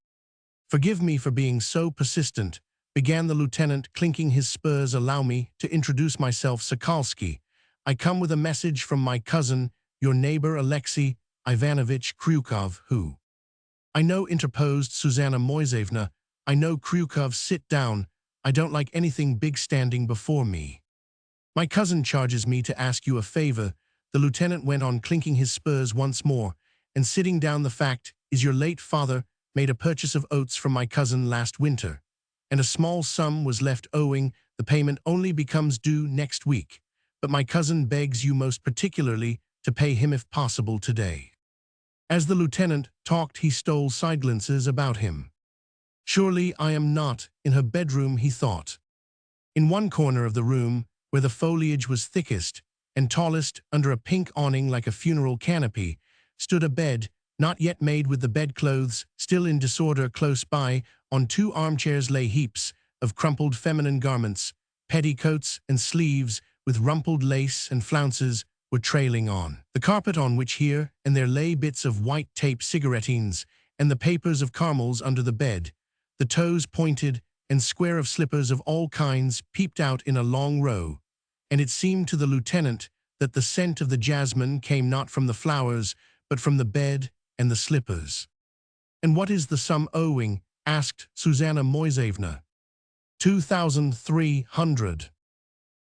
"Forgive me for being so persistent," began the lieutenant, clinking his spurs. "Allow me to introduce myself, Sokolsky. I come with a message from my cousin, your neighbor Alexei Ivanovich Kryukov, who—" "I know," interposed Susanna Moisevna. "I know, Kryukov. Sit down. I don't like anything big standing before me. My cousin charges me to ask you a favor," the lieutenant went on, clinking his spurs once more and sitting down. "The fact is, your late father made a purchase of oats from my cousin last winter, and a small sum was left owing. The payment only becomes due next week, but my cousin begs you most particularly to pay him if possible today." As the lieutenant talked, he stole side glances about him. "Surely I am not in her bedroom," he thought. In one corner of the room, where the foliage was thickest, and tallest, under a pink awning like a funeral canopy, stood a bed, not yet made with the bedclothes, still in disorder close by. On two armchairs lay heaps of crumpled feminine garments, petticoats and sleeves with rumpled lace and flounces were trailing on. The carpet on which here and there lay bits of white tape cigarettines and the papers of caramels under the bed. The toes pointed and square of slippers of all kinds peeped out in a long row, and it seemed to the lieutenant that the scent of the jasmine came not from the flowers, but from the bed and the slippers. "And what is the sum owing?" asked Susanna Moisevna. 2,300.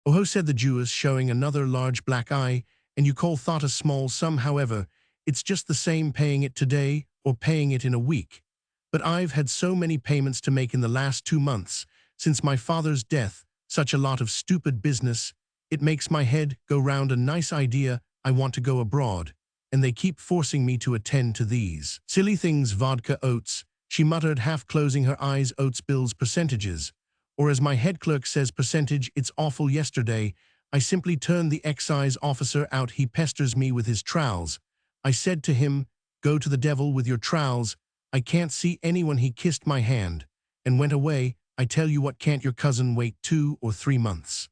"Oh," said the Jewess, showing another large black eye, "and you call thought a small sum. However, it's just the same paying it today or paying it in a week. But I've had so many payments to make in the last 2 months, since my father's death, such a lot of stupid business, it makes my head go round. A nice idea, I want to go abroad, and they keep forcing me to attend to these silly things. Vodka, oats," she muttered, half closing her eyes. "Oats bills, percentages. Or as my head clerk says, percentage. It's awful. Yesterday, I simply turned the excise officer out. He pesters me with his trowels. I said to him, 'Go to the devil with your trowels. I can't see anyone.' He kissed my hand and went away. I tell you what, can't your cousin wait 2 or 3 months?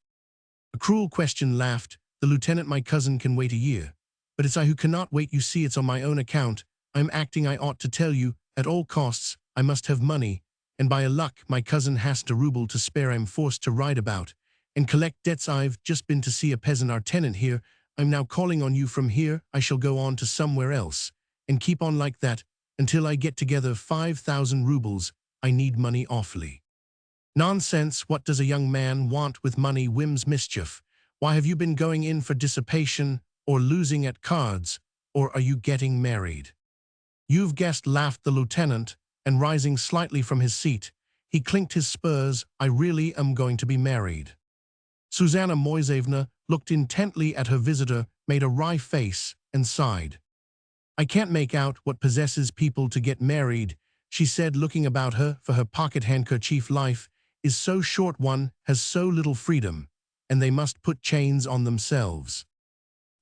A cruel question, laughed the lieutenant. My cousin can wait a year. But it's I who cannot wait. You see, it's on my own account. I'm acting. I ought to tell you, at all costs, I must have money. And by a luck, my cousin hasn't a ruble to spare. I'm forced to ride about and collect debts. I've just been to see a peasant, our tenant here. I'm now calling on you from here. I shall go on to somewhere else and keep on like that until I get together 5,000 rubles. I need money awfully." "Nonsense. What does a young man want with money?" "Whims, mischief. Why, have you been going in for dissipation or losing at cards, or are you getting married?" "You've guessed," laughed the lieutenant, and rising slightly from his seat, he clinked his spurs. "I really am going to be married." Susanna Moisevna looked intently at her visitor, made a wry face, and sighed. "I can't make out what possesses people to get married," she said, looking about her for her pocket handkerchief. "Life is so short, one has so little freedom, and they must put chains on themselves.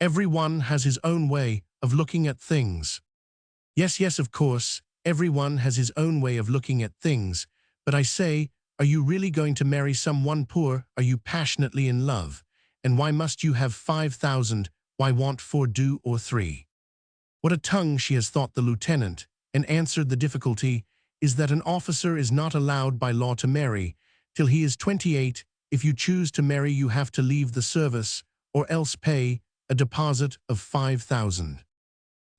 Every one has his own way of looking at things." Yes, yes, of course, every one has his own way of looking at things, but I say, are you really going to marry someone poor? Are you passionately in love? And why must you have 5,000? Why want 4 or 3? What a tongue she has, thought the lieutenant, and answered. The difficulty is that an officer is not allowed by law to marry till he is 28. If you choose to marry, you have to leave the service, or else pay a deposit of 5,000.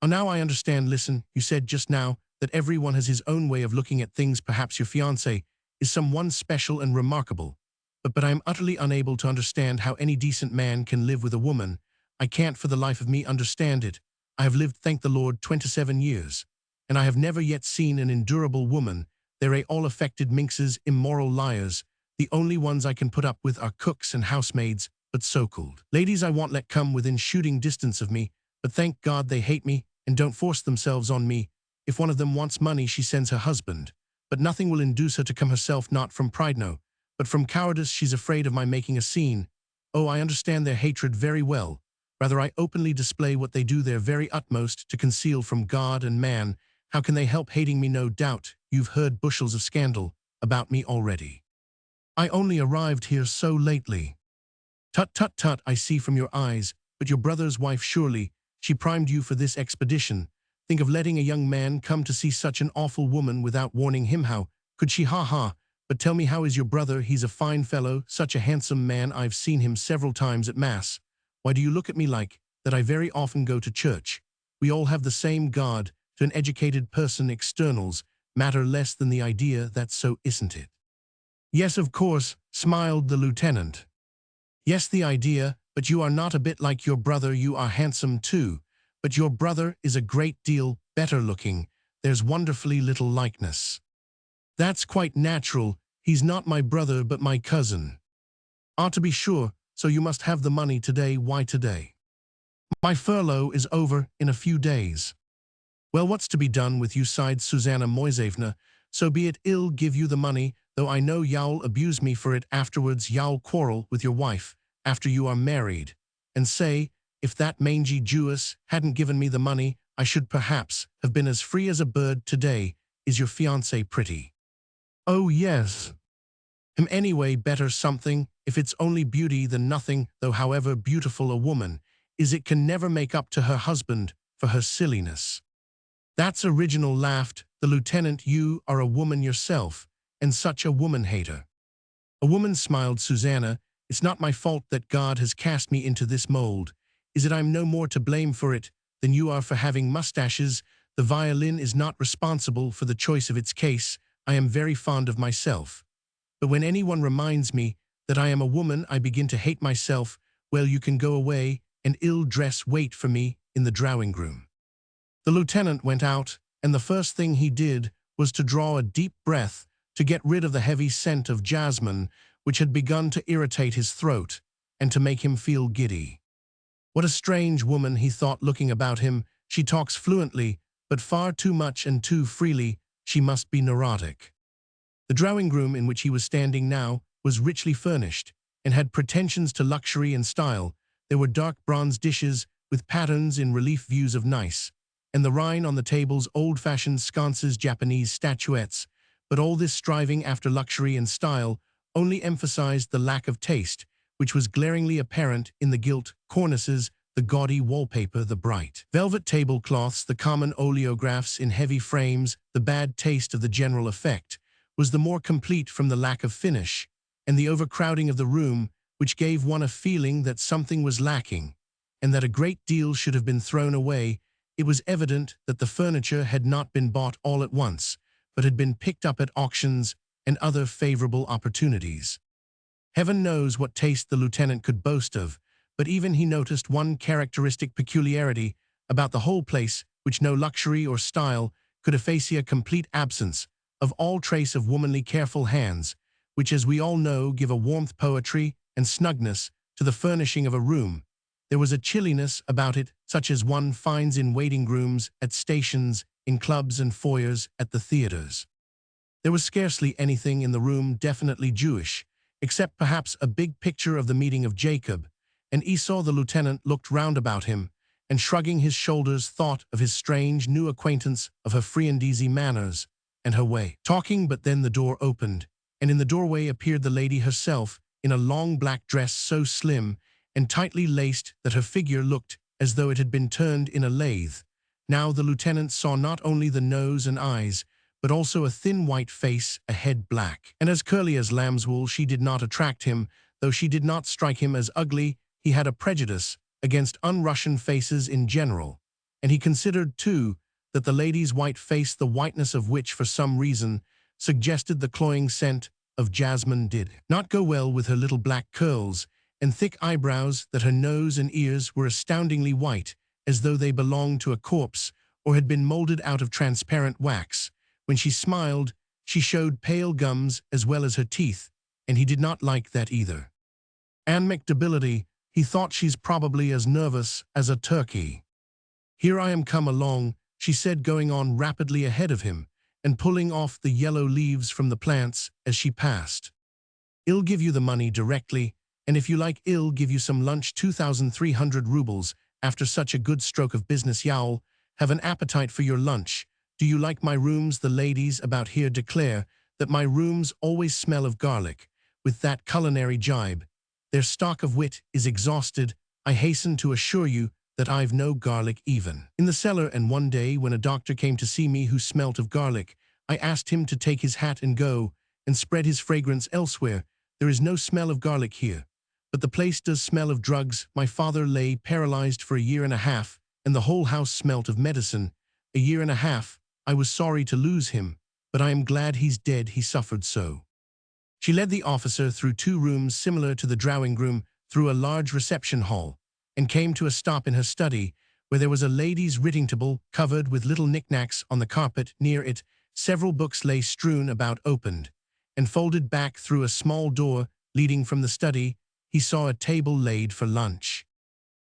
"Oh, now I understand. Listen, you said just now that everyone has his own way of looking at things. Perhaps your fiancé is someone special and remarkable. But I am utterly unable to understand how any decent man can live with a woman. I can't for the life of me understand it. I have lived, thank the Lord, 27 years, and I have never yet seen an endurable woman. They're all affected minxes, immoral liars. The only ones I can put up with are cooks and housemaids, but so-called ladies I won't let come within shooting distance of me. But thank God they hate me and don't force themselves on me. If one of them wants money, she sends her husband. But nothing will induce her to come herself, not from pride, no, but from cowardice. She's afraid of my making a scene. Oh, I understand their hatred very well. Rather, I openly display what they do their very utmost to conceal from God and man. How can they help hating me? No doubt you've heard bushels of scandal about me already. I only arrived here so lately." "Tut, tut, tut, I see from your eyes. But your brother's wife, surely, she primed you for this expedition. Think of letting a young man come to see such an awful woman without warning him. How could she? Ha ha. But tell me, how is your brother? He's a fine fellow, such a handsome man. I've seen him several times at Mass. Why do you look at me like that? I very often go to church. We all have the same God. To an educated person, externals matter less than the idea. That's so, isn't it?" "Yes, of course," smiled the lieutenant. "Yes, the idea, but you are not a bit like your brother. You are handsome too, but your brother is a great deal better looking. There's wonderfully little likeness." "That's quite natural. He's not my brother, but my cousin." "Ah, to be sure, so you must have the money today." "Why today? My furlough is over in a few days." "Well, what's to be done with you?" sighed Susanna Moisevna. "So be it. I'll give you the money, though I know you'll abuse me for it afterwards. You'll quarrel with your wife after you are married, and say, if that mangy Jewess hadn't given me the money, I should perhaps have been as free as a bird today. Is your fiancé pretty? Oh, yes. Anyway, better something, if it's only beauty than nothing, though however beautiful a woman is, it can never make up to her husband for her silliness. That's original, laughed the lieutenant. You are a woman yourself, and such a woman-hater. A woman, smiled Susanna. It's not my fault that God has cast me into this mold. Is it? I'm no more to blame for it than you are for having mustaches. The violin is not responsible for the choice of its case. I am very fond of myself. But when anyone reminds me that I am a woman, I begin to hate myself. Well, you can go away and ill-dress wait for me in the drawing-room. The lieutenant went out, and the first thing he did was to draw a deep breath to get rid of the heavy scent of jasmine which had begun to irritate his throat and to make him feel giddy. What a strange woman, he thought, looking about him. She talks fluently, but far too much and too freely. She must be neurotic. The drawing-room in which he was standing now was richly furnished and had pretensions to luxury and style. There were dark bronze dishes with patterns in relief, views of Nice, and the Rhine on the tables, old-fashioned sconces, Japanese statuettes. But all this striving after luxury and style only emphasized the lack of taste, which was glaringly apparent in the gilt cornices, the gaudy wallpaper, the bright velvet tablecloths, the common oleographs in heavy frames. The bad taste of the general effect was the more complete from the lack of finish and the overcrowding of the room, which gave one a feeling that something was lacking and that a great deal should have been thrown away. It was evident that the furniture had not been bought all at once, but had been picked up at auctions and other favorable opportunities. Heaven knows what taste the lieutenant could boast of, but even he noticed one characteristic peculiarity about the whole place which no luxury or style could efface: a complete absence of all trace of womanly careful hands, which, as we all know, give a warmth, poetry, and snugness to the furnishing of a room. There was a chilliness about it such as one finds in waiting rooms, at stations, in clubs and foyers, at the theaters. There was scarcely anything in the room definitely Jewish, except perhaps a big picture of the meeting of Jacob and Esau. The lieutenant looked round about him, and shrugging his shoulders thought of his strange new acquaintance, of her free and easy manners, and her way talking. But then the door opened, and in the doorway appeared the lady herself, in a long black dress so slim and tightly laced that her figure looked as though it had been turned in a lathe. Now the lieutenant saw not only the nose and eyes, but also a thin white face, a head black and as curly as lamb's wool. She did not attract him, though she did not strike him as ugly. He had a prejudice against un-Russian faces in general, and he considered, too, that the lady's white face, the whiteness of which for some reason suggested the cloying scent of jasmine, did not go well with her little black curls and thick eyebrows, that her nose and ears were astoundingly white, as though they belonged to a corpse or had been molded out of transparent wax. When she smiled, she showed pale gums as well as her teeth, and he did not like that either. Amicability, he thought, she's probably as nervous as a turkey. Here I am come along, she said, going on rapidly ahead of him and pulling off the yellow leaves from the plants as she passed. I'll give you the money directly, and if you like, I'll give you some lunch. 2,300 rubles. After such a good stroke of business, you'll have an appetite for your lunch. Do you like my rooms? The ladies about here declare that my rooms always smell of garlic. With that culinary jibe, their stock of wit is exhausted. I hasten to assure you that I've no garlic even in the cellar, and one day when a doctor came to see me who smelt of garlic, I asked him to take his hat and go and spread his fragrance elsewhere. There is no smell of garlic here, but the place does smell of drugs. My father lay paralyzed for a year and a half, and the whole house smelt of medicine. A year and a half. I was sorry to lose him, but I am glad he's dead. He suffered so. She led the officer through 2 rooms similar to the drawing-room, through a large reception hall, and came to a stop in her study, where there was a lady's writing table covered with little knickknacks on the carpet. Near it, several books lay strewn about, opened and folded back through a small door leading from the study. He saw a table laid for lunch.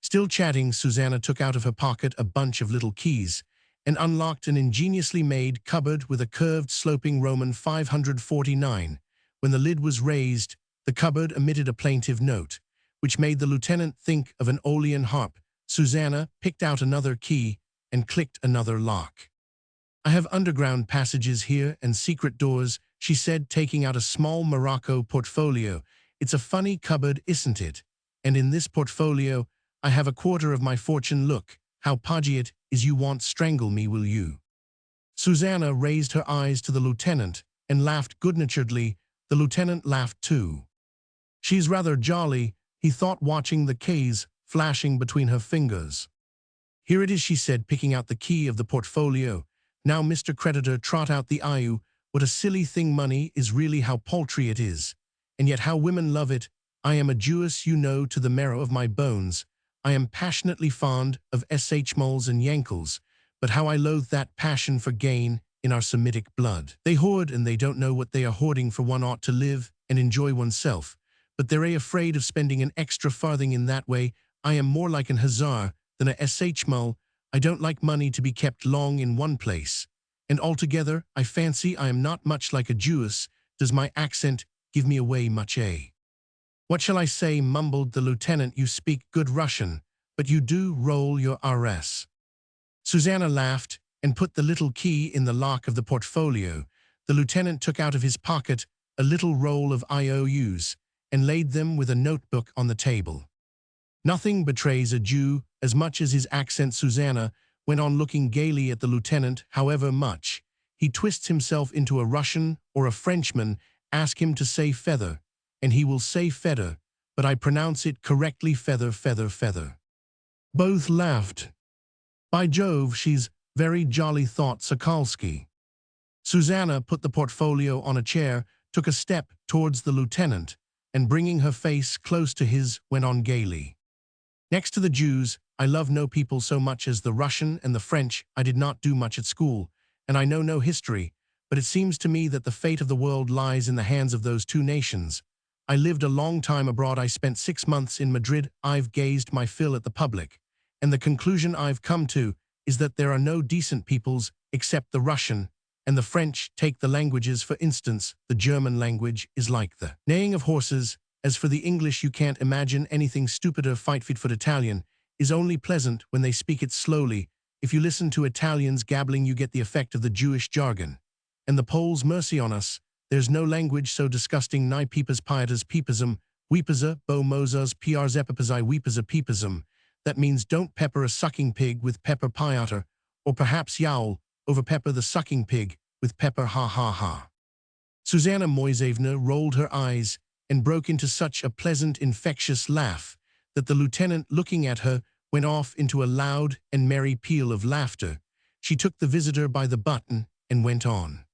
Still chatting, Susanna took out of her pocket a bunch of little keys and unlocked an ingeniously made cupboard with a curved sloping Roman 549. When the lid was raised, the cupboard emitted a plaintive note, which made the lieutenant think of an Aeolian harp. Susanna picked out another key and clicked another lock. "I have underground passages here and secret doors," she said, taking out a small Morocco portfolio. "It's a funny cupboard, isn't it? And in this portfolio, I have a quarter of my fortune. Look, how podgy it is. You won't strangle me, will you?" Susanna raised her eyes to the lieutenant and laughed good-naturedly. The lieutenant laughed too. "She's rather jolly," he thought, watching the keys flashing between her fingers. "Here it is," she said, picking out the key of the portfolio. "Now, Mr. Creditor, trot out the IU. What a silly thing money is, really, how paltry it is. And yet how women love it. I am a Jewess, you know, to the marrow of my bones. I am passionately fond of shmoles and yankles, but how I loathe that passion for gain in our Semitic blood. They hoard, and they don't know what they are hoarding, for one ought to live and enjoy oneself. But they're afraid of spending an extra farthing in that way. I am more like an hussar than a shmole. I don't like money to be kept long in one place. And altogether, I fancy I am not much like a Jewess. Does my accent give me away much, eh?" "What shall I say?" mumbled the lieutenant. "You speak good Russian, but you do roll your Rs." Susanna laughed and put the little key in the lock of the portfolio. The lieutenant took out of his pocket a little roll of IOUs and laid them with a notebook on the table. "Nothing betrays a Jew as much as his accent," Susanna went on, looking gaily at the lieutenant. "However much he twists himself into a Russian or a Frenchman, ask him to say feather, and he will say feather, but I pronounce it correctly, feather, feather, feather." Both laughed. "By Jove, she's very jolly," thought Sokolsky. Susanna put the portfolio on a chair, took a step towards the lieutenant, and bringing her face close to his, went on gaily. "Next to the Jews, I love no people so much as the Russian and the French. I did not do much at school, and I know no history, but it seems to me that the fate of the world lies in the hands of those two nations. I lived a long time abroad. I spent 6 months in Madrid. I've gazed my fill at the public, and the conclusion I've come to is that there are no decent peoples except the Russian and the French. Take the languages, for instance. The German language is like the neighing of horses. As for the English, you can't imagine anything stupider. Fightfeet Italian is only pleasant when they speak it slowly. If you listen to Italians gabbling, you get the effect of the Jewish jargon. And the Poles, mercy on us, there's no language so disgusting. Ni peepas pietas peepasm, weepaza, bo mozas, prs epipazai weepaza peepasm. That means don't pepper a sucking pig with pepper piata, or perhaps yowl, over pepper the sucking pig with pepper, ha ha ha. Susanna Moisevna rolled her eyes and broke into such a pleasant, infectious laugh that the lieutenant, looking at her, went off into a loud and merry peal of laughter. She took the visitor by the button and went on.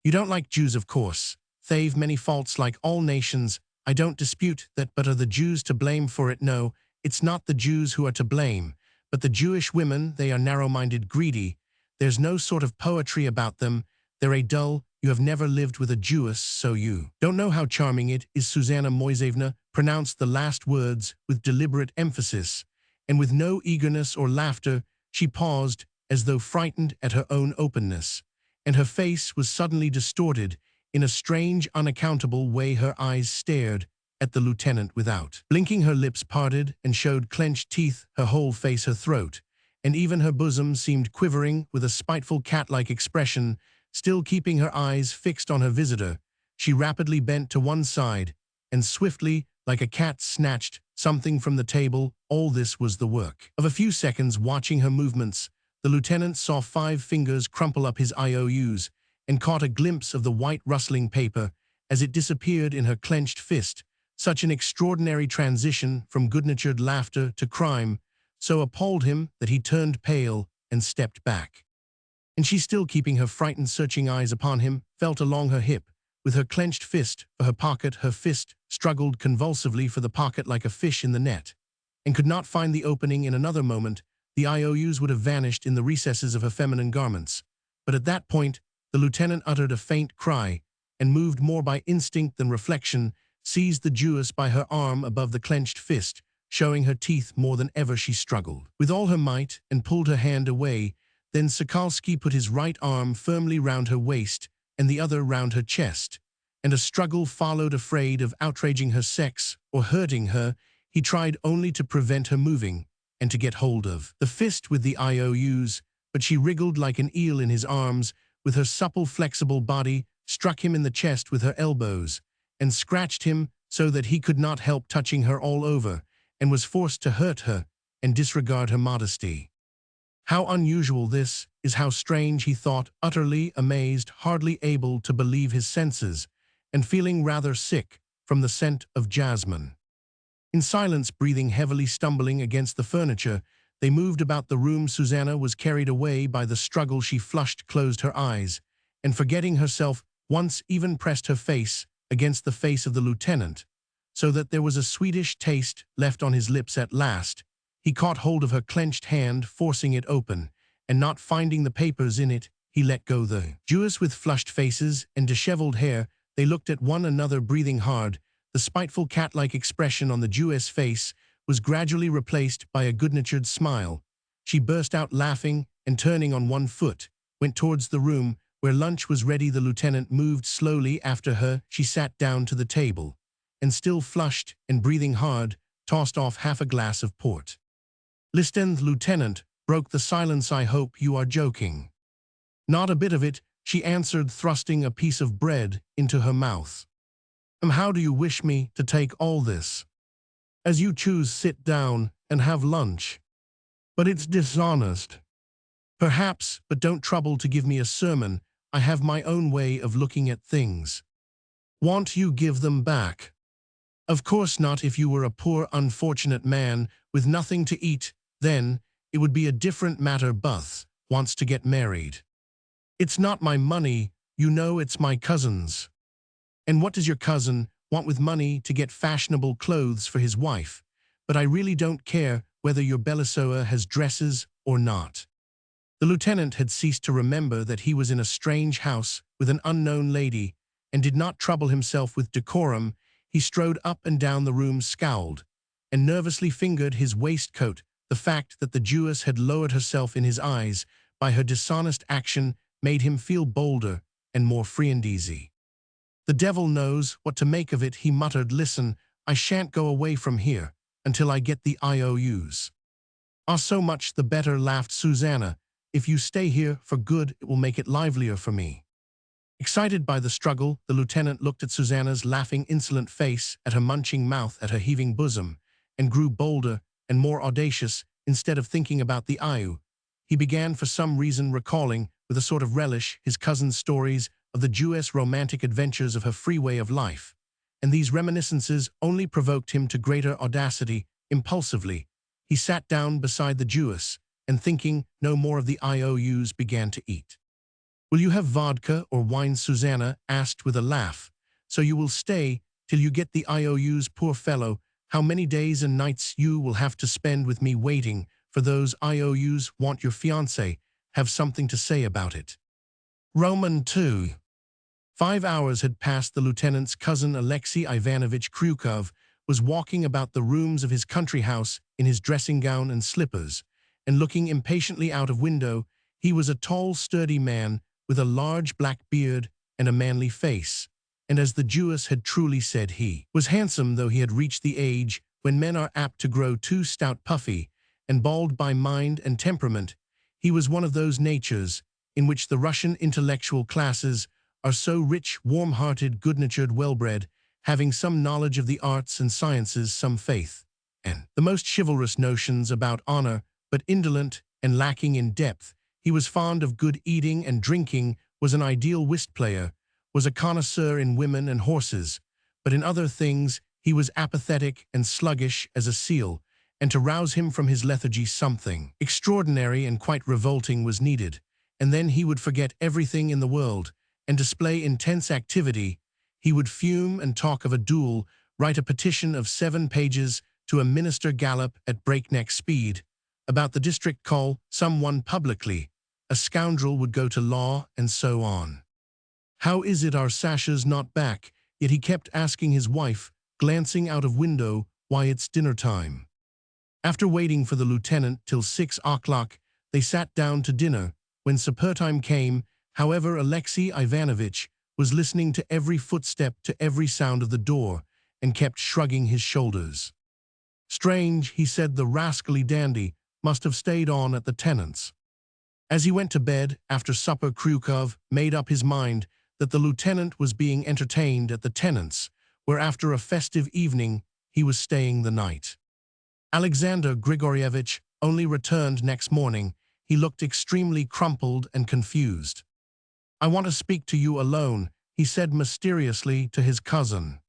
"You don't like Jews, of course. They've many faults like all nations. I don't dispute that, but are the Jews to blame for it? No, it's not the Jews who are to blame, but the Jewish women. They are narrow-minded, greedy. There's no sort of poetry about them. They're a dull. You have never lived with a Jewess, so you don't know how charming it is." Susanna Moisevna pronounced the last words with deliberate emphasis, and with no eagerness or laughter. She paused, as though frightened at her own openness, and her face was suddenly distorted. In a strange, unaccountable way, her eyes stared at the lieutenant without blinking. Her lips parted and showed clenched teeth. Her whole face, her throat, and even her bosom seemed quivering with a spiteful, cat-like expression. Still keeping her eyes fixed on her visitor, she rapidly bent to one side and swiftly, like a cat, snatched something from the table. All this was the work of a few seconds. Watching her movements, the lieutenant saw 5 fingers crumple up his IOUs and caught a glimpse of the white rustling paper as it disappeared in her clenched fist. Such an extraordinary transition from good-natured laughter to crime so appalled him that he turned pale and stepped back. And she, still keeping her frightened, searching eyes upon him, felt along her hip with her clenched fist for her pocket. Her fist struggled convulsively for the pocket like a fish in the net, and could not find the opening. In another moment, the IOUs would have vanished in the recesses of her feminine garments. But at that point, the lieutenant uttered a faint cry, and, moved more by instinct than reflection, seized the Jewess by her arm above the clenched fist. Showing her teeth more than ever, she struggled with all her might and pulled her hand away. Then Sokolsky put his right arm firmly round her waist and the other round her chest, and a struggle followed. Afraid of outraging her sex or hurting her, he He tried only to prevent her moving and to get hold of the fist with the IOUs, but she wriggled like an eel in his arms, with her supple, flexible body, struck him in the chest with her elbows, and scratched him so that he could not help touching her all over, and was forced to hurt her and disregard her modesty. How unusual this is, how strange, he thought, utterly amazed, hardly able to believe his senses, and feeling rather sick from the scent of jasmine. In silence, breathing heavily, stumbling against the furniture, they moved about the room. Susanna was carried away by the struggle. She flushed, closed her eyes, and forgetting herself, once even pressed her face against the face of the lieutenant, so that there was a sweetish taste left on his lips. At last, he caught hold of her clenched hand, forcing it open, and not finding the papers in it, he let go the Jewess. With flushed faces and disheveled hair, they looked at one another, breathing hard. The spiteful cat-like expression on the Jewess' face was gradually replaced by a good-natured smile. She burst out laughing and, turning on one foot, went towards the room where lunch was ready. The lieutenant moved slowly after her. She sat down to the table, and still flushed and breathing hard, tossed off half a glass of port. "Listen," the lieutenant broke the silence. "I hope you are joking." "Not a bit of it," she answered, thrusting a piece of bread into her mouth. How do you wish me to take all this?" "As you choose. Sit down and have lunch." "But it's dishonest." "Perhaps, but don't trouble to give me a sermon. I have my own way of looking at things." "Won't you give them back?" "Of course not. If you were a poor, unfortunate man with nothing to eat, then it would be a different matter. Buth wants to get married." "It's not my money, you know, it's my cousin's." "And what does your cousin want with money to get fashionable clothes for his wife? But I really don't care whether your Belissoa has dresses or not." The lieutenant had ceased to remember that he was in a strange house with an unknown lady, and did not trouble himself with decorum. He strode up and down the room, scowled, and nervously fingered his waistcoat. The fact that the Jewess had lowered herself in his eyes by her dishonest action made him feel bolder and more free and easy. "The devil knows what to make of it," he muttered. "Listen, I shan't go away from here until I get the IOUs." "Ah, so much the better," laughed Susanna. "If you stay here for good, it will make it livelier for me." Excited by the struggle, the lieutenant looked at Susanna's laughing, insolent face, at her munching mouth, at her heaving bosom, and grew bolder and more audacious. Instead of thinking about the IOU, he began, for some reason, recalling, with a sort of relish, his cousin's stories of the Jewess' romantic adventures, of her free way of life, and these reminiscences only provoked him to greater audacity. Impulsively, he sat down beside the Jewess, and thinking no more of the IOUs, began to eat. "Will you have vodka or wine?" Susanna asked with a laugh. "So you will stay till you get the IOUs? Poor fellow, how many days and nights you will have to spend with me waiting for those IOUs. Want your fiancé have something to say about it?" Roman 2. 5 hours had passed. The lieutenant's cousin, Alexei Ivanovich Chekhov, was walking about the rooms of his country house in his dressing gown and slippers, and looking impatiently out of window. He was a tall, sturdy man with a large black beard and a manly face, and as the Jewess had truly said, he was handsome, though he had reached the age when men are apt to grow too stout, puffy, and bald by mind and temperament. He was one of those natures in which the Russian intellectual classes are so rich, warm-hearted, good-natured, well-bred, having some knowledge of the arts and sciences, some faith, and the most chivalrous notions about honor, but indolent and lacking in depth. He was fond of good eating and drinking, was an ideal whist player, was a connoisseur in women and horses, but in other things he was apathetic and sluggish as a seal, and to rouse him from his lethargy something extraordinary and quite revolting was needed, and then he would forget everything in the world and display intense activity. He would fume and talk of a duel, write a petition of 7 pages to a minister, gallop at breakneck speed about the district, call someone publicly a scoundrel, would go to law, and so on. "How is it our Sasha's not back?" Yet he kept asking his wife, glancing out of window, "Why, it's dinner time." After waiting for the lieutenant till 6 o'clock, they sat down to dinner. When supper time came, however, Alexei Ivanovich was listening to every footstep, to every sound of the door, and kept shrugging his shoulders. Strange, he said the rascally dandy must have stayed on at the tenant's. As he went to bed after supper, Kryukov made up his mind that the lieutenant was being entertained at the tenant's, where after a festive evening he was staying the night. Alexander Grigorievich only returned next morning. He looked extremely crumpled and confused. "I want to speak to you alone," he said mysteriously to his cousin.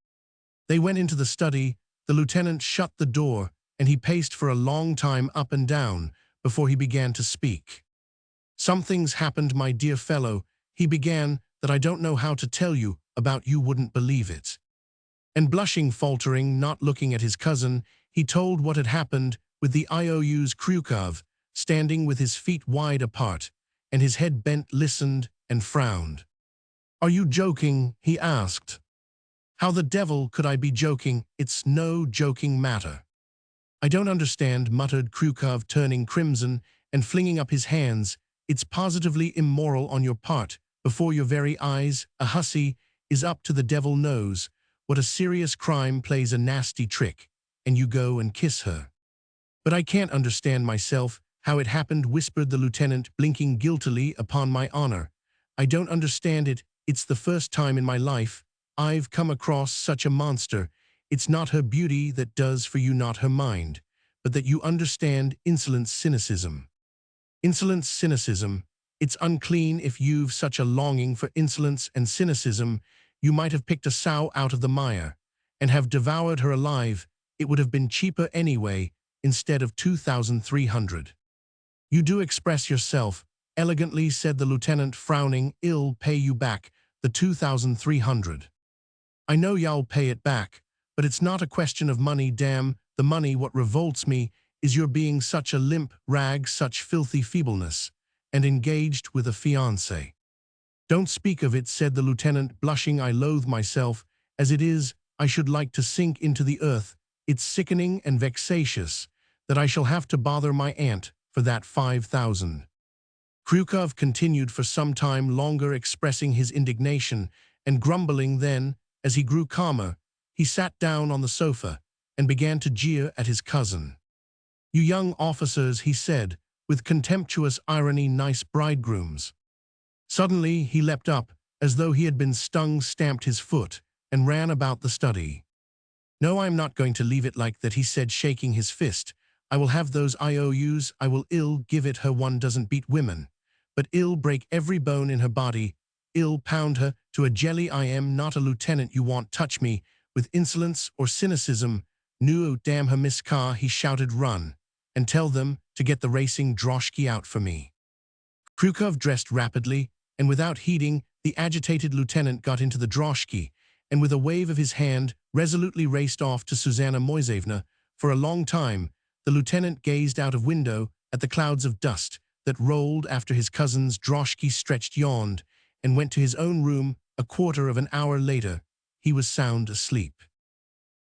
They went into the study. The lieutenant shut the door, and he paced for a long time up and down before he began to speak. "Something's happened, my dear fellow," he began, "that I don't know how to tell you about. You wouldn't believe it." And blushing, faltering, not looking at his cousin, he told what had happened with the IOU's. Kryukov, standing with his feet wide apart and his head bent, listened and frowned. "Are you joking?" he asked. "How the devil could I be joking? It's no joking matter." "I don't understand," muttered Kryukov, turning crimson and flinging up his hands. "It's positively immoral on your part, before your very eyes. A hussy is up to the devil knows what a serious crime, plays a nasty trick, and you go and kiss her." "But I can't understand myself how it happened," whispered the lieutenant, blinking guiltily. "Upon my honor, I don't understand it. It's the first time in my life I've come across such a monster. It's not her beauty that does for you, not her mind, but that you understand insolent cynicism. Insolent cynicism. It's unclean. If you've such a longing for insolence and cynicism, you might have picked a sow out of the mire and have devoured her alive. It would have been cheaper anyway, instead of 2,300. "You do express yourself elegantly," said the lieutenant, frowning. "I'll pay you back the 2,300. I know y'all pay it back, but it's not a question of money. Damn the money. What revolts me is your being such a limp rag, such filthy feebleness, and engaged with a fiancé." "Don't speak of it," said the lieutenant, blushing. "I loathe myself as it is. I should like to sink into the earth. It's sickening and vexatious that I shall have to bother my aunt for that 5,000. Kryukov continued for some time longer, expressing his indignation and grumbling. Then, as he grew calmer, he sat down on the sofa and began to jeer at his cousin. "You young officers," he said, with contemptuous irony, "nice bridegrooms." Suddenly he leapt up, as though he had been stung, stamped his foot, and ran about the study. "No, I'm not going to leave it like that," he said, shaking his fist. "I will have those IOUs. I will give it her. One doesn't beat women, but break every bone in her body. Pound her to a jelly. I am not a lieutenant. You won't touch me with insolence or cynicism. No, damn her, Miss Carr," he shouted. "Run and tell them to get the racing droshky out for me." Kryukov dressed rapidly, and without heeding the agitated lieutenant, got into the droshky, and with a wave of his hand resolutely raced off to Susanna Moisevna. For a long time the lieutenant gazed out of window at the clouds of dust that rolled after his cousin's droshky stretched, yawned, and went to his own room. A quarter of an hour later he was sound asleep.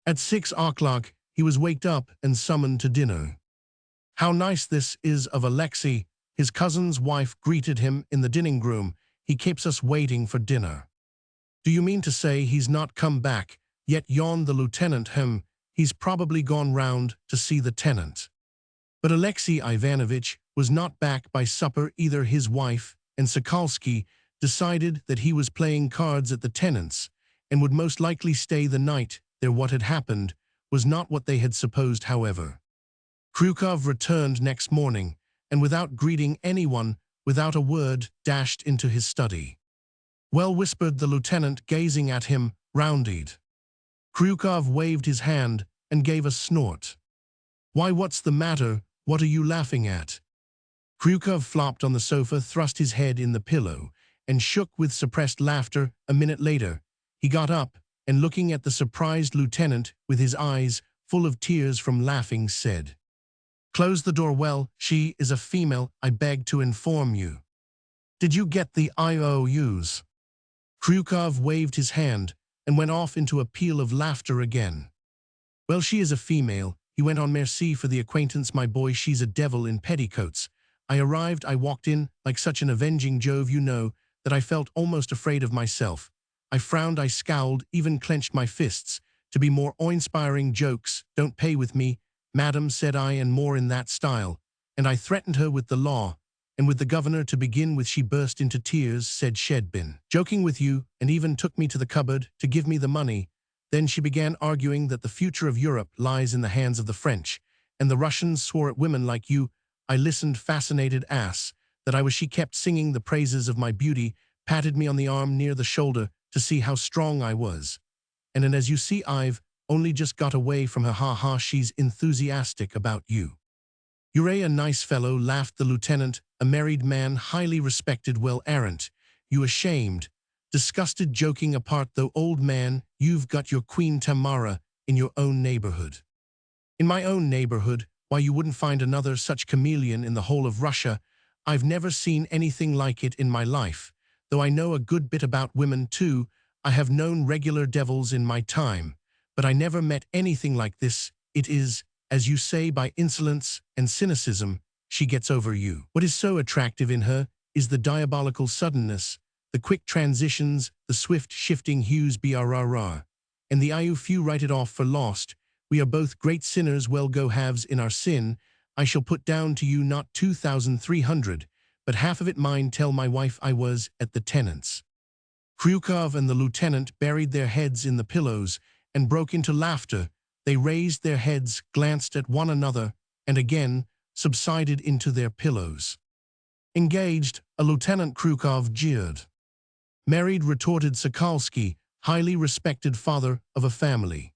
At 6 o'clock he was waked up and summoned to dinner. "How nice this is of Alexei," his cousin's wife greeted him in the dining room. "He keeps us waiting for dinner." "Do you mean to say he's not come back yet?" yawned the lieutenant. He's probably gone round to see the tenant." But Alexei Ivanovich was not back by supper either. His wife and Sokolsky decided that he was playing cards at the tenant's and would most likely stay the night there. What had happened was not what they had supposed, however. Kryukov returned next morning, and without greeting anyone, without a word, dashed into his study. "Well," whispered the lieutenant, gazing at him, round-eyed. Kryukov waved his hand and gave a snort. "Why, what's the matter? What are you laughing at?" Kryukov flopped on the sofa, thrust his head in the pillow, and shook with suppressed laughter. A minute later he got up, and looking at the surprised lieutenant with his eyes full of tears from laughing, said, "Close the door. Well, she is a female, I beg to inform you. Did you get the IOUs?" Kryukov waved his hand and went off into a peal of laughter again. "Well, she is a female," he went on. "Merci for the acquaintance, my boy. She's a devil in petticoats. I walked in like such an avenging Jove, you know, that I felt almost afraid of myself. I frowned, I scowled, even clenched my fists. To be more awe-inspiring, jokes don't pay with me. madam, said I, and more in that style, and I threatened her with the law, and with the governor to begin with. She burst into tears, said she'd been joking with you, and even took me to the cupboard to give me the money. Then she began arguing that the future of Europe lies in the hands of the French, and the Russians swore at women like you. I listened, fascinated ass, that I was. She kept singing the praises of my beauty, patted me on the arm near the shoulder to see how strong I was. And as you see, I've only just got away from her. Ha ha, she's enthusiastic about you. You're a nice fellow, laughed the lieutenant, a married man, highly respected. Well, aren't you ashamed? Disgusted, joking apart though, old man, you've got your Queen Tamara in your own neighborhood. In my own neighborhood? Why, you wouldn't find another such chameleon in the whole of Russia. I've never seen anything like it in my life. Though I know a good bit about women too, I have known regular devils in my time, but I never met anything like this. It is, as you say, by insolence and cynicism she gets over you. What is so attractive in her is the diabolical suddenness, the quick transitions, the swift shifting hues. Brrr. And the I few write it off for lost. We are both great sinners. Well, go halves in our sin. I shall put down to you not 2,300, but half of it mine. Tell my wife I was at the tenant's. Kryukov and the lieutenant buried their heads in the pillows and broke into laughter. They raised their heads, glanced at one another, and again subsided into their pillows. Engaged, a Lieutenant Kryukov jeered. Married, retorted Sokolsky, highly respected father of a family.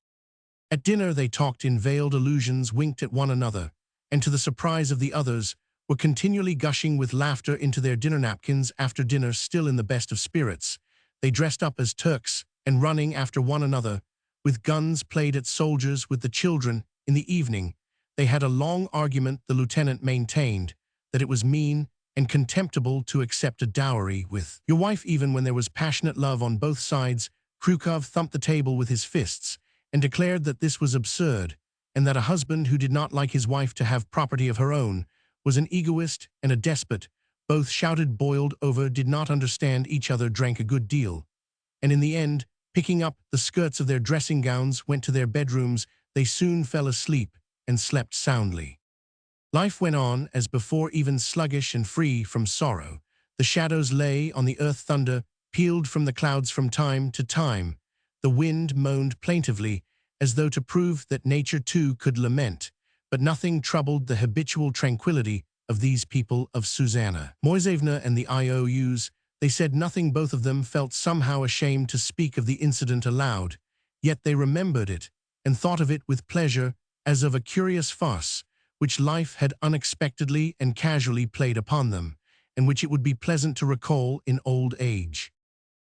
At dinner they talked in veiled allusions, winked at one another, and to the surprise of the others, were continually gushing with laughter into their dinner napkins. After dinner, still in the best of spirits, they dressed up as Turks and running after one another, with guns, played at soldiers with the children. In the evening, they had a long argument. The lieutenant maintained that it was mean and contemptible to accept a dowry with your wife even when there was passionate love on both sides. Kryukov thumped the table with his fists and declared that this was absurd, and that a husband who did not like his wife to have property of her own was an egoist and a despot. Both shouted, boiled over, did not understand each other, drank a good deal, and in the end, picking up the skirts of their dressing gowns, went to their bedrooms. They soon fell asleep and slept soundly. Life went on as before, even sluggish and free from sorrow. The shadows lay on the earth, thunder pealed from the clouds from time to time. The wind moaned plaintively, as though to prove that nature too could lament, but nothing troubled the habitual tranquility of these people of Susanna Moisevna and the IOUs. They said nothing. Both of them felt somehow ashamed to speak of the incident aloud, yet they remembered it and thought of it with pleasure, as of a curious farce which life had unexpectedly and casually played upon them, and which it would be pleasant to recall in old age.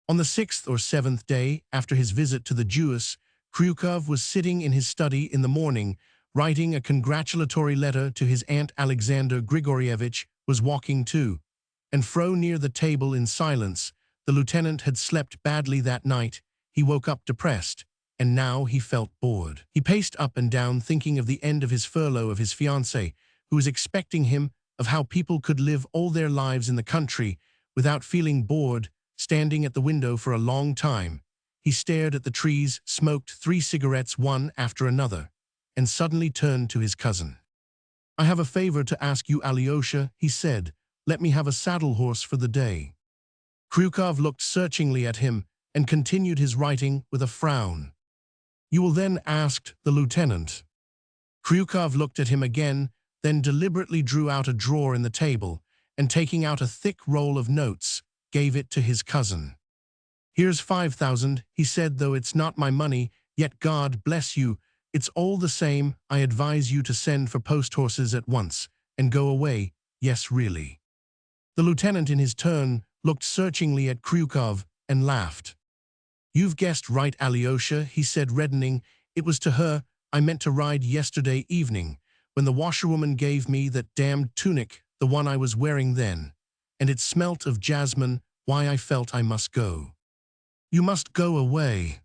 On the 6th or 7th day after his visit to the Jewess, Kryukov was sitting in his study in the morning, writing a congratulatory letter to his aunt. Alexander Grigorievich was walking to and fro near the table in silence. The lieutenant had slept badly that night. He woke up depressed, and now he felt bored. He paced up and down, thinking of the end of his furlough, of his fiancée, who was expecting him, of how people could live all their lives in the country without feeling bored. Standing at the window for a long time, he stared at the trees, smoked 3 cigarettes one after another, and suddenly turned to his cousin. "I have a favor to ask you, Alyosha," he said. "Let me have a saddle horse for the day." Kryukov looked searchingly at him and continued his writing with a frown. "You will then?" asked the lieutenant. Kryukov looked at him again, then deliberately drew out a drawer in the table, and taking out a thick roll of notes, gave it to his cousin. "Here's 5,000, he said, "though it's not my money, yet God bless you, it's all the same. I advise you to send for post horses at once, and go away. Yes, really." The lieutenant in his turn looked searchingly at Kryukov and laughed. "You've guessed right, Alyosha," he said, reddening. "It was to her I meant to ride yesterday evening, when the washerwoman gave me that damned tunic, the one I was wearing then, and it smelt of jasmine. Why, I felt I must go." "You must go away."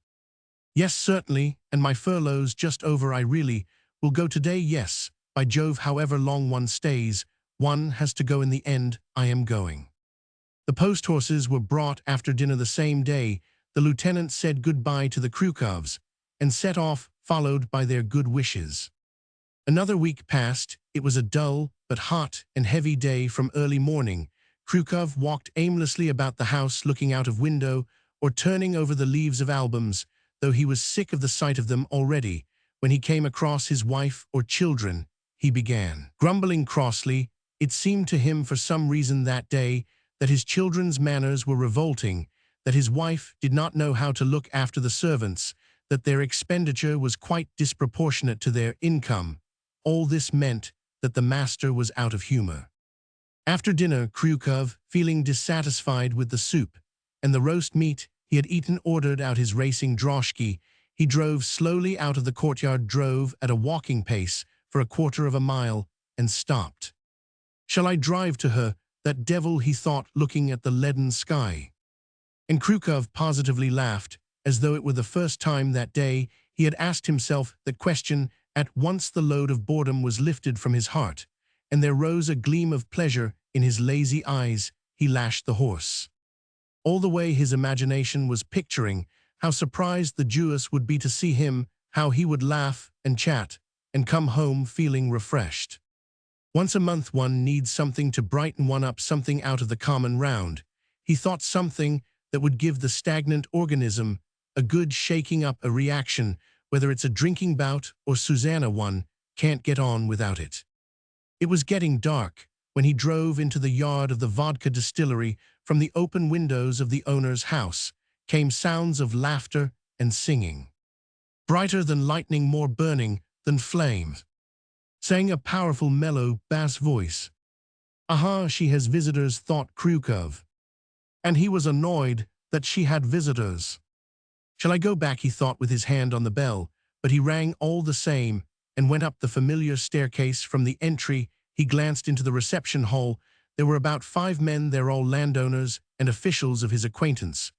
"Yes, certainly, and my furlough's just over. I really will go today. Yes, by Jove, however long one stays, one has to go in the end. I am going." The post horses were brought after dinner the same day. The lieutenant said goodbye to the Kryukovs and set off, followed by their good wishes. Another week passed. It was a dull but hot and heavy day from early morning. Krukov walked aimlessly about the house, looking out of window or turning over the leaves of albums, though he was sick of the sight of them already. When he came across his wife or children, he began grumbling crossly. It seemed to him for some reason that day that his children's manners were revolting, that his wife did not know how to look after the servants, that their expenditure was quite disproportionate to their income. All this meant that the master was out of humor. After dinner, Krukov, feeling dissatisfied with the soup and the roast meat he had eaten, ordered out his racing droshky. He drove slowly out of the courtyard, drove at a walking pace for a quarter of a mile, and stopped. "Shall I drive to her, that devil?" he thought, looking at the leaden sky. And Krukov positively laughed, as though it were the first time that day he had asked himself that question. At once the load of boredom was lifted from his heart, and there rose a gleam of pleasure in his lazy eyes. He lashed the horse. All the way his imagination was picturing how surprised the Jewess would be to see him, how he would laugh and chat, and come home feeling refreshed. Once a month one needs something to brighten one up, something out of the common round. He thought something that would give the stagnant organism a good shaking up, a reaction, whether it's a drinking bout or Susanna. One can't get on without it. It was getting dark when he drove into the yard of the vodka distillery. From the open windows of the owner's house came sounds of laughter and singing. Brighter than lightning, more burning than flames, sang a powerful mellow bass voice. "Aha, she has visitors," thought Krukov. And he was annoyed that she had visitors. "Shall I go back?" he thought, with his hand on the bell, but he rang all the same and went up the familiar staircase. From the entry, he glanced into the reception hall. There were about 5 men there, all landowners and officials of his acquaintance.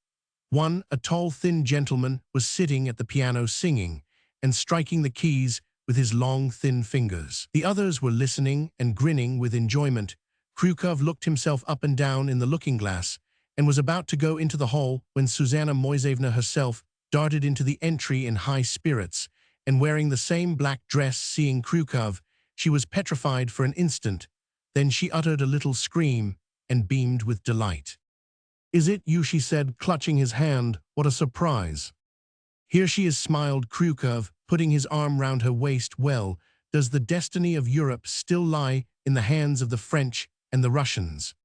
One, a tall, thin gentleman, was sitting at the piano singing and striking the keys with his long, thin fingers. The others were listening and grinning with enjoyment. Krukov looked himself up and down in the looking-glass and was about to go into the hall when Susanna Moisevna herself darted into the entry in high spirits and wearing the same black dress. Seeing Krukov, she was petrified for an instant. Then she uttered a little scream and beamed with delight. "Is it you?" she said, clutching his hand. "What a surprise!" "Here she is," smiled Krukov, putting his arm round her waist. "Well, does the destiny of Europe still lie in the hands of the French and the Russians?"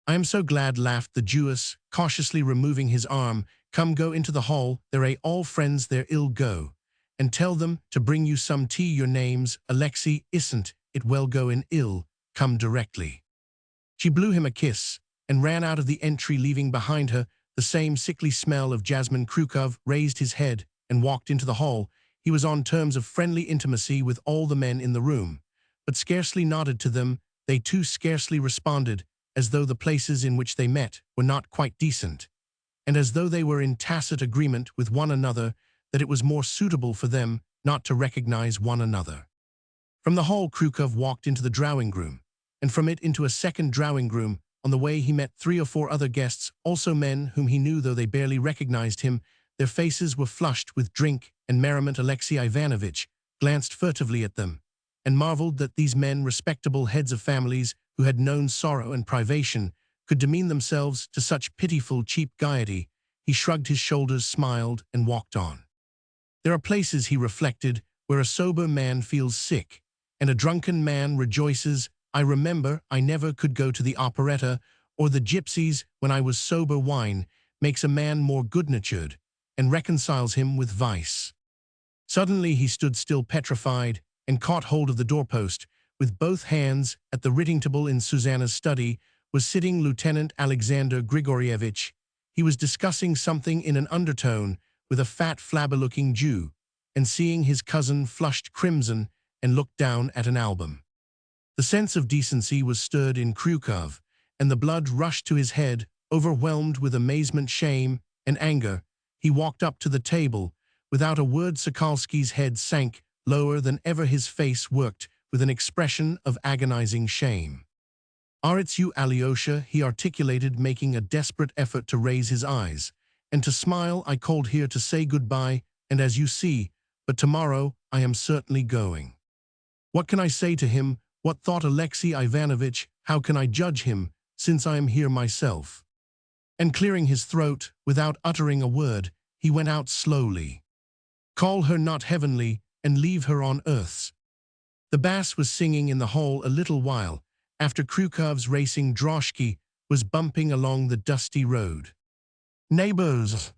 "I am so glad," laughed the Jewess, cautiously removing his arm. "Come, go into the hall. There are all friends there. Ill go and tell them to bring you some tea. Your name's Alexei, isn't it? Well, go in. Ill come directly." She blew him a kiss and ran out of the entry, leaving behind her the same sickly smell of jasmine. Krukov raised his head and walked into the hall. He was on terms of friendly intimacy with all the men in the room, but scarcely nodded to them. They too scarcely responded, as though the places in which they met were not quite decent, and as though they were in tacit agreement with one another that it was more suitable for them not to recognize one another. From the hall, Krukov walked into the drawing-room, and from it into a second drawing-room. On the way he met 3 or 4 other guests, also men whom he knew though they barely recognized him. Their faces were flushed with drink and merriment. Alexei Ivanovich glanced furtively at them and marveled that these men, respectable heads of families who had known sorrow and privation, could demean themselves to such pitiful, cheap gaiety. He shrugged his shoulders, smiled, and walked on. There are places, he reflected, where a sober man feels sick and a drunken man rejoices. I remember I never could go to the operetta or the gypsies when I was sober. Wine makes a man more good-natured and reconciles him with vice. Suddenly he stood still, petrified, and caught hold of the doorpost. With both hands at the writing table in Susanna's study was sitting Lieutenant Alexander Grigorievich. He was discussing something in an undertone with a fat, flabby-looking Jew, and seeing his cousin flushed crimson and looked down at an album. The sense of decency was stirred in Krukov, and the blood rushed to his head. Overwhelmed with amazement, shame, and anger, he walked up to the table. Without a word, Sokolsky's head sank lower than ever. His face worked with an expression of agonizing shame. "Are it's you, Alyosha?" he articulated, making a desperate effort to raise his eyes and to smile. "I called here to say goodbye, and as you see, but tomorrow I am certainly going." What can I say to him? What thought Alexei Ivanovitch? How can I judge him, since I am here myself?" And clearing his throat, without uttering a word, he went out slowly. Call her not heavenly, and leave her on earth's. The bass was singing in the hall a little while, after Krukhov's racing droshky was bumping along the dusty road. "Neighbors!"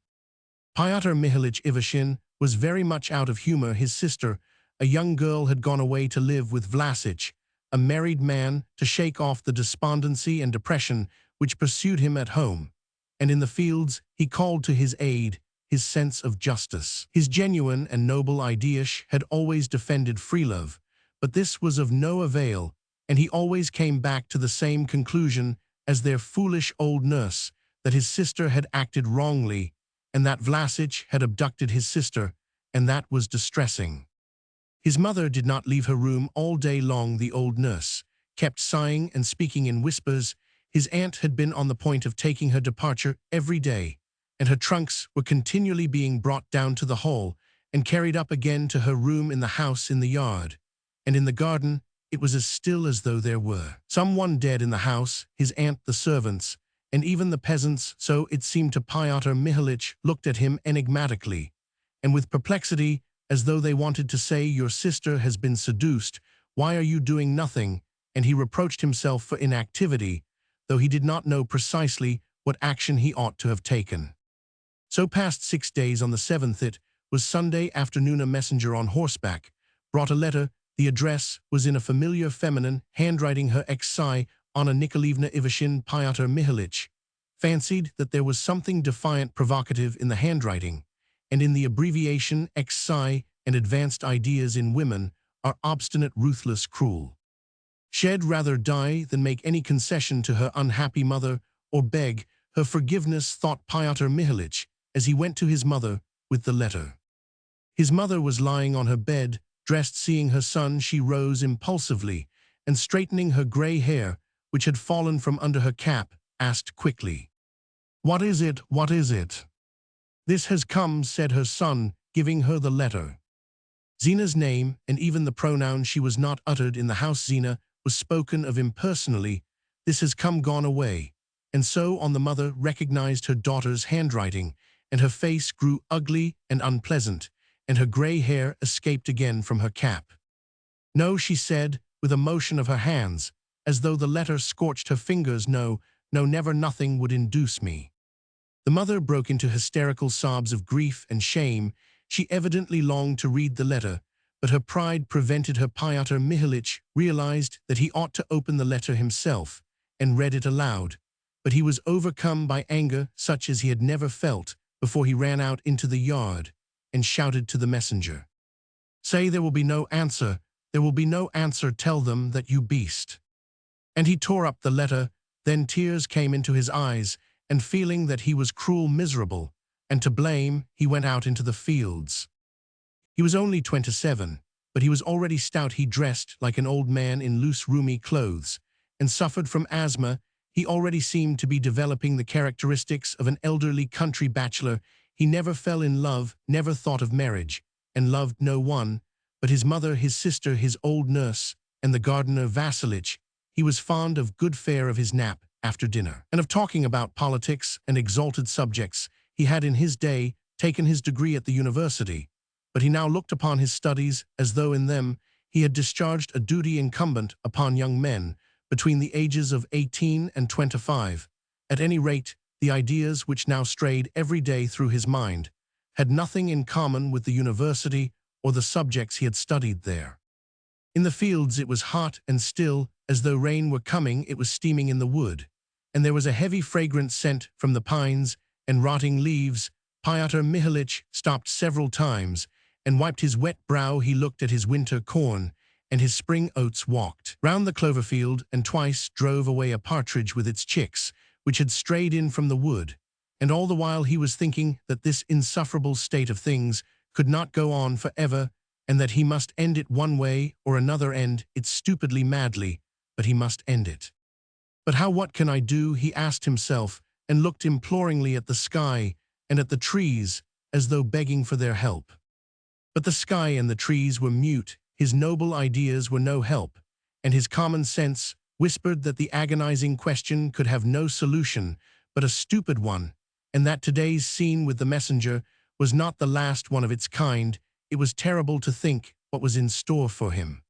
Pyotr Mihalich Ivashin was very much out of humor. His sister, a young girl, had gone away to live with Vlasich, a married man, to shake off the despondency and depression which pursued him at home. And in the fields he called to his aid his sense of justice. His genuine and noble Idiesh had always defended free love, but this was of no avail, and he always came back to the same conclusion as their foolish old nurse, that his sister had acted wrongly, and that Vlasich had abducted his sister, and that was distressing. His mother did not leave her room all day long. The old nurse kept sighing and speaking in whispers. His aunt had been on the point of taking her departure every day, and her trunks were continually being brought down to the hall and carried up again to her room in the house in the yard. And in the garden it was as still as though there were someone dead in the house, his aunt, the servants, and even the peasants. So it seemed to Pyotr Mihalich, looked at him enigmatically, and with perplexity, as though they wanted to say, "Your sister has been seduced, why are you doing nothing?" And he reproached himself for inactivity, though he did not know precisely what action he ought to have taken. So passed 6 days. On the 7th, it was Sunday afternoon, a messenger on horseback brought a letter. The address was in a familiar feminine handwriting. Her ex-sigh, Anna Nikolaevna Ivashin. Pyotr Mihalich fancied that there was something defiant, provocative in the handwriting, and in the abbreviation ex-sigh. And advanced ideas in women are obstinate, ruthless, cruel. She'd rather die than make any concession to her unhappy mother, or beg her forgiveness, thought Pyotr Mihalich, as he went to his mother with the letter. His mother was lying on her bed, dressed. Seeing her son, she rose impulsively, and straightening her gray hair, which had fallen from under her cap, asked quickly, "What is it? What is it?" "This has come," said her son, giving her the letter. Zina's name, and even the pronoun she was not, uttered in the house. Zina was spoken of impersonally. "This has come, gone away." And so on. The mother recognized her daughter's handwriting, and her face grew ugly and unpleasant, and her gray hair escaped again from her cap. "No," she said, with a motion of her hands, as though the letter scorched her fingers. "No, no, never, nothing would induce me." The mother broke into hysterical sobs of grief and shame. She evidently longed to read the letter, but her pride prevented her. Pyotr Mihalich realized that he ought to open the letter himself, and read it aloud, but he was overcome by anger such as he had never felt before. He ran out into the yard and shouted to the messenger, "Say there will be no answer, there will be no answer, tell them that, you beast." And he tore up the letter. Then tears came into his eyes, and feeling that he was cruel, miserable, and to blame, he went out into the fields. He was only 27, but he was already stout. He dressed like an old man in loose, roomy clothes, and suffered from asthma. He already seemed to be developing the characteristics of an elderly country bachelor. He never fell in love, never thought of marriage, and loved no one but his mother, his sister, his old nurse, and the gardener Vasilich. He was fond of good fare, of his nap after dinner, and of talking about politics and exalted subjects. He had in his day taken his degree at the university, but he now looked upon his studies as though in them he had discharged a duty incumbent upon young men between the ages of 18 and 25. At any rate, the ideas which now strayed every day through his mind had nothing in common with the university or the subjects he had studied there. In the fields it was hot and still, as though rain were coming. It was steaming in the wood, and there was a heavy fragrant scent from the pines and rotting leaves. Pyotr Mihalich stopped several times and wiped his wet brow. He looked at his winter corn and his spring oats, walked round the clover field, and twice drove away a partridge with its chicks, which had strayed in from the wood. And all the while he was thinking that this insufferable state of things could not go on forever, and that he must end it one way or another, end it stupidly, madly, but he must end it. "But how, what can I do?" he asked himself, and looked imploringly at the sky and at the trees, as though begging for their help. But the sky and the trees were mute. his noble ideas were no help, and his common sense whispered that the agonizing question could have no solution but a stupid one, and that today's scene with the messenger was not the last one of its kind. It was terrible to think what was in store for him.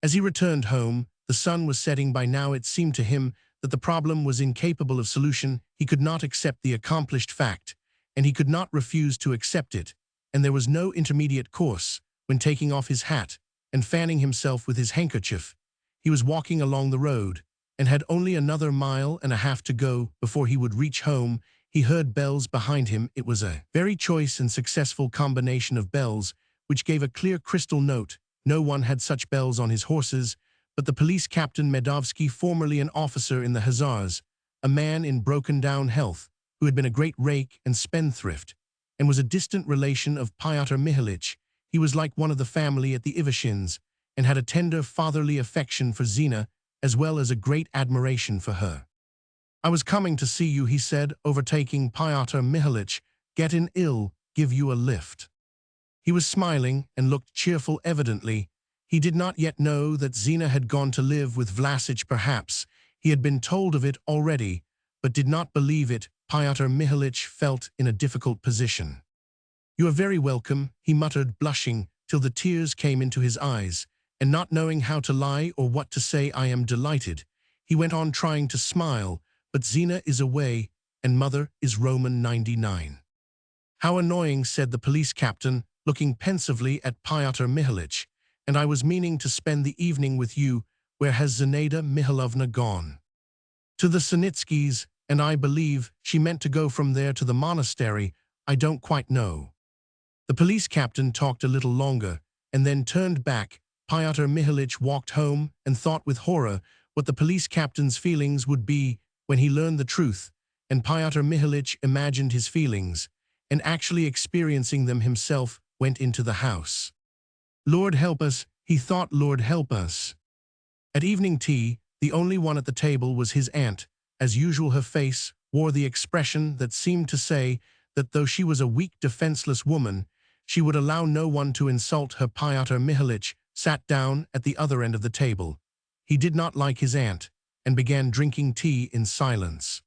As he returned home, the sun was setting. By now it seemed to him that the problem was incapable of solution. He could not accept the accomplished fact, and he could not refuse to accept it, and there was no intermediate course. When taking off his hat and fanning himself with his handkerchief, he was walking along the road, and had only another mile and a half to go before he would reach home. He heard bells behind him. It was a very choice and successful combination of bells, which gave a clear crystal note. No one had such bells on his horses, but the police captain Medovsky, formerly an officer in the Hussars, a man in broken-down health, who had been a great rake and spendthrift, and was a distant relation of Pyotr Mihalich. He was like one of the family at the Ivashins, and had a tender fatherly affection for Zina, as well as a great admiration for her. "I was coming to see you," he said, overtaking Pyotr Mihalich. "Get in ill, give you a lift." He was smiling and looked cheerful evidently. He did not yet know that Zina had gone to live with Vlasic. Perhaps he had been told of it already, but did not believe it. Pyotr Mihalich felt in a difficult position. "You are very welcome," he muttered, blushing till the tears came into his eyes, and not knowing how to lie or what to say. "I am delighted," he went on, trying to smile, "but Zina is away, and mother is Roman 99. "How annoying," said the police captain, looking pensively at Pyotr Mihalich. "And I was meaning to spend the evening with you. Where has Zinaida Mihailovna gone?" "To the Sinitskys, and I believe she meant to go from there to the monastery. I don't quite know." The police captain talked a little longer, and then turned back. Pyotr Mihalich walked home and thought with horror what the police captain's feelings would be when he learned the truth, and Pyotr Mihalich imagined his feelings, and actually experiencing them himself, went into the house. "Lord help us," he thought, "Lord help us." At evening tea, the only one at the table was his aunt. As usual, her face wore the expression that seemed to say that though she was a weak, defenseless woman, she would allow no one to insult her. Pyotr Mihalich sat down at the other end of the table. He did not like his aunt, and began drinking tea in silence.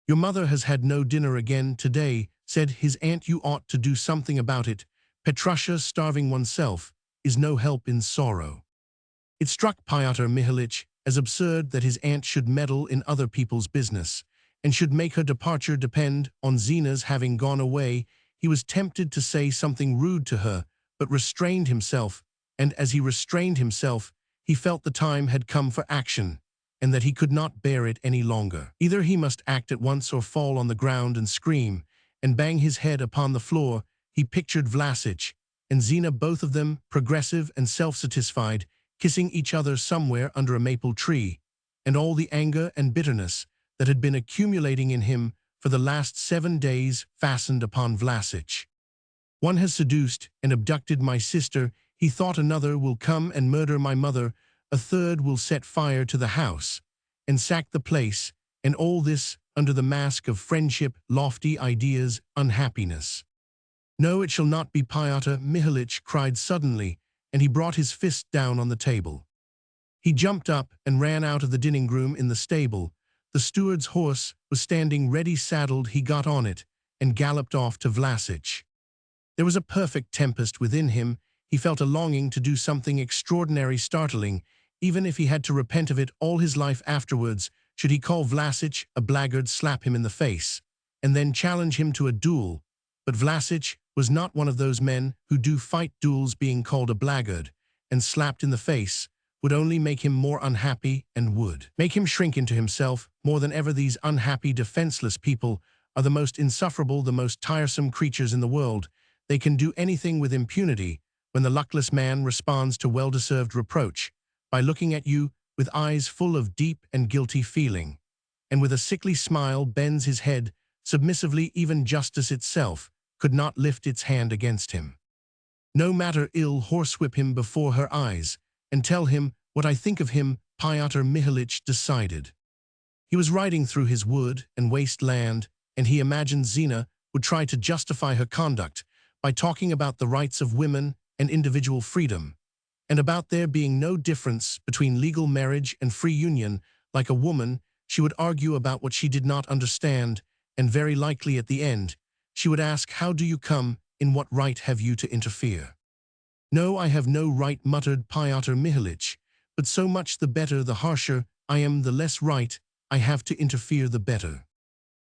"Your mother has had no dinner again today," said his aunt. "You ought to do something about it. Petrusha, starving oneself is no help in sorrow." It struck Pyotr Mihalich as absurd that his aunt should meddle in other people's business, and should make her departure depend on Zina's having gone away. He was tempted to say something rude to her, but restrained himself, and as he restrained himself, he felt the time had come for action, and that he could not bear it any longer. Either he must act at once or fall on the ground and scream, and bang his head upon the floor. He pictured Vlasic and Zina, both of them progressive and self-satisfied, kissing each other somewhere under a maple tree, and all the anger and bitterness that had been accumulating in him for the last 7 days fastened upon Vlasic. "One has seduced and abducted my sister," he thought. "Another will come and murder my mother. A third will set fire to the house and sack the place, and all this under the mask of friendship, lofty ideas, unhappiness. No, it shall not be." Pyotr Mihalich cried suddenly, and he brought his fist down on the table. He jumped up and ran out of the dining room. In the stable, the steward's horse was standing ready saddled. He got on it and galloped off to Vlasic. There was a perfect tempest within him. He felt a longing to do something extraordinary, startling, even if he had to repent of it all his life afterwards. Should he call Vlasic a blackguard, slap him in the face, and then challenge him to a duel? But Vlasic was not one of those men who do fight duels. Being called a blackguard and slapped in the face would only make him more unhappy, and would make him shrink into himself more than ever. These unhappy, defenseless people are the most insufferable, the most tiresome creatures in the world. They can do anything with impunity. When the luckless man responds to well-deserved reproach by looking at you with eyes full of deep and guilty feeling, and with a sickly smile bends his head submissively, even justice itself could not lift its hand against him. No matter, ill horsewhip him before her eyes, and tell him what I think of him. Pyotr Mihalich decided. He was riding through his wood and waste land, and he imagined Zina would try to justify her conduct by talking about the rights of women and individual freedom, and about there being no difference between legal marriage and free union. Like a woman, she would argue about what she did not understand, and very likely at the end, she would ask, "How do you come? In what right have you to interfere?" "No, I have no right," muttered Pyotr Mihalich, "but so much the better, the harsher I am, the less right I have to interfere, the better."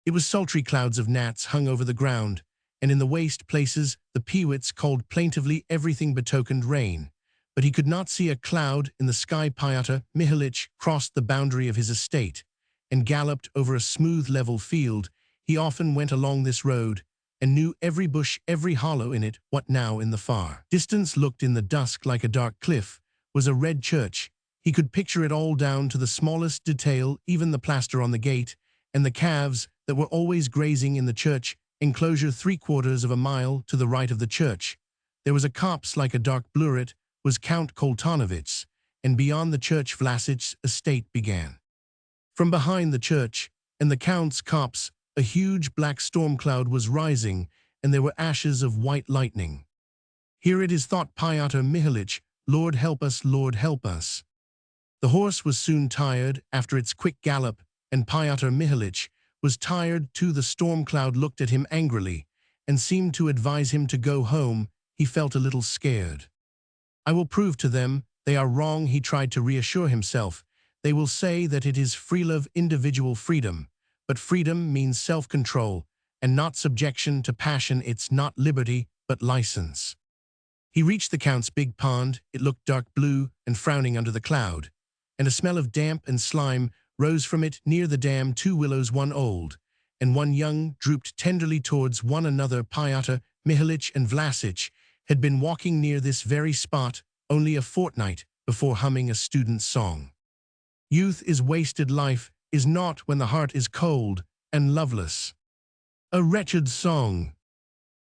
It was sultry. Clouds of gnats hung over the ground, and in the waste places the peewits called plaintively. Everything betokened rain, but he could not see a cloud in the sky. Pyotr Mihalich crossed the boundary of his estate and galloped over a smooth level field. He often went along this road and knew every bush, every hollow in it. What now in the far distance looked in the dusk like a dark cliff was a red church. He could picture it all down to the smallest detail, even the plaster on the gate, and the calves that were always grazing in the church enclosure. 3/4 of a mile to the right of the church, there was a copse like a dark blur. It was Count Koltonovitz, and beyond the church Vlasich's estate began. From behind the church and the Count's copse, a huge black storm cloud was rising, and there were ashes of white lightning. "Here it is," thought Pyotr Mihalich. "Lord help us, Lord help us." The horse was soon tired after its quick gallop, and Pyotr Mihalich was tired too. The storm cloud looked at him angrily and seemed to advise him to go home. He felt a little scared. "I will prove to them they are wrong," he tried to reassure himself. "They will say that it is free love, individual freedom. But freedom means self-control and not subjection to passion. It's not liberty, but license." He reached the Count's big pond. It looked dark blue and frowning under the cloud, and a smell of damp and slime rose from it. Near the dam 2 willows, one old and one young, drooped tenderly towards one another. Pyotr Mihalich and Vlasich had been walking near this very spot only a fortnight before, humming a student's song. "Youth is wasted, life is not when the heart is cold and loveless." A wretched song.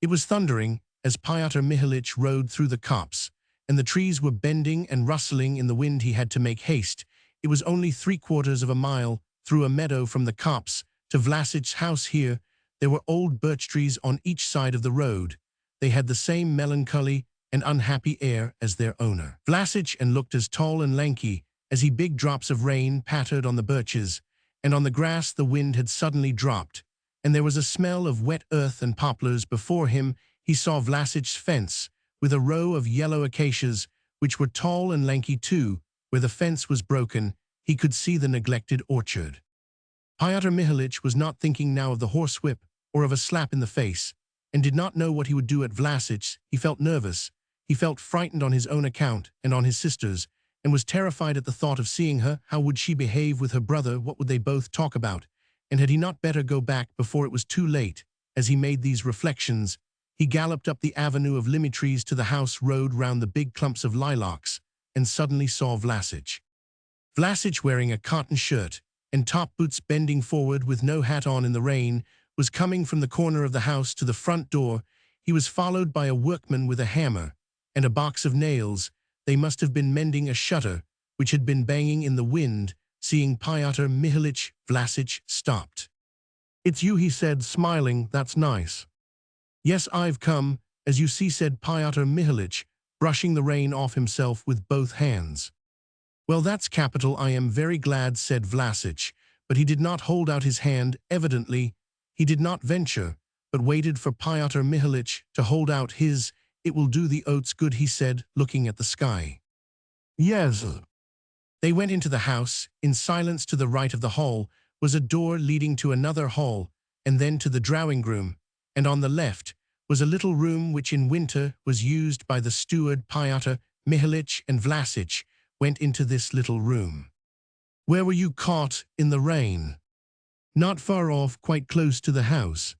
It was thundering as Pyotr Mihalich rode through the copse, and the trees were bending and rustling in the wind. He had to make haste. It was only 3/4 of a mile through a meadow from the copse to Vlasich's house. Here there were old birch trees on each side of the road. They had the same melancholy and unhappy air as their owner. Vlasich and looked as tall and lanky as he. Big drops of rain pattered on the birches, and on the grass the wind had suddenly dropped, and there was a smell of wet earth and poplars. Before him he saw Vlasich's fence, with a row of yellow acacias, which were tall and lanky too. Where the fence was broken, he could see the neglected orchard. Pyotr Mihalich was not thinking now of the horsewhip or of a slap in the face, and did not know what he would do at Vlasich's. He felt nervous. He felt frightened on his own account and on his sister's, and was terrified at the thought of seeing her. How would she behave with her brother? What would they both talk about? And had he not better go back before it was too late? As he made these reflections, he galloped up the avenue of limy trees to the house, rode round the big clumps of lilacs, and suddenly saw Vlasich. Vlasich, wearing a cotton shirt and top boots, bending forward with no hat on in the rain, was coming from the corner of the house to the front door. He was followed by a workman with a hammer and a box of nails. They must have been mending a shutter, which had been banging in the wind. Seeing Pyotr Mihalich, Vlasich stopped. "It's you," he said, smiling. "That's nice." "Yes, I've come, as you see," said Pyotr Mihalich, brushing the rain off himself with both hands. "Well, that's capital. I am very glad," said Vlasich, but he did not hold out his hand. Evidently, he did not venture, but waited for Pyotr Mihalich to hold out his. "It will do the oats good," he said, looking at the sky. "Yes." They went into the house. In silence. To the right of the hall was a door leading to another hall, and then to the drawing room, and on the left was a little room which in winter was used by the steward. Pyotr Mihalich and Vlasich went into this little room. "Where were you caught in the rain?" "Not far off, quite close to the house."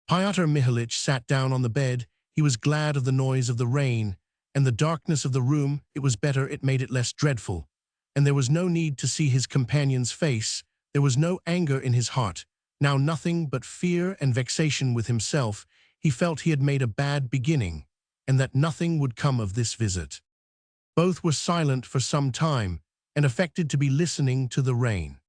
Pyotr Mihalich sat down on the bed. He was glad of the noise of the rain and the darkness of the room. It was better. It made it less dreadful, and there was no need to see his companion's face. There was no anger in his heart, now nothing but fear and vexation with himself. He felt he had made a bad beginning, and that nothing would come of this visit. Both were silent for some time, and affected to be listening to the rain.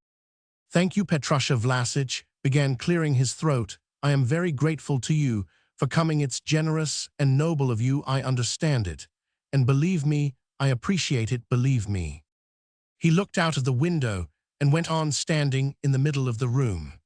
"Thank you, Petrusha." Vlasich began, clearing his throat. "I am very grateful to you for coming. It's generous and noble of you. I understand it. And believe me, I appreciate it, believe me." He looked out of the window and went on standing in the middle of the room.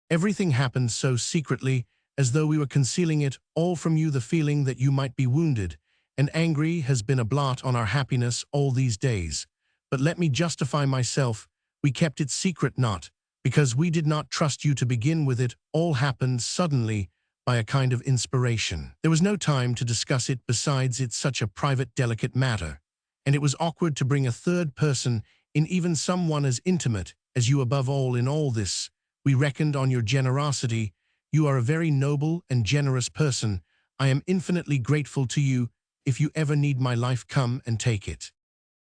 "Everything happened so secretly, as though we were concealing it all from you. The feeling that you might be wounded and angry has been a blot on our happiness all these days. But let me justify myself. We kept it secret not because we did not trust you to begin with. It all happened suddenly by a kind of inspiration. There was no time to discuss it, besides it's such a private, delicate matter. And it was awkward to bring a third person in, even someone as intimate as you. Above all, in all this, we reckoned on your generosity. You are a very noble and generous person. I am infinitely grateful to you. If you ever need my life, come and take it."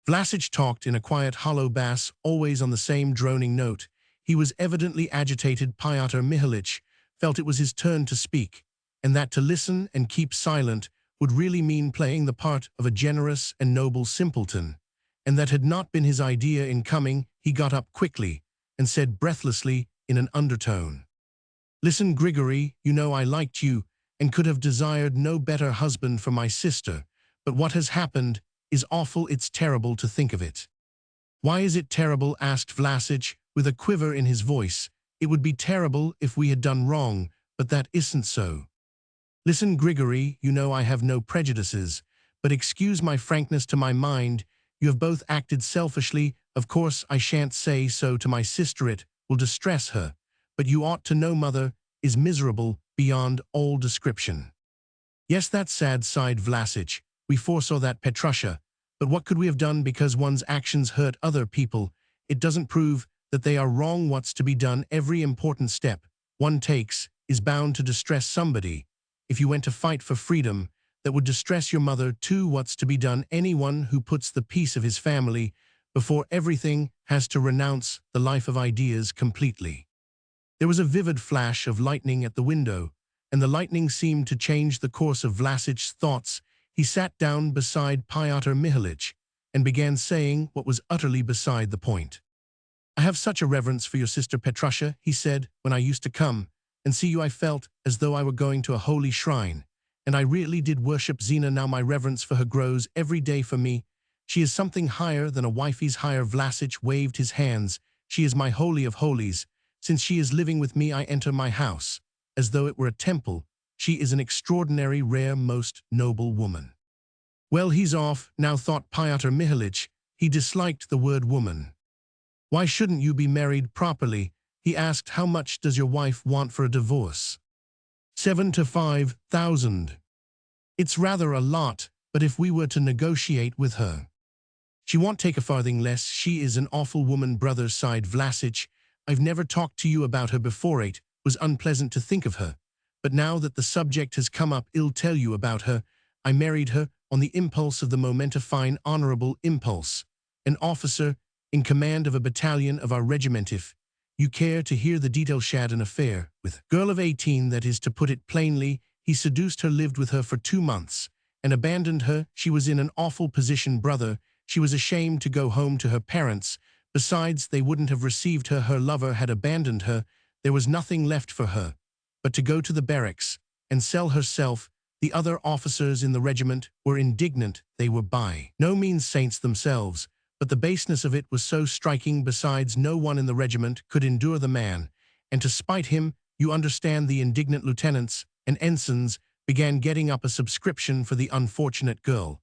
Vlasic talked in a quiet, hollow bass, always on the same droning note. He was evidently agitated. Pyotr Mihalich felt it was his turn to speak, and that to listen and keep silent would really mean playing the part of a generous and noble simpleton. And that had not been his idea in coming. He got up quickly and said breathlessly in an undertone, "Listen, Grigory, you know I liked you and could have desired no better husband for my sister, but what has happened is awful. It's terrible to think of it." "Why is it terrible?" asked Vlasic, with a quiver in his voice. "It would be terrible if we had done wrong, but that isn't so. Listen, Grigory, you know I have no prejudices, but excuse my frankness. To my mind, you have both acted selfishly. Of course, I shan't say so to my sister. It will distress her. But you ought to know Mother is miserable beyond all description." "Yes, that's sad," sighed Vlasic. "We foresaw that, Petrusha. But what could we have done? Because one's actions hurt other people, it doesn't prove that they are wrong. What's to be done? Every important step one takes is bound to distress somebody. If you went to fight for freedom, that would distress your mother too. What's to be done? Anyone who puts the peace of his family before everything has to renounce the life of ideas completely." There was a vivid flash of lightning at the window, and the lightning seemed to change the course of Vlasic's thoughts. He sat down beside Pyotr Mihalich and began saying what was utterly beside the point. "I have such a reverence for your sister Petrusha," he said. "When I used to come and see you, I felt as though I were going to a holy shrine, and I really did worship Zina. Now my reverence for her grows every day. For me, she is something higher than a wifey's higher." Vlasic waved his hands. "She is my holy of holies. Since she is living with me, I enter my house as though it were a temple. She is an extraordinary, rare, most noble woman." "Well, he's off now," thought Pyotr Mihalich. He disliked the word woman. "Why shouldn't you be married properly?" he asked. "How much does your wife want for a divorce?" 7 to 5,000. "It's rather a lot, but if we were to negotiate with her." "She won't take a farthing less. She is an awful woman, brother," sighed Vlasic. "I've never talked to you about her before. It was unpleasant to think of her. But now that the subject has come up, I'll tell you about her. I married her on the impulse of the moment, a fine, honorable impulse. An officer in command of a battalion of our regiment. If you care to hear the details, shad an affair with a girl of 18, that is to put it plainly. He seduced her, lived with her for 2 months, and abandoned her. She was in an awful position, brother. She was ashamed to go home to her parents. Besides, they wouldn't have received her. Her lover had abandoned her. There was nothing left for her but to go to the barracks and sell herself. The other officers in the regiment were indignant. They were by no means saints themselves, but the baseness of it was so striking. Besides, no one in the regiment could endure the man, and to spite him, you understand, the indignant lieutenants and ensigns began getting up a subscription for the unfortunate girl.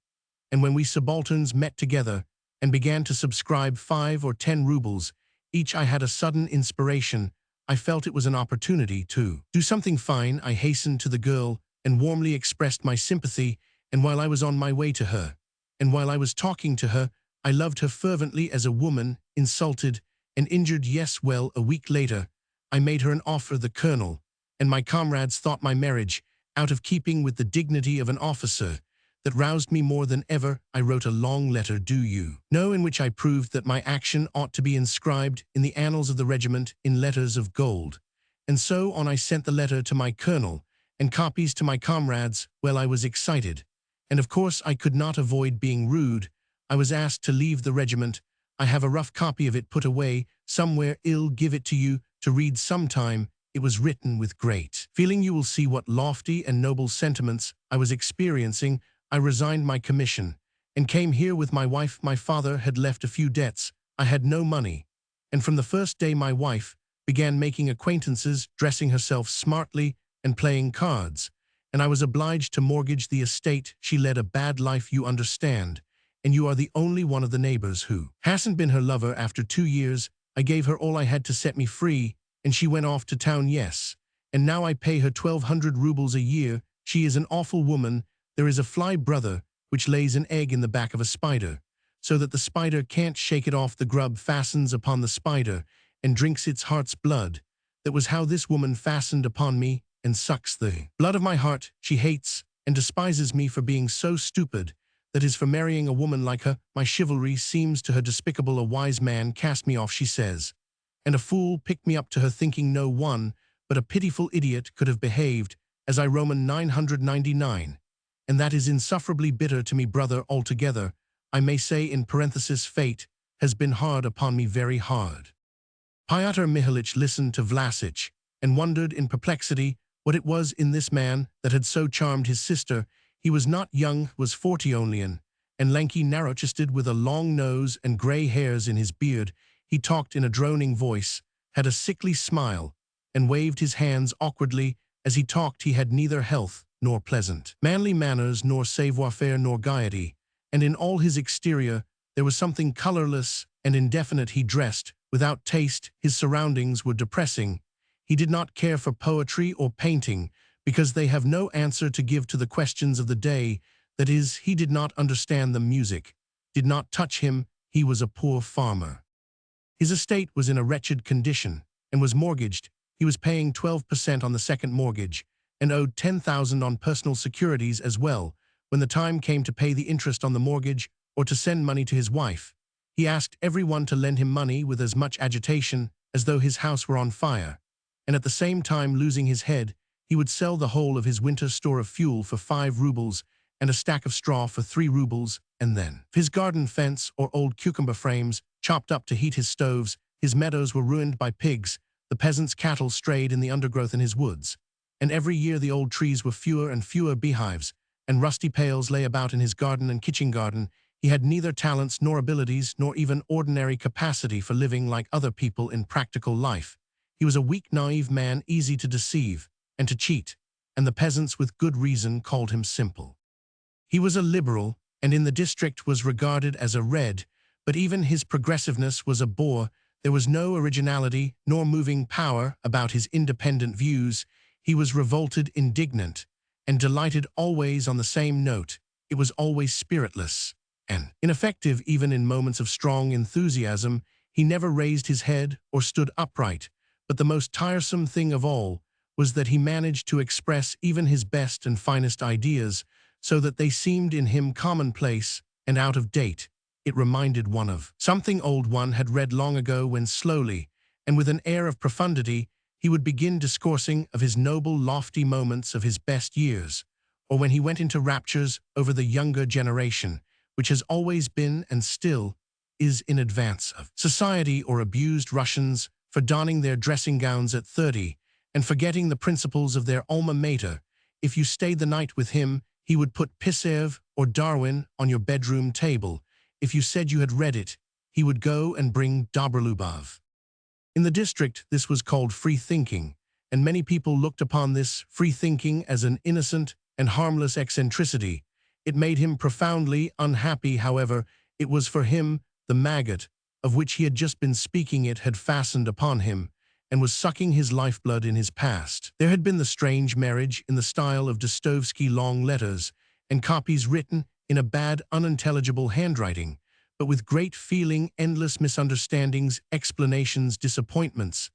And when we subalterns met together and began to subscribe 5 or 10 rubles each, I had a sudden inspiration. I felt it was an opportunity to do something fine. I hastened to the girl and warmly expressed my sympathy, and while I was on my way to her, and while I was talking to her, I loved her fervently as a woman, insulted and injured. Yes, well, a week later, I made her an offer. The colonel and my comrades thought my marriage out of keeping with the dignity of an officer. That roused me more than ever. I wrote a long letter, do you know, in which I proved that my action ought to be inscribed in the annals of the regiment in letters of gold. And so on. I sent the letter to my colonel and copies to my comrades. Well, I was excited, and of course I could not avoid being rude. I was asked to leave the regiment. I have a rough copy of it put away somewhere. I'll give it to you to read sometime. It was written with great feeling. You will see what lofty and noble sentiments I was experiencing. I resigned my commission and came here with my wife. My father had left a few debts. I had no money. And from the first day my wife began making acquaintances, dressing herself smartly, and playing cards. And I was obliged to mortgage the estate. She led a bad life, you understand. And you are the only one of the neighbors who hasn't been her lover. After 2 years, I gave her all I had to set me free, and she went off to town, yes. And now I pay her 1,200 rubles a year. She is an awful woman. There is a fly, brother, which lays an egg in the back of a spider, so that the spider can't shake it off. The grub fastens upon the spider and drinks its heart's blood. That was how this woman fastened upon me and sucks the blood of my heart. She hates and despises me for being so stupid, that is, for marrying a woman like her. My chivalry seems to her despicable. A wise man cast me off, she says, and a fool picked me up to her, thinking no one but a pitiful idiot could have behaved as I. Roman 999. And that is insufferably bitter to me, brother. Altogether, I may say in parenthesis, fate has been hard upon me, very hard. Pyotr Mihalich listened to Vlasic and wondered in perplexity what it was in this man that had so charmed his sister. He was not young, was 40 only, and lanky, narrow-chested, with a long nose and grey hairs in his beard. He talked in a droning voice, had a sickly smile, and waved his hands awkwardly as he talked. He had neither health nor pleasant manly manners, nor savoir-faire, nor gaiety, and in all his exterior there was something colourless and indefinite. He dressed without taste. His surroundings were depressing. He did not care for poetry or painting, because they have no answer to give to the questions of the day. That is, he did not understand them. Music did not touch him. He was a poor farmer. His estate was in a wretched condition and was mortgaged. He was paying 12% on the second mortgage and owed 10,000 on personal securities as well. When the time came to pay the interest on the mortgage or to send money to his wife, he asked everyone to lend him money with as much agitation as though his house were on fire, and at the same time losing his head. He would sell the whole of his winter store of fuel for 5 rubles and a stack of straw for 3 rubles, and then his garden fence or old cucumber frames chopped up to heat his stoves. His meadows were ruined by pigs. The peasants' cattle strayed in the undergrowth in his woods, and every year the old trees were fewer and fewer. Beehives and rusty pails lay about in his garden and kitchen garden. He had neither talents nor abilities, nor even ordinary capacity for living like other people in practical life. He was a weak, naive man, easy to deceive and to cheat, and the peasants with good reason called him simple. He was a liberal, and in the district was regarded as a red, but even his progressiveness was a bore. There was no originality nor moving power about his independent views. He was revolted, indignant, and delighted always on the same note. It was always spiritless and ineffective. Even in moments of strong enthusiasm, he never raised his head or stood upright. But the most tiresome thing of all was that he managed to express even his best and finest ideas so that they seemed in him commonplace and out of date. It reminded one of something old one had read long ago, when slowly, and with an air of profundity, he would begin discoursing of his noble, lofty moments of his best years, or when he went into raptures over the younger generation, which has always been and still is in advance of society, or abused Russians for donning their dressing gowns at 30 and forgetting the principles of their alma mater. If you stayed the night with him, he would put Pisev or Darwin on your bedroom table. If you said you had read it, he would go and bring Dobrolubov. In the district, this was called free thinking, and many people looked upon this free thinking as an innocent and harmless eccentricity. It made him profoundly unhappy, however. It was for him the maggot of which he had just been speaking. It had fastened upon him and was sucking his lifeblood in his past. There had been the strange marriage in the style of Dostoevsky, long letters and copies written in a bad, unintelligible handwriting, but with great feeling, endless misunderstandings, explanations, disappointments.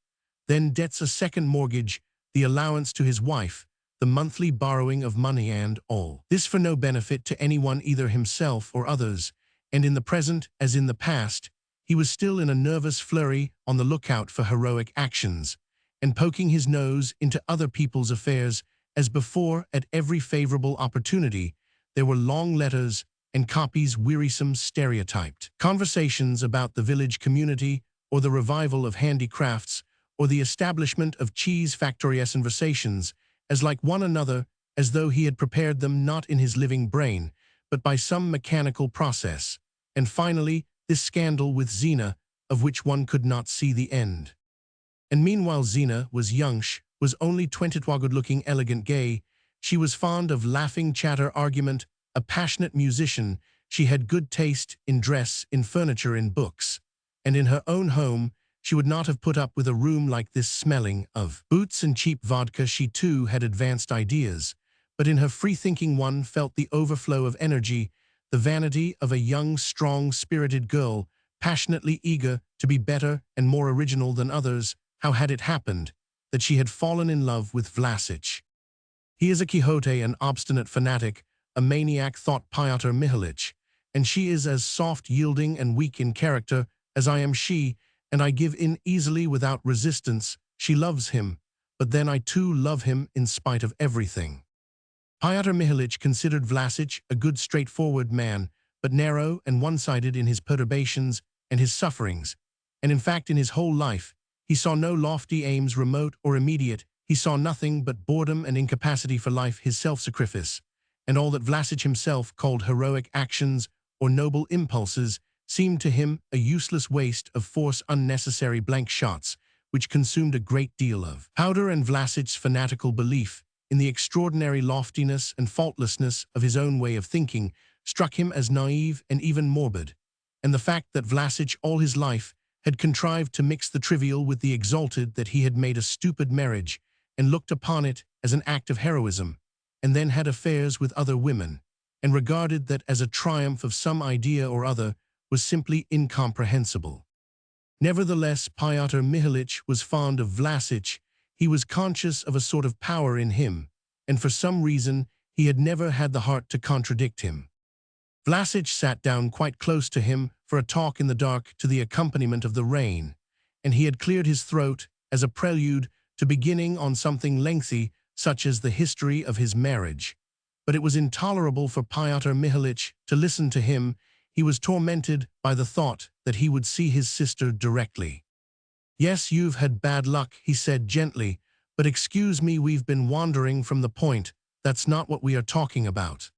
Then debts, a second mortgage, the allowance to his wife, the monthly borrowing of money, and all this for no benefit to anyone, either himself or others. And in the present, as in the past, he was still in a nervous flurry, on the lookout for heroic actions, and poking his nose into other people's affairs. As before, at every favorable opportunity, there were long letters and copies, wearisome, stereotyped conversations about the village community, or the revival of handicrafts, or the establishment of cheese factories, conversations as like one another as though he had prepared them not in his living brain, but by some mechanical process. And finally, this scandal with Zina, of which one could not see the end. And meanwhile Zina was young, was only 22, good-looking, elegant, gay. She was fond of laughing, chatter, argument, a passionate musician. She had good taste in dress, in furniture, in books. And in her own home, she would not have put up with a room like this smelling of boots and cheap vodka. She too had advanced ideas, but in her free-thinking one felt the overflow of energy, the vanity of a young, strong, spirited girl, passionately eager to be better and more original than others. How had it happened that she had fallen in love with Vlasic? He is a Quixote, an obstinate fanatic, a maniac, thought Pyotr Mihalich, and she is as soft, yielding, and weak in character as I am she, and I give in easily without resistance. She loves him, but then I too love him in spite of everything. Pyotr Mihalich considered Vlasic a good, straightforward man, but narrow and one-sided in his perturbations and his sufferings, and in fact in his whole life, he saw no lofty aims, remote or immediate. He saw nothing but boredom and incapacity for life, his self-sacrifice, and all that Vlasic himself called heroic actions or noble impulses seemed to him a useless waste of force, unnecessary blank shots, which consumed a great deal of powder. And Vlasic's fanatical belief in the extraordinary loftiness and faultlessness of his own way of thinking struck him as naive and even morbid, and the fact that Vlasic all his life had contrived to mix the trivial with the exalted, that he had made a stupid marriage and looked upon it as an act of heroism, and then had affairs with other women, and regarded that as a triumph of some idea or other, was simply incomprehensible. Nevertheless, Pyotr Mihalich was fond of Vlasic. He was conscious of a sort of power in him, and for some reason he had never had the heart to contradict him. Vlasic sat down quite close to him for a talk in the dark to the accompaniment of the rain, and he had cleared his throat as a prelude to beginning on something lengthy, such as the history of his marriage. But it was intolerable for Pyotr Mihalich to listen to him. He was tormented by the thought that he would see his sister directly. "Yes, you've had bad luck," he said gently, "but excuse me, we've been wandering from the point. That's not what we are talking about."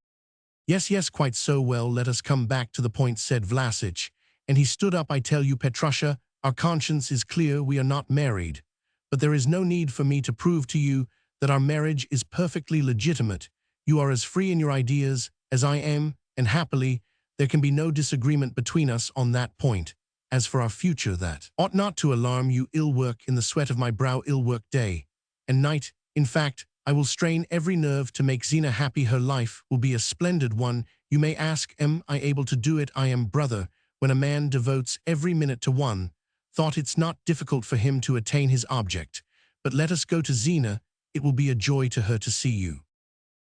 Yes, quite so, well, let us come back to the point," said Vlasic, and he stood up. "I tell you, Petrusha, our conscience is clear. We are not married. But there is no need for me to prove to you that our marriage is perfectly legitimate. You are as free in your ideas as I am, and happily, there can be no disagreement between us on that point. As for our future, that ought not to alarm you. Ill work in the sweat of my brow, ill work day and night. In fact, I will strain every nerve to make Zina happy. Her life will be a splendid one. You may ask, am I able to do it? I am, brother. When a man devotes every minute to one thought, it's not difficult for him to attain his object. But let us go to Zina. It will be a joy to her to see you."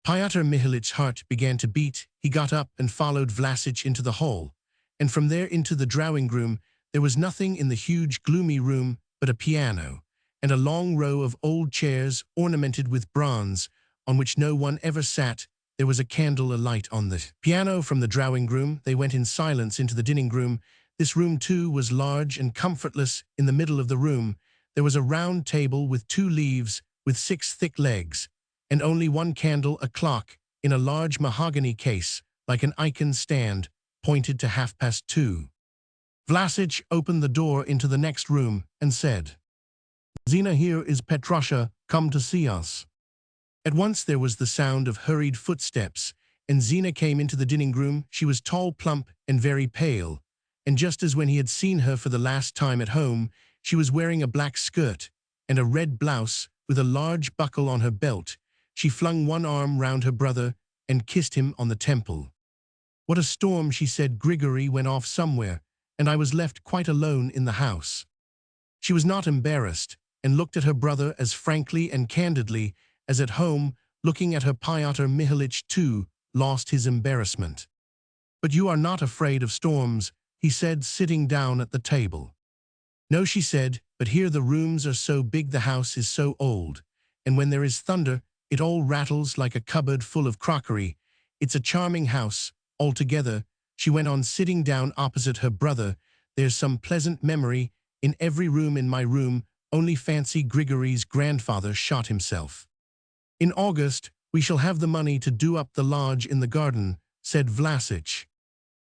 Pyotr Mihalich's heart began to beat. He got up and followed Vlasic into the hall, and from there into the drawing-room. There was nothing in the huge, gloomy room but a piano, and a long row of old chairs ornamented with bronze, on which no one ever sat. There was a candle alight on the piano. From the drawing-room they went in silence into the dining-room. This room too was large and comfortless. In the middle of the room there was a round table with 2 leaves, with 6 thick legs, and only one candle. A clock in a large mahogany case, like an icon stand, pointed to 2:30. Vlasic opened the door into the next room and said, "Zina, here is Petrusha, come to see us." At once there was the sound of hurried footsteps, and Zina came into the dining-room. She was tall, plump, and very pale, and just as when he had seen her for the last time at home, she was wearing a black skirt and a red blouse with a large buckle on her belt. She flung one arm round her brother and kissed him on the temple. "What a storm," she said. "Grigory went off somewhere, and I was left quite alone in the house." She was not embarrassed, and looked at her brother as frankly and candidly as at home. Looking at her, Pyotr Mihalich too lost his embarrassment. "But you are not afraid of storms," he said, sitting down at the table. "No," she said, "but here the rooms are so big, the house is so old, and when there is thunder, it all rattles like a cupboard full of crockery. It's a charming house, altogether," she went on, sitting down opposite her brother. "There's some pleasant memory in every room. In my room, only fancy, Grigory's grandfather shot himself. In August, we shall have the money to do up the lodge in the garden, said Vlasic.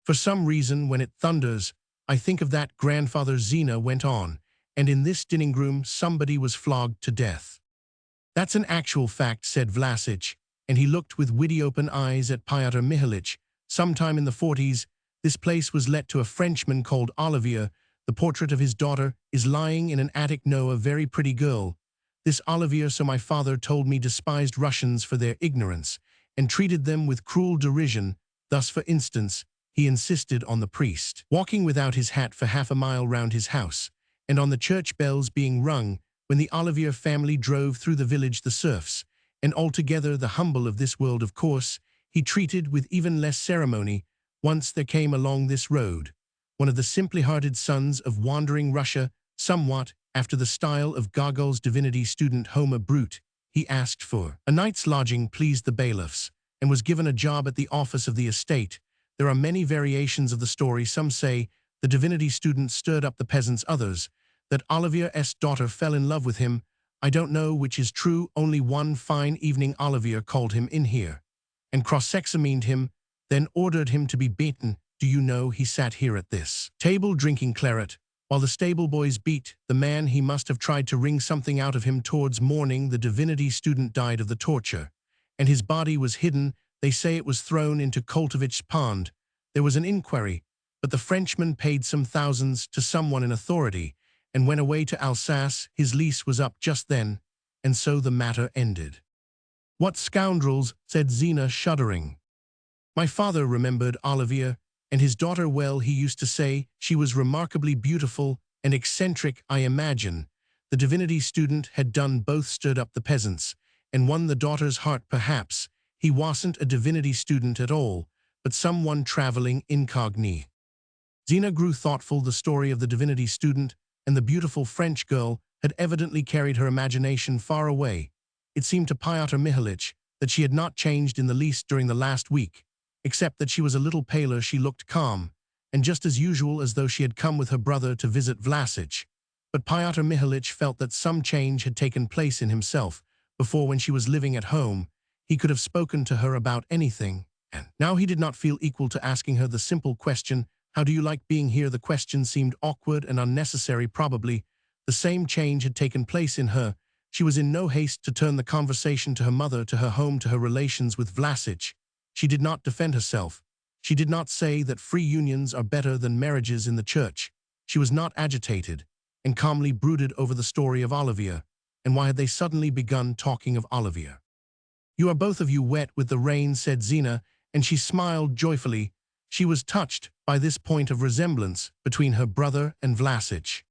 For some reason, when it thunders, I think of that grandfather Zina went on, and in this dining room somebody was flogged to death. That's an actual fact, said Vlasic, and he looked with witty open eyes at Pyotr Mihalich. Sometime in the 40s, this place was let to a Frenchman called Olivier. The portrait of his daughter is lying in an attic. No, a very pretty girl. This Olivier, so my father told me, despised Russians for their ignorance and treated them with cruel derision. Thus, for instance, he insisted on the priest walking without his hat for half a mile round his house, and on the church bells being rung when the Olivier family drove through the village. The serfs, and altogether the humble of this world, of course, he treated with even less ceremony. Once there came along this road one of the simply-hearted sons of wandering Russia, somewhat after the style of Gogol's divinity student Homer Brute. He asked for a night's lodging, pleased the bailiffs, and was given a job at the office of the estate. There are many variations of the story. Some say the divinity student stirred up the peasants, others that Olivier's daughter fell in love with him. I don't know which is true. Only one fine evening Olivier called him in here and cross-examined him, then ordered him to be beaten. Do you know, he sat here at this table drinking claret, while the stable boys beat the man. He must have tried to wring something out of him. Towards morning the divinity student died of the torture, and his body was hidden. They say it was thrown into Koltovich's pond. There was an inquiry, but the Frenchman paid some thousands to someone in authority and went away to Alsace. His lease was up just then, and so the matter ended. What scoundrels, said Zina, shuddering. My father remembered Olivier and his daughter well. He used to say she was remarkably beautiful and eccentric. I imagine the divinity student had done both, stirred up the peasants and won the daughter's heart. Perhaps he wasn't a divinity student at all, but someone traveling incognito. Zina grew thoughtful. The story of the divinity student and the beautiful French girl had evidently carried her imagination far away. It seemed to Pyotr Mihalich that she had not changed in the least during the last week, except that she was a little paler. She looked calm, and just as usual, as though she had come with her brother to visit Vlasic. But Pyotr Mihalich felt that some change had taken place in himself. Before, when she was living at home, he could have spoken to her about anything, and now he did not feel equal to asking her the simple question, how do you like being here? The question seemed awkward and unnecessary. Probably the same change had taken place in her. She was in no haste to turn the conversation to her mother, to her home, to her relations with Vlasic. She did not defend herself. She did not say that free unions are better than marriages in the church. She was not agitated, and calmly brooded over the story of Olivier. And why had they suddenly begun talking of Olivier? You are both of you wet with the rain, said Zina, and she smiled joyfully. She was touched by this point of resemblance between her brother and Vlasic.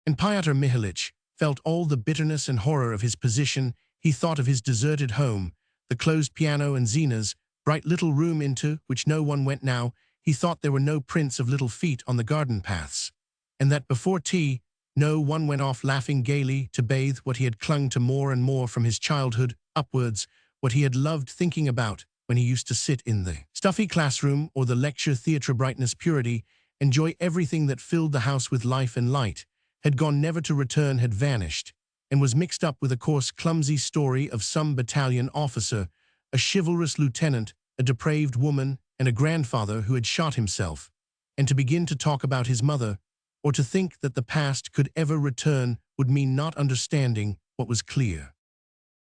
And Pyotr Mihalich felt all the bitterness and horror of his position. He thought of his deserted home, the closed piano, and Zina's bright little room into which no one went now. He thought there were no prints of little feet on the garden paths, and that before tea no one went off laughing gaily to bathe what he had clung to more and more from his childhood upwards, what he had loved thinking about when he used to sit in the stuffy classroom or the lecture theatre. Brightness, purity, enjoy everything that filled the house with life and light, had gone never to return, had vanished, and was mixed up with a coarse, clumsy story of some battalion officer, a chivalrous lieutenant, a depraved woman, and a grandfather who had shot himself. And to begin to talk about his mother, or to think that the past could ever return, would mean not understanding what was clear.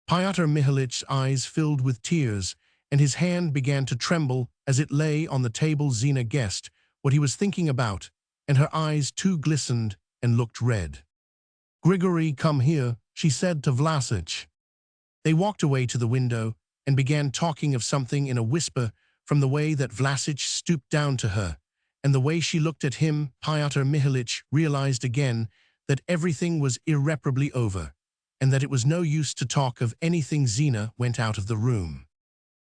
Pyotr Mihalich's eyes filled with tears, and his hand began to tremble as it lay on the table. Zina guessed what he was thinking about, and her eyes too glistened and looked red. Grigory, come here, she said to Vlasic. They walked away to the window and began talking of something in a whisper. From the way that Vlasic stooped down to her, and the way she looked at him, Pyotr Mihalich realized again that everything was irreparably over, and that it was no use to talk of anything. Zina went out of the room.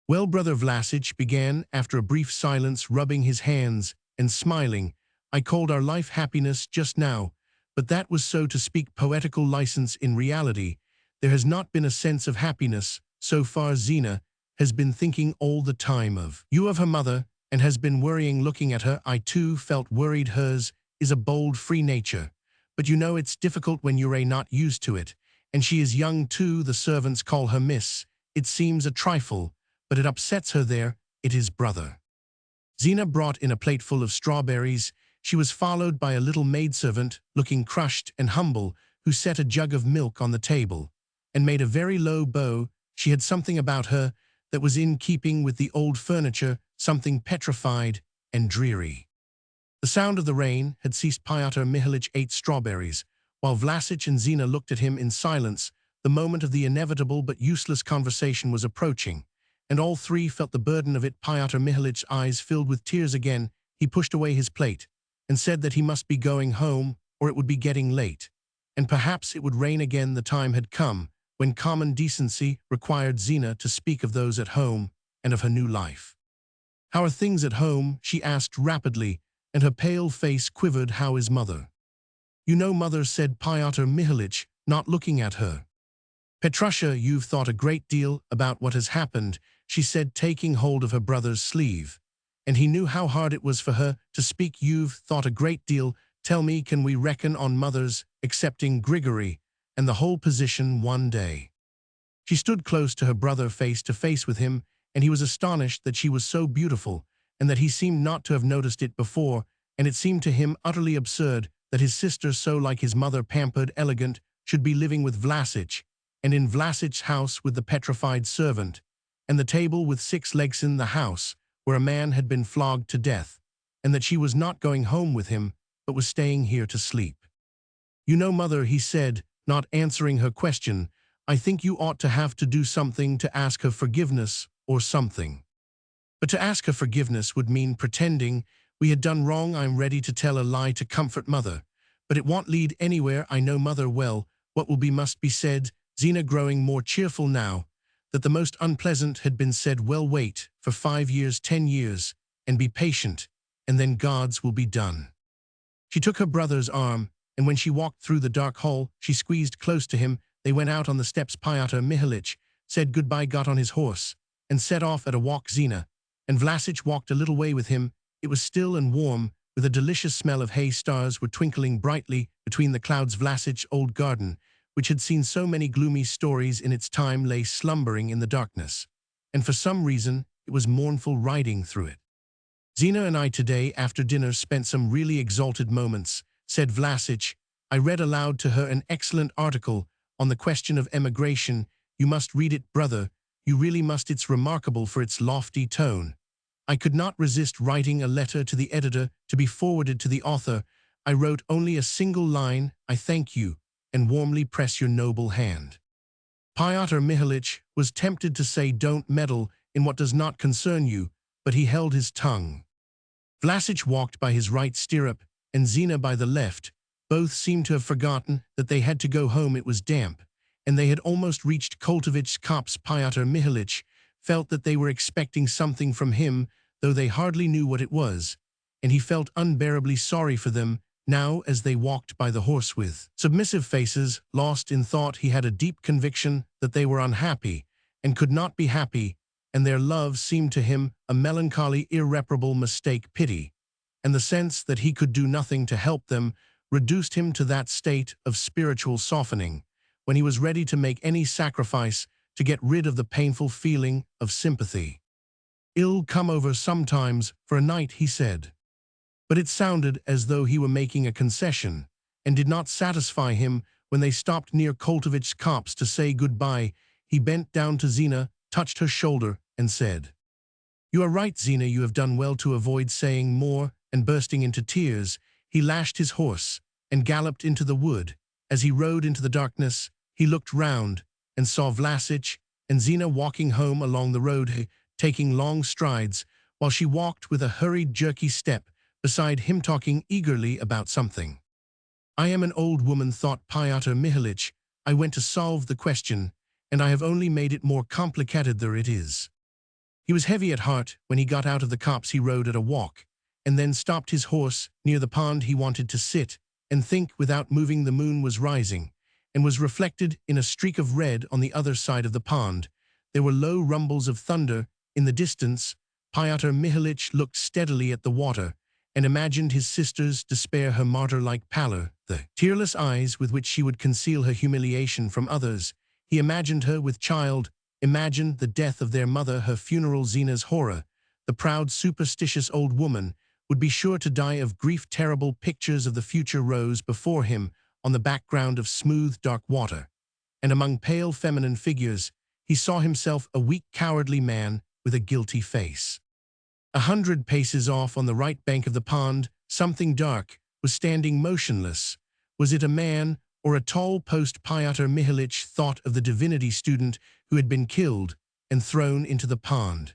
Well, brother, Vlasic began after a brief silence, rubbing his hands and smiling, I called our life happiness just now, but that was, so to speak, poetical license. In reality, there has not been a sense of happiness so far. Zina has been thinking all the time of you, of her mother, and has been worrying looking at her. I too felt worried. Hers is a bold, free nature, but you know it's difficult when you're not used to it, and she is young too. The servants call her miss. It seems a trifle, but it upsets her there. It is brother. Zina brought in a plateful of strawberries. She was followed by a little maidservant, looking crushed and humble, who set a jug of milk on the table, and made a very low bow. She had something about her that was in keeping with the old furniture, something petrified and dreary. The sound of the rain had ceased. Pyotr Mihalich ate strawberries, while Vlasic and Zina looked at him in silence. The moment of the inevitable but useless conversation was approaching, and all three felt the burden of it. Pyotr Mihalich's eyes filled with tears again. He pushed away his plate and said that he must be going home, or it would be getting late, and perhaps it would rain again. The time had come when common decency required Zina to speak of those at home and of her new life. "How are things at home?" she asked rapidly, and her pale face quivered. "How is mother?" "You know, mother," said Pyotr Mihalich, not looking at her. "Petrusha, you've thought a great deal about what has happened," she said, taking hold of her brother's sleeve. And he knew how hard it was for her to speak. "You've thought a great deal. Tell me, can we reckon on mother's accepting Grigory and the whole position one day?" She stood close to her brother, face to face with him, and he was astonished that she was so beautiful, and that he seemed not to have noticed it before, and it seemed to him utterly absurd that his sister, so like his mother, pampered, elegant, should be living with Vlasic, and in Vlasic's house with the petrified servant, and the table with 6 legs in the house, where a man had been flogged to death, and that she was not going home with him, but was staying here to sleep. "You know, mother," he said, not answering her question, "I think you ought to have to do something to ask her forgiveness or something." "But to ask her forgiveness would mean pretending we had done wrong. I'm ready to tell a lie to comfort mother, but it won't lead anywhere. I know mother well. What will be must be said." Zina, growing more cheerful now that the most unpleasant had been said. "Well, wait for 5 years, 10 years, and be patient, and then God's will be done." She took her brother's arm, and when she walked through the dark hall, she squeezed close to him. They went out on the steps. Pyotr Mihalich said goodbye, got on his horse, and set off at a walk. Zina and Vlasic walked a little way with him. It was still and warm, with a delicious smell of hay. Stars were twinkling brightly between the clouds. Vlasic's old garden, which had seen so many gloomy stories in its time, lay slumbering in the darkness, and for some reason it was mournful riding through it. "Zina and I today after dinner spent some really exalted moments," said Vlasic. "I read aloud to her an excellent article on the question of emigration. You must read it, brother, you really must. It's remarkable for its lofty tone. I could not resist writing a letter to the editor to be forwarded to the author. I wrote only a single line: 'I thank you, and warmly press your noble hand.'" Pyotr Mihalich was tempted to say, "Don't meddle in what does not concern you," but he held his tongue. Vlasic walked by his right stirrup, and Zina by the left. Both seemed to have forgotten that they had to go home. It was damp, and they had almost reached Koltovich's copse. Pyotr Mihalich felt that they were expecting something from him, though they hardly knew what it was, and he felt unbearably sorry for them now as they walked by the horse with submissive faces, lost in thought. He had a deep conviction that they were unhappy and could not be happy, and their love seemed to him a melancholy, irreparable mistake. Pity, and the sense that he could do nothing to help them, reduced him to that state of spiritual softening when he was ready to make any sacrifice to get rid of the painful feeling of sympathy. "It'll come over sometimes for a night," he said. But it sounded as though he were making a concession, and did not satisfy him. When they stopped near Koltovich's copse to say goodbye, he bent down to Zina, touched her shoulder, and said, "You are right, Zina, you have done well to avoid saying more," and bursting into tears, he lashed his horse and galloped into the wood. As he rode into the darkness, he looked round and saw Vlasic and Zina walking home along the road, taking long strides, while she walked with a hurried, jerky step beside him, talking eagerly about something. "I am an old woman," thought Pyotr Mihalich. "I went to solve the question, and I have only made it more complicated than it is." He was heavy at heart. When he got out of the copse, he rode at a walk, and then stopped his horse near the pond. He wanted to sit and think without moving. The moon was rising, and was reflected in a streak of red on the other side of the pond. There were low rumbles of thunder in the distance. Pyotr Mihalich looked steadily at the water, and imagined his sister's despair, her martyr-like pallor, the tearless eyes with which she would conceal her humiliation from others. He imagined her with child, imagined the death of their mother, her funeral, Zina's horror, the proud, superstitious old woman, would be sure to die of grief. Terrible pictures of the future rose before him on the background of smooth, dark water, and among pale feminine figures, he saw himself a weak, cowardly man with a guilty face. 100 paces off on the right bank of the pond, something dark was standing motionless. Was it a man or a tall post? Pyotr Mihalich thought of the divinity student who had been killed and thrown into the pond.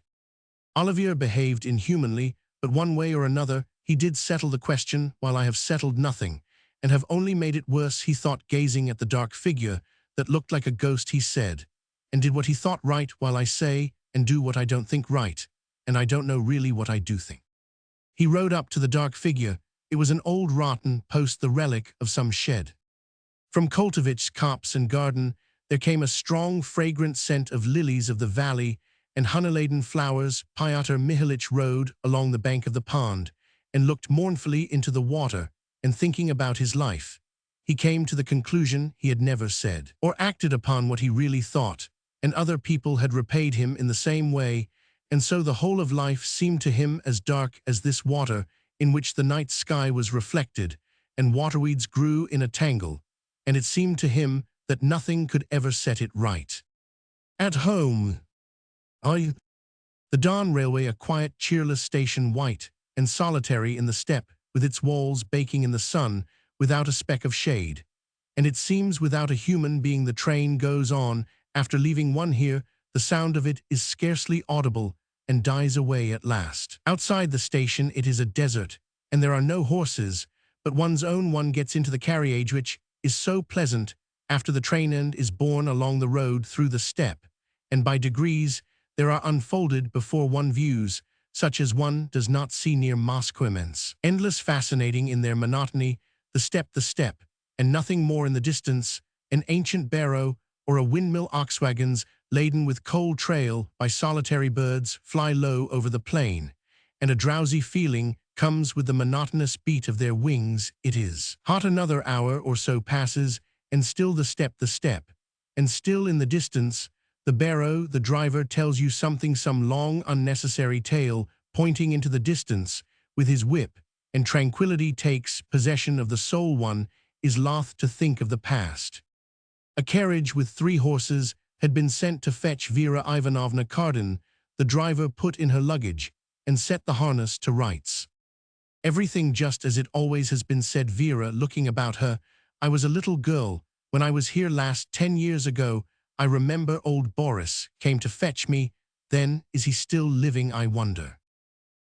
Olivier behaved inhumanly, but one way or another he did settle the question, while I have settled nothing, and have only made it worse, he thought, gazing at the dark figure that looked like a ghost. He said, and did what he thought right, while I say and do what I don't think right, and I don't know really what I do think. He rode up to the dark figure. It was an old rotten post, the relic of some shed. From Koltovich's copse and garden there came a strong, fragrant scent of lilies of the valley and honey-laden flowers. Pyotr Mihalich rode along the bank of the pond and looked mournfully into the water, and thinking about his life, he came to the conclusion he had never said or acted upon what he really thought, and other people had repaid him in the same way, and so the whole of life seemed to him as dark as this water in which the night sky was reflected, and waterweeds grew in a tangle, and it seemed to him that nothing could ever set it right. At home. The Don Railway, a quiet, cheerless station, white and solitary in the steppe, with its walls baking in the sun, without a speck of shade. And it seems without a human being. The train goes on. After leaving one here, the sound of it is scarcely audible and dies away at last. Outside the station it is a desert, and there are no horses, but one's own. One gets into the carriage, which is so pleasant after the train end is borne along the road through the steppe, and by degrees there are unfolded before one views such as one does not see near Moscow, immense, endless, fascinating in their monotony, the steppe, and nothing more in the distance, an ancient barrow or a windmill. Ox wagons laden with coal trail by solitary birds fly low over the plain, and a drowsy feeling comes with the monotonous beat of their wings. It is hot. Another hour or so passes, and still the steppe, and still in the distance the barrow. The driver tells you something, some long, unnecessary tale, pointing into the distance with his whip, and tranquility takes possession of the soul. One is loth to think of the past. A carriage with 3 horses had been sent to fetch Vera Ivanovna Kardin. The driver put in her luggage and set the harness to rights. Everything just as it always has been, said Vera, looking about her. I was a little girl when I was here last, 10 years ago. I remember old Boris came to fetch me then. Is he still living, I wonder?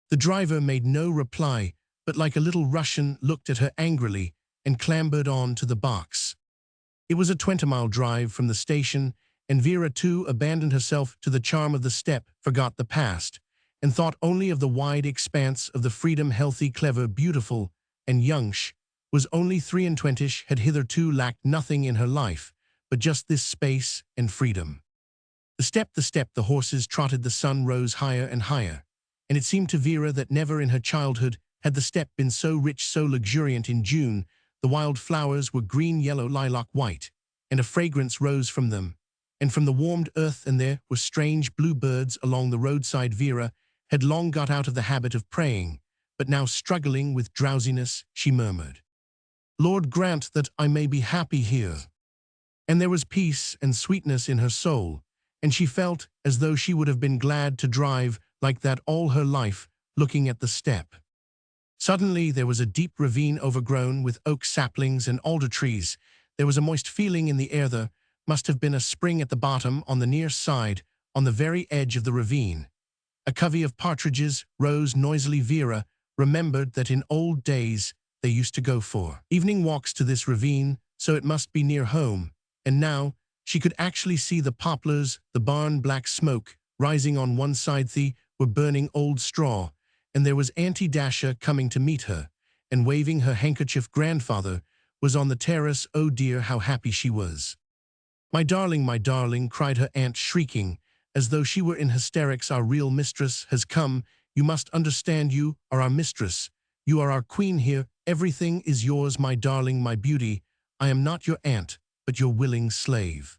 The driver made no reply, but like a little Russian looked at her angrily and clambered on to the box. It was a 20-mile drive from the station, and Vera too abandoned herself to the charm of the steppe, forgot the past, and thought only of the wide expanse of the freedom. Healthy, clever, beautiful, and young, she was only 23. She had hitherto lacked nothing in her life but just this space and freedom. The steppe, the horses trotted, the sun rose higher and higher, and it seemed to Vera that never in her childhood had the steppe been so rich, so luxuriant. In June, the wild flowers were green, yellow, lilac, white, and a fragrance rose from them, and from the warmed earth, and there were strange blue birds along the roadside. Vera had long got out of the habit of praying, but now, struggling with drowsiness, she murmured, Lord, grant that I may be happy here. And there was peace and sweetness in her soul, and she felt as though she would have been glad to drive like that all her life, looking at the steppe. Suddenly there was a deep ravine overgrown with oak saplings and alder trees. There was a moist feeling in the air. There must have been a spring at the bottom, on the near side, on the very edge of the ravine. A covey of partridges rose noisily. Vera remembered that in old days they used to go for evening walks to this ravine, so it must be near home. And now she could actually see the poplars, the barn. Black smoke rising on one side. They were burning old straw, and there was Auntie Dasha coming to meet her and waving her handkerchief. Grandfather was on the terrace. Oh dear, how happy she was. My darling, cried her aunt, shrieking as though she were in hysterics. Our real mistress has come. You must understand, you are our mistress. You are our queen here. Everything is yours, my darling, my beauty. I am not your aunt, but your willing slave.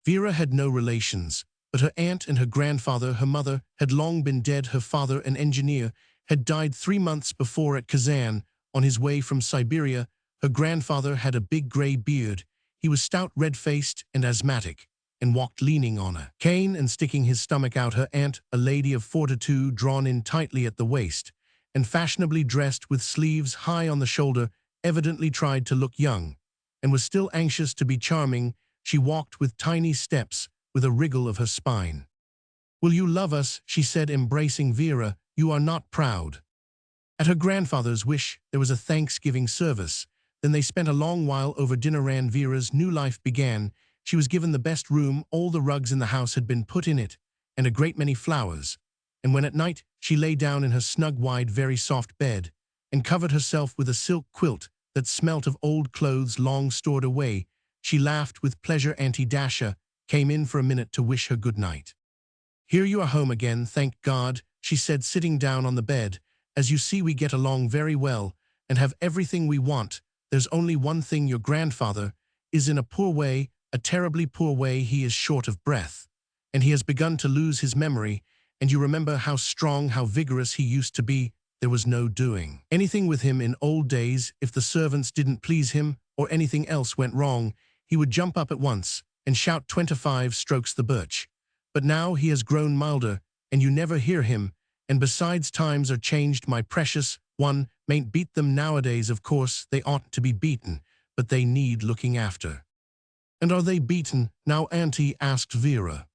Vera had no relations, but her aunt and her grandfather, her mother, had long been dead. Her father, an engineer, had died 3 months before at Kazan on his way from Siberia. Her grandfather had a big gray beard. He was stout, red-faced, and asthmatic, and walked leaning on a cane and sticking his stomach out. Her aunt, a lady of fortitude, drawn in tightly at the waist, and fashionably dressed with sleeves high on the shoulder, evidently tried to look young, and was still anxious to be charming. She walked with tiny steps, with a wriggle of her spine. "Will you love us?" she said, embracing Vera. "You are not proud." At her grandfather's wish, there was a Thanksgiving service. Then they spent a long while over dinner, and Vera's new life began. She was given the best room. All the rugs in the house had been put in it, and a great many flowers. And when at night she lay down in her snug, wide, very soft bed, and covered herself with a silk quilt that smelt of old clothes long stored away, she laughed with pleasure. Auntie Dasha came in for a minute to wish her good night. "Here you are home again, thank God," she said, sitting down on the bed. "As you see, we get along very well, and have everything we want. There's only one thing: your grandfather is in a poor way, a terribly poor way. He is short of breath, and he has begun to lose his memory, and you remember how strong, how vigorous he used to be. There was no doing anything with him in old days. If the servants didn't please him, or anything else went wrong, he would jump up at once and shout 25 strokes the birch. But now he has grown milder, and you never hear him, and besides, times are changed, my precious. One mayn't beat them nowadays, of course. They ought to be beaten, but they need looking after." "And are they beaten now, Auntie?" asked Vera.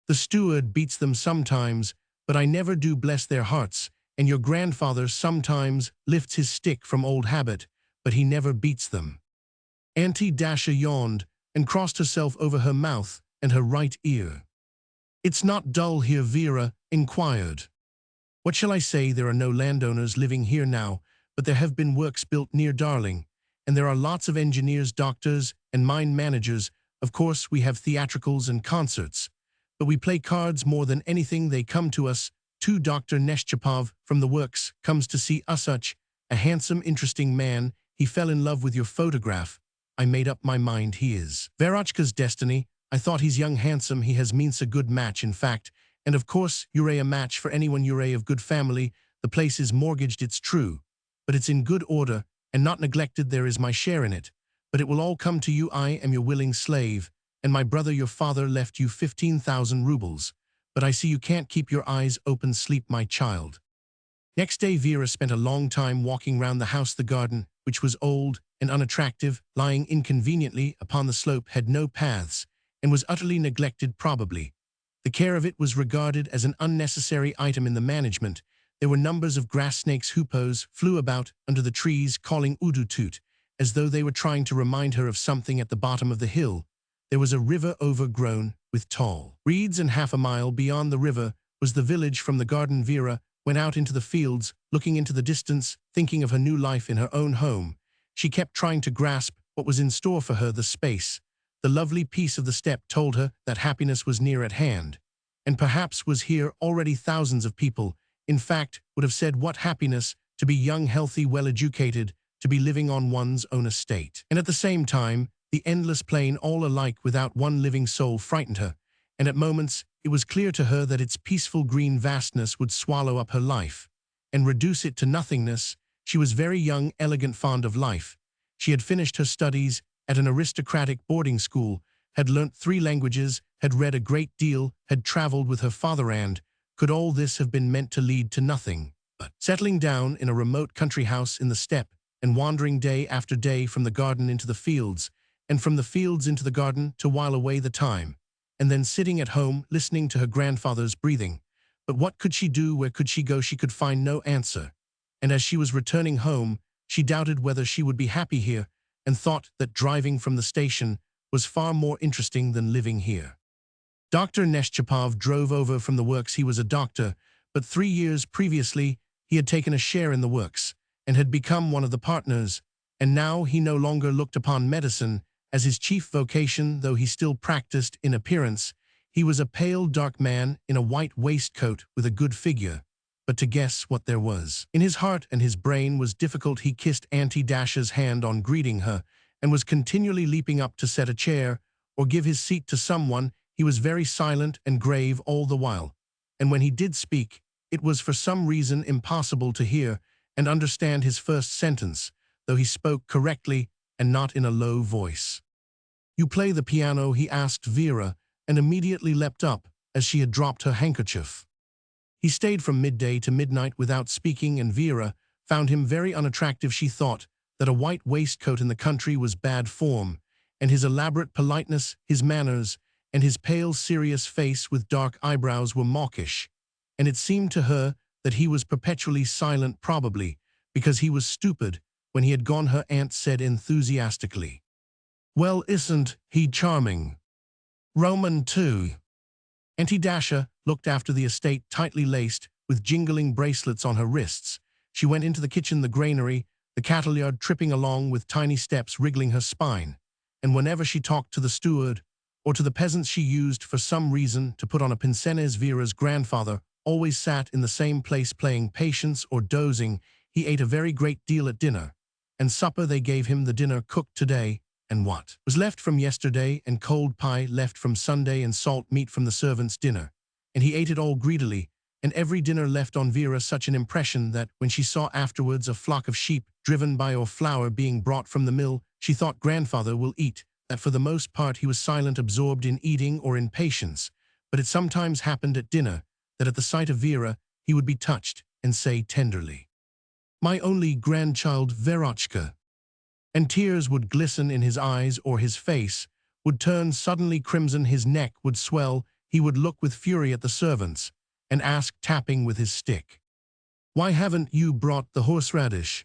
"The steward beats them sometimes, but I never do, bless their hearts. And your grandfather sometimes lifts his stick from old habit, but he never beats them." Auntie Dasha yawned and crossed herself over her mouth and her right ear. "It's not dull here?" Vera inquired. "What shall I say? There are no landowners living here now, but there have been works built near Darling, and there are lots of engineers, doctors, and mine managers. Of course, we have theatricals and concerts, but we play cards more than anything. They come to us, too. Dr. Neshchapov from the works comes to see us. Such a handsome, interesting man. He fell in love with your photograph. I made up my mind he is Verotchka's destiny. I thought he's young, handsome. He has means a good match, in fact. And of course, you're a match for anyone. You're of good family. The place is mortgaged, it's true, but it's in good order and not neglected. There is my share in it, but it will all come to you. I am your willing slave, and my brother, your father, left you 15,000 rubles. But I see you can't keep your eyes open. Sleep, my child." Next day, Vera spent a long time walking round the house. The garden, which was old and unattractive, lying inconveniently upon the slope, had no paths, and was utterly neglected. Probably the care of it was regarded as an unnecessary item in the management. There were numbers of grass snakes. Hoopoes flew about under the trees, calling "udutut," as though they were trying to remind her of something. At the bottom of the hill, there was a river overgrown with tall reeds, and half a mile beyond the river was the village. From the garden, Vera went out into the fields, looking into the distance, thinking of her new life in her own home. She kept trying to grasp what was in store for her. The space, the lovely peace of the steppe told her that happiness was near at hand, and perhaps was here already. Thousands of people, in fact, would have said, what happiness to be young, healthy, well-educated, to be living on one's own estate. And at the same time, the endless plain, all alike, without one living soul, frightened her, and at moments it was clear to her that its peaceful green vastness would swallow up her life and reduce it to nothingness. She was very young, elegant, fond of life. She had finished her studies at an aristocratic boarding school, had learnt 3 languages, had read a great deal, had travelled with her father, and could all this have been meant to lead to nothing but settling down in a remote country house in the steppe, and wandering day after day from the garden into the fields, and from the fields into the garden, to while away the time, and then sitting at home listening to her grandfather's breathing? But what could she do? Where could she go? She could find no answer, and as she was returning home, she doubted whether she would be happy here, and thought that driving from the station was far more interesting than living here. Dr. Neshchapov drove over from the works. He was a doctor, but 3 years previously he had taken a share in the works, and had become one of the partners, and now he no longer looked upon medicine as his chief vocation, though he still practiced. In appearance, he was a pale, dark man in a white waistcoat with a good figure, but to guess what there was in his heart and his brain was difficult. He kissed Auntie Dasha's hand on greeting her, and was continually leaping up to set a chair or give his seat to someone. he was very silent and grave all the while, and when he did speak, it was for some reason impossible to hear and understand his first sentence, though he spoke correctly and not in a low voice. "You play the piano?" he asked Vera, and immediately leapt up, as she had dropped her handkerchief. He stayed from midday to midnight without speaking, and Vera found him very unattractive. She thought that a white waistcoat in the country was bad form, and his elaborate politeness, his manners, and his pale, serious face with dark eyebrows were mawkish, and it seemed to her that he was perpetually silent, probably because he was stupid. When he had gone, her aunt said enthusiastically, "Well, isn't he charming? Roman too." Auntie Dasha looked after the estate, tightly laced, with jingling bracelets on her wrists. She went into the kitchen, the granary, the cattle yard, tripping along with tiny steps, wriggling her spine. And whenever she talked to the steward or to the peasants, she used, for some reason, to put on a pince-nez. Vera's grandfather always sat in the same place, playing patience or dozing. He ate a very great deal at dinner, and supper they gave him the dinner cooked today, and what was left from yesterday, and cold pie left from Sunday, and salt meat from the servants' dinner, and he ate it all greedily, and every dinner left on Vera such an impression that, when she saw afterwards a flock of sheep driven by or flour being brought from the mill, she thought, "Grandfather will eat," that for the most part he was silent, absorbed in eating or in patience, but it sometimes happened at dinner that at the sight of Vera he would be touched and say tenderly, "My only grandchild Verochka," and tears would glisten in his eyes, or his face would turn suddenly crimson, his neck would swell, he would look with fury at the servants and ask, tapping with his stick, "Why haven't you brought the horseradish?"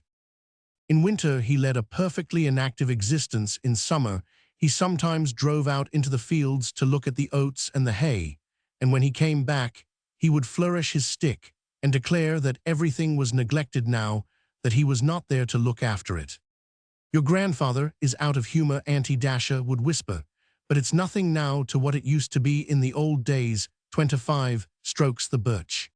In winter he led a perfectly inactive existence. In summer he sometimes drove out into the fields to look at the oats and the hay, and when he came back he would flourish his stick and declare that everything was neglected now, that he was not there to look after it. "Your grandfather is out of humor," Auntie Dasha would whisper, "but it's nothing now to what it used to be in the old days." 25 strokes the birch.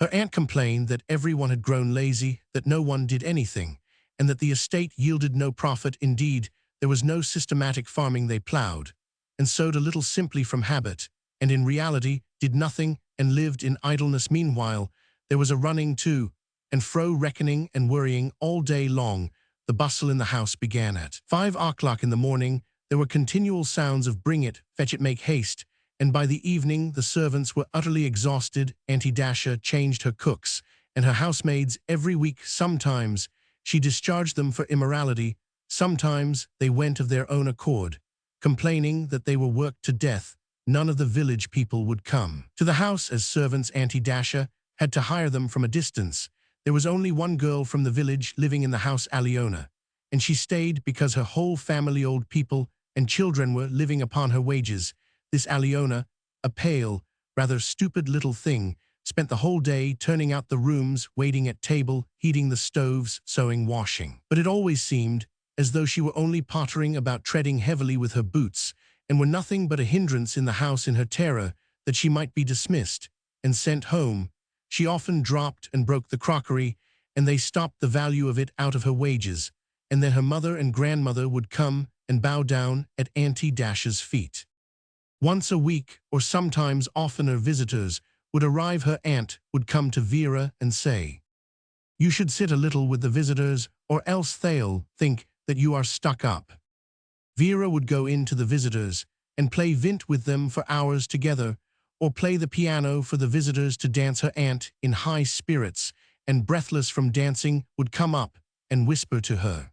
Her aunt complained that everyone had grown lazy, that no one did anything, and that the estate yielded no profit. Indeed, there was no systematic farming. They plowed and sowed a little simply from habit, and in reality did nothing and lived in idleness. Meanwhile, there was a running to and fro, reckoning and worrying all day long. The bustle in the house began at 5 o'clock in the morning. There were continual sounds of "bring it," "fetch it," "make haste," and by the evening the servants were utterly exhausted. Auntie Dasha changed her cooks and her housemaids every week. Sometimes she discharged them for immorality, sometimes they went of their own accord, complaining that they were worked to death. None of the village people would come to the house as servants. Auntie Dasha had to hire them from a distance. There was only one girl from the village living in the house, Aliona, and she stayed because her whole family, old people and children, were living upon her wages. This Aliona, a pale, rather stupid little thing, spent the whole day turning out the rooms, waiting at table, heating the stoves, sewing, washing. But it always seemed as though she were only pottering about, treading heavily with her boots, and were nothing but a hindrance in the house. In her terror that she might be dismissed and sent home, she often dropped and broke the crockery, and they stopped the value of it out of her wages, and then her mother and grandmother would come and bow down at Auntie Dasha's feet. Once a week, or sometimes oftener, visitors would arrive. Her aunt would come to Vera and say, "You should sit a little with the visitors, or else they'll think that you are stuck up." Vera would go in to the visitors and play vint with them for hours together, or play the piano for the visitors to dance. Her aunt, in high spirits and breathless from dancing, would come up and whisper to her,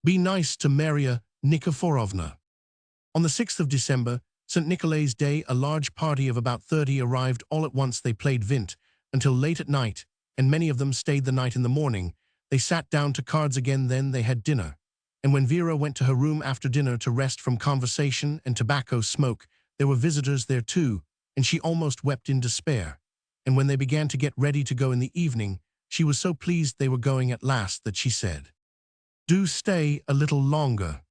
"Be nice to Maria Nikiforovna." On the 6th of December, St. Nikolai's Day, a large party of about 30 arrived all at once. They played vint until late at night, and many of them stayed the night. In the morning, they sat down to cards again. Then they had dinner, and when Vera went to her room after dinner to rest from conversation and tobacco smoke, there were visitors there too, and she almost wept in despair. And when they began to get ready to go in the evening, she was so pleased they were going at last that she said, "Do stay a little longer."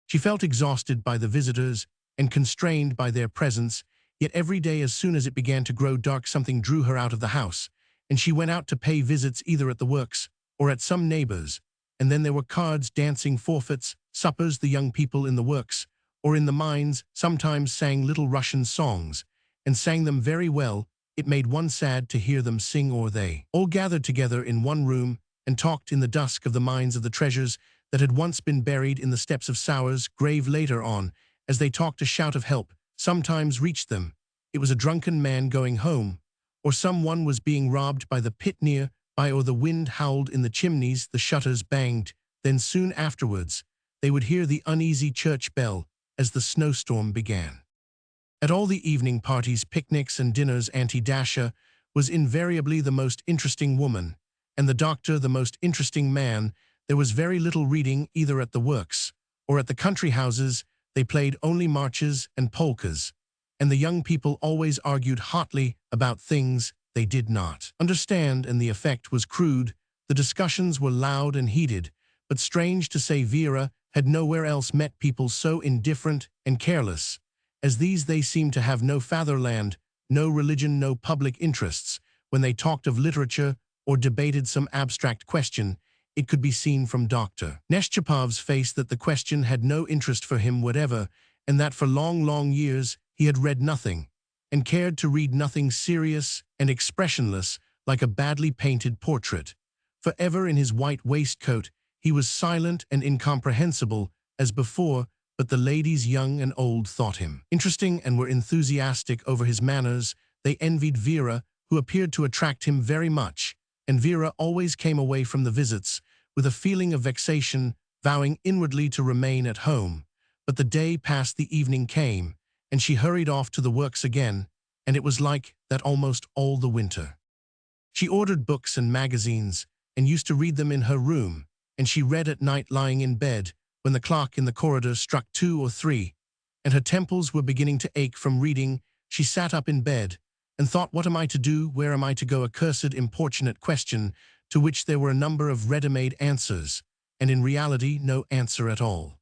She felt exhausted by the visitors and constrained by their presence, yet every day as soon as it began to grow dark something drew her out of the house, and she went out to pay visits either at the works or at some neighbors, and then there were cards, dancing, forfeits, suppers. The young people in the works or in the mines sometimes sang little Russian songs, and sang them very well. It made one sad to hear them sing, or they all gathered together in one room and talked in the dusk of the mines of the treasures that had once been buried in the steps of Sower's grave. Later on, as they talked, a shout of help sometimes reached them. It was a drunken man going home, or someone was being robbed by the pit near by, or the wind howled in the chimneys, the shutters banged. Then soon afterwards, they would hear the uneasy church bell as the snowstorm began. At all the evening parties, picnics, and dinners, Auntie Dasha was invariably the most interesting woman, and the doctor the most interesting man. There was very little reading either at the works or at the country houses. They played only marches and polkas, and the young people always argued hotly about things they did not understand, and the effect was crude. The discussions were loud and heated, but strange to say, Vera had nowhere else met people so indifferent and careless as these. They seemed to have no fatherland, no religion, no public interests. When they talked of literature or debated some abstract question, it could be seen from Dr. Neshchapov's face that the question had no interest for him whatever, and that for long, long years he had read nothing, and cared to read nothing serious and expressionless like a badly painted portrait. Forever in his white waistcoat, he was silent and incomprehensible as before, but the ladies, young and old, thought him interesting and were enthusiastic over his manners. They envied Vera, who appeared to attract him very much, and Vera always came away from the visits with a feeling of vexation, vowing inwardly to remain at home. But the day passed, the evening came, and she hurried off to the works again, and it was like that almost all the winter. She ordered books and magazines, and used to read them in her room, and she read at night lying in bed, when the clock in the corridor struck 2 or 3, and her temples were beginning to ache from reading. She sat up in bed, and thought, what am I to do, where am I to go? A cursed importunate question, to which there were a number of ready-made answers, and in reality no answer at all.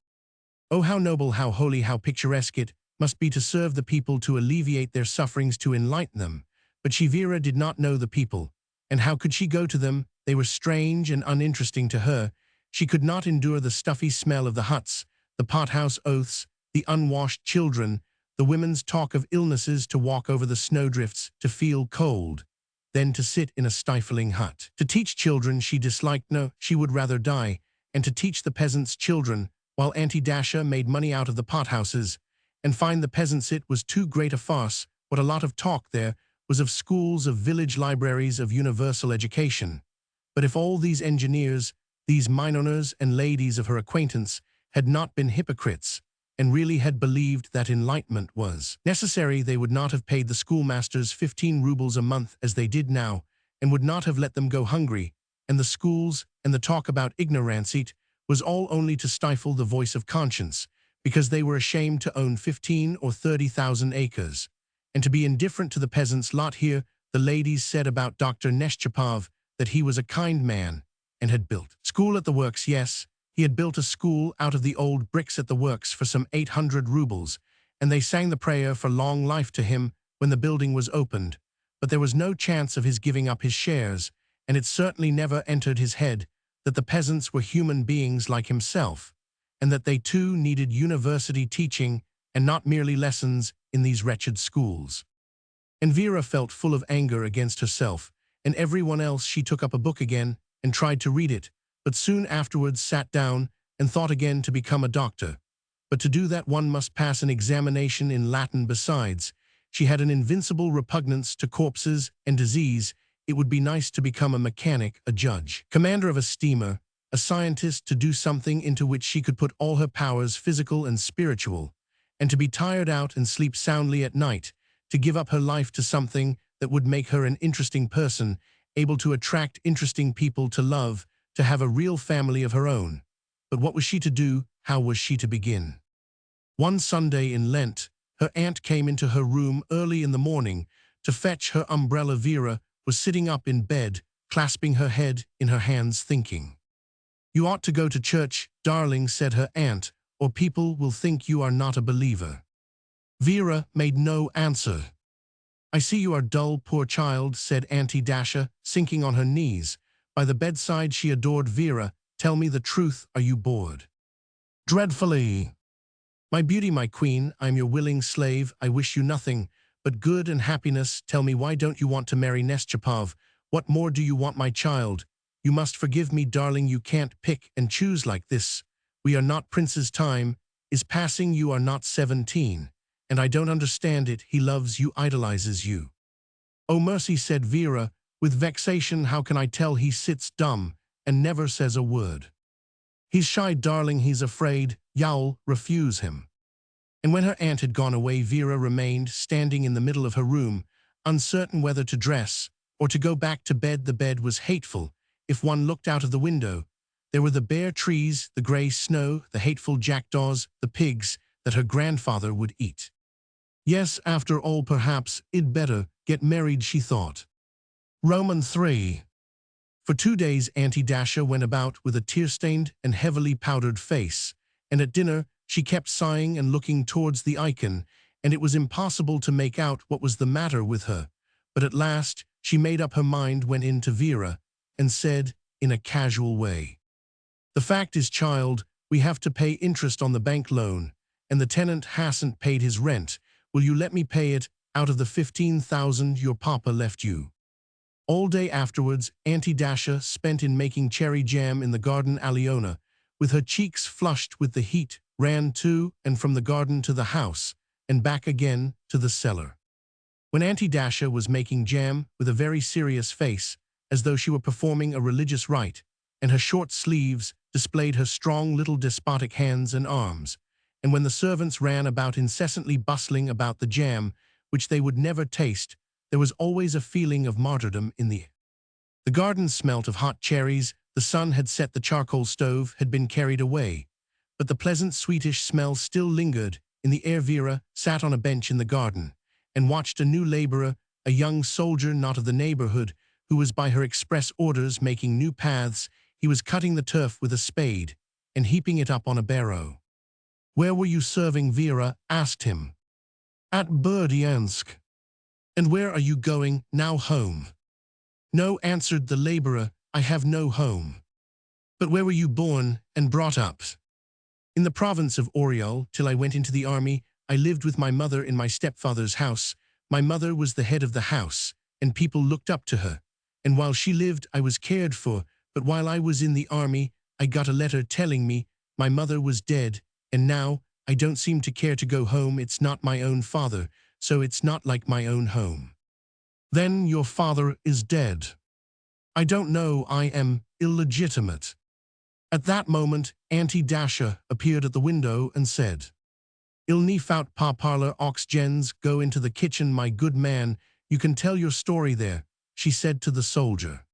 Oh, how noble, how holy, how picturesque it must be to serve the people, to alleviate their sufferings, to enlighten them. But she, Vera, did not know the people, and how could she go to them? They were strange and uninteresting to her. She could not endure the stuffy smell of the huts, the pothouse oaths, the unwashed children, the women's talk of illnesses, to walk over the snowdrifts, to feel cold, then to sit in a stifling hut. To teach children she disliked, no, she would rather die, and to teach the peasants' children, while Auntie Dasha made money out of the pothouses, and find the peasants, it was too great a farce. What a lot of talk there was of schools, of village libraries, of universal education. But if all these engineers, these mineowners and ladies of her acquaintance, had not been hypocrites, and really had believed that enlightenment was necessary, they would not have paid the schoolmasters 15 rubles a month as they did now, and would not have let them go hungry. And the schools and the talk about ignoranceit was all only to stifle the voice of conscience, because they were ashamed to own 15 or 30,000 acres, and to be indifferent to the peasants' lot. Here the ladies said about Dr. Neshchapov that he was a kind man, and had built school at the works. Yes, he had built a school out of the old bricks at the works for some 800 rubles, and they sang the prayer for long life to him when the building was opened. But there was no chance of his giving up his shares, and it certainly never entered his head that the peasants were human beings like himself, and that they too needed university teaching and not merely lessons in these wretched schools. And Vera felt full of anger against herself and everyone else. She took up a book again and tried to read it, but soon afterwards sat down and thought again to become a doctor. But to do that one must pass an examination in Latin. Besides, she had an invincible repugnance to corpses and disease. It would be nice to become a mechanic, a judge, commander of a steamer, a scientist, to do something into which she could put all her powers, physical and spiritual, and to be tired out and sleep soundly at night, to give up her life to something that would make her an interesting person, able to attract interesting people to love, to have a real family of her own. But what was she to do? How was she to begin? One Sunday in Lent, her aunt came into her room early in the morning to fetch her umbrella. Vera was sitting up in bed, clasping her head in her hands, thinking. "You ought to go to church, darling," said her aunt, "or people will think you are not a believer." Vera made no answer. "I see you are dull, poor child," said Auntie Dasha, sinking on her knees by the bedside. She adored Vera. "Tell me the truth, are you bored?" "Dreadfully." My beauty, my queen, I am your willing slave. I wish you nothing but good and happiness. Tell me, why don't you want to marry Neschapov? What more do you want, my child? You must forgive me, darling. You can't pick and choose like this. We are not princes. Time is passing. You are not 17. And I don't understand it. He loves you, idolizes you. Oh, mercy, said Vera, with vexation. How can I tell? He sits dumb and never says a word. He's shy, darling. He's afraid. You'll refuse him. And when her aunt had gone away, Vera remained standing in the middle of her room, uncertain whether to dress or to go back to bed. The bed was hateful. If one looked out of the window, there were the bare trees, the grey snow, the hateful jackdaws, the pigs that her grandfather would eat. Yes, after all, perhaps it'd better get married, she thought. Roman 3. For 2 days, Auntie Dasha went about with a tear-stained and heavily powdered face, and at dinner she kept sighing and looking towards the icon, and it was impossible to make out what was the matter with her. But at last she made up her mind, went in to Vera, and said in a casual way, "The fact is, child, we have to pay interest on the bank loan, and the tenant hasn't paid his rent. Will you let me pay it out of the 15,000 your papa left you?" All day afterwards, Auntie Dasha spent in making cherry jam in the garden. Aliona, with her cheeks flushed with the heat, ran to and from the garden to the house, and back again to the cellar. When Auntie Dasha was making jam with a very serious face, as though she were performing a religious rite, and her short sleeves displayed her strong little despotic hands and arms, and when the servants ran about incessantly bustling about the jam, which they would never taste, there was always a feeling of martyrdom in the air. The garden smelt of hot cherries, the sun had set, the charcoal stove had been carried away, but the pleasant sweetish smell still lingered in the air. Vera sat on a bench in the garden and watched a new laborer, a young soldier not of the neighborhood, who was by her express orders making new paths. He was cutting the turf with a spade and heaping it up on a barrow. "Where were you serving?" Vera asked him. "At Berdiansk." "And where are you going now? Home?" "No," answered the laborer, "I have no home." "But where were you born and brought up?" "In the province of Oriol, till I went into the army. I lived with my mother in my stepfather's house. My mother was the head of the house, and people looked up to her. And while she lived, I was cared for, but while I was in the army, I got a letter telling me my mother was dead, and now I don't seem to care to go home. It's not my own father, so it's not like my own home." "Then your father is dead?" "I don't know. I am illegitimate." At that moment, Auntie Dasha appeared at the window and said, "Il n'y faut pas parler aux gens. Go into the kitchen, my good man. You can tell your story there," she said to the soldier.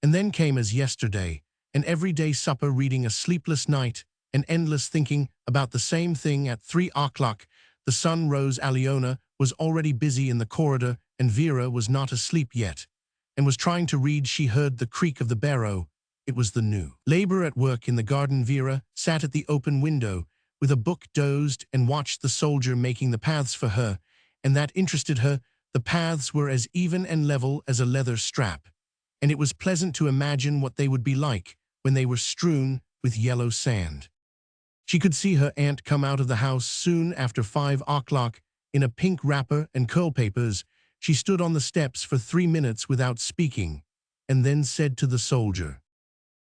And then came, as yesterday, an everyday supper, reading a sleepless night, and endless thinking about the same thing. At 3 o'clock, the sun rose. Aliona was already busy in the corridor, and Vera was not asleep yet, and was trying to read. She heard the creak of the barrow. It was the new laborer at work in the garden. Vera sat at the open window with a book, dozed, and watched the soldier making the paths for her, and that interested her. The paths were as even and level as a leather strap, and it was pleasant to imagine what they would be like when they were strewn with yellow sand. She could see her aunt come out of the house soon after 5 o'clock in a pink wrapper and curl papers. She stood on the steps for 3 minutes without speaking, and then said to the soldier,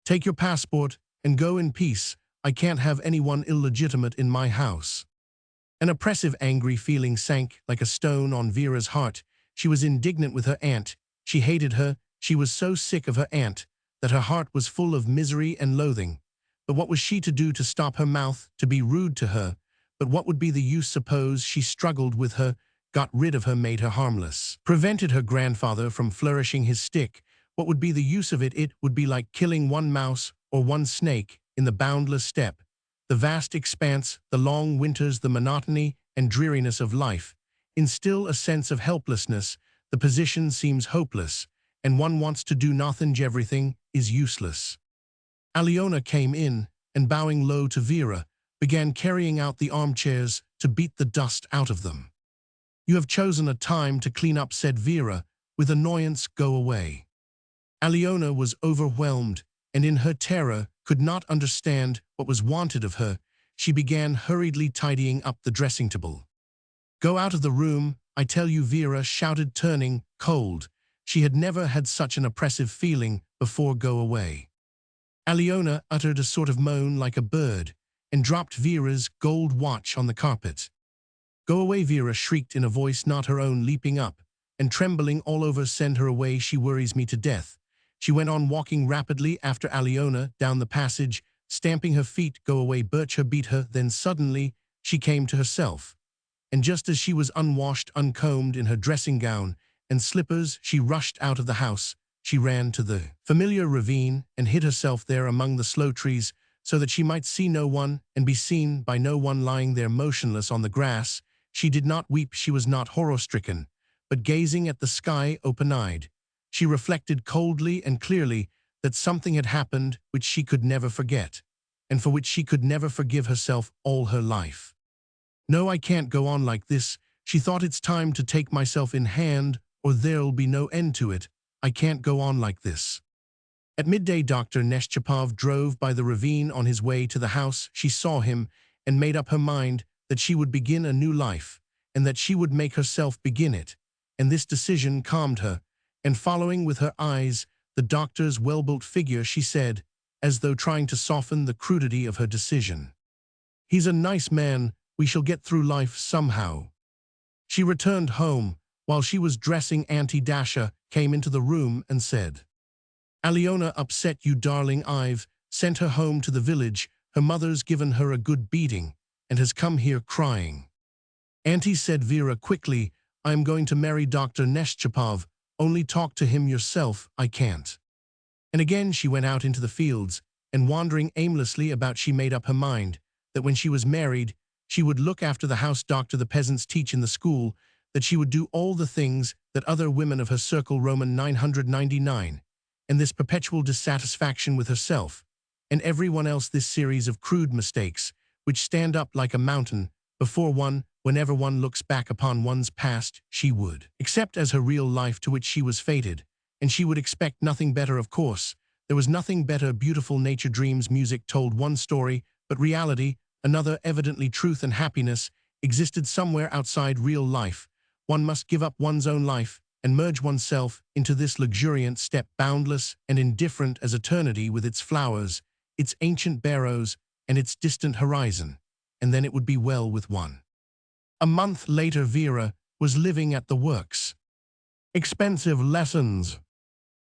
"Take your passport and go in peace. I can't have anyone illegitimate in my house." An oppressive, angry feeling sank like a stone on Vera's heart. She was indignant with her aunt. She hated her. She was so sick of her aunt that her heart was full of misery and loathing. But what was she to do to stop her mouth, to be rude to her? But what would be the use? Suppose she struggled with her, got rid of her, made her harmless, prevented her grandfather from flourishing his stick? What would be the use of it? It would be like killing one mouse or one snake in the boundless steppe. The vast expanse, the long winters, the monotony and dreariness of life instill a sense of helplessness. The position seems hopeless, and one wants to do nothing. Everything is useless. Aliona came in, and bowing low to Vera, began carrying out the armchairs to beat the dust out of them. "You have chosen a time to clean up," said Vera, with annoyance. "Go away." Aliona was overwhelmed, and in her terror could not understand what was wanted of her. she began hurriedly tidying up the dressing table. "Go out of the room, I tell you," Vera shouted, turning cold. She had never had such an oppressive feeling before. "Go away." Aliona uttered a sort of moan like a bird and dropped Vera's gold watch on the carpet. "Go away," Vera shrieked in a voice not her own, leaping up and trembling all over. "Send her away, she worries me to death." She went on walking rapidly after Aliona down the passage, stamping her feet. "Go away, Birch her, beat her." Then suddenly she came to herself, and just as she was unwashed, uncombed, in her dressing gown and slippers, she rushed out of the house. She ran to the familiar ravine and hid herself there among the sloe trees so that she might see no one and be seen by no one. Lying there motionless on the grass, she did not weep, she was not horror-stricken, but gazing at the sky open-eyed. She reflected coldly and clearly that something had happened which she could never forget, and for which she could never forgive herself all her life. "No, I can't go on like this," she thought. "It's time to take myself in hand, or there'll be no end to it. I can't go on like this." At midday, Dr. Neschapov drove by the ravine on his way to the house. She saw him and made up her mind that she would begin a new life, and that she would make herself begin it. And this decision calmed her, and following with her eyes the doctor's well-built figure, she said, as though trying to soften the crudity of her decision, "He's a nice man, we shall get through life somehow." She returned home. While she was dressing, Auntie Dasha came into the room and said, "Aliona upset you, darling. I've sent her home to the village. Her mother's given her a good beating and has come here crying." "Auntie," said Vera quickly, "I am going to marry Dr. Neschapov. Only talk to him yourself, I can't." And again she went out into the fields, and wandering aimlessly about, she made up her mind that when she was married, she would look after the house doctor the peasants teach in the school, that she would do all the things that other women of her circle. Roman 999. And this perpetual dissatisfaction with herself and everyone else, this series of crude mistakes which stand up like a mountain before one whenever one looks back upon one's past, she would accept as her real life, to which she was fated, and she would expect nothing better. Of course, there was nothing better. Beautiful nature, dreams, music told one story, but reality, another. Evidently truth and happiness existed somewhere outside real life. One must give up one's own life and merge oneself into this luxuriant steppe, boundless and indifferent as eternity, with its flowers, its ancient barrows, and its distant horizon, and then it would be well with one. A month later, Vera was living at the works. Expensive lessons.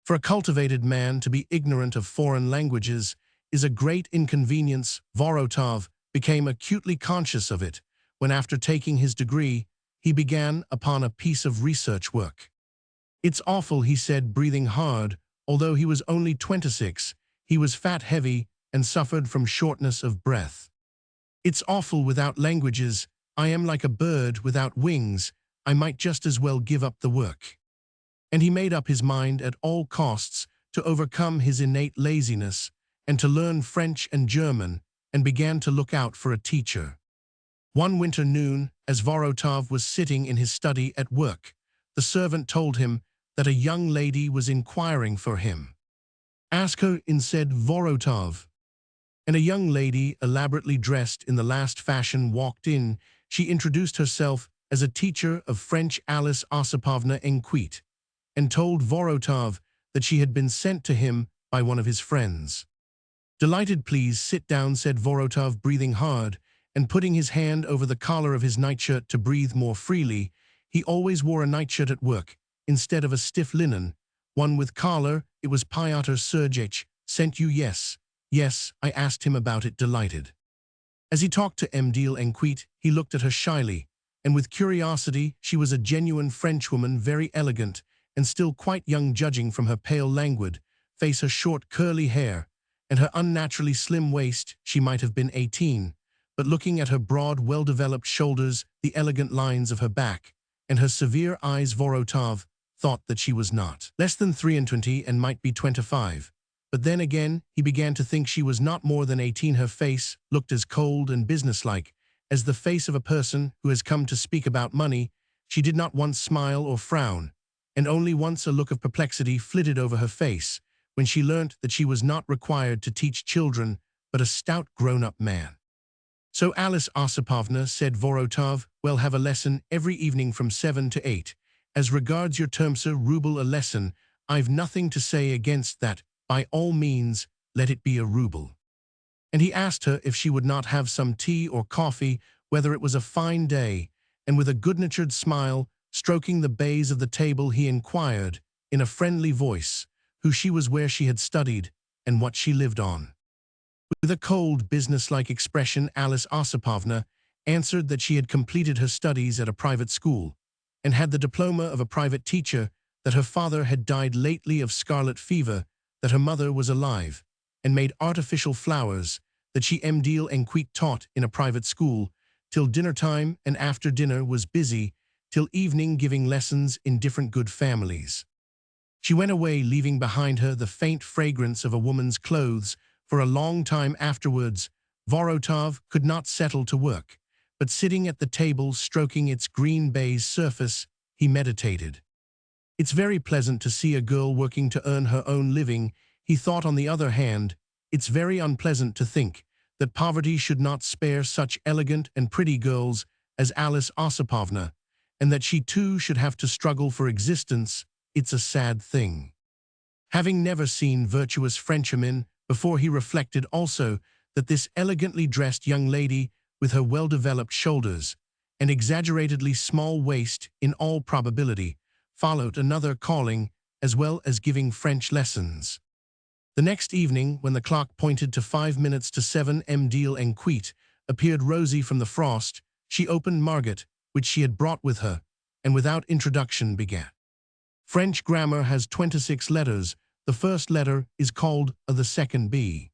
For a cultivated man to be ignorant of foreign languages is a great inconvenience. Vorotov became acutely conscious of it when, after taking his degree, he began upon a piece of research work. "It's awful," he said, breathing hard. Although he was only 26, he was fat, heavy, and suffered from shortness of breath. "It's awful without languages. I am like a bird without wings. I might just as well give up the work." And he made up his mind at all costs to overcome his innate laziness and to learn French and German, and began to look out for a teacher. One winter noon, as Vorotov was sitting in his study at work, the servant told him that a young lady was inquiring for him. "Ask her in," said Vorotov. And a young lady, elaborately dressed in the last fashion, walked in. She introduced herself as a teacher of French, Alice Osipovna Enquete, and told Vorotov that she had been sent to him by one of his friends. "Delighted, please sit down," said Vorotov, breathing hard, and putting his hand over the collar of his nightshirt to breathe more freely. He always wore a nightshirt at work, instead of a stiff linen one with collar. "It was Pyotr Sergeich sent you?" "Yes, yes, I asked him about it." "Delighted." As he talked to Mdil Enquete, he looked at her shyly and with curiosity. She was a genuine Frenchwoman, very elegant, and still quite young, judging from her pale, languid face, her short, curly hair, and her unnaturally slim waist. She might have been 18, but looking at her broad, well-developed shoulders, the elegant lines of her back, and her severe eyes, Vorotov thought that she was not less than 23 and might be 25. But then again, he began to think she was not more than 18. Her face looked as cold and businesslike as the face of a person who has come to speak about money. She did not once smile or frown, and only once a look of perplexity flitted over her face when she learnt that she was not required to teach children, but a stout grown-up man. "So Alice Osipovna," said Vorotov, "will have a lesson every evening from 7 to 8. As regards your termsa ruble a lesson, I've nothing to say against that. By all means, let it be a ruble." And he asked her if she would not have some tea or coffee, whether it was a fine day, and with a good-natured smile, stroking the baize of the table, he inquired, in a friendly voice, who she was, where she had studied, and what she lived on. With a cold, business-like expression, Alice Osipovna answered that she had completed her studies at a private school, and had the diploma of a private teacher, that her father had died lately of scarlet fever, that her mother was alive, and made artificial flowers, that she Duel and taught in a private school, till dinner-time, and after dinner was busy, till evening, giving lessons in different good families. She went away, leaving behind her the faint fragrance of a woman's clothes. For a long time afterwards, Vorotov could not settle to work, but sitting at the table, stroking its green baize surface, he meditated. "It's very pleasant to see a girl working to earn her own living," he thought. "On the other hand, it's very unpleasant to think that poverty should not spare such elegant and pretty girls as Alice Osipovna, and that she too should have to struggle for existence. It's a sad thing." Having never seen virtuous Frenchwomen before, he reflected also that this elegantly dressed young lady, with her well-developed shoulders and exaggeratedly small waist, in all probability, followed another calling, as well as giving French lessons. The next evening, when the clock pointed to 5 minutes to 7, Duel and appeared rosy from the frost. She opened Margot, which she had brought with her, and without introduction began. "French grammar has 26 letters. The first letter is called a, the second B."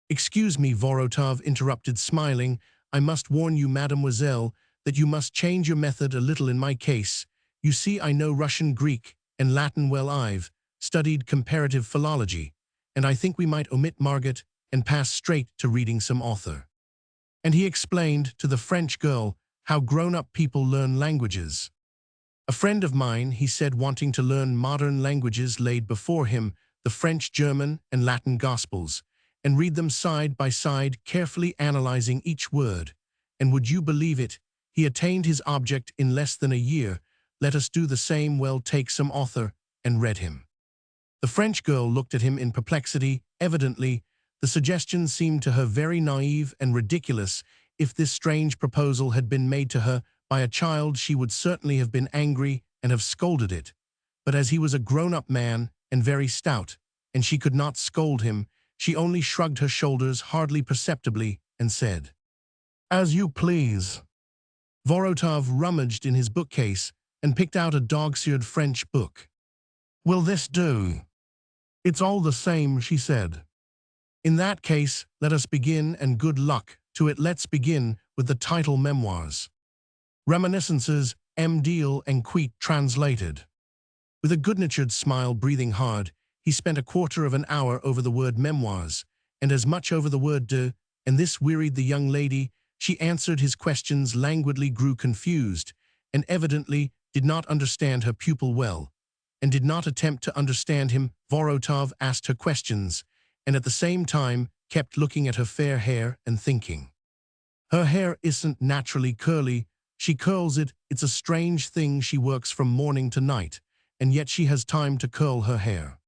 "Excuse me," Vorotov interrupted, smiling. "I must warn you, mademoiselle, that you must change your method a little in my case. You see, I know Russian, Greek, and Latin well. I've studied comparative philology, and I think we might omit Margot and pass straight to reading some author." And he explained to the French girl how grown-up people learn languages. "A friend of mine," he said, wanting to learn modern languages, laid before him the French, German, and Latin Gospels, and read them side by side, carefully analyzing each word. And would you believe it, he attained his object in less than a year. Let us do the same. Well, take some author, and read him." The French girl looked at him in perplexity. Evidently, the suggestion seemed to her very naive and ridiculous. If this strange proposal had been made to her by a child, she would certainly have been angry and have scolded it. But as he was a grown-up man and very stout, and she could not scold him, she only shrugged her shoulders hardly perceptibly and said, "As you please." Vorotov rummaged in his bookcase and picked out a dog-eared French book. "Will this do?" "It's all the same," she said. "In that case, let us begin, and good luck to it. Let's begin with the title, Memoirs. Reminiscences, Duel and translated." With a good-natured smile, breathing hard, he spent a quarter of an hour over the word memoirs, and as much over the word de, and this wearied the young lady. She answered his questions languidly, grew confused, and evidently did not understand her pupil well, and did not attempt to understand him. Vorotov asked her questions, and at the same time kept looking at her fair hair and thinking. "Her hair isn't naturally curly. She curls it. It's a strange thing. She works from morning to night, and yet she has time to curl her hair."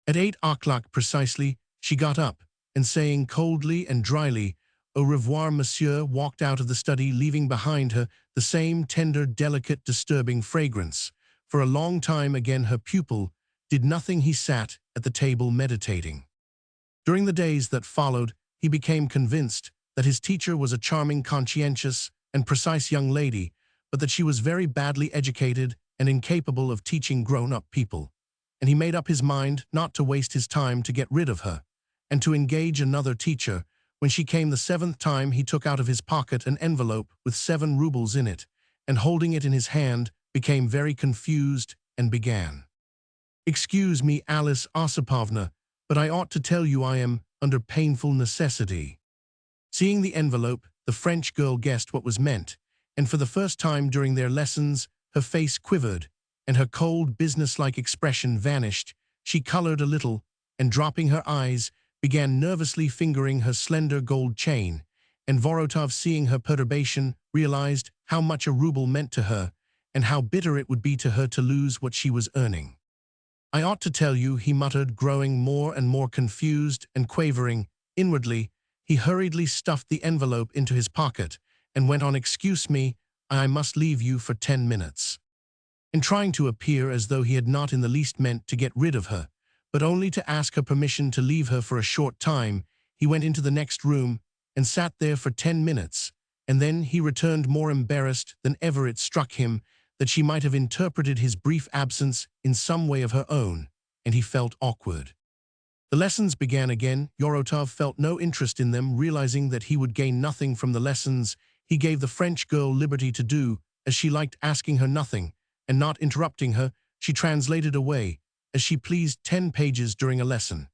At 8 o'clock precisely, she got up, and saying coldly and dryly, "Au revoir, monsieur," walked out of the study, leaving behind her the same tender, delicate, disturbing fragrance. For a long time again her pupil did nothing. He sat at the table meditating. During the days that followed, he became convinced that his teacher was a charming, conscientious, and precise young lady, but that she was very badly educated and incapable of teaching grown-up people. And he made up his mind not to waste his time to get rid of her, and to engage another teacher. When she came the 7th time, he took out of his pocket an envelope with 7 rubles in it, and holding it in his hand, became very confused and began, "Excuse me, Alice Osipovna, but I ought to tell you I am under painful necessity." Seeing the envelope, the French girl guessed what was meant, and for the first time during their lessons, her face quivered, and her cold, businesslike expression vanished. She colored a little, and dropping her eyes, began nervously fingering her slender gold chain, and Vorotov, seeing her perturbation, realized how much a ruble meant to her, and how bitter it would be to her to lose what she was earning. "I ought to tell you," he muttered, growing more and more confused and quavering. Inwardly, he hurriedly stuffed the envelope into his pocket and went on, "Excuse me, I must leave you for 10 minutes. And trying to appear as though he had not in the least meant to get rid of her, but only to ask her permission to leave her for a short time, he went into the next room and sat there for 10 minutes, and then he returned more embarrassed than ever. It struck him that she might have interpreted his brief absence in some way of her own, and he felt awkward. The lessons began again. Vorotov felt no interest in them, realizing that he would gain nothing from the lessons. He gave the French girl liberty to do as she liked, asking her nothing and not interrupting her. She translated away as she pleased 10 pages during a lesson,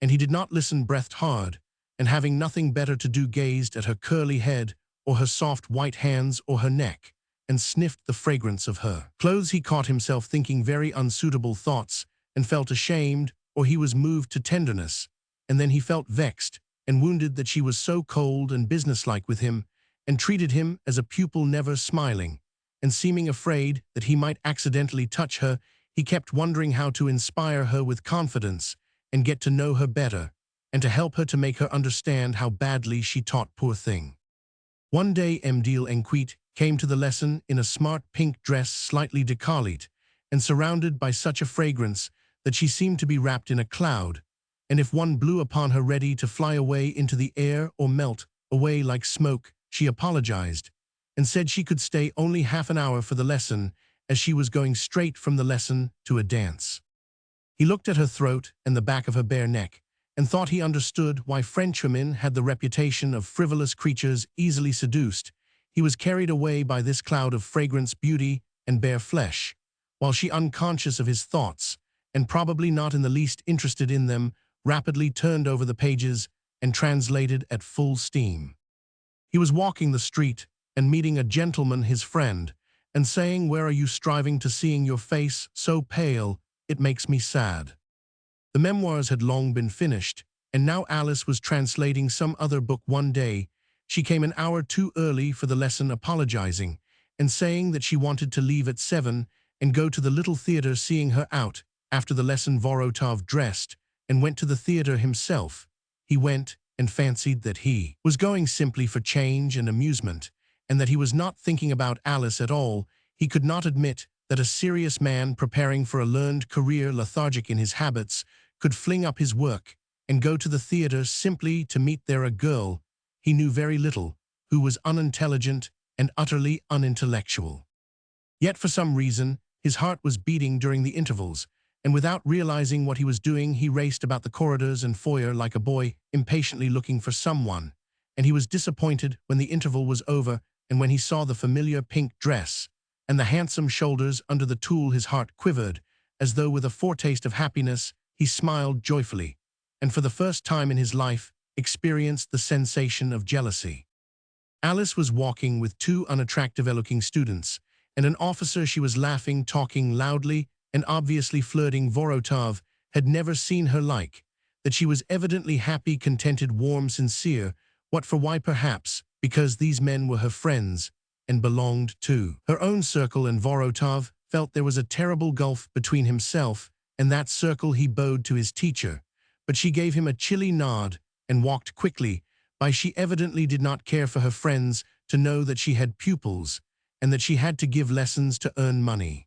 and he did not listen, breathed hard, and having nothing better to do, gazed at her curly head or her soft white hands or her neck, and sniffed the fragrance of her clothes. He caught himself thinking very unsuitable thoughts and felt ashamed, or he was moved to tenderness, and then he felt vexed and wounded that she was so cold and businesslike with him, and treated him as a pupil, never smiling, and seeming afraid that he might accidentally touch her. He kept wondering how to inspire her with confidence and get to know her better, and to help her, to make her understand how badly she taught, poor thing. One day Mdil Enquit came to the lesson in a smart pink dress, slightly décolleté, and surrounded by such a fragrance that she seemed to be wrapped in a cloud, and if one blew upon her, ready to fly away into the air or melt away like smoke. She apologized and said she could stay only half an hour for the lesson, as she was going straight from the lesson to a dance. He looked at her throat and the back of her bare neck, and thought he understood why Frenchwomen had the reputation of frivolous creatures easily seduced. He was carried away by this cloud of fragrance, beauty, and bare flesh, while she, unconscious of his thoughts, and probably not in the least interested in them, rapidly turned over the pages and translated at full steam. He was walking the street and meeting a gentleman, his friend, and saying, "Where are you striving to, seeing your face so pale, it makes me sad." The memoirs had long been finished, and now Alice was translating some other book. One day, she came an hour too early for the lesson, apologizing and saying that she wanted to leave at 7 and go to the little theater. Seeing her out after the lesson, Vorotov dressed and went to the theater himself. He went and fancied that he was going simply for change and amusement, and that he was not thinking about Alice at all. He could not admit that a serious man preparing for a learned career, lethargic in his habits, could fling up his work and go to the theater simply to meet there a girl he knew very little, who was unintelligent and utterly unintellectual. Yet for some reason, his heart was beating during the intervals, and without realizing what he was doing, he raced about the corridors and foyer like a boy, impatiently looking for someone, and he was disappointed when the interval was over, and when he saw the familiar pink dress and the handsome shoulders under the tulle. His heart quivered, as though with a foretaste of happiness. He smiled joyfully, and for the first time in his life, experienced the sensation of jealousy. Alice was walking with 2 unattractive-looking students, and an officer. She was laughing, talking loudly, and obviously flirting. Vorotov had never seen her like, that she was evidently happy, contented, warm, sincere. What for? Why? Perhaps because these men were her friends and belonged to her own circle, and Vorotov felt there was a terrible gulf between himself and that circle. He bowed to his teacher, but she gave him a chilly nod and walked quickly by. She evidently did not care for her friends to know that she had pupils and that she had to give lessons to earn money.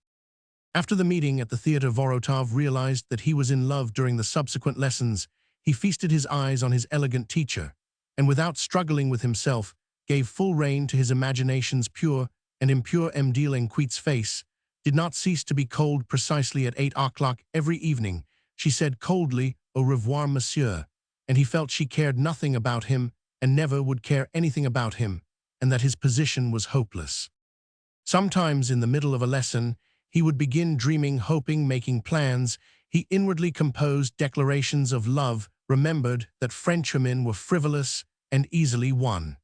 After the meeting at the theater, Vorotov realized that he was in love. During the subsequent lessons, he feasted his eyes on his elegant teacher, and without struggling with himself, gave full rein to his imagination's pure and impure. Mdil Enquit's face did not cease to be cold. Precisely at 8 o'clock every evening, she said coldly, "Au revoir, monsieur," and he felt she cared nothing about him and never would care anything about him, and that his position was hopeless. Sometimes in the middle of a lesson, he would begin dreaming, hoping, making plans. He inwardly composed declarations of love, remembered that Frenchwomen were frivolous and easily won.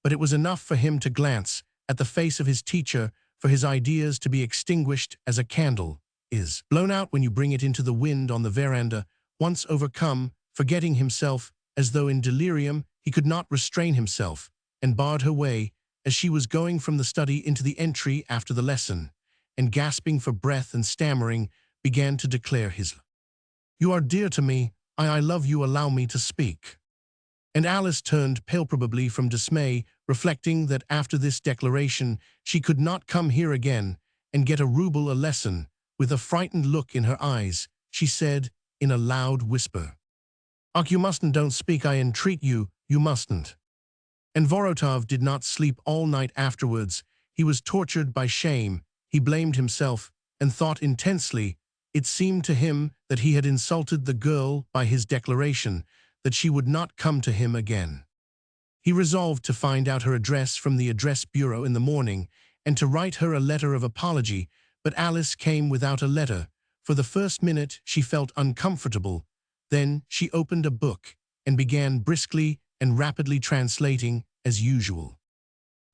But it was enough for him to glance at the face of his teacher for his ideas to be extinguished as a candle is blown out when you bring it into the wind on the veranda. Once overcome, forgetting himself, as though in delirium, he could not restrain himself, and barred her way as she was going from the study into the entry after the lesson, and gasping for breath and stammering, began to declare his love. "You are dear to me, I love you, allow me to speak." And Alice turned pale, probably from dismay, reflecting that after this declaration she could not come here again and get a ruble a lesson. With a frightened look in her eyes, she said in a loud whisper, "Och, you mustn't, don't speak, I entreat you, you mustn't." And Vorotov did not sleep all night afterwards. He was tortured by shame, he blamed himself, and thought intensely. It seemed to him that he had insulted the girl by his declaration, that she would not come to him again. He resolved to find out her address from the address bureau in the morning, and to write her a letter of apology, but Alice came without a letter. For the first minute she felt uncomfortable. Then she opened a book, and began briskly and rapidly translating, as usual.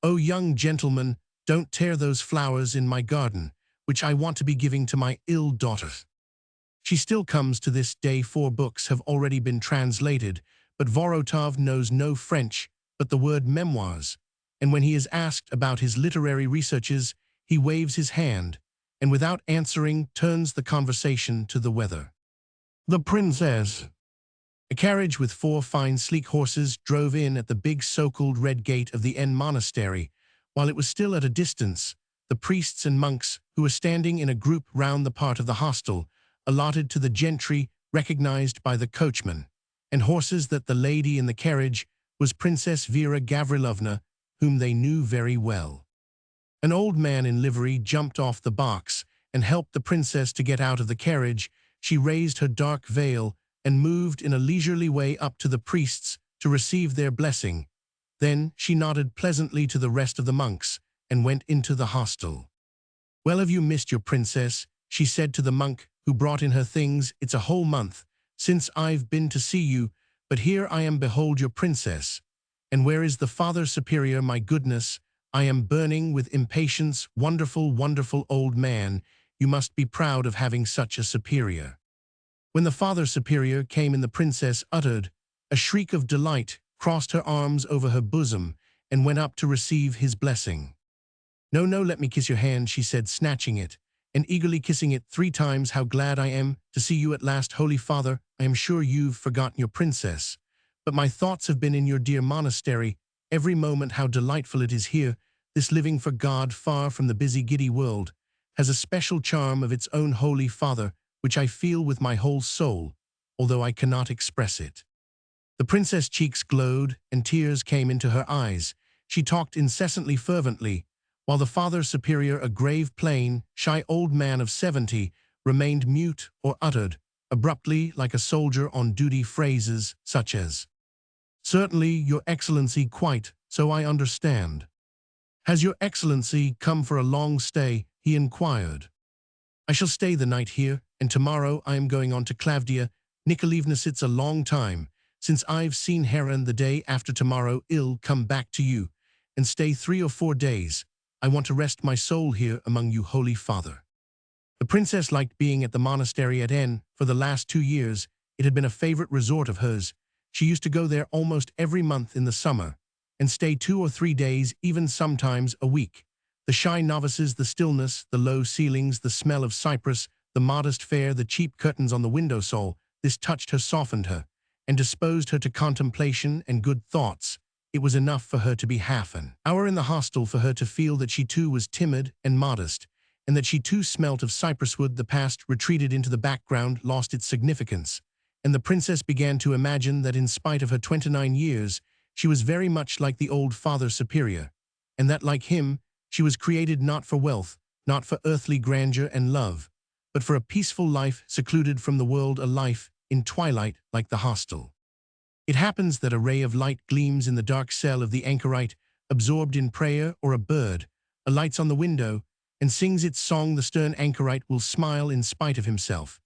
"Oh, young gentleman, don't tear those flowers in my garden, which I want to be giving to my ill daughter." She still comes to this day. 4 books have already been translated, but Vorotov knows no French but the word memoirs, and when he is asked about his literary researches, he waves his hand, and without answering turns the conversation to the weather. The princess. A carriage with 4 fine sleek horses drove in at the big so-called red gate of the N monastery. While it was still at a distance, the priests and monks, who were standing in a group round the part of the hostel allotted to the gentry, recognized by the coachman and horses that the lady in the carriage was Princess Vera Gavrilovna, whom they knew very well. An old man in livery jumped off the box and helped the princess to get out of the carriage. She raised her dark veil and moved in a leisurely way up to the priests to receive their blessing. Then she nodded pleasantly to the rest of the monks and went into the hostel. "Well, have you missed your princess?" she said to the monk who brought in her things. "It's a whole month since I've been to see you, but here I am, behold your princess. And where is the Father Superior? My goodness, I am burning with impatience. Wonderful, wonderful old man, you must be proud of having such a superior." When the Father Superior came in, the princess uttered a shriek of delight, crossed her arms over her bosom, and went up to receive his blessing. "No, no, let me kiss your hand," she said, snatching it and eagerly kissing it 3 times. "How glad I am to see you at last, Holy Father. I am sure you've forgotten your princess, but my thoughts have been in your dear monastery every moment. How delightful it is here. This living for God, far from the busy, giddy world, has a special charm of its own, Holy Father, which I feel with my whole soul, although I cannot express it." The princess' cheeks glowed, and tears came into her eyes. She talked incessantly, fervently, while the Father Superior, a grave, plain, shy old man of 70, remained mute or uttered, abruptly, like a soldier on duty, phrases such as, "Certainly, Your Excellency, quite, so I understand." "Has Your Excellency come for a long stay?" he inquired. "I shall stay the night here, and tomorrow I am going on to Klavdia Nikolaevna. It's a long time since I've seen her, and the day after tomorrow I'll come back to you and stay 3 or 4 days. I want to rest my soul here among you, Holy Father." The princess liked being at the monastery at N. For the last 2 years, it had been a favorite resort of hers. She used to go there almost every month in the summer, and stay 2 or 3 days, even sometimes a week. The shy novices, the stillness, the low ceilings, the smell of cypress, the modest fare, the cheap curtains on the windowsill, this touched her, softened her, and disposed her to contemplation and good thoughts. It was enough for her to be half an hour in the hostel for her to feel that she too was timid and modest, and that she too smelt of cypresswood. The past retreated into the background, lost its significance, and the princess began to imagine that in spite of her 29 years, she was very much like the old Father Superior, and that, like him, she was created not for wealth, not for earthly grandeur and love, but for a peaceful life secluded from the world, a life in twilight like the hostel. It happens that a ray of light gleams in the dark cell of the anchorite, absorbed in prayer, or a bird alights on the window and sings its song. The stern anchorite will smile in spite of himself,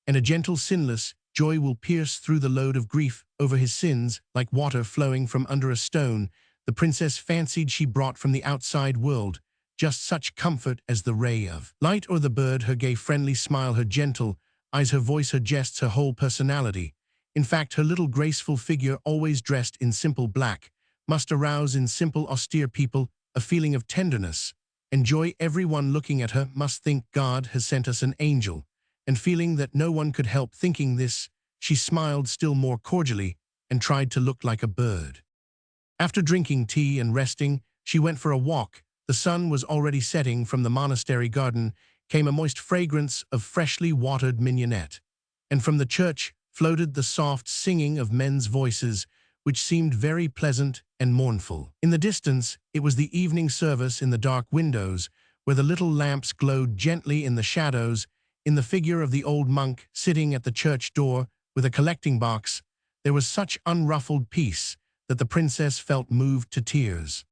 and a gentle, sinless joy will pierce through the load of grief over his sins like water flowing from under a stone. The princess fancied she brought from the outside world just such comfort as the ray of light or the bird, her gay, friendly smile, her gentle eyes, her voice, her jests, her whole personality. In fact, her little graceful figure, always dressed in simple black, must arouse in simple, austere people a feeling of tenderness, and joy. Everyone looking at her must think God has sent us an angel, and feeling that no one could help thinking this, she smiled still more cordially and tried to look like a bird. After drinking tea and resting, she went for a walk. The sun was already setting. From the monastery garden came a moist fragrance of freshly watered mignonette, and from the church floated the soft singing of men's voices, which seemed very pleasant and mournful. In the distance, it was the evening service. In the dark windows, where the little lamps glowed gently in the shadows, in the figure of the old monk sitting at the church door with a collecting box, there was such unruffled peace that the princess felt moved to tears.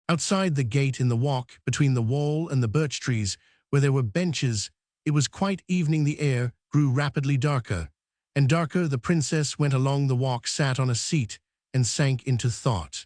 Outside the gate, in the walk between the wall and the birch trees, where there were benches, it was quite evening. The air grew rapidly darker and darker. The princess went along the walk, sat on a seat, and sank into thought.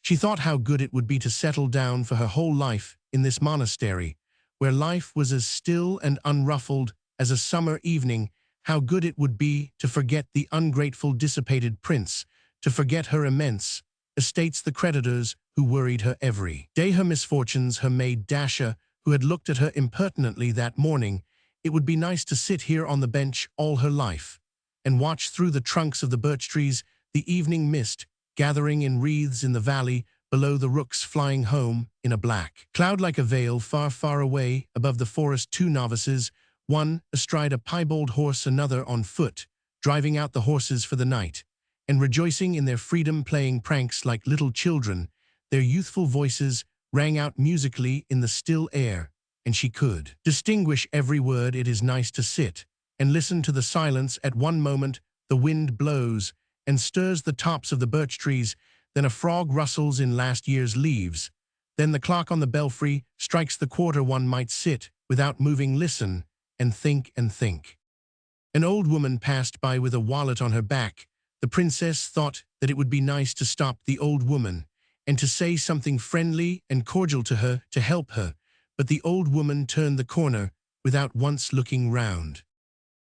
She thought how good it would be to settle down for her whole life in this monastery, where life was as still and unruffled as a summer evening. How good it would be to forget the ungrateful, dissipated prince, to forget her immense estates, the creditors who worried her every day, her misfortunes, her maid Dasha, who had looked at her impertinently that morning. It would be nice to sit here on the bench all her life, and watch through the trunks of the birch trees the evening mist gathering in wreaths in the valley below, the rooks flying home in a black cloud like a veil far, far away above the forest. Two novices, one astride a piebald horse, another on foot, driving out the horses for the night, and rejoicing in their freedom, playing pranks like little children. Their youthful voices rang out musically in the still air, and she could distinguish every word. It is nice to sit and listen to the silence. At one moment the wind blows and stirs the tops of the birch trees, then a frog rustles in last year's leaves, then the clock on the belfry strikes the quarter. One might sit without moving, listen, and think and think. An old woman passed by with a wallet on her back. The princess thought that it would be nice to stop the old woman and to say something friendly and cordial to her, to help her, but the old woman turned the corner without once looking round.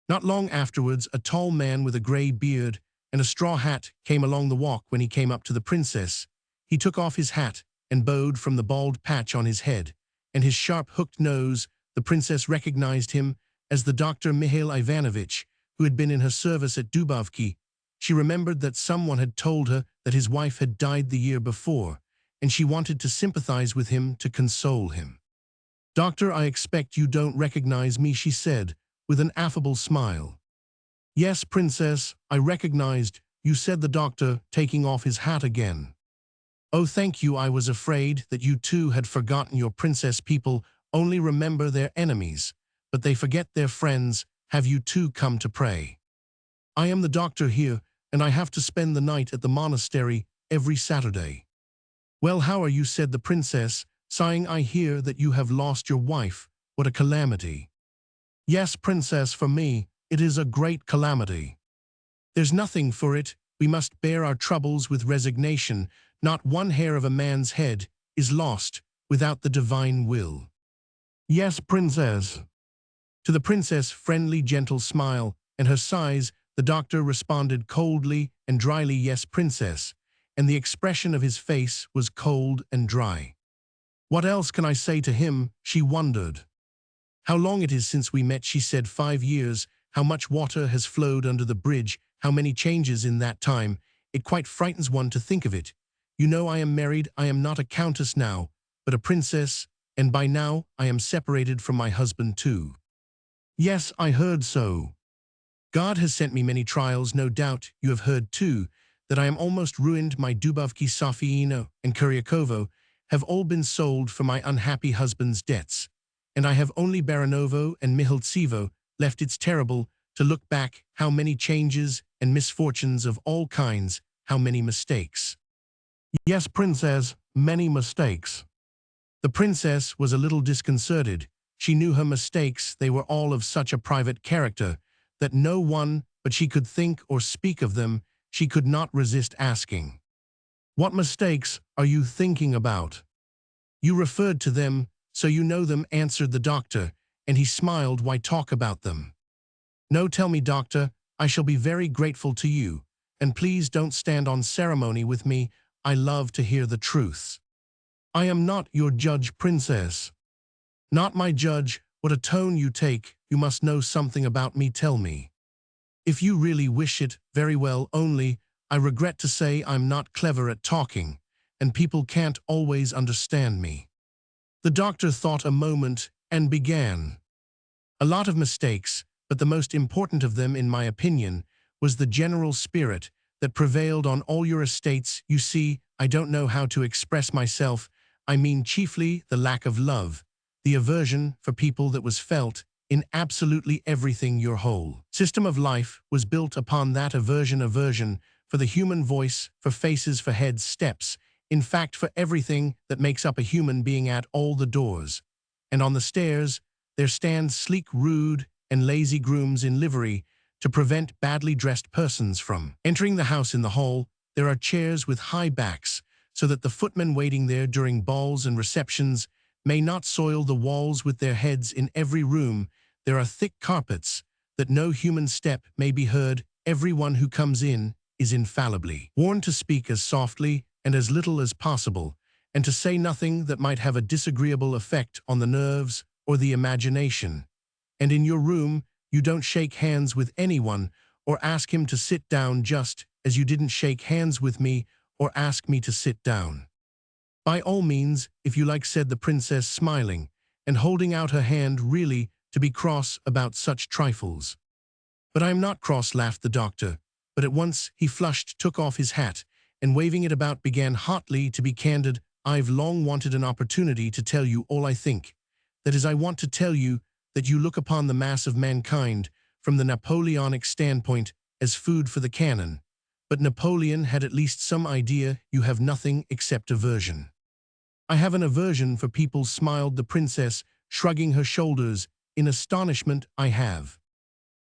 Not long afterwards, a tall man with a grey beard and a straw hat came along the walk. When he came up to the princess, he took off his hat and bowed from the bald patch on his head and his sharp hooked nose. The princess recognized him as the Dr. Mihail Ivanovich, who had been in her service at Dubovki. She remembered that someone had told her that his wife had died the year before, and she wanted to sympathize with him, to console him. "Doctor, I expect you don't recognize me," she said, with an affable smile. "Yes, princess, I recognized you," said the doctor, taking off his hat again. "Oh, thank you. I was afraid that you too had forgotten your princess. People only remember their enemies, but they forget their friends. Have you too come to pray? I am the doctor here, and I have to spend the night at the monastery every Saturday." "Well, how are you?" said the princess, sighing. "I hear that you have lost your wife. What a calamity." "Yes, princess, for me it is a great calamity. There's nothing for it. We must bear our troubles with resignation. Not one hair of a man's head is lost without the divine will." "Yes, princess." To the princess' friendly, gentle smile and her sighs, the doctor responded coldly and dryly, "Yes, princess," and the expression of his face was cold and dry. "What else can I say to him?" she wondered. "How long it is since we met," she said. "5 years. How much water has flowed under the bridge, how many changes in that time. It quite frightens one to think of it. You know I am married. I am not a countess now, but a princess, and by now I am separated from my husband too." "Yes, I heard so. God has sent me many trials. No doubt you have heard too that I am almost ruined. My Dubovki, Sofiyino, and Kuryakovo have all been sold for my unhappy husband's debts, and I have only Baranovo and Mihiltsevo left. It's terrible to look back. How many changes and misfortunes of all kinds, how many mistakes." "Yes, princess, many mistakes." The princess was a little disconcerted. She knew her mistakes. They were all of such a private character that no one but she could think or speak of them. She could not resist asking, "What mistakes are you thinking about?" "You referred to them, so you know them," answered the doctor, and he smiled. "Why talk about them?" "No, tell me, doctor. I shall be very grateful to you. And please don't stand on ceremony with me. I love to hear the truth. I am not your judge, princess. Not my judge. What a tone you take. You must know something about me, tell me. If you really wish it, very well, only, I regret to say I'm not clever at talking, and people can't always understand me. The doctor thought a moment and began. A lot of mistakes, but the most important of them, in my opinion, was the general spirit that prevailed on all your estates. You see, I don't know how to express myself. I mean chiefly the lack of love, the aversion for people that was felt in absolutely everything. Your whole system of life was built upon that aversion for the human voice, for faces, for heads, steps, in fact for everything that makes up a human being. At all the doors and on the stairs there stand sleek, rude, and lazy grooms in livery to prevent badly dressed persons from entering the house. In the hall there are chairs with high backs, so that the footmen waiting there during balls and receptions may not soil the walls with their heads. In every room there are thick carpets, that no human step may be heard. Everyone who comes in is infallibly warned to speak as softly and as little as possible, and to say nothing that might have a disagreeable effect on the nerves or the imagination. And in your room you don't shake hands with anyone or ask him to sit down, just as you didn't shake hands with me or ask me to sit down. By all means, if you like, said the princess, smiling and holding out her hand. Really, to be cross about such trifles. But I am not cross, laughed the doctor, but at once he flushed, took off his hat, and waving it about began hotly. To be candid, I've long wanted an opportunity to tell you all I think. That is, I want to tell you that you look upon the mass of mankind from the Napoleonic standpoint as food for the cannon. But Napoleon had at least some idea. You have nothing except aversion. I have an aversion for people, smiled the princess, shrugging her shoulders in astonishment. I have.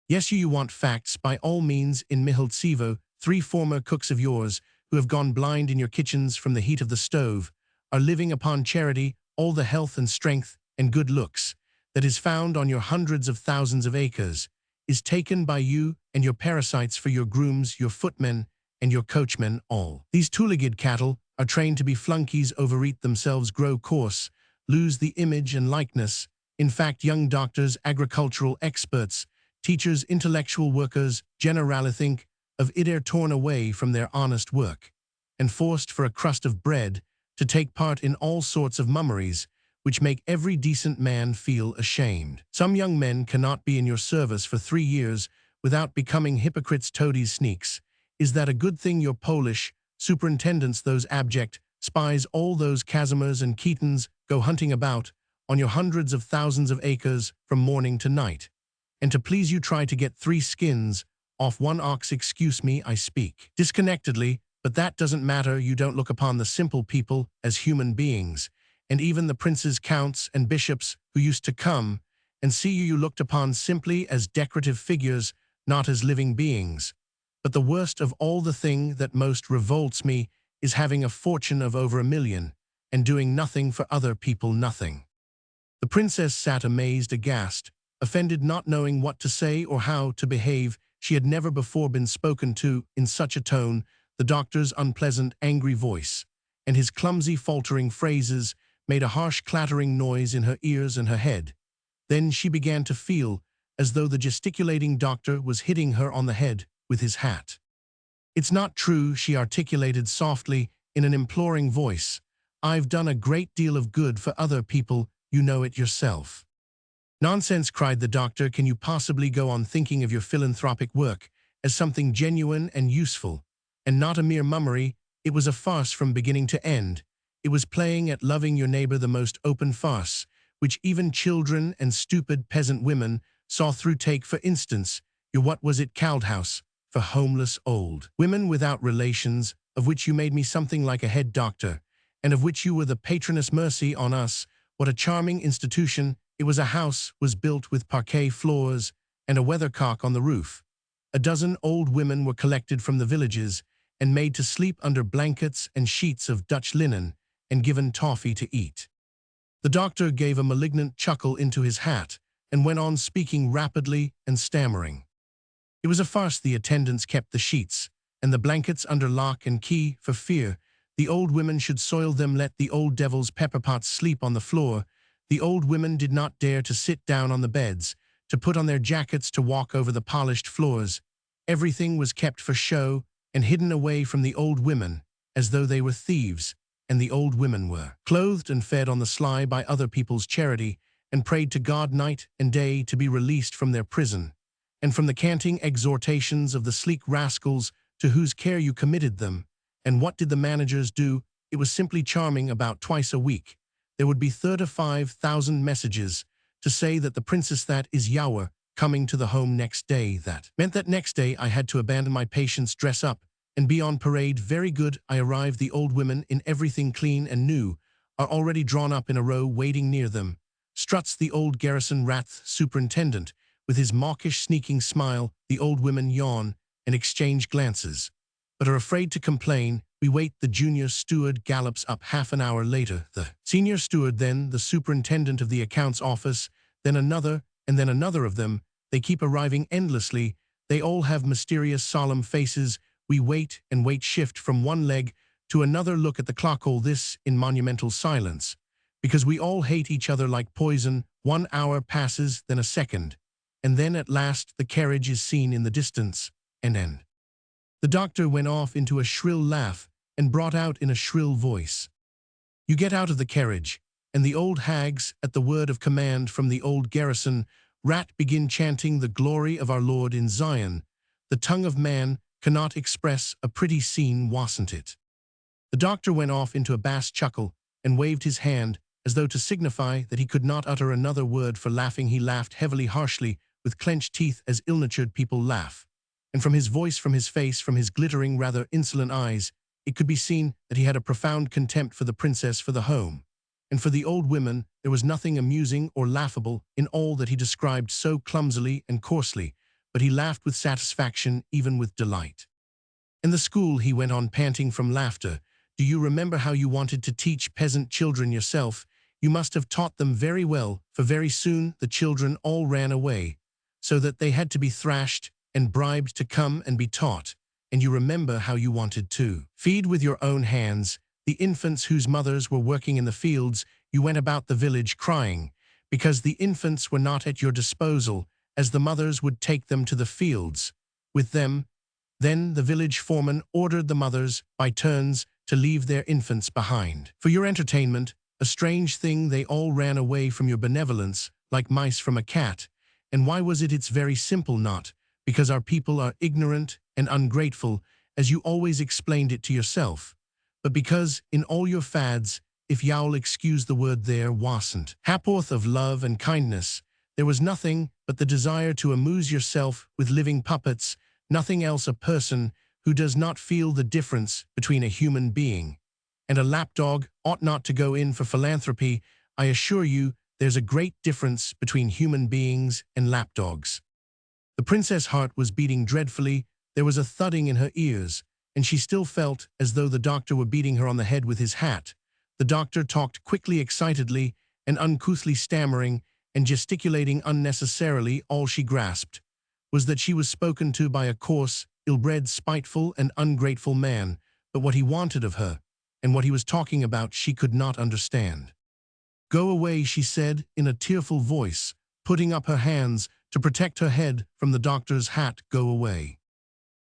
Yes, you want facts, by all means. In Mihiltsevo, 3 former cooks of yours, who have gone blind in your kitchens from the heat of the stove, are living upon charity. All the health and strength and good looks that is found on your hundreds of thousands of acres is taken by you and your parasites for your grooms, your footmen, and your coachmen. All these two-legged cattle are trained to be flunkies, overeat themselves, grow coarse, lose the image and likeness. In fact, young doctors, agricultural experts, teachers, intellectual workers, generally think of it are torn away from their honest work, and forced for a crust of bread to take part in all sorts of mummeries, which make every decent man feel ashamed. Some young men cannot be in your service for 3 years without becoming hypocrites, toadies, sneaks. Is that a good thing? Your Polish superintendents, those abject spies, all those Kazimirs and Ketons, go hunting about on your hundreds of thousands of acres from morning to night, and to please you try to get 3 skins off 1 ox. Excuse me, I speak disconnectedly, but that doesn't matter. You don't look upon the simple people as human beings, and even the princes, counts, and bishops who used to come and see you looked upon simply as decorative figures, not as living beings. But the worst of all, the thing that most revolts me, is having a fortune of over $1 million and doing nothing for other people, nothing. The princess sat amazed, aghast, offended, not knowing what to say or how to behave. She had never before been spoken to in such a tone. The doctor's unpleasant, angry voice and his clumsy, faltering phrases made a harsh clattering noise in her ears and her head. Then she began to feel as though the gesticulating doctor was hitting her on the head with his hat. It's not true, she articulated softly in an imploring voice. I've done a great deal of good for other people, you know it yourself. Nonsense, cried the doctor. Can you possibly go on thinking of your philanthropic work as something genuine and useful, and not a mere mummery? It was a farce from beginning to end. It was playing at loving your neighbor, the most open farce, which even children and stupid peasant women saw through. Take, for instance, your what was it, Caldhouse, for homeless old women without relations, of which you made me something like a head doctor, and of which you were the patroness. Mercy on us, what a charming institution! It was a house, was built with parquet floors and a weathercock on the roof. A dozen old women were collected from the villages and made to sleep under blankets and sheets of Dutch linen and given toffee to eat. The doctor gave a malignant chuckle into his hat and went on speaking rapidly and stammering. It was a farce. The attendants kept the sheets and the blankets under lock and key for fear The old women should soil them, let the old devil's pepper pots sleep on the floor. The old women did not dare to sit down on the beds, to put on their jackets, to walk over the polished floors. Everything was kept for show and hidden away from the old women, as though they were thieves, and the old women were clothed and fed on the sly by other people's charity, and prayed to God night and day to be released from their prison, and from the canting exhortations of the sleek rascals to whose care you committed them. And what did the managers do? It was simply charming. About twice a week there would be 35,000 messages to say that the princess that is Yauer coming to the home next day. That meant that next day I had to abandon my patients, dress up, and be on parade. Very good. I arrived. The old women, in everything clean and new, are already drawn up in a row waiting near them. Struts the old garrison rat superintendent with his mawkish sneaking smile. The old women yawn and exchange glances, but are afraid to complain. We wait. The junior steward gallops up half an hour later. The senior steward, then the superintendent of the accounts office, then another, and then another of them. They keep arriving endlessly. They all have mysterious, solemn faces. We wait and wait, shift from one leg to another, look at the clock, all this in monumental silence, because we all hate each other like poison. 1 hour passes, then a second, and then at last the carriage is seen in the distance, and end. The doctor went off into a shrill laugh and brought out in a shrill voice, "You get out of the carriage," and the old hags, at the word of command from the old garrison rat, begin chanting the glory of our Lord in Zion. The tongue of man cannot express a pretty scene, wasn't it? The doctor went off into a bass chuckle and waved his hand as though to signify that he could not utter another word for laughing. He laughed heavily, harshly, with clenched teeth, as ill-natured people laugh. And from his voice, from his face, from his glittering, rather insolent eyes, it could be seen that he had a profound contempt for the princess, for the home, and for the old women. There was nothing amusing or laughable in all that he described so clumsily and coarsely, but he laughed with satisfaction, even with delight. In the school, he went on, panting from laughter. Do you remember how you wanted to teach peasant children yourself? You must have taught them very well, for very soon the children all ran away, so that they had to be thrashed and bribed to come and be taught. And you remember how you wanted to feed with your own hands the infants whose mothers were working in the fields. You went about the village crying, because the infants were not at your disposal, as the mothers would take them to the fields with them. Then the village foreman ordered the mothers, by turns, to leave their infants behind. For your entertainment, a strange thing, they all ran away from your benevolence, like mice from a cat. And why was it? It's very simple. Not because our people are ignorant and ungrateful, as you always explained it to yourself, but because, in all your fads, if you'll excuse the word, there wasn't ha'porth of love and kindness. There was nothing but the desire to amuse yourself with living puppets, nothing else. A person who does not feel the difference between a human being and a lapdog ought not to go in for philanthropy. I assure you, there's a great difference between human beings and lapdogs. The princess' heart was beating dreadfully. There was a thudding in her ears, and she still felt as though the doctor were beating her on the head with his hat. The doctor talked quickly, excitedly, and uncouthly, stammering and gesticulating unnecessarily. All she grasped was that she was spoken to by a coarse, ill-bred, spiteful, and ungrateful man, but what he wanted of her, and what he was talking about, she could not understand. "Go away," she said in a tearful voice, putting up her hands to protect her head from the doctor's hat. "Go away."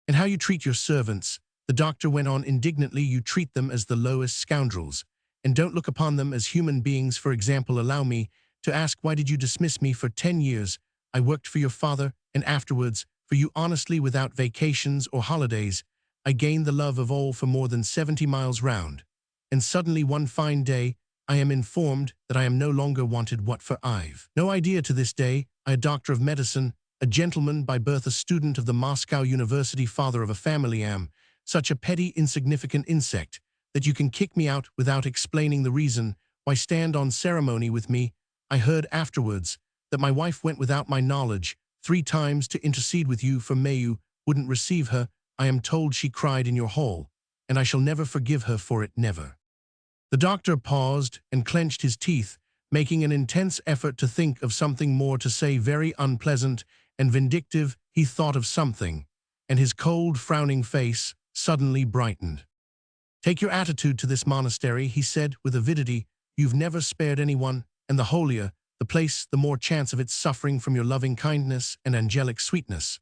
"And how you treat your servants," the doctor went on indignantly. "You treat them as the lowest scoundrels, and don't look upon them as human beings. For example, allow me to ask, why did you dismiss me? For 10 years I worked for your father, and afterwards for you honestly, without vacations or holidays. I gained the love of all for more than 70 miles round. And suddenly one fine day I am informed that I am no longer wanted. What for? I've no idea to this day. I, a doctor of medicine, a gentleman by birth, a student of the Moscow University, father of a family, am such a petty, insignificant insect that you can kick me out without explaining the reason. Why stand on ceremony with me? I heard afterwards that my wife went without my knowledge 3 times to intercede with you, for Mayu wouldn't receive her. I am told she cried in your hall, and I shall never forgive her for it, never." The doctor paused and clenched his teeth, making an intense effort to think of something more to say, very unpleasant and vindictive. He thought of something, and his cold, frowning face suddenly brightened. Take your attitude to this monastery, he said with avidity. You've never spared anyone, and the holier the place, the more chance of its suffering from your loving kindness and angelic sweetness.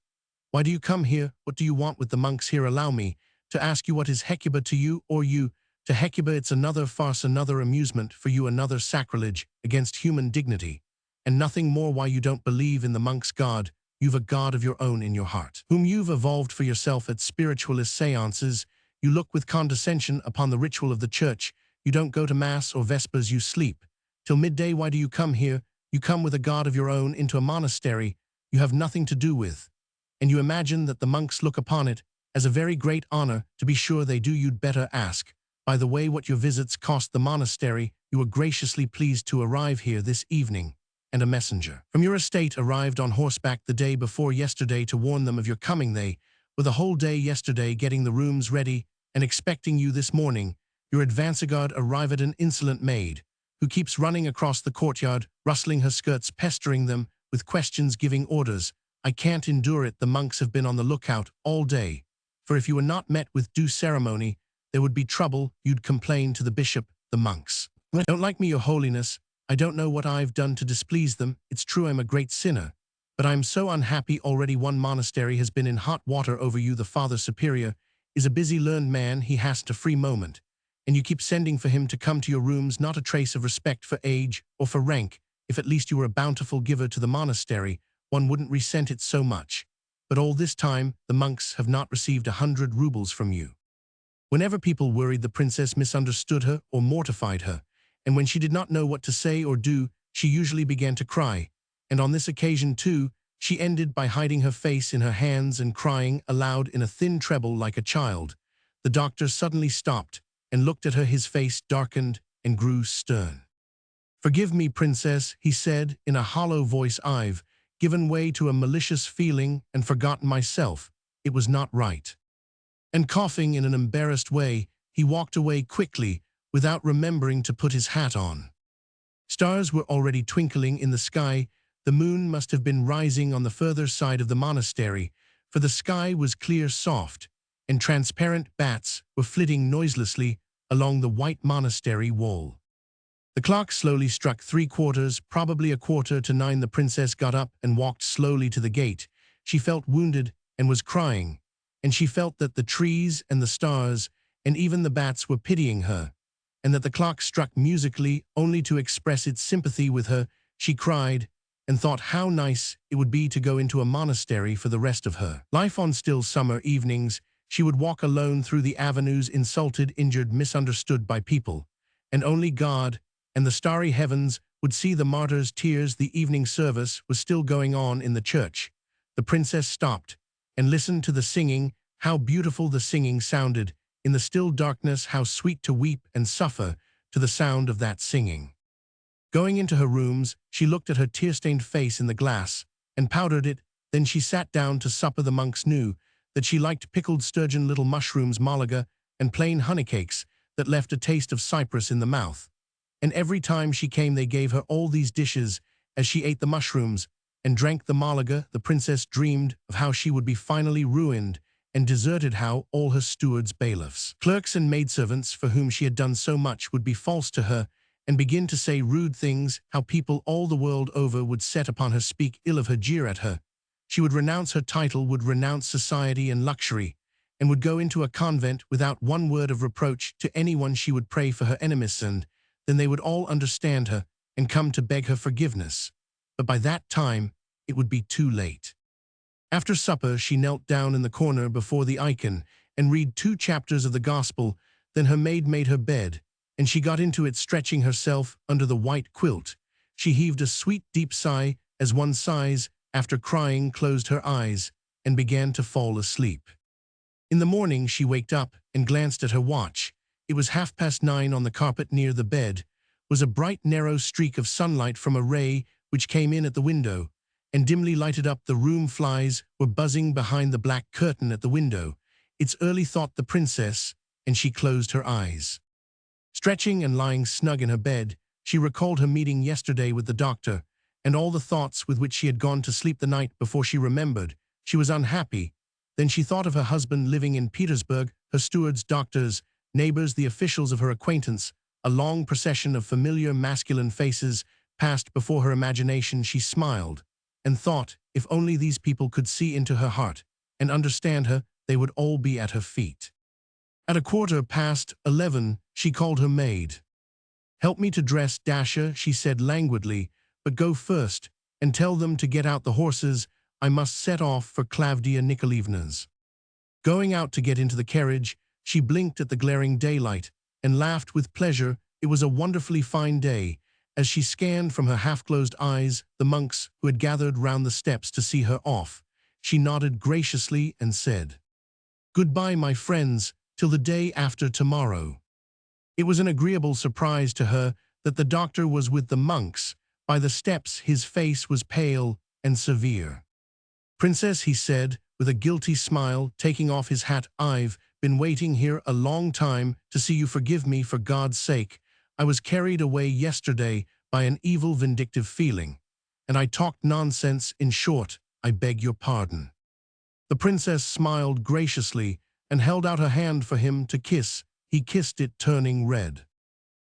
Why do you come here? What do you want with the monks here? Allow me to ask you, what is Hecuba to you, or you to Hecuba? It's another farce, another amusement for you, another sacrilege against human dignity, and nothing more. Why you don't believe in the monk's God? You've a God of your own in your heart, whom you've evolved for yourself at spiritualist seances. You look with condescension upon the ritual of the church. You don't go to Mass or Vespers, you sleep till midday. Why do you come here? You come with a God of your own into a monastery you have nothing to do with, and you imagine that the monks look upon it as a very great honor. To be sure they do. You'd better ask, by the way, what your visits cost the monastery. You were graciously pleased to arrive here this evening, and a messenger from your estate arrived on horseback the day before yesterday to warn them of your coming. They were the whole day yesterday getting the rooms ready and expecting you this morning. Your advance guard arrived, an insolent maid who keeps running across the courtyard, rustling her skirts, pestering them with questions, giving orders. I can't endure it. The monks have been on the lookout all day, for if you were not met with due ceremony, there would be trouble. You'd complain to the bishop. The monks don't like me, your holiness. I don't know what I've done to displease them. It's true I'm a great sinner, but I'm so unhappy already. One monastery has been in hot water over you. The Father Superior is a busy, learned man. He hasn't a free moment, and you keep sending for him to come to your rooms. Not a trace of respect for age or for rank. If at least you were a bountiful giver to the monastery, one wouldn't resent it so much. But all this time, the monks have not received 100 rubles from you. Whenever people worried, the princess misunderstood her or mortified her, and when she did not know what to say or do, she usually began to cry. And on this occasion, too, she ended by hiding her face in her hands and crying aloud in a thin treble like a child. The doctor suddenly stopped and looked at her. His face darkened and grew stern. Forgive me, princess, he said in a hollow voice. I've given way to a malicious feeling and forgotten myself. It was not right. And coughing in an embarrassed way, he walked away quickly without remembering to put his hat on. Stars were already twinkling in the sky. The moon must have been rising on the further side of the monastery, for the sky was clear, soft, and transparent bats were flitting noiselessly along the white monastery wall. The clock slowly struck 3/4, probably 8:45. The princess got up and walked slowly to the gate. She felt wounded and was crying, and she felt that the trees and the stars and even the bats were pitying her, and that the clock struck musically only to express its sympathy with her. She cried and thought how nice it would be to go into a monastery for the rest of her life. On still summer evenings, she would walk alone through the avenues, insulted, injured, misunderstood by people, and only God and the starry heavens would see the martyr's tears. The evening service was still going on in the church. The princess stopped and listened to the singing. How beautiful the singing sounded in the still darkness. How sweet to weep and suffer to the sound of that singing. Going into her rooms, she looked at her tear-stained face in the glass and powdered it. Then she sat down to supper. The monks knew that she liked pickled sturgeon, little mushrooms, malaga, and plain honeycakes that left a taste of cypress in the mouth. And every time she came, they gave her all these dishes as she ate the mushrooms and drank the malaga. The princess dreamed of how she would be finally ruined and deserted, how all her stewards, bailiffs, clerks, and maidservants for whom she had done so much would be false to her and begin to say rude things, how people all the world over would set upon her, speak ill of her, jeer at her. She would renounce her title, would renounce society and luxury, and would go into a convent without one word of reproach to anyone. She would pray for her enemies, and then they would all understand her and come to beg her forgiveness. But by that time, it would be too late. After supper, she knelt down in the corner before the icon and read 2 chapters of the Gospel. Then her maid made her bed, and she got into it, stretching herself under the white quilt. She heaved a sweet, deep sigh as one sighs after crying, closed her eyes, and began to fall asleep. In the morning, she waked up and glanced at her watch. It was 9:30. On the carpet near the bed was a bright, narrow streak of sunlight from a ray which came in at the window and dimly lighted up the room. Flies were buzzing behind the black curtain at the window. It's early, thought the princess, and she closed her eyes. Stretching and lying snug in her bed, she recalled her meeting yesterday with the doctor and all the thoughts with which she had gone to sleep the night before. She remembered she was unhappy. Then she thought of her husband living in Petersburg, her stewards, doctors, neighbors, the officials of her acquaintance, a long procession of familiar masculine faces passed before her imagination. She smiled and thought, if only these people could see into her heart and understand her, they would all be at her feet. At 11:15, she called her maid. "Help me to dress, Dasha," she said languidly, "but go first and tell them to get out the horses. I must set off for Klavdia Nikolaevna's." Going out to get into the carriage, she blinked at the glaring daylight and laughed with pleasure. It was a wonderfully fine day. As she scanned from her half-closed eyes the monks who had gathered round the steps to see her off, she nodded graciously and said, "Goodbye, my friends, till the day after tomorrow." It was an agreeable surprise to her that the doctor was with the monks. By the steps his face was pale and severe. "Princess," he said, with a guilty smile, taking off his hat, "I've been waiting here a long time to see you. Forgive me, for God's sake. I was carried away yesterday by an evil vindictive feeling, and I talked nonsense. In short, I beg your pardon." The princess smiled graciously and held out her hand for him to kiss. He kissed it, turning red.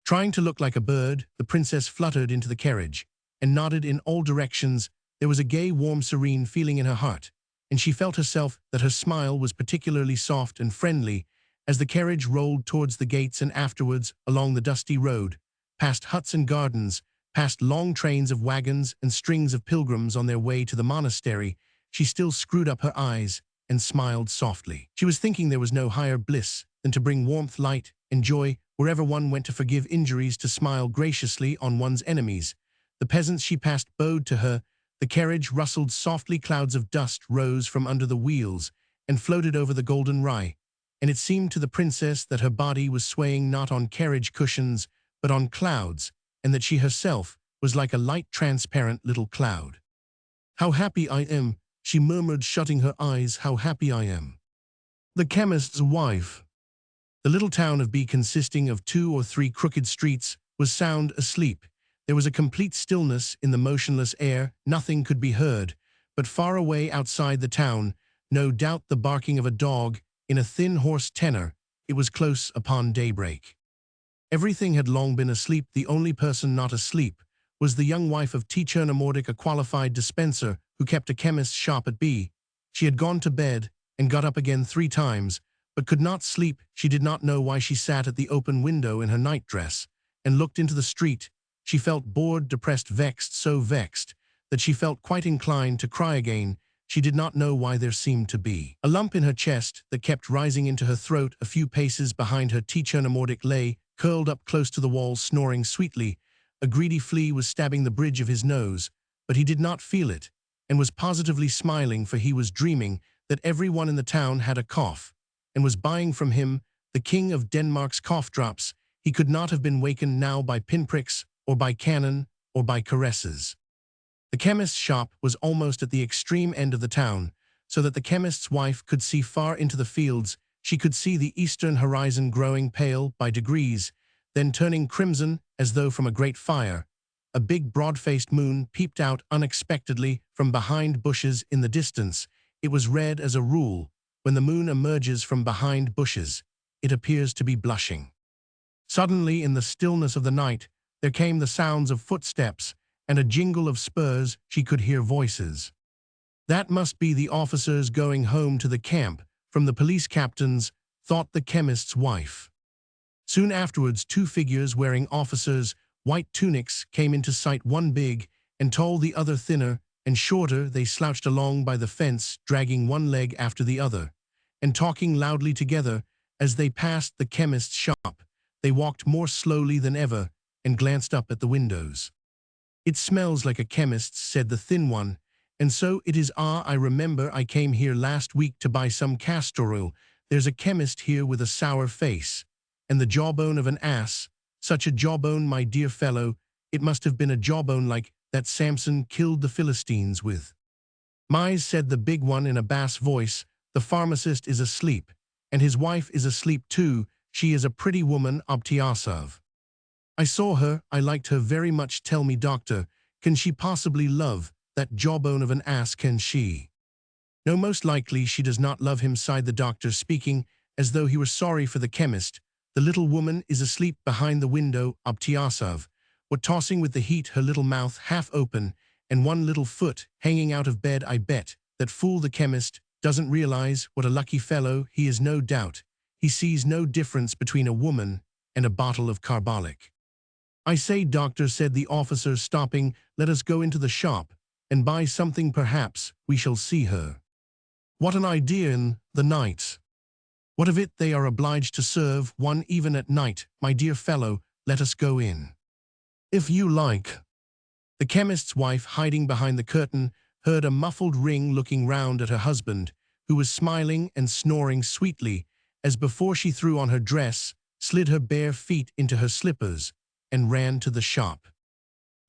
Trying to look like a bird, the princess fluttered into the carriage and nodded in all directions. There was a gay, warm, serene feeling in her heart, and she felt herself that her smile was particularly soft and friendly as the carriage rolled towards the gates and afterwards along the dusty road, past huts and gardens, past long trains of wagons and strings of pilgrims on their way to the monastery. She still screwed up her eyes and smiled softly. She was thinking there was no higher bliss than to bring warmth, light, and joy wherever one went, to forgive injuries, to smile graciously on one's enemies. The peasants she passed bowed to her. The carriage rustled softly. Clouds of dust rose from under the wheels and floated over the golden rye, and it seemed to the princess that her body was swaying not on carriage cushions but on clouds, and that she herself was like a light, transparent little cloud. "How happy I am," she murmured, shutting her eyes. "How happy I am." The chemist's wife. The little town of B, consisting of 2 or 3 crooked streets, was sound asleep. There was a complete stillness in the motionless air. Nothing could be heard, but far away outside the town, no doubt the barking of a dog in a thin hoarse tenor. It was close upon daybreak. Everything had long been asleep. The only person not asleep was the young wife of T. Chernomordik, a qualified dispenser who kept a chemist's shop at B. She had gone to bed and got up again 3 times, but could not sleep. She did not know why. She sat at the open window in her nightdress and looked into the street. She felt bored, depressed, vexed, so vexed that she felt quite inclined to cry again. She did not know why. There seemed to be a lump in her chest that kept rising into her throat. A few paces behind her, T. Chernomordik lay, curled up close to the wall, snoring sweetly. A greedy flea was stabbing the bridge of his nose, but he did not feel it, and was positively smiling, for he was dreaming that everyone in the town had a cough, and was buying from him, the King of Denmark's, cough drops. He could not have been wakened now by pinpricks, or by cannon, or by caresses. The chemist's shop was almost at the extreme end of the town, so that the chemist's wife could see far into the fields. She could see the eastern horizon growing pale by degrees, then turning crimson as though from a great fire. A big, broad-faced moon peeped out unexpectedly from behind bushes in the distance. It was red as a rule. When the moon emerges from behind bushes, it appears to be blushing. Suddenly, in the stillness of the night, there came the sounds of footsteps and a jingle of spurs. She could hear voices. That must be the officers going home to the camp from the police captains, thought the chemist's wife. Soon afterwards, 2 figures wearing officers' white tunics came into sight, one big and tall, the other thinner and shorter. They slouched along by the fence, dragging one leg after the other, and talking loudly together. As they passed the chemist's shop, they walked more slowly than ever and glanced up at the windows. "It smells like a chemist's," said the thin one. "And so it is. Ah, I remember. I came here last week to buy some castor oil. There's a chemist here with a sour face, and the jawbone of an ass. Such a jawbone, my dear fellow. It must have been a jawbone like that Samson killed the Philistines with." "My," said the big one in a bass voice, "the pharmacist is asleep, and his wife is asleep too. She is a pretty woman, Obtyasov. I saw her. I liked her very much. Tell me, doctor, can she possibly love that jawbone of an ass? Can she?" "No, most likely she does not love him," sighed the doctor, speaking as though he were sorry for the chemist. The little woman is asleep behind the window, Obtyasov, what tossing with the heat, her little mouth half open, and one little foot hanging out of bed. I bet that fool the chemist doesn't realize what a lucky fellow he is, no doubt. He sees no difference between a woman and a bottle of carbolic. I say, doctor, said the officer, stopping, let us go into the shop and buy something. Perhaps we shall see her. What an idea! In the night. What of it? They are obliged to serve one even at night. My dear fellow, let us go in. If you like. The chemist's wife, hiding behind the curtain, heard a muffled ring, looking round at her husband, who was smiling and snoring sweetly, as before she threw on her dress, slid her bare feet into her slippers, and ran to the shop.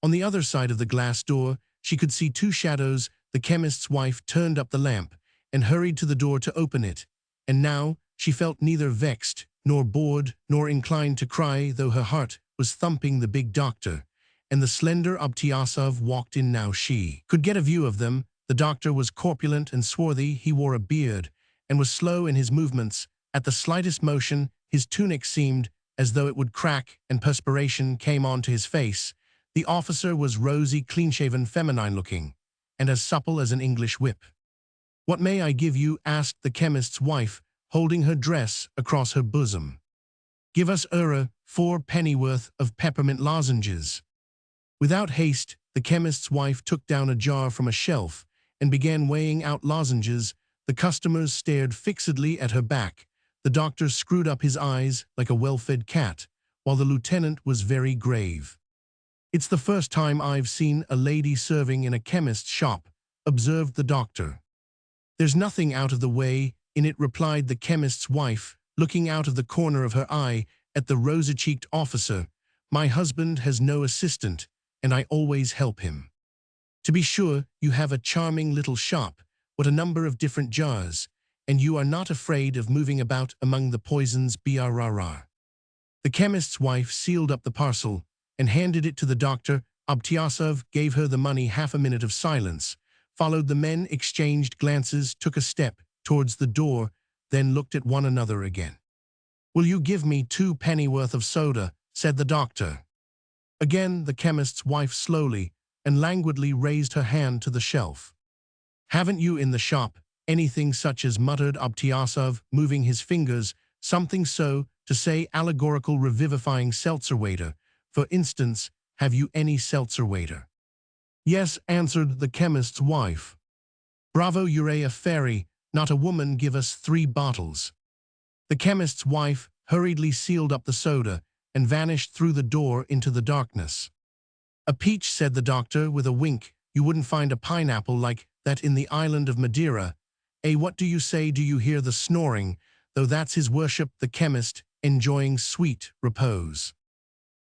On the other side of the glass door, she could see two shadows. The chemist's wife turned up the lamp and hurried to the door to open it, and now she felt neither vexed, nor bored, nor inclined to cry, though her heart was thumping. The big doctor and the slender Obtyasov walked in. Now she could get a view of them. The doctor was corpulent and swarthy. He wore a beard and was slow in his movements. At the slightest motion, his tunic seemed as though it would crack, and perspiration came onto his face. The officer was rosy, clean-shaven, feminine-looking, and as supple as an English whip. What may I give you? Asked the chemist's wife, holding her dress across her bosom. Give us 4 pennyworth of peppermint lozenges. Without haste, the chemist's wife took down a jar from a shelf and began weighing out lozenges. The customers stared fixedly at her back. The doctor screwed up his eyes like a well-fed cat, while the lieutenant was very grave. It's the first time I've seen a lady serving in a chemist's shop, observed the doctor. There's nothing out of the way in it, replied the chemist's wife, looking out of the corner of her eye at the rosy-cheeked officer. My husband has no assistant, and I always help him. To be sure, you have a charming little shop. What a number of different jars, and you are not afraid of moving about among the poisons. Brrr. The chemist's wife sealed up the parcel and handed it to the doctor. Obtyasov gave her the money. Half a minute of silence followed. The men exchanged glances, took a step towards the door, then looked at one another again. Will you give me 2 pennyworth of soda? Said the doctor. Again the chemist's wife slowly and languidly raised her hand to the shelf. Haven't you in the shop anything such as, muttered Obtyasov, moving his fingers, something so to say allegorical, revivifying seltzer water? For instance, have you any seltzer water? Yes, answered the chemist's wife. Bravo, you're a fairy, not a woman. Give us 3 bottles. The chemist's wife hurriedly sealed up the soda and vanished through the door into the darkness. A peach, said the doctor with a wink. You wouldn't find a pineapple like that in the island of Madeira. What do you say? Do you hear the snoring? Though that's his worship, the chemist, enjoying sweet repose.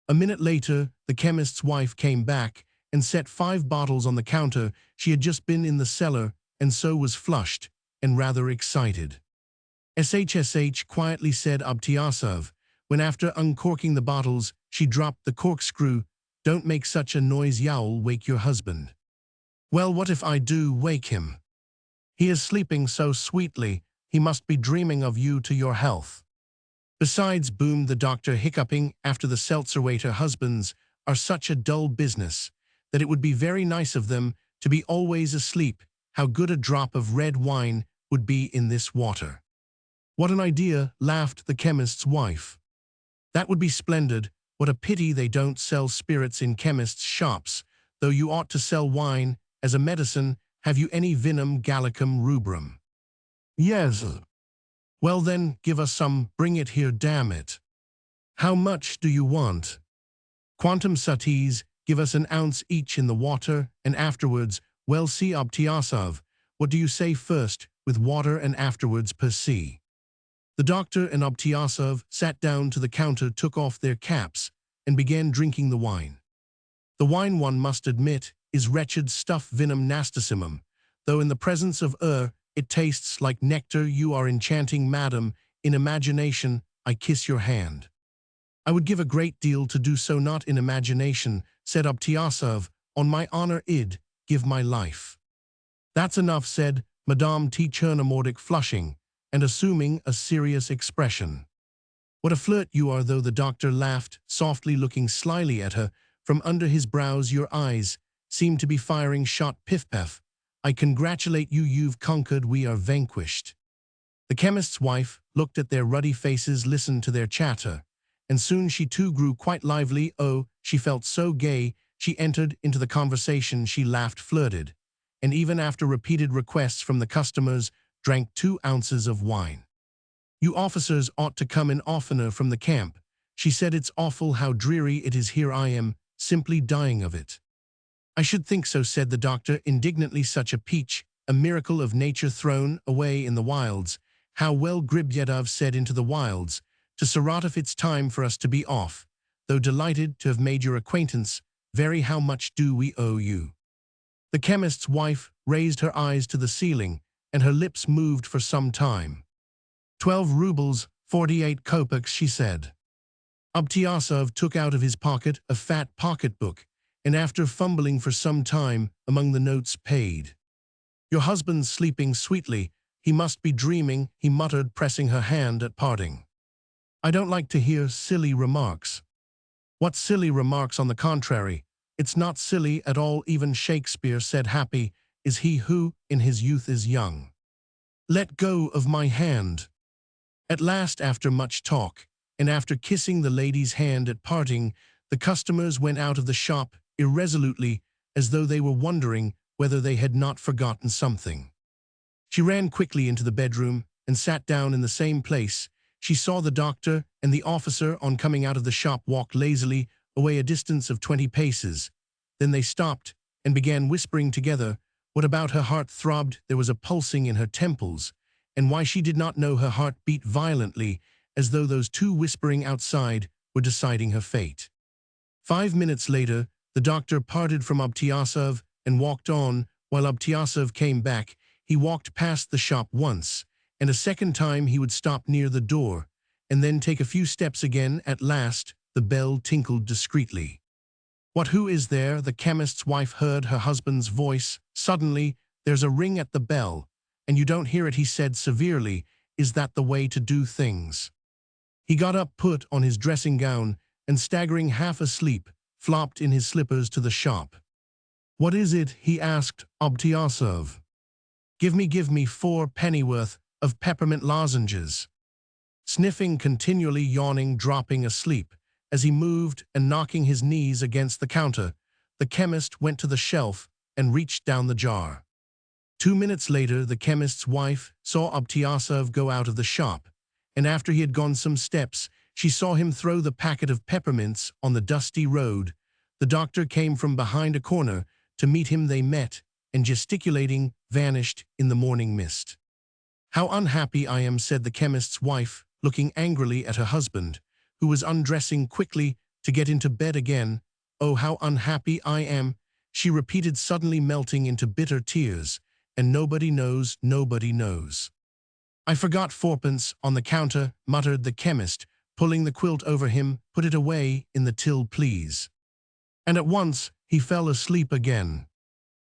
A minute later, the chemist's wife came back and set 5 bottles on the counter. She had just been in the cellar and so was flushed and rather excited. SHSH, quietly said Obtyasov, when after uncorking the bottles, she dropped the corkscrew. Don't make such a noise, you'll wake your husband. Well, what if I do wake him? He is sleeping so sweetly, he must be dreaming of you. To your health. Besides, boomed the doctor, hiccuping after the seltzer waiter, husbands are such a dull business that it would be very nice of them to be always asleep. How good a drop of red wine would be in this water. What an idea, laughed the chemist's wife. That would be splendid. What a pity they don't sell spirits in chemists' shops, though you ought to sell wine as a medicine. Have you any vinum gallicum rubrum? Yes. Well then, give us some. Bring it here, damn it. How much do you want? Quantum satis, give us an ounce each in the water, and afterwards, well, see, Obtyasov, what do you say? First with water and afterwards per se. The doctor and Obtyasov sat down to the counter, took off their caps, and began drinking the wine. The wine, one must admit, is wretched stuff, vinum nastissimum, though in the presence of it tastes like nectar. You are enchanting, madam. In imagination, I kiss your hand. I would give a great deal to do so. Not in imagination, said Obtyasov. On my honor, I'd give my life. That's enough, said Madame T. Chernomordic, flushing and assuming a serious expression. What a flirt you are, though, the doctor laughed, softly looking slyly at her. From under his brows your eyes seem to be firing shot piff-paff. I congratulate you, you've conquered, we are vanquished. The chemist's wife looked at their ruddy faces, listened to their chatter, and soon she too grew quite lively. Oh, she felt so gay. She entered into the conversation, she laughed, flirted, and even after repeated requests from the customers, drank 2 ounces of wine. You officers ought to come in oftener from the camp, she said. It's awful how dreary it is here. I am simply dying of it. I should think so, said the doctor indignantly. Such a peach, a miracle of nature thrown away in the wilds. How well Gribyedov said, into the wilds. To Saratov, it's time for us to be off. Though delighted to have made your acquaintance, very how much do we owe you? The chemist's wife raised her eyes to the ceiling, and her lips moved for some time. 12 rubles, 48 kopecks, she said. Obtyasov took out of his pocket a fat pocketbook, and after fumbling for some time among the notes, paid. Your husband's sleeping sweetly. He must be dreaming, he muttered, pressing her hand at parting. I don't like to hear silly remarks. What silly remarks? On the contrary, it's not silly at all. Even Shakespeare said, happy is he who in his youth is young. Let go of my hand. At last, after much talk, and after kissing the lady's hand at parting, the customers went out of the shop irresolutely, as though they were wondering whether they had not forgotten something. She ran quickly into the bedroom and sat down in the same place. She saw the doctor and the officer, on coming out of the shop, walk lazily away a distance of 20 paces. Then they stopped and began whispering together. What about her heart throbbed? There was a pulsing in her temples, and why she did not know. Her heart beat violently, as though those two whispering outside were deciding her fate. 5 minutes later, the doctor parted from Obtyasov and walked on, while Obtyasov came back. He walked past the shop once, and a second time he would stop near the door, and then take a few steps again. At last, the bell tinkled discreetly. What, who is there? The chemist's wife heard her husband's voice. Suddenly, there's a ring at the bell, and you don't hear it, he said severely. Is that the way to do things? He got up, put on his dressing gown, and staggering half asleep, flopped in his slippers to the shop. What is it? He asked Obtyasov. Give me 4 pennyworth of peppermint lozenges. Sniffing continually, yawning, dropping asleep, as he moved and knocking his knees against the counter, the chemist went to the shelf and reached down the jar. 2 minutes later, the chemist's wife saw Obtyasov go out of the shop, and after he had gone some steps, she saw him throw the packet of peppermints on the dusty road. The doctor came from behind a corner to meet him. They met, and gesticulating, vanished in the morning mist. How unhappy I am, said the chemist's wife, looking angrily at her husband, who was undressing quickly to get into bed again. Oh, how unhappy I am, she repeated, suddenly melting into bitter tears. And nobody knows, nobody knows. I forgot 4pence on the counter, muttered the chemist, pulling the quilt over him. Put it away in the till, please. And at once he fell asleep again.